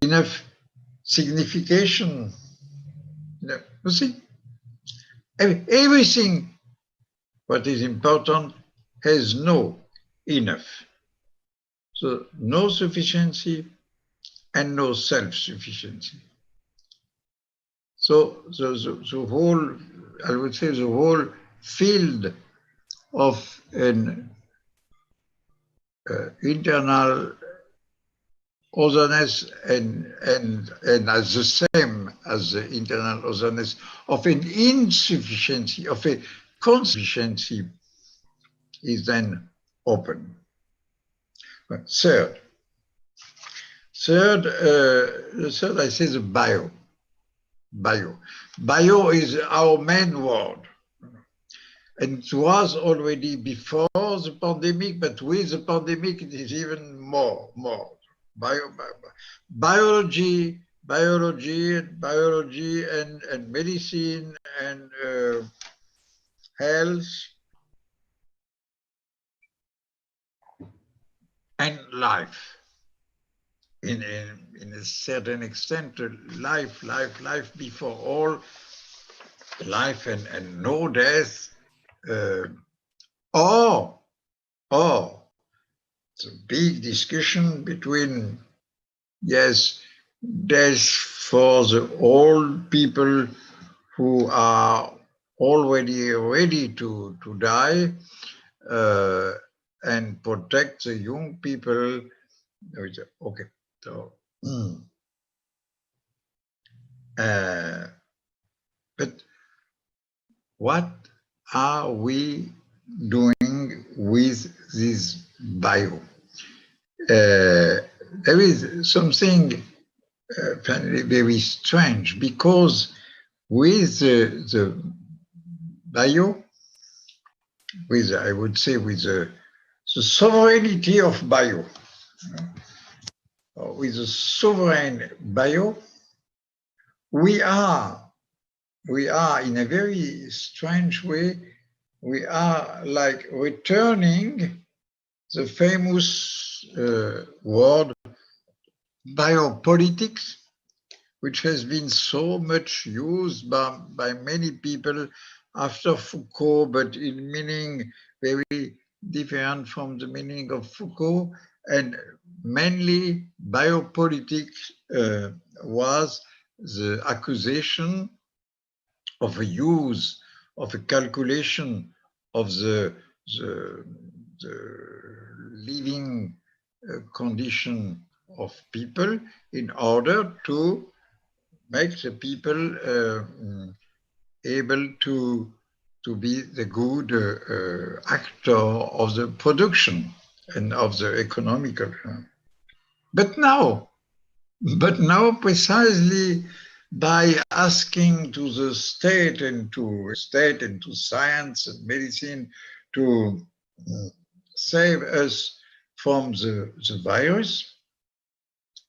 enough signification? You see, everything what is important has no enough. So no sufficiency and no self-sufficiency. So the whole, I would say, the whole field of an internal otherness and as the same as the internal otherness of an insufficiency, of a insufficiency is then open. Third, I say the bio. Bio is our main word. And it was already before the pandemic, but with the pandemic, it is even more. Biology and medicine and health and life. In a certain extent, life before all, life and no death, or the big discussion between, yes, death for the old people who are already ready to die, and protect the young people. Okay, so but what are we doing with this bio? There is something very strange, because with the bio, I would say with the sovereignty of bio, with the sovereign bio, we are in a very strange way, we are like returning the famous word biopolitics, which has been so much used by many people after Foucault, but in meaning very different from the meaning of Foucault. And mainly biopolitics was the accusation of a use, of a calculation of the living condition of people in order to make the people able to be the good actor of the production and of the economical. But now precisely by asking to the state and to science and medicine to save us from the virus,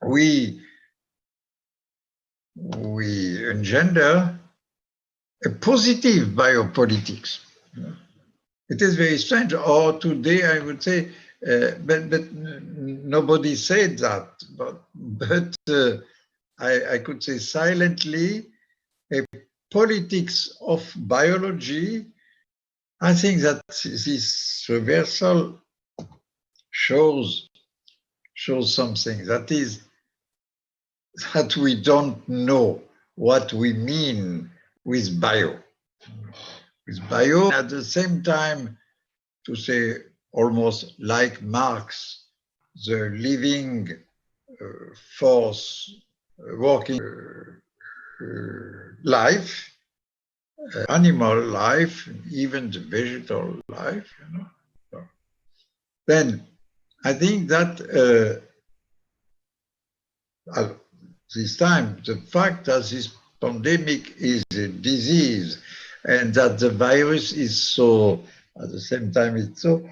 we engender a positive biopolitics. It is very strange. Or today, I would say, but nobody said that. But I could say silently, a politics of biology. I think that this reversal shows something. That is that we don't know what we mean with bio. With bio, at the same time, to say almost like Marx, the living force working life, animal life, even the vegetal life, So, then I think that this time, the fact that this pandemic is a disease and that the virus is so, at the same time, it's so,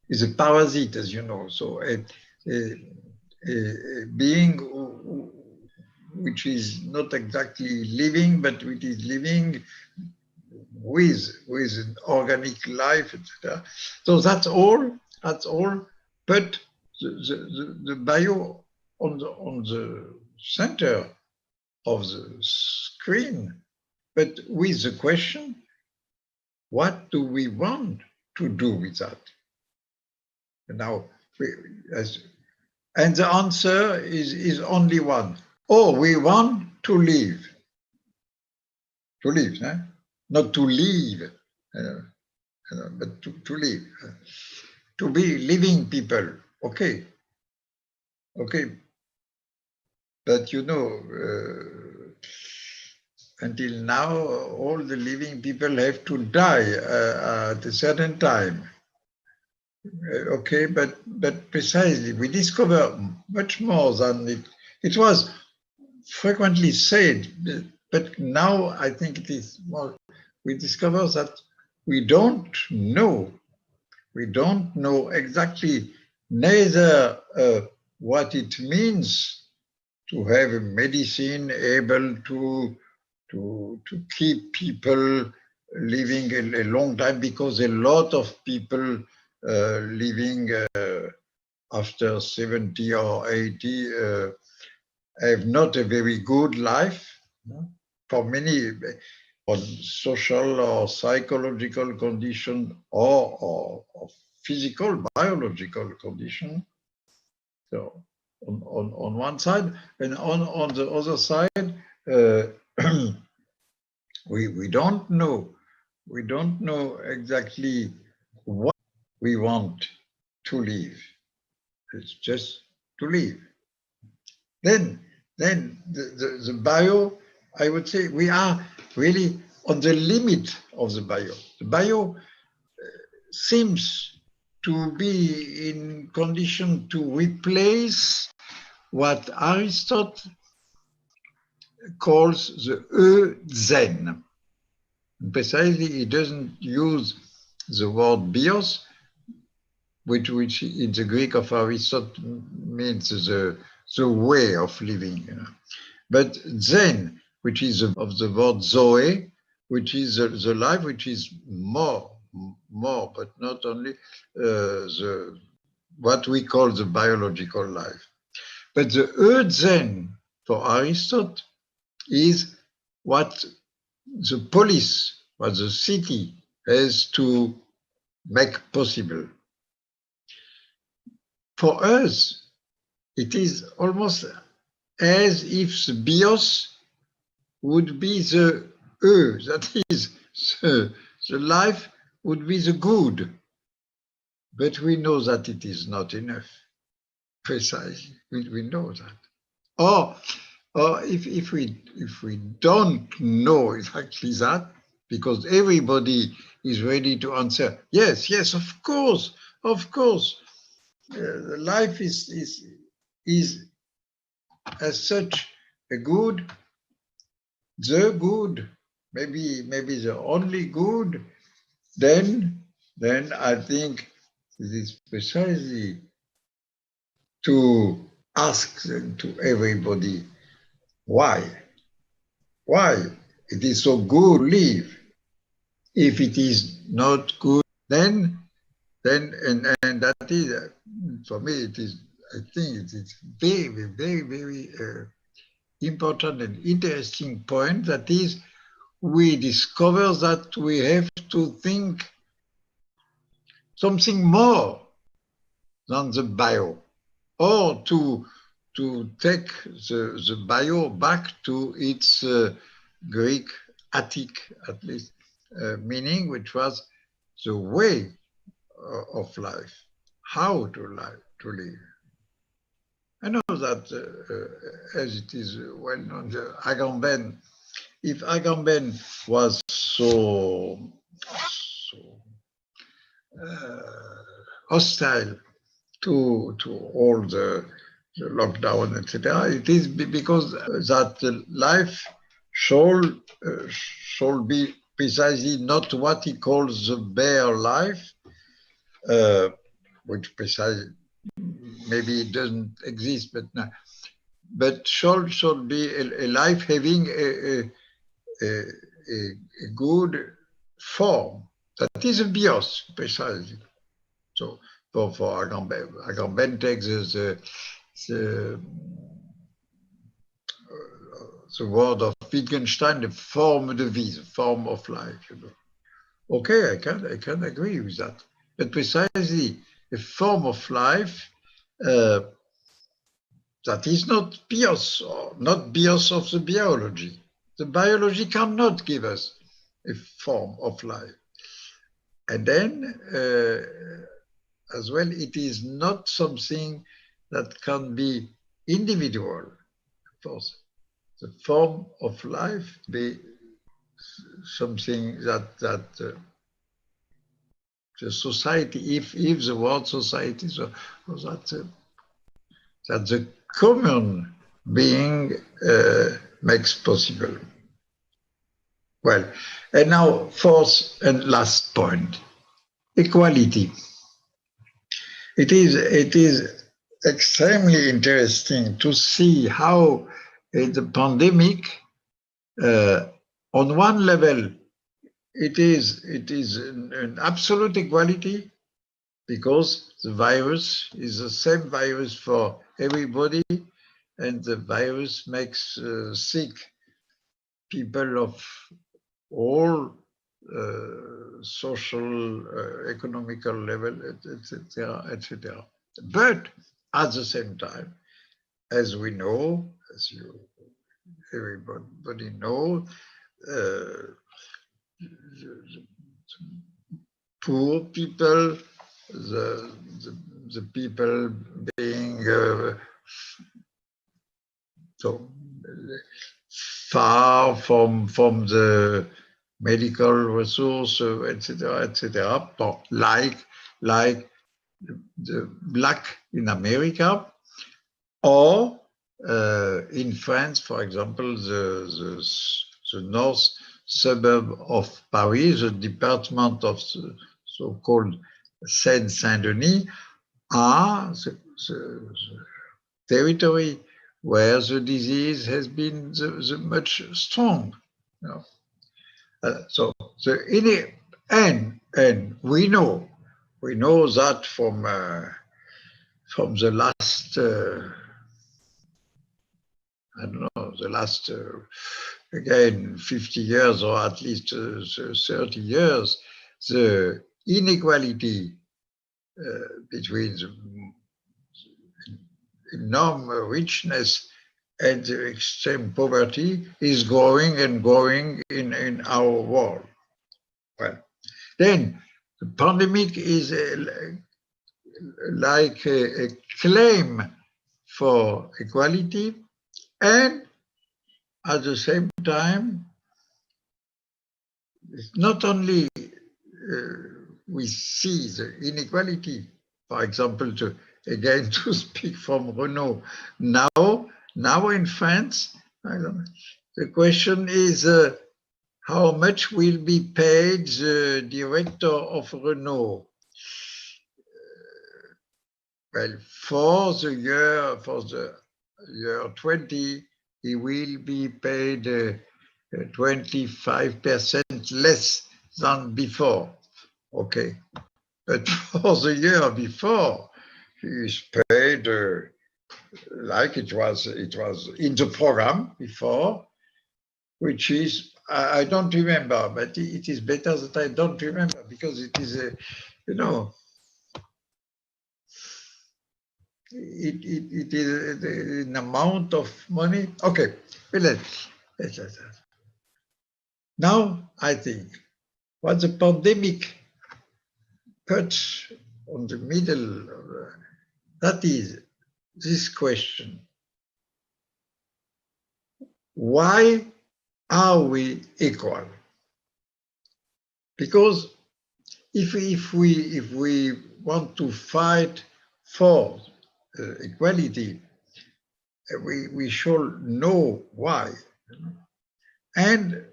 is a parasite, as you know. So a being which is not exactly living, but which is living with an organic life, etc. So that's all. But the bio on the center of the screen, but with the question, what do we want to do with that? Now, and the answer is only one. Oh, we want to live. To live, eh? Not to leave, but to live. To be living people, okay. But until now, all the living people have to die at a certain time. Okay, but precisely, we discover much more than it was frequently said, but now I think it is more, we discover that we don't know exactly neither what it means to have a medicine able to keep people living a long time, because a lot of people living after 70 or 80 have not a very good life. For many, on social or psychological condition or physical, biological condition. So on one side, and on the other side, we don't know exactly what we want to live. It's just to live. Then the bio, I would say we are really on the limit of the bio. The bio seems to be in condition to replace what Aristotle calls the Zen. Precisely, he doesn't use the word bios, which in the Greek of Aristotle means the way of living. But Zen, which is of the word zoe, which is the life which is more, but not only what we call the biological life. But the Zen for Aristotle is what the polis, what the city has to make possible. For us, it is almost as if the bios would be the that is, the life would be the good. But we know that it is not enough. Precisely, we know that. Or if we don't know exactly that, because everybody is ready to answer, yes, of course. Life is as such a good, the good, maybe the only good. Then I think it is precisely to ask to everybody why it is so good to live. If it is not good, then and that is for me, it is, I think it is very important and interesting point, that is, we discover that we have to think something more than the bio, or to take the bio back to its Greek, Attic, at least, meaning, which was the way of life, how to live. I know that, as it is well known, Agamben, if Agamben was so hostile to all the lockdown, etc., it is because that life shall be precisely not what he calls the bare life, which precisely maybe it doesn't exist, but shall be a life having a good form. That is a bios, precisely. So for Agamben takes the word of Wittgenstein, the forme de vie, the form of life. Okay, I can agree with that. But precisely a form of life that is not bios, or not bios of the biology. The biology cannot give us a form of life. And then, as well, it is not something that can be individual. Of course, the form of life be something that the society, if the word society, so that the common being makes possible. Well, and now fourth and last point, equality. It is extremely interesting to see how the pandemic, on one level, it is an absolute equality, because the virus is the same virus for everybody, and the virus makes sick people of all social, economical level, etc., etc. But at the same time, as we know, everybody knows, poor people, the people being so far from the medical resource, etc., etc., like the black in America, or in France, for example, the north suburb of Paris, the department of the so-called Seine-Saint-Denis, are the territory where the disease has been the much strong. You know? And we know that from the last I don't know, the last again 50 years, or at least 30 years, the inequality between the enormous richness and the extreme poverty is growing and growing in our world. Well, then the pandemic is like a claim for equality, and at the same time, it's not only we see the inequality, for example, again to speak from Renault, now in France, I don't know, the question is how much will be paid the director of Renault? Well, for the year 20, he will be paid 25% less than before. Okay, but for the year before, he is paid like it was in the program before, which is I don't remember, but it is better that I don't remember, because it is you know, it is an amount of money. Okay, well, let's. Now I think what the pandemic puts on the middle, that is this question: why are we equal? Because if we want to fight for equality, we should know why. And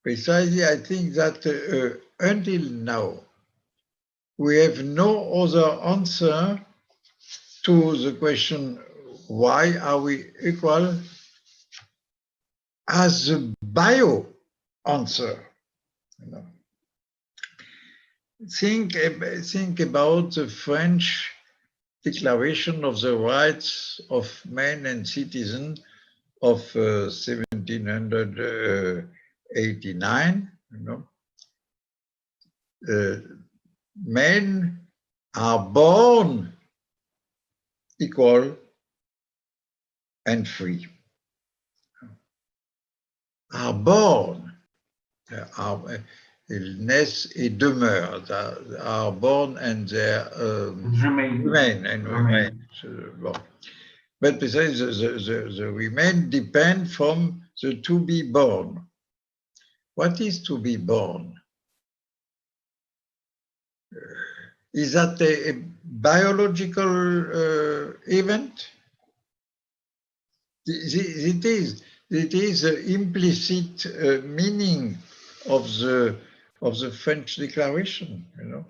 precisely, I think that until now, we have no other answer to the question, why are we equal, as a bio answer. You know. Think about the French Declaration of the Rights of Men and Citizens of 1789. You know, men are born equal and free. Are born, ils naissent et demeurent, are born and they remain. But besides, the remain depend from the to be born. What is to be born? Is that a biological event? It is the implicit meaning of the French Declaration. You know,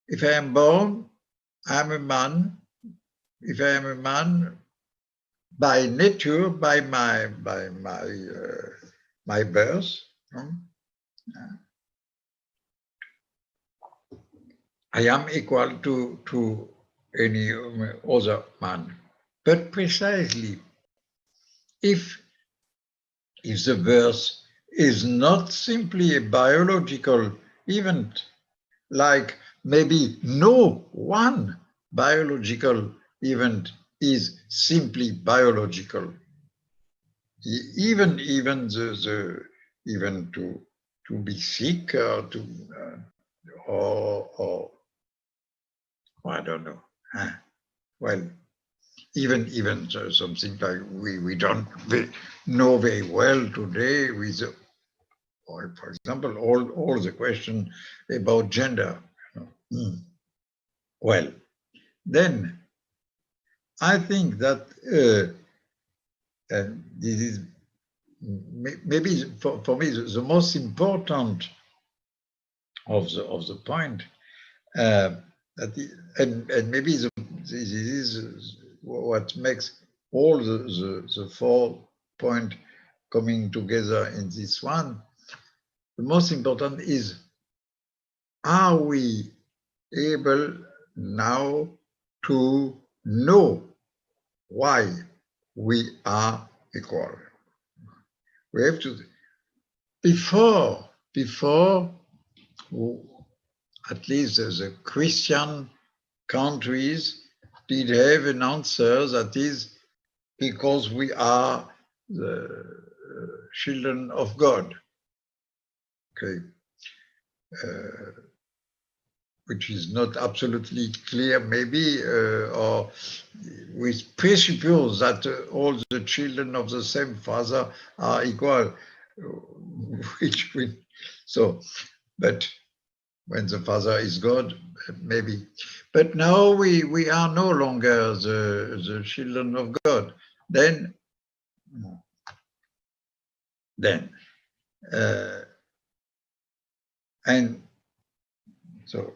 if I am born, I'm a man. If I am a man, by nature, by my birth, I am equal to any other man. But precisely, if the birth is not simply a biological event, like maybe no one biological event is simply biological, even to be sick or or I don't know. Well, even something like we don't know very well today with, or for example, all the question about gender. Well, then I think that this is maybe for me the most important of the point. And maybe this is what makes all the 4 points coming together in this one. The most important is, are we able now to know why we are equal? We have to, before at least the Christian countries did have an answer that is because we are the children of God. Okay. Which is not absolutely clear, maybe, or we presuppose that all the children of the same father are equal, which we, so, but when the father is God, maybe. But now we are no longer the children of God. Then, and so,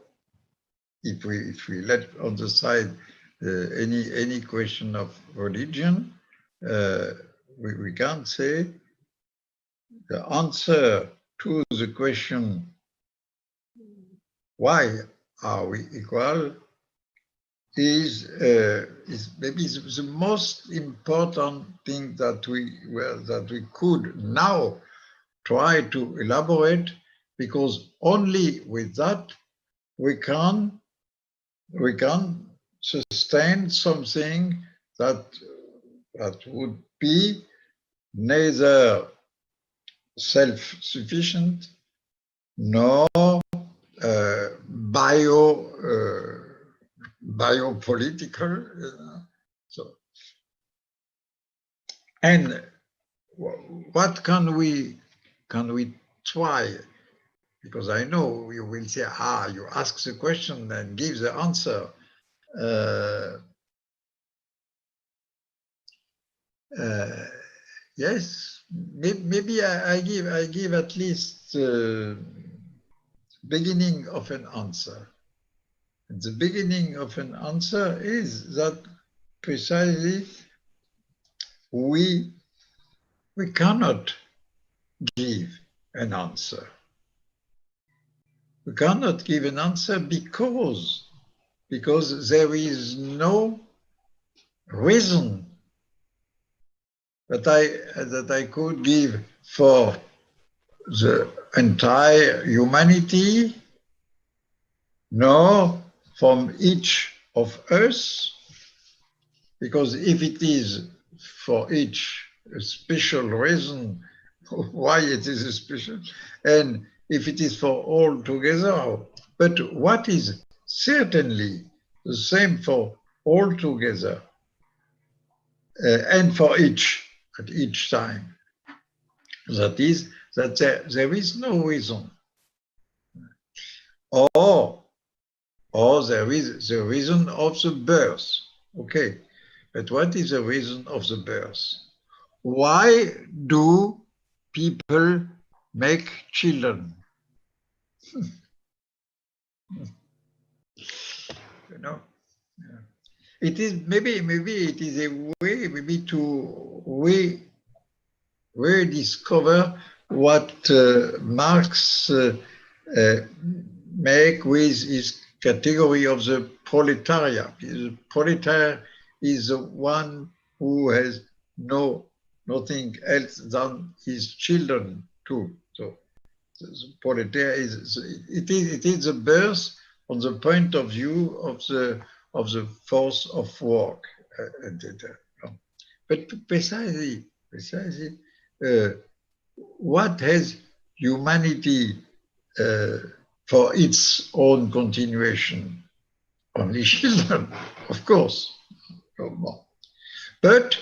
if we let on the side any question of religion, we can't say the answer to the question why are we equal is maybe the most important thing that we could now try to elaborate, because only with that we can sustain something that would be neither self-sufficient nor biopolitical. So, and what can we try? Because I know you will say, you ask the question and give the answer. Yes, maybe I give at least beginning of an answer. And the beginning of an answer is that precisely we cannot give an answer. We cannot give an answer because there is no reason that I could give for the entire humanity, nor from each of us, because if it is for each a special reason, why it is a special, and if it is for all together, but what is certainly the same for all together and for each at each time, that is that there is no reason, or there is the reason of the birth. Okay, but what is the reason of the birth? Why do people make children? You know, it is maybe it is a way maybe to rediscover what Marx make with his category of the proletariat. The proletariat is the one who has nothing else than his children too. So the proletariat is the birth on the point of view of the force of work, etc. But precisely, what has humanity for its own continuation? Only children, of course. No more. But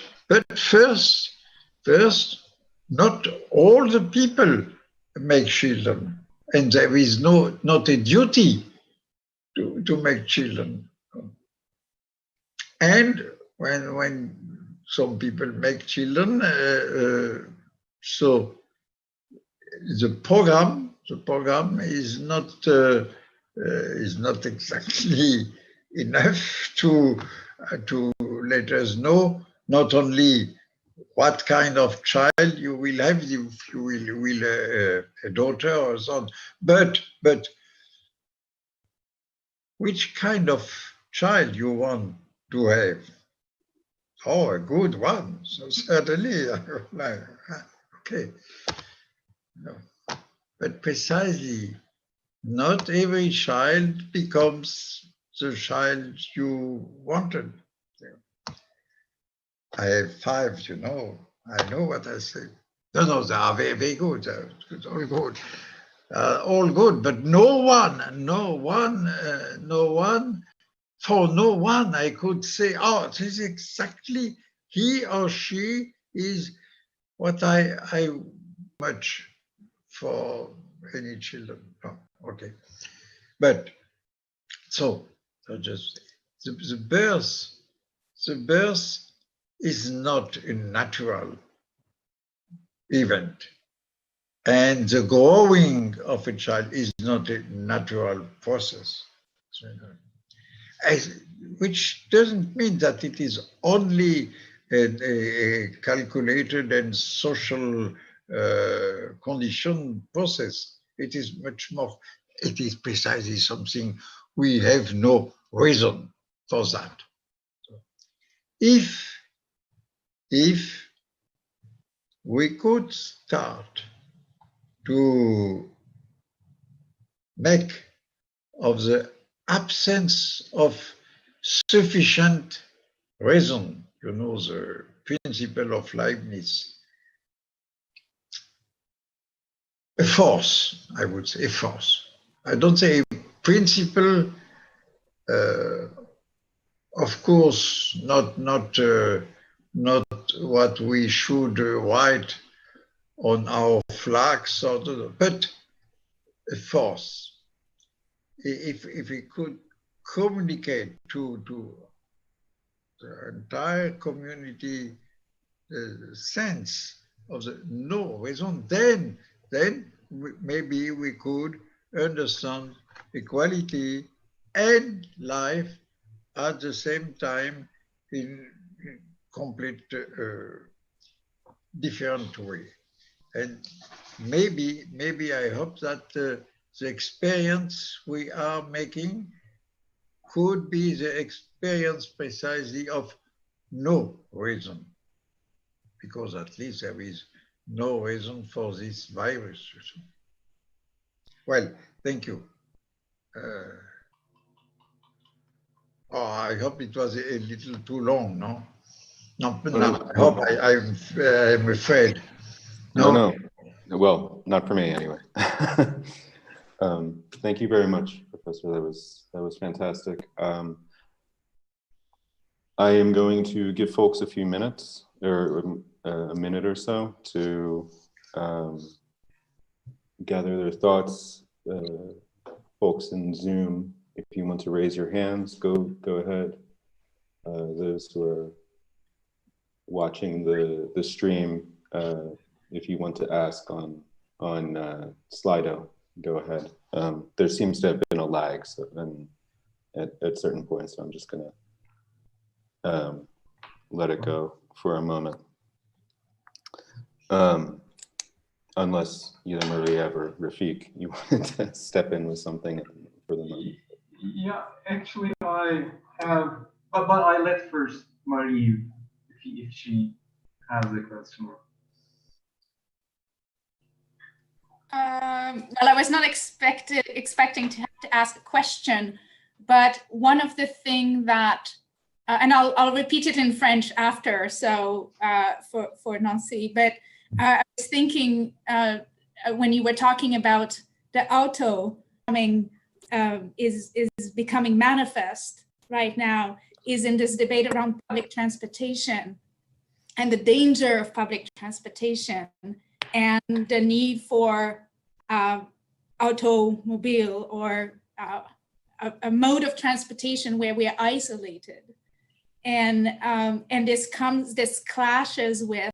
first, not all the people make children, and there is not a duty to make children. And when some people make children, so the program is not exactly enough to let us know not only what kind of child you will have, if you will a daughter or son, but which kind of child you want to have. Oh, a good one. So certainly, okay. No. But precisely, not every child becomes the child you wanted. I have 5, you know. I know what I say. No, they are very, very good. All good. All good, but no one, for no one I could say, oh, this is exactly he or she is what I much for any children. No, okay. But so just the birth is not a natural event. And the growing of a child is not a natural process. Which doesn't mean that it is only a calculated and social condition process. It is much more, it is precisely something we have no reason for that. If we could start to make of the absence of sufficient reason, you know, the principle of Leibniz, a force, I would say, a force. I don't say a principle, of course, not what we should write on our flags, but a force. If we could communicate to the entire community the sense of the no reason, then maybe we could understand equality and life at the same time in complete different way. And maybe I hope that the experience we are making could be the experience precisely of no reason, because at least there is no reason for this virus. Well, thank you. I hope it was a little too long, no? No, I hope I'm afraid. No. Well, not for me anyway. Thank you very much, Professor. That was fantastic. I am going to give folks a few minutes, or a minute or so, to gather their thoughts. Folks in Zoom, if you want to raise your hands, go ahead. Those who are watching the stream, if you want to ask on Slido, go ahead. There seems to have been a lag, so at certain points, so I'm just gonna let it go for a moment. Unless either Maria or Rafik, you wanted to step in with something for the moment. Yeah, actually I have, but I let first Marie if she has a question. Well, I was not expecting to have to ask a question, but one of the things that, and I'll repeat it in French after, so for Nancy, but I was thinking when you were talking about the auto coming, is becoming manifest right now, is in this debate around public transportation and the danger of public transportation and the need for automobile or a mode of transportation where we are isolated. And this clashes with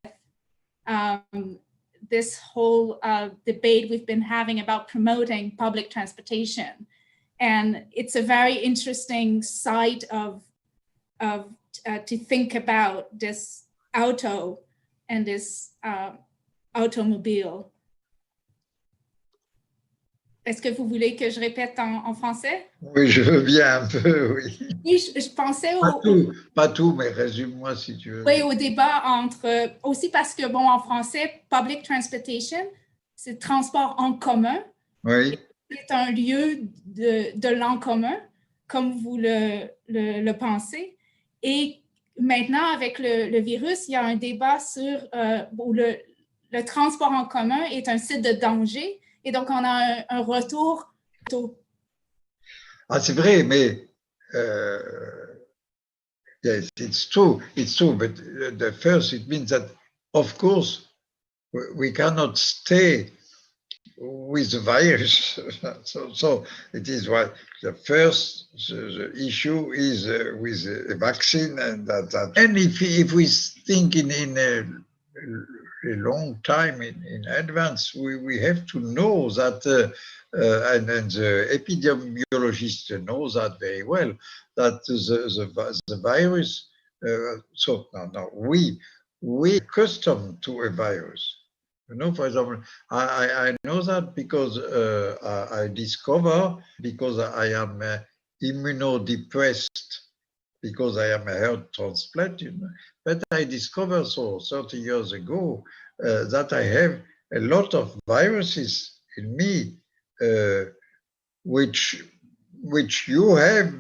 this whole debate we've been having about promoting public transportation. And it's a very interesting side of to think about this auto and this automobile. Est-ce que vous voulez que je répète en français? Oui, je veux bien un peu, oui. Oui, je pensais pas tout, mais résume-moi si tu veux. Oui, au débat entre, aussi parce que, bon, en français, public transportation, c'est transport en commun. Oui. C'est un lieu de l'en commun, comme vous le pensez. Et maintenant, avec le virus, il y a un débat sur où le transport en commun est un site de danger. Et donc, on a un retour tôt. Ah, c'est vrai, mais yes, it's true, but the first, it means that, of course, we cannot stay with the virus. so it is why the first the issue is with a vaccine, and that. And if we think in a long time in advance, we have to know that, and the epidemiologists know that very well, that the virus. So now we accustomed to a virus. You know, for example, I know that because I discover, because I am immunodepressed, because I am a heart transplant, you know. But I discovered 30 years ago that I have a lot of viruses in me, which you have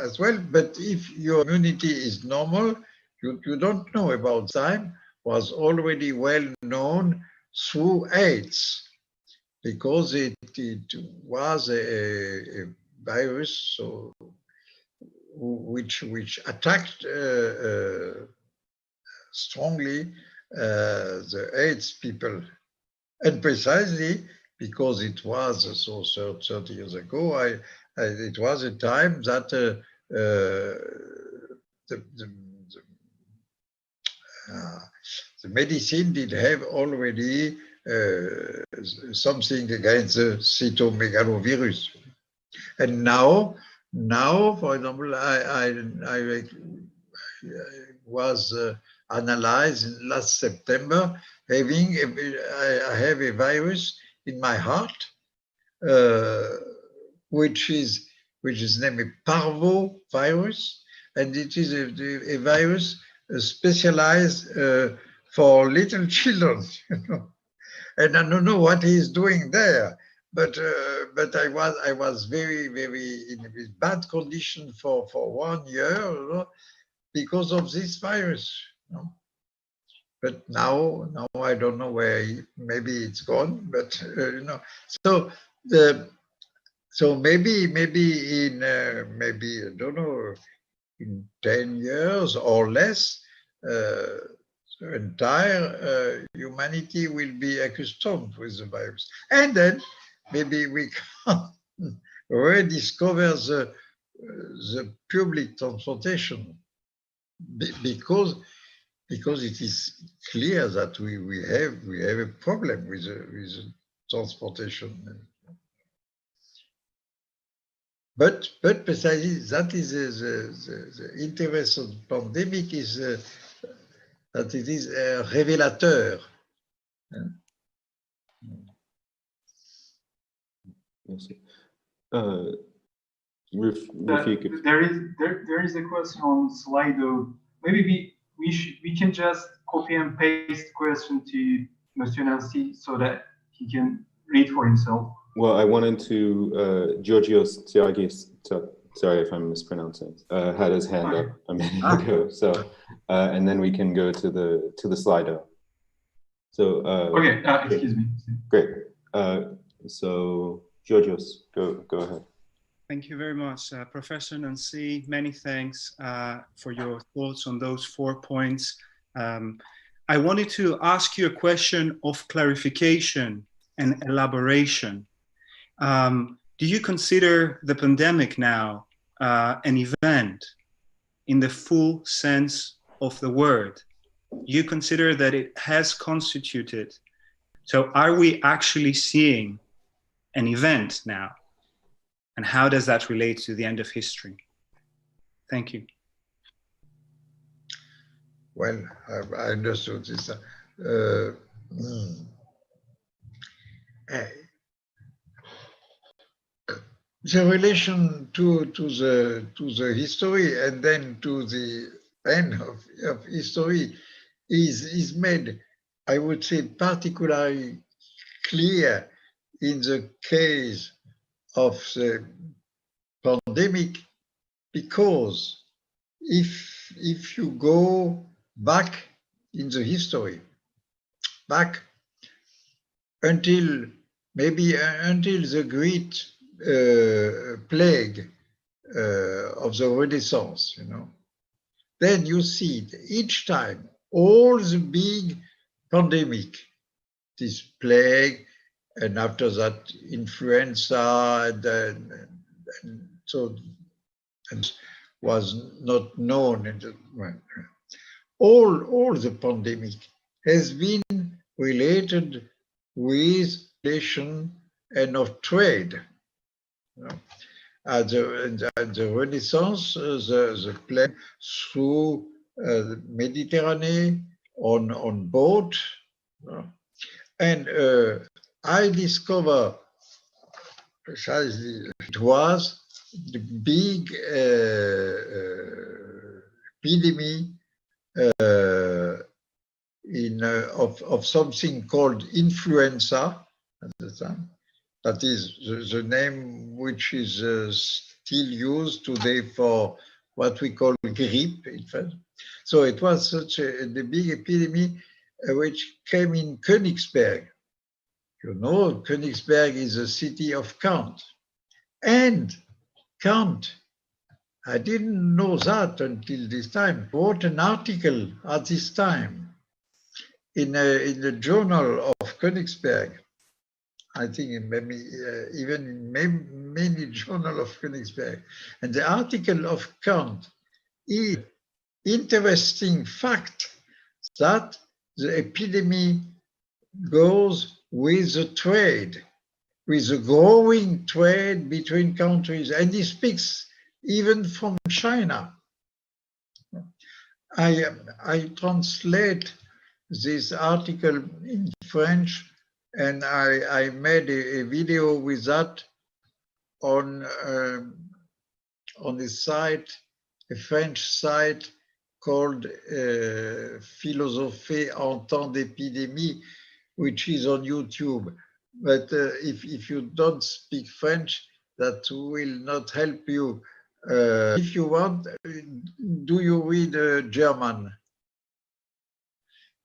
as well. But if your immunity is normal, you don't know about time. Was already well known through AIDS, because it was a virus which attacked strongly the AIDS people, and precisely because it was 30 years ago. It was a time that the medicine did have already something against the cytomegalovirus. And now, for example, I was analyzed last September, I have a virus in my heart, which is named parvovirus, and it is a virus specialized for little children, you know. And I don't know what he's doing there, but I was very in a bad condition for 1 year, you know, because of this virus, you know. But now I don't know where maybe it's gone, but you know. So maybe in maybe I don't know, in 10 years or less, the entire humanity will be accustomed with the virus. And then maybe we can rediscover the public transportation, because it is clear that we have a problem with the transportation. But precisely that is the interest of the pandemic, is that it is a révélateur. There is a question on Slido. Maybe we can just copy and paste the question to Monsieur Nancy so that he can read for himself. Well, I wanted to, Georgios Tiryaki, sorry if I'm mispronouncing, had his hand up a minute ago. So, and then we can go to the Slido. So, okay, excuse me. Great. So, Georgios, go ahead. Thank you very much, Professor Nancy. Many thanks for your thoughts on those 4 points. I wanted to ask you a question of clarification and elaboration. Do you consider the pandemic now an event in the full sense of the word? You consider that it has constituted. So are we actually seeing an event now? And how does that relate to the end of history? Thank you. Well, I understood this. The relation to the history and then to the end of history is made, I would say, particularly clear in the case of the pandemic because if you go back in the history, back until maybe until the great plague of the Renaissance, you know, then you see each time all the big pandemic, this plague, and after that influenza, and so and was not known. All the pandemic has been related with relation and of trade. You know? At the Renaissance, the plague through the Mediterranean on boat, you know? And I discovered precisely it was the big epidemic of something called influenza at the time. That is the name which is still used today for what we call grippe, in fact. So it was such the big epidemic which came in Königsberg. You know, Königsberg is a city of Kant. And Kant, I didn't know that until this time, wrote an article at this time in the journal of Königsberg. I think maybe even in many journals of Königsberg. And the article of Kant is interesting fact that the epidemic goes with the trade, with the growing trade between countries. And he speaks even from China. I translate this article in French, and I made a video with that on a site, a French site called Philosophie en temps d'épidémie, which is on YouTube. But if you don't speak French, that will not help you. If you want, do you read German?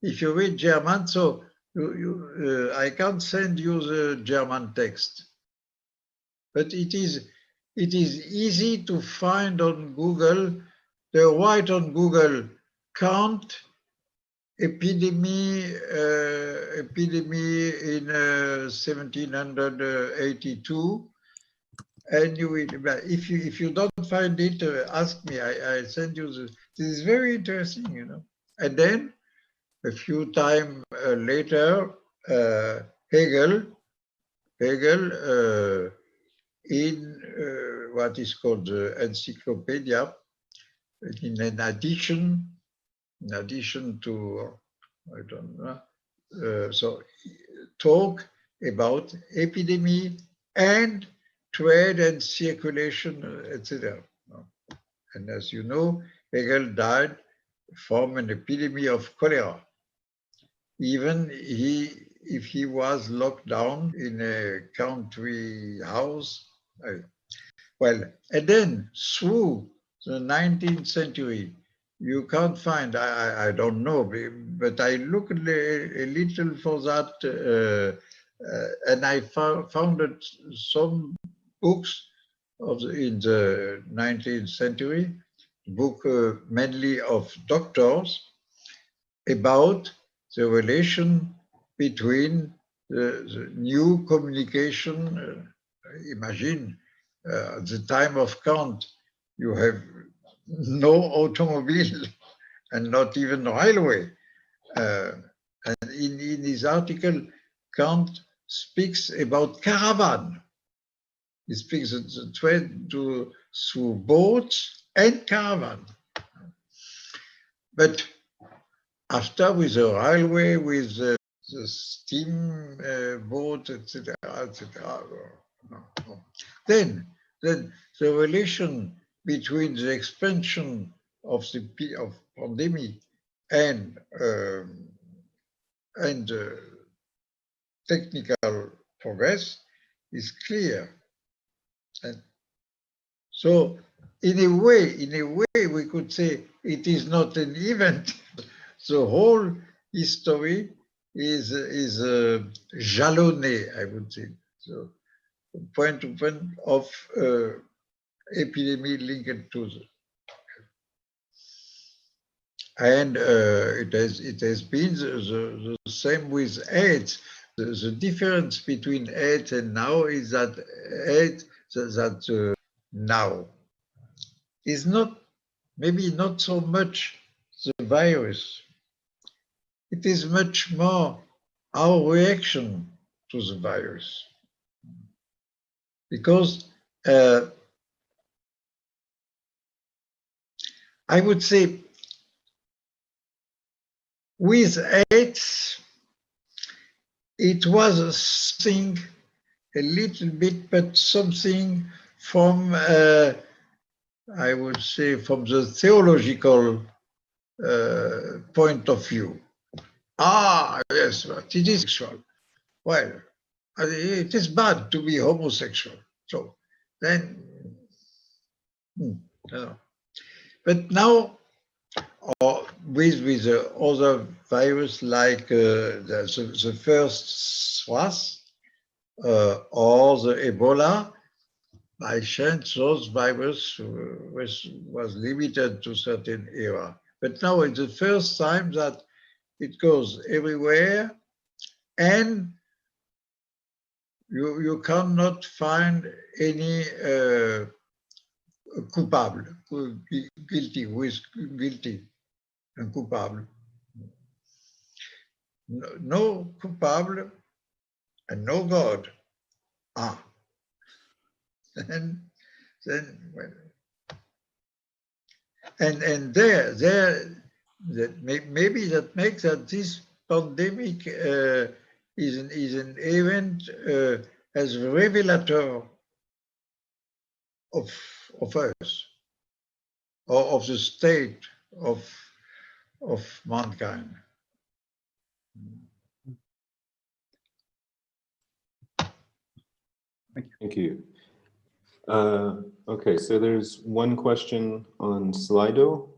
If you read German, so I can't send you the German text, but it is easy to find on Google. They write on Google Kant epidemic in 1782, and you will. If you don't find it, ask me. I send you the. This is very interesting, you know. And then a few time later, Hegel in what is called the Encyclopedia, in addition to, I don't know, so talk about epidemic and trade and circulation, etc. And as you know, Hegel died from an epidemic of cholera. Even if he was locked down in a country house. Well, and then through the 19th century, you can't find, I don't know, but I looked a little for that, and I found some books in the 19th century, book mainly of doctors, about the relation between the new communication. Imagine at the time of Kant, you have no automobile and not even railway. And in his article, Kant speaks about caravan. He speaks of the trade through boats and caravan. But after, with the railway, with the steam boat, etc., etc. No. Then the relation between the expansion of pandemic and technical progress is clear. And So in a way, we could say it is not an event. The whole history is jalonné, I would say. So point to point of epidemic linked to the, and it has been the same with AIDS. The difference between AIDS and now is that AIDS now is not, maybe not so much the virus. It is much more our reaction to the virus. Because I would say with AIDS, it was something a little bit, but something from, I would say, from the theological point of view. Ah, yes, but it is sexual. Well, it is bad to be homosexual. So then, but now, or with other virus like the first SARS or the Ebola, by chance those virus was limited to certain era. But now it's the first time that it goes everywhere, and you cannot find any coupable, guilty, who is guilty and coupable. No coupable and no God. Ah. And then, well, and there that maybe that makes that this pandemic is an event as a revelator of us, or of the state of mankind. Thank you. Okay, so there's one question on Slido.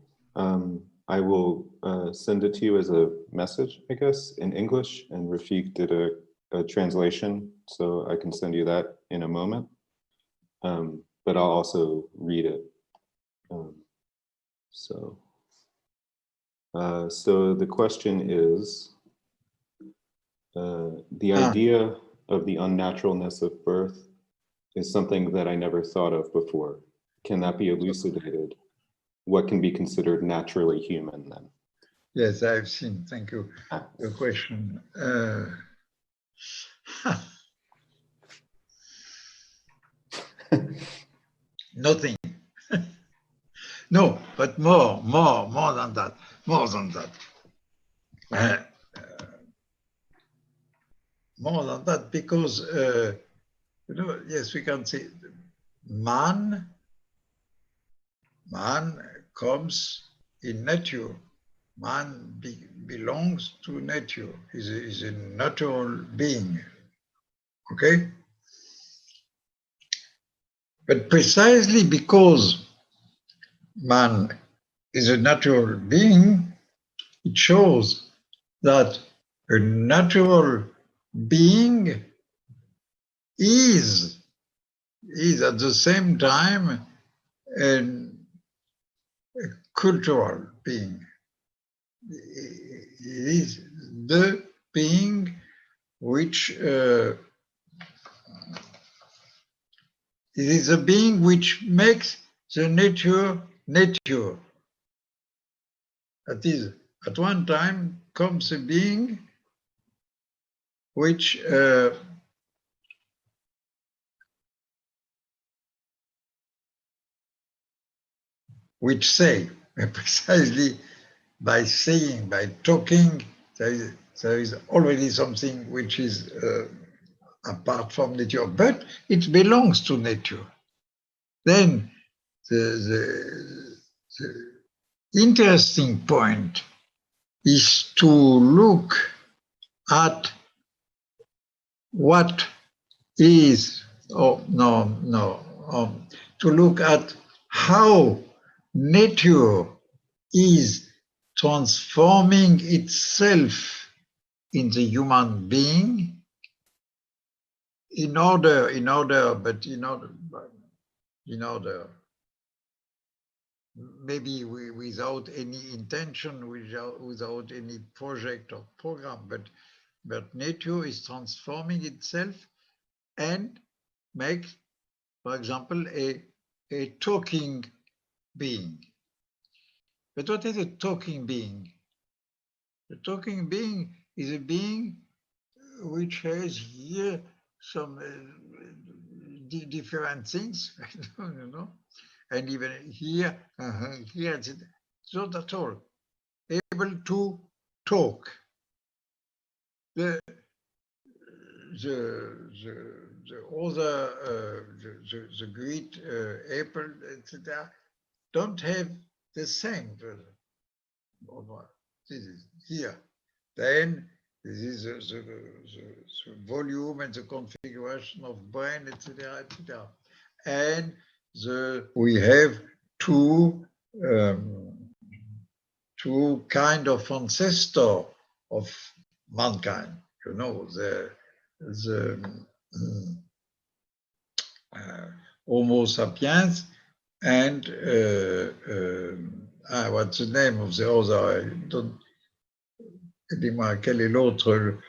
I will send it to you as a message, I guess, in English, and Rafik did a translation, so I can send you that in a moment. But I'll also read it. So the question is, the idea of the unnaturalness of birth is something that I never thought of before. Can that be elucidated? What can be considered naturally human then? Yes, I've seen, thank you, the question. Nothing. No, but more than that, more than that. More than that, because, you know, yes, we can say man comes in nature. Man belongs to nature, is a natural being, okay? But precisely because man is a natural being, it shows that a natural being is at the same time a cultural being. It is the being which it is a being which makes the nature. That is, at one time comes a being which say, precisely by saying, by talking, there is already something which is apart from nature, but it belongs to nature. Then the interesting point is to look at what is, to to look at how nature is transforming itself in the human being in order, maybe without any intention, without any project or program, but nature is transforming itself and make, for example, a talking being. But what is a talking being? The talking being is a being which has here some different things, you know, and even here, here it's not at all able to talk. The other, the great apple, etc., don't have the same. This is here. Then this is the volume and the configuration of brain, etc., etc. And we have two kind of ancestor of mankind. You know, the Homo sapiens and what's the name of the other? I don't. Dis-moi, quel est l'autre?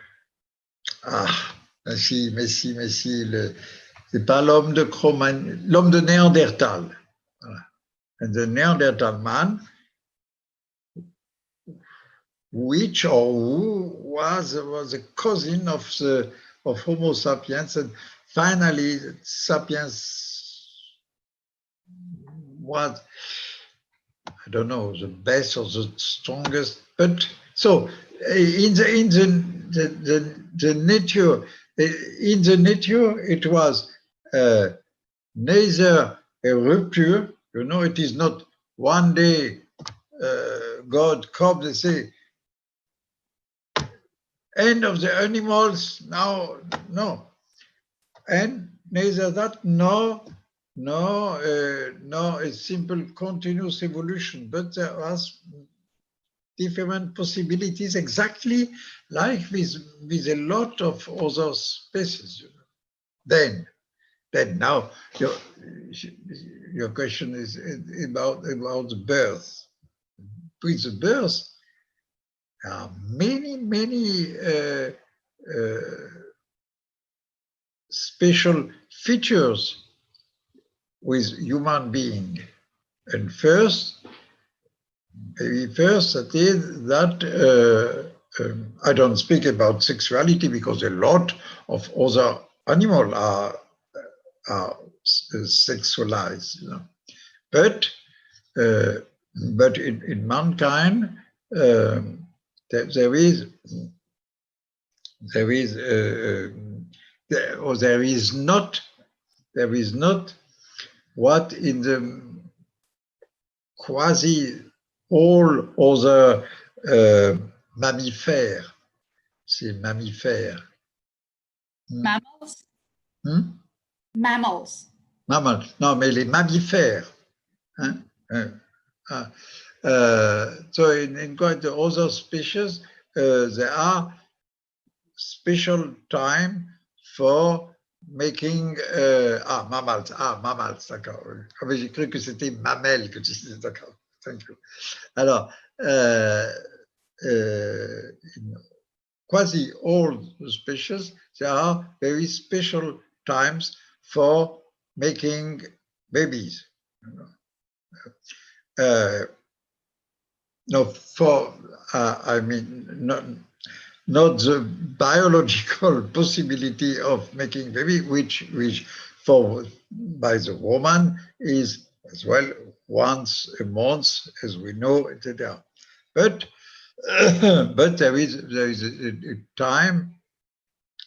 C'est pas l'homme de Cro-Magnon, l'homme de Néandertal. Voilà. And the Neanderthal man, which or who was a cousin of Homo sapiens, and finally sapiens was, I don't know, the best or the strongest, but so in the nature, it was neither a rupture, you know, it is not one day God comes and say, end of the animals, now, no. And neither that, nor a simple continuous evolution, but there was different possibilities, exactly like with a lot of other species. You know. Then now your question is about the birth. With the birth, there are many special features with human being. And first, that is that I don't speak about sexuality because a lot of other animals are sexualized, you know. But in mankind, there is not what in the quasi all other mammifères. C'est mammifères. Mammals? Mammals. Mammals. Non, mais les mammifères. Hein? So in quite the other species, there are special time for making mammals, d'accord. J'ai cru que c'était mamelles que tu disais, d'accord. Thank you. Alors, quasi all the species, there are very special times for making babies. No, for I mean not the biological possibility of making baby, which for by the woman is as well once a month, as we know, etc. But there is a time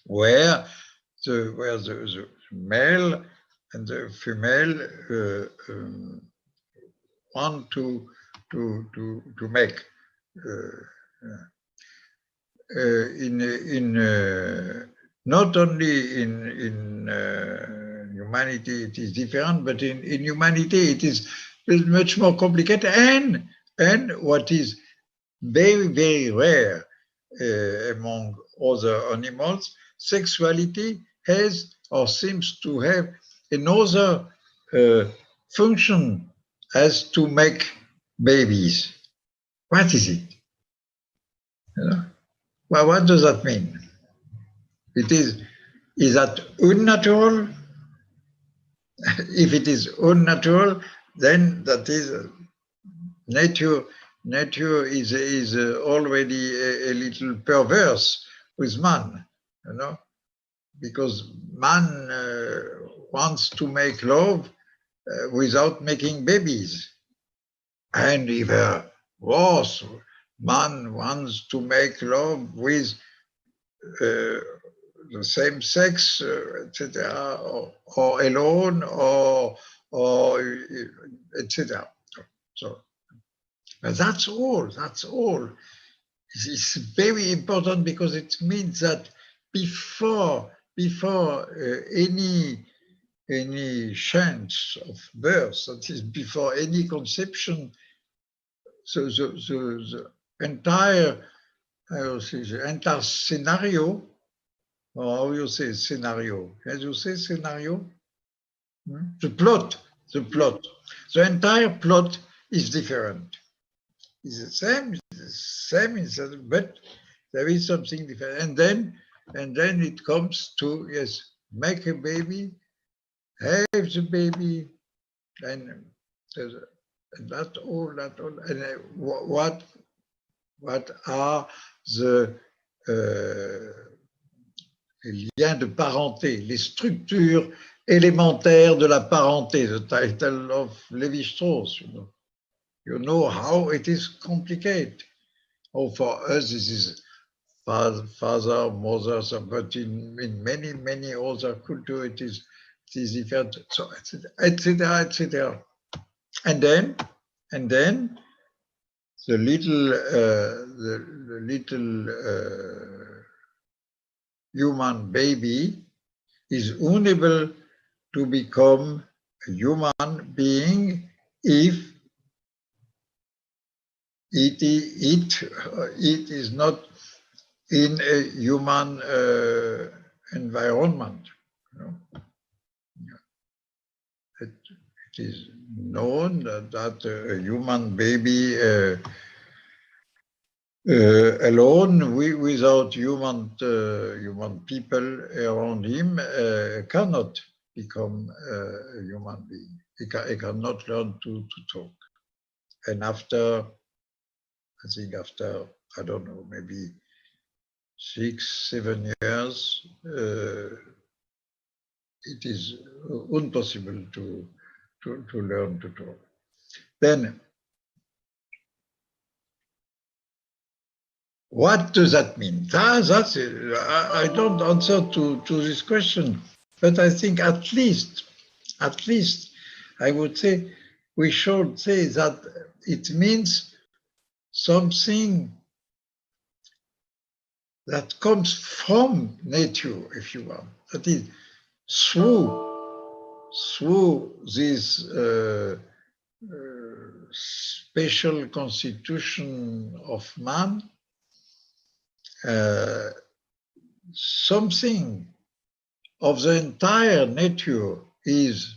where the male and the female want to make not only in humanity it is different, but in humanity it is much more complicated. And what is very, very rare among other animals, sexuality has or seems to have another function as to make babies. What is it? Well, what does that mean? Is that unnatural? If it is unnatural, then that is nature. Nature is already a little perverse with man, because man wants to make love without making babies, and even worse, man wants to make love with the same sex, etc., or alone, or etc. So that's all. That's all. It's very important because it means that before any chance of birth, that is, before any conception, so the entire scenario, or how you say scenario? Can you say scenario? The plot. The entire plot is different. It's the same, but there is something different. And then it comes to, yes, make a baby, have the baby, and that all. And what are the liens de parenté, les structures élémentaires de la parenté, the title of Lévi-Strauss, You know how it is complicated. Oh, for us, this is father, mother, but in many, many other cultures, it is different, so etc., etc. And then the little human baby is unable to become a human being if it is not in a human environment. It is known that a human baby alone, without human people around him, cannot become a human being. He cannot learn to talk. And after, I don't know, maybe 6-7 years, it is impossible to learn to talk. Then, what does that mean? That's it. I don't answer to this question, but I think at least, I would say we should say that it means something that comes from nature, if you want. That is, through this special constitution of man, something of the entire nature is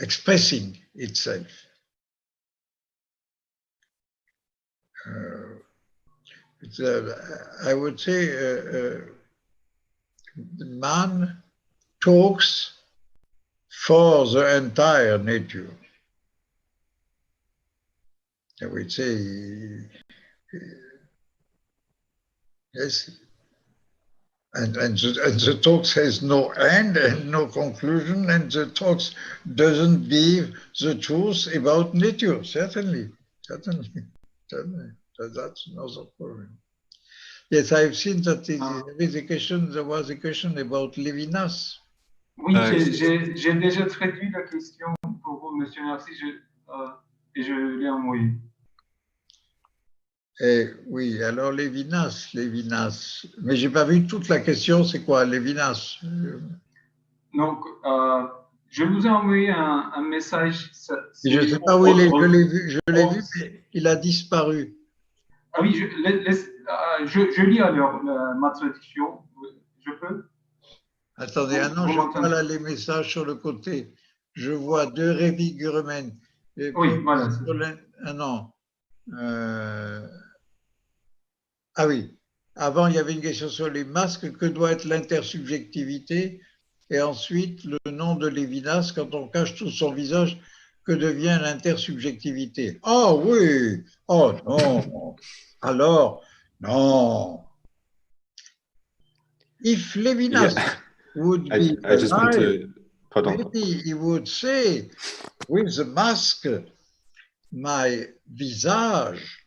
expressing itself. I would say man talks for the entire nature. I would say, yes, and the talks has no end and no conclusion, and the talks doesn't give the truth about nature. Certainly. That's another problem. Yes, I've seen that there was a question about Lévinas. Oui, j'ai déjà traduit la question pour vous, Monsieur Nancy, et je l'ai envoyé. Oui, alors Lévinas. Mais j'ai pas vu toute la question, c'est quoi Lévinas? Donc, je vous ai envoyé un message. Je ne sais pas où il est, je l'ai vu, mais il a disparu. Ah oui, je lis alors ma traduction. Je peux? Attendez, ah non, je vois là les messages sur le côté. Je vois deux revigurements. Oui, voilà. Ah non. Ah oui. Avant, il y avait une question sur les masques. Que doit être l'intersubjectivité? Et ensuite, le nom de Lévinas, quand on cache tout son visage, que devient l'intersubjectivité? Oh oui! Oh non! Alors, non! If Lévinas would be I just want alive, to, pardon. maybe he would say, with the mask, my visage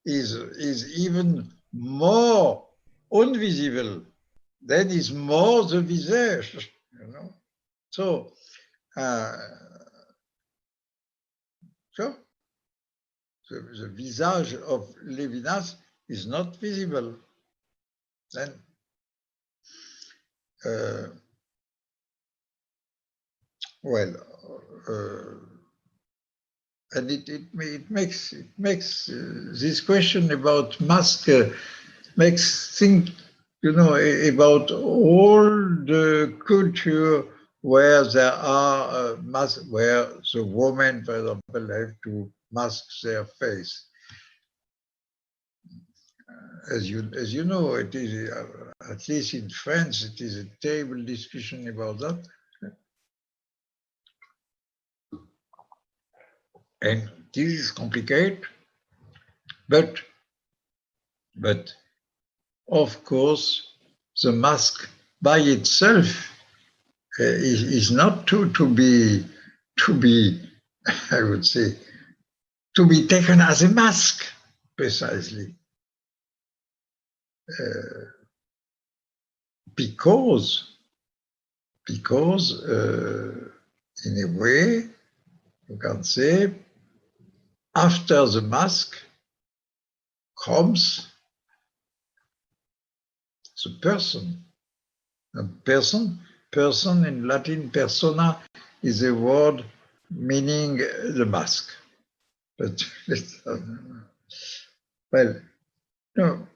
is even more invisible. Then is more the visage, you know. So, the visage of Lévinas is not visible. Then, and it makes this question about mask makes think, you know, about all the culture where there are masks, where the women, for example, have to mask their face. As you know, it is at least in France, it is a terrible discussion about that. And this is complicated, but of course, the mask by itself is not to be, I would say, to be taken as a mask, precisely. Because in a way, you can say, after the mask comes the person. A person in Latin, persona, is a word meaning the mask. But well, no.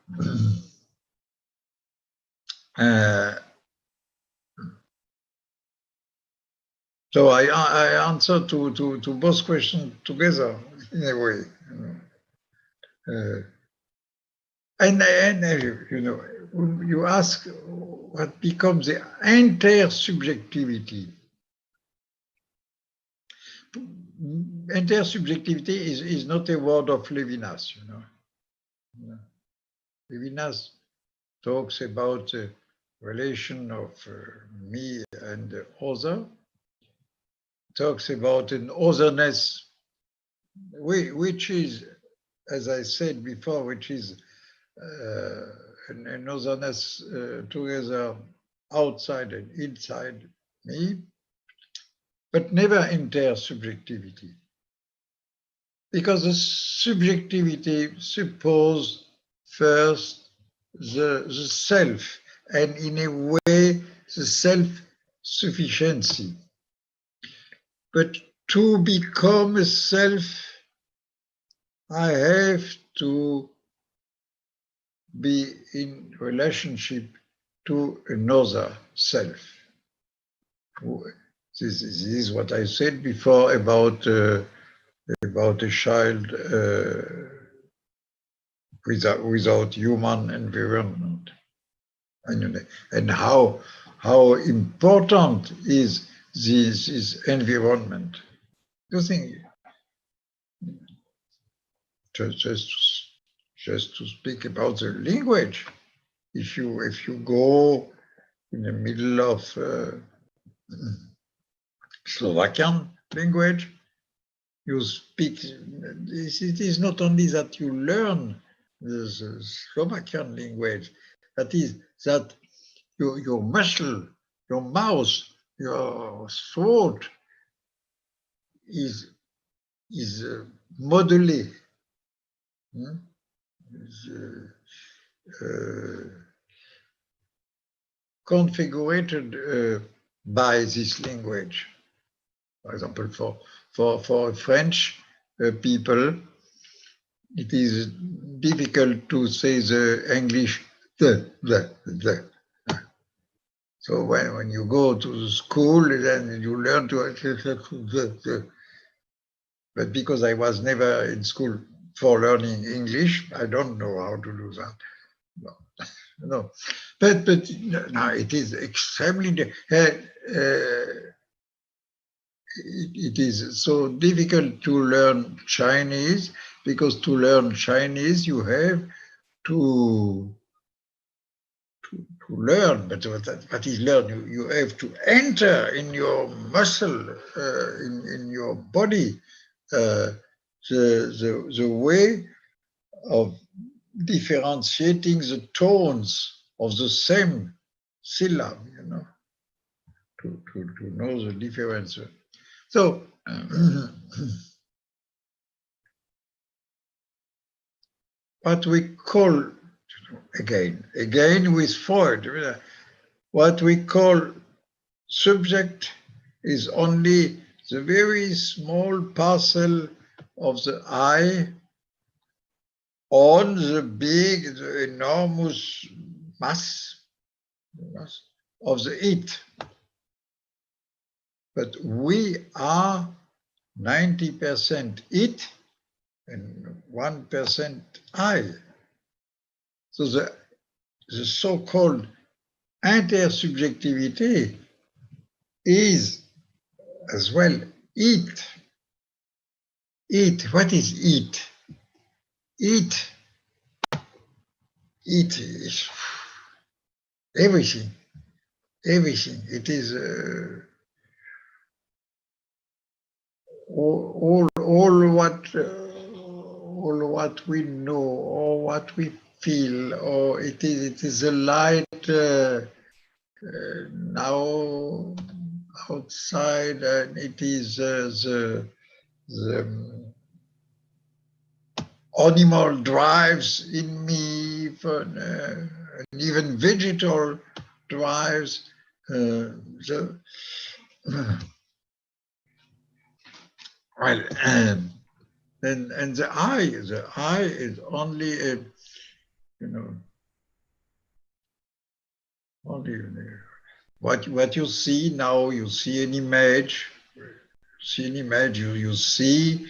So I answer to both questions together in a way. And you know, you ask what becomes the intersubjectivity. Intersubjectivity is not a word of Lévinas, you know. Lévinas talks about the relation of me and the other, talks about an otherness, which is, as I said before, which is an otherness together outside and inside me, but never intersubjectivity. Because the subjectivity supposes first the self, and in a way, the self-sufficiency. But to become a self, I have to be in relationship to another self. This is what I said before about a child without human environment, and how important is this environment. You think just to speak about the language, if you go in the middle of Slovakian language, you speak. It is not only that you learn the Slovakian language, that is that your muscle, your mouth, your throat is modeled configured by this language. For example, for French people, it is difficult to say the English the. So when you go to school, then you learn to the. But because I was never in school for learning English, I don't know how to do that. No. But no, it is extremely. It is so difficult to learn Chinese, because to learn Chinese you have to learn. But what is learn? You have to enter in your muscle, in your body, the way of differentiating the tones of the same syllable, to know the difference. So, what we call, again with Freud, what we call subject is only the very small parcel of the I on the enormous mass of the it. But we are 90% it and 1% I. So the so-called intersubjectivity is as well it. It, what is it? It is everything. Everything. It is all what we know or what we feel, or it is a light now outside, and it is the animal drives in me, and even vegetal drives. Well, and the I is only a, only what you see now. You see an image. You see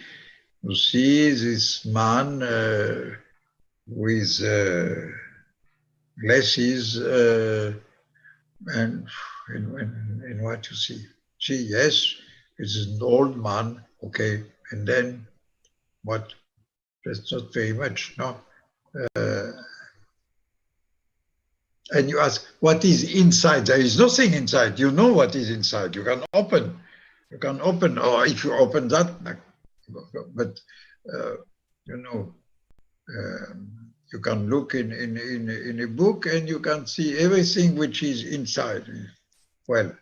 this man with glasses, and what you see. Yes, it's an old man. Okay, and then what? That's not very much, no. And you ask, what is inside? There is nothing inside. You know what is inside. You can open. Or if you open that, but you can look in a book and you can see everything which is inside. Well,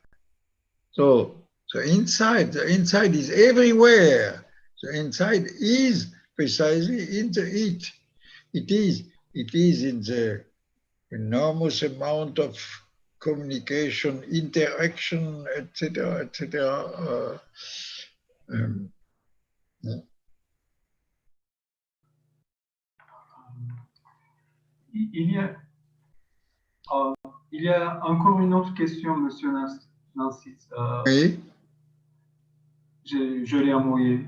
so the inside is everywhere. The inside is precisely in the it. It is in the enormous amount of communication, interaction, etc., etc. Il y a encore une autre question, Monsieur Nancy. Oui. Je l'ai envoyé.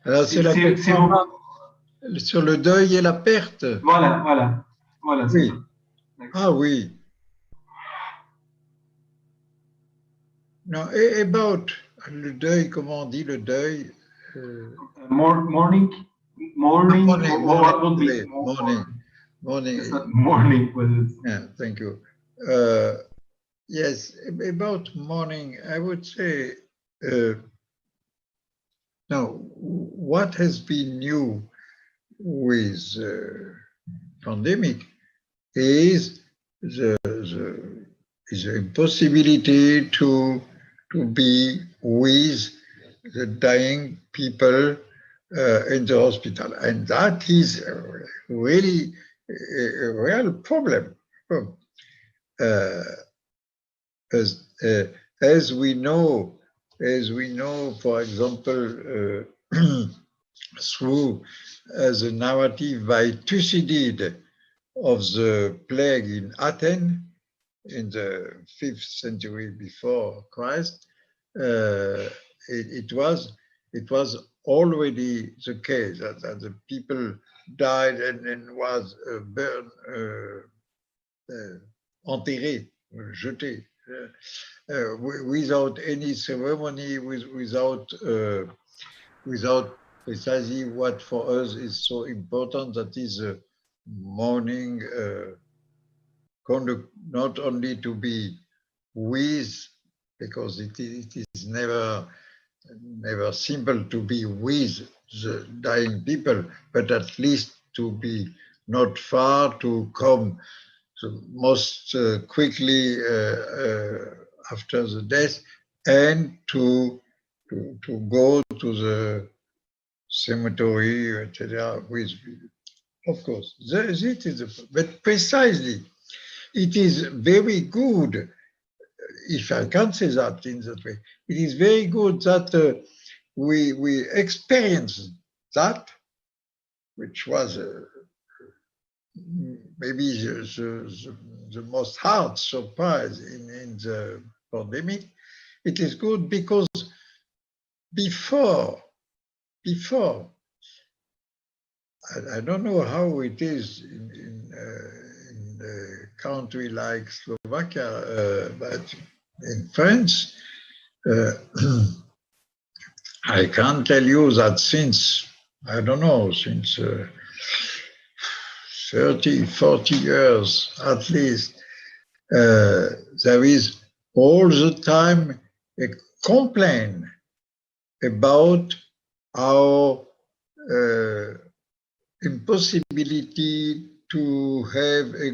Alors c'est la question sur le deuil et la perte. Voilà. Oui. Ah oui. Non, about le deuil, comment on dit le deuil? Mourning. Mourning. It's not mourning, but it's... Yeah, thank you. Yes, about mourning, I would say, now, what has been new with pandemic is the impossibility to be with the dying people in the hospital. And that is really a real problem. As we know, for example, through the narrative by Thucydide of the plague in Athens in the 5th century before Christ, it was already the case that the people died and was burned, enterré, jeté, without any ceremony, without precisely what for us is so important, that is mourning conduct, not only to be with, because it is never simple to be with the dying people, but at least to be not far, to come most quickly after the death, and to go to the cemetery, etc. With, of course, it is, but precisely, it is very good, if I can say that in that way, it is very good that we experience that, which was maybe the most hard surprise in the pandemic. It is good because before, I don't know how it is in a country like Slovakia, but in France, I can tell you that since, I don't know, since 30, 40 years at least, there is all the time a complaint about our impossibility to have a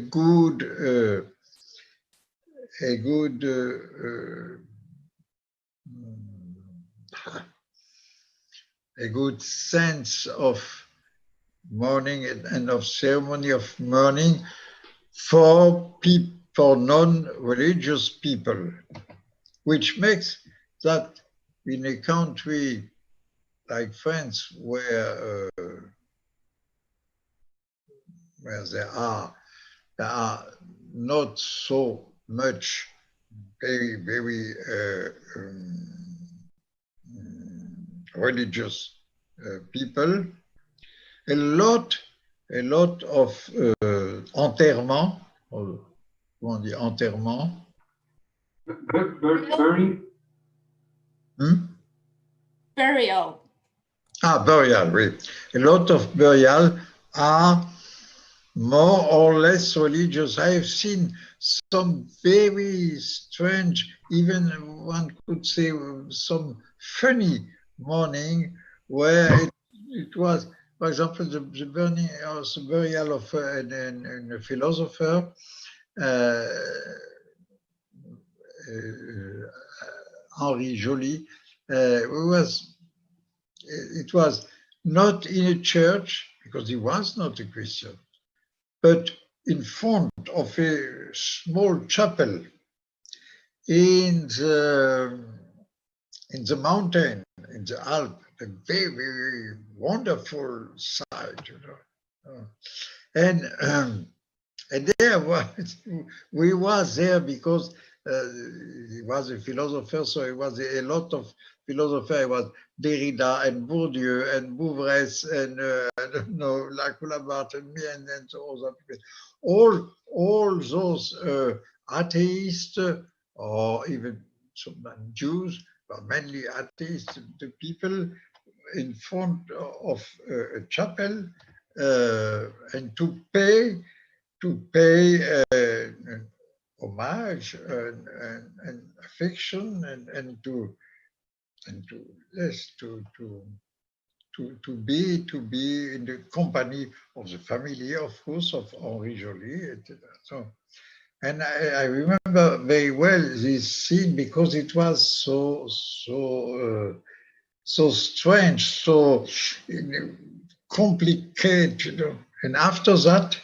good sense of mourning and of ceremony of mourning for non-religious people, which makes that in a country like France, where there are not so much very religious people, a lot of enterrement, comment on dit enterrement? Burial. Burial, oui. A lot of burial are more or less religious. I have seen some very strange, even one could say some funny mourning, where it was, for example, the burial of a philosopher, Henri Joly. It was not in a church, because he was not a Christian, but in front of a small chapel in the mountain, in the Alps, a very, very wonderful sight, you know. And there we was there because he was a philosopher, so it was a lot of philosophers. It was Derrida and Bourdieu and Bouvresse and I don't know, Lacoulabat and me and so other people. All those atheists or even some Jews, but mainly atheists, the people in front of a chapel and to pay homage and affection and to be in the company of the family, of course, of Henri Joly, etc. So, and I remember very well this scene because it was so so strange, so complicated, you know. And after that,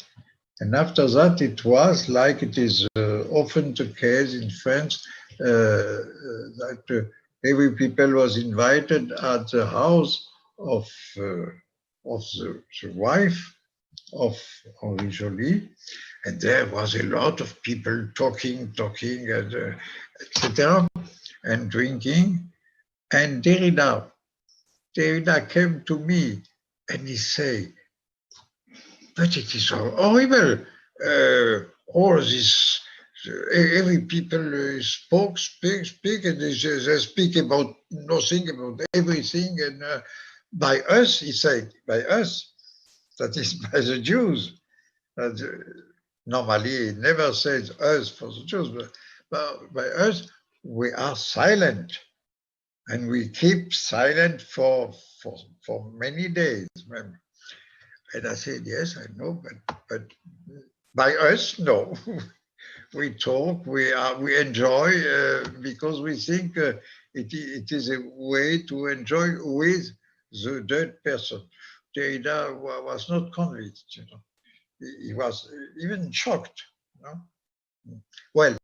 it was like it is often the case in France, that every people was invited at the house of the wife of Henri Joly, and there was a lot of people talking, and etc., and drinking. And Derrida came to me and he said, "But it is horrible. All this, every people speak, and they speak about nothing, about everything. And by us," he said, "by us, that is by the Jews." Normally, he never says us for the Jews, but by us, we are silent. And we keep silent for many days. And I said, yes, I know, but by us, no. We talk, we enjoy, because we think it is a way to enjoy with the dead person. Derrida was not convinced, you know. He was even shocked. You know? Well,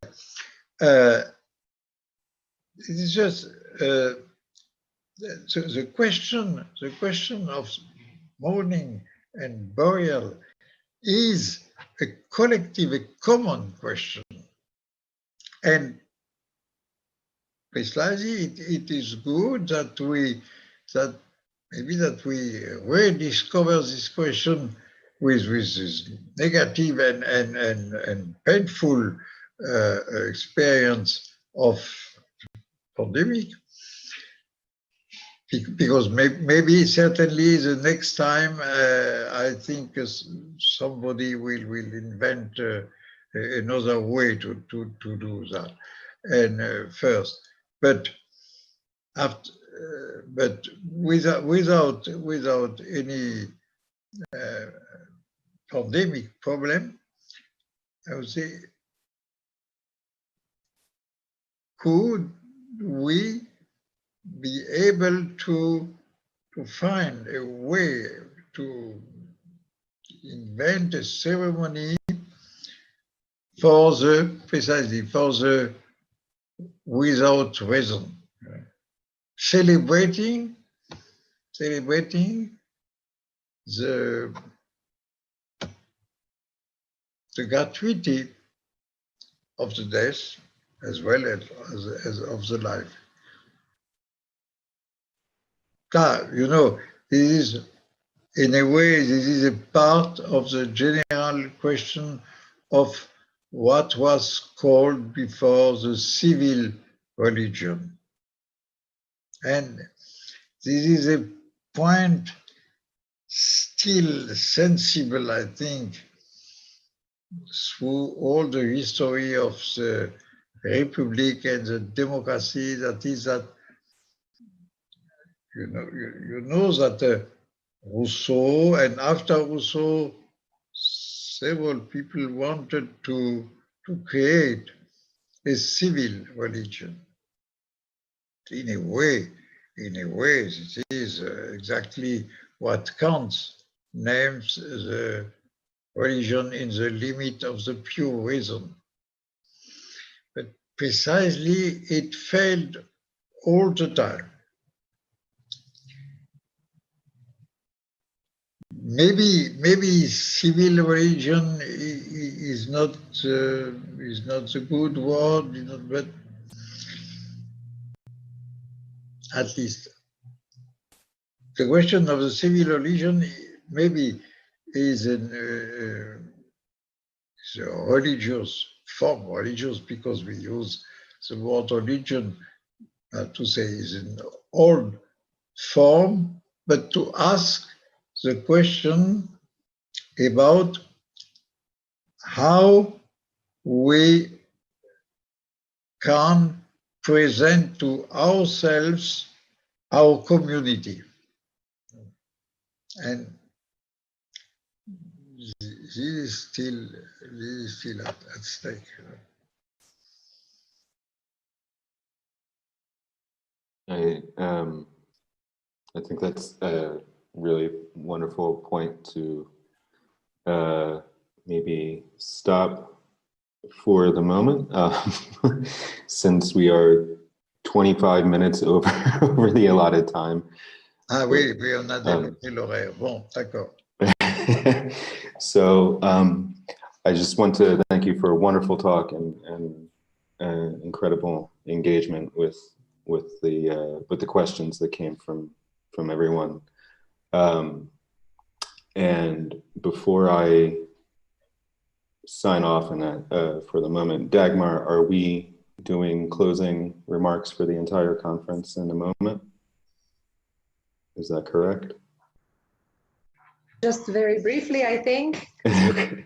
it's just the question of mourning and burial is a collective, a common question. And precisely it is good that we rediscover this question with this negative and painful experience of pandemic, because maybe certainly the next time I think somebody will invent another way to do that. And first, but after, but without any pandemic problem, I would say, could we be able to find a way to invent a ceremony precisely for the without reason, celebrating the gratuity of the death as well as of the life. You know, this is, in a way, this is a part of the general question of what was called before the civil religion. And this is a point still sensible, I think, through all the history of the Republic and the democracy, that is that, you know that Rousseau, and after Rousseau, several people wanted to create a civil religion. In a way, it is exactly what Kant names the religion in the limit of the pure reason. But precisely, it failed all the time. Maybe civil religion is not the good word, but at least the question of the civil religion maybe is a religious form, religious because we use the word religion to say is an old form, but to ask the question about how we can present to ourselves our community. And this is still at stake. I think that's a really wonderful point to maybe stop for the moment, since we are 25 minutes over the allotted time. Ah oui, oui, on a dépassé l'horaire. Bon, d'accord. So I just want to thank you for a wonderful talk and incredible engagement with the questions that came from everyone. And before I sign off on that for the moment, Dagmar, are we doing closing remarks for the entire conference in a moment? Is that correct? Just very briefly, I think. I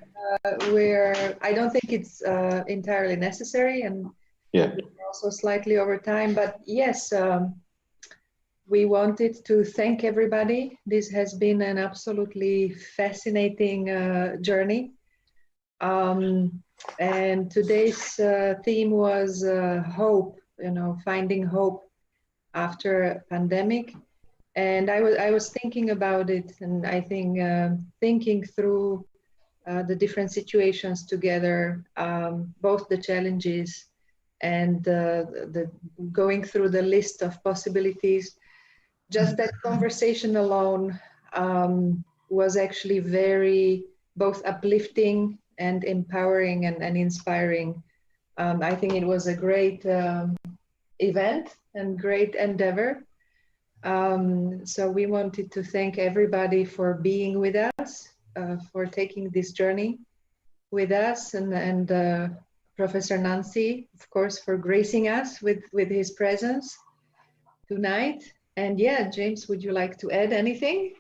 don't think it's entirely necessary, and yeah, we're also slightly over time, but yes, we wanted to thank everybody. This has been an absolutely fascinating journey. And today's theme was hope, finding hope after a pandemic. And I was thinking about it, and I think thinking through the different situations together, both the challenges and the going through the list of possibilities. Just that conversation alone was actually very both uplifting and empowering and inspiring. I think it was a great event and great endeavor. So we wanted to thank everybody for being with us, for taking this journey with us, and Professor Nancy, of course, for gracing us with his presence tonight. And yeah, James, would you like to add anything?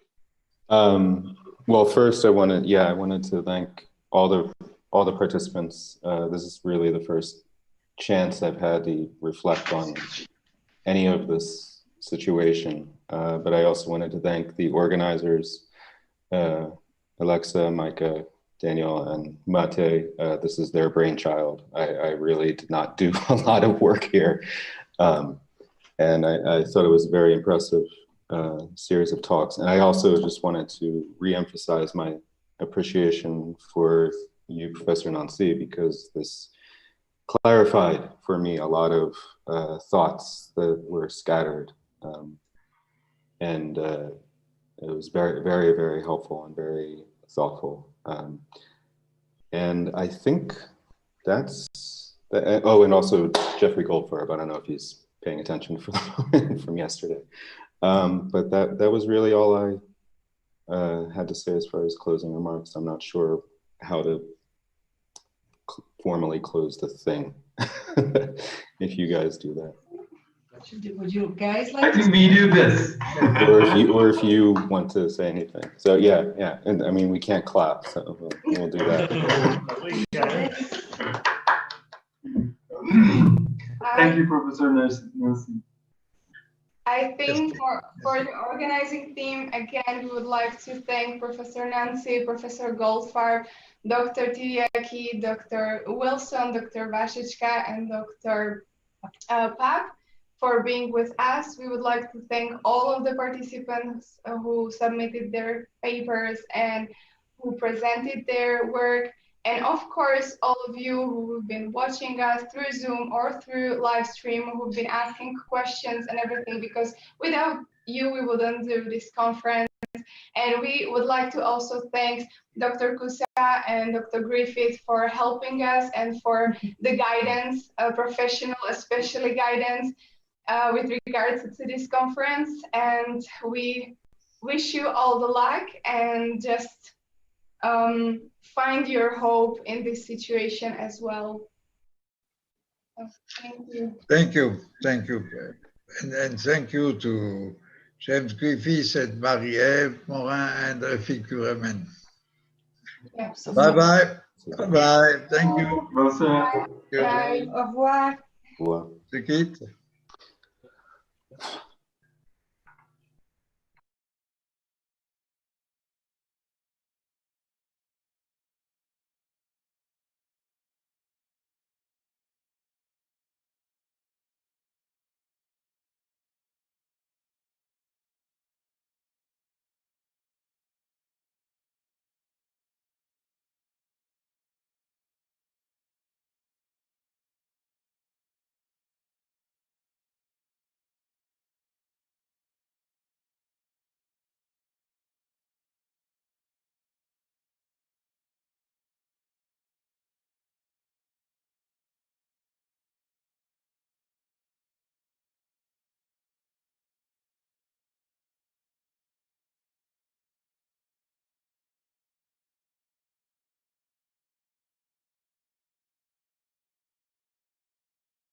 Well, first I wanted to thank all the participants. This is really the first chance I've had to reflect on any of this situation. But I also wanted to thank the organizers, Alexa, Micah, Daniel, and Mate. This is their brainchild. I really did not do a lot of work here. And I thought it was a very impressive series of talks. And I also just wanted to reemphasize my appreciation for you, Professor Nancy, because this clarified for me a lot of thoughts that were scattered. And it was very, very, very helpful and very thoughtful. And I think oh, and also Jeffrey Goldfarb, I don't know if he's paying attention from yesterday. But that was really all I had to say as far as closing remarks. I'm not sure how to formally close the thing, if you guys do that. Would you guys like I think we do this. or if you want to say anything. So yeah, and I mean, we can't clap, so we'll do that. Thank you, Professor Nancy. I think for the organizing team, again, we would like to thank Professor Nancy, Professor Goldfarb, Dr. Tiryaki, Dr. Wilson, Dr. Vasichka, and Dr. Pak for being with us. We would like to thank all of the participants who submitted their papers and who presented their work. And of course, all of you who've been watching us through Zoom or through live stream, who've been asking questions and everything, because without you, we wouldn't do this conference. And we would like to also thank Dr. Kusa and Dr. Griffith for helping us and for the guidance, professional, especially guidance with regards to this conference. And we wish you all the luck and just find your hope in this situation as well. Thank you. Thank you. Thank you. And thank you to James Griffiths and Marie-Ève Morin and Rafik Kuramen. Bye-bye. Bye-bye. Thank you. Bye. Au revoir. Se quitte.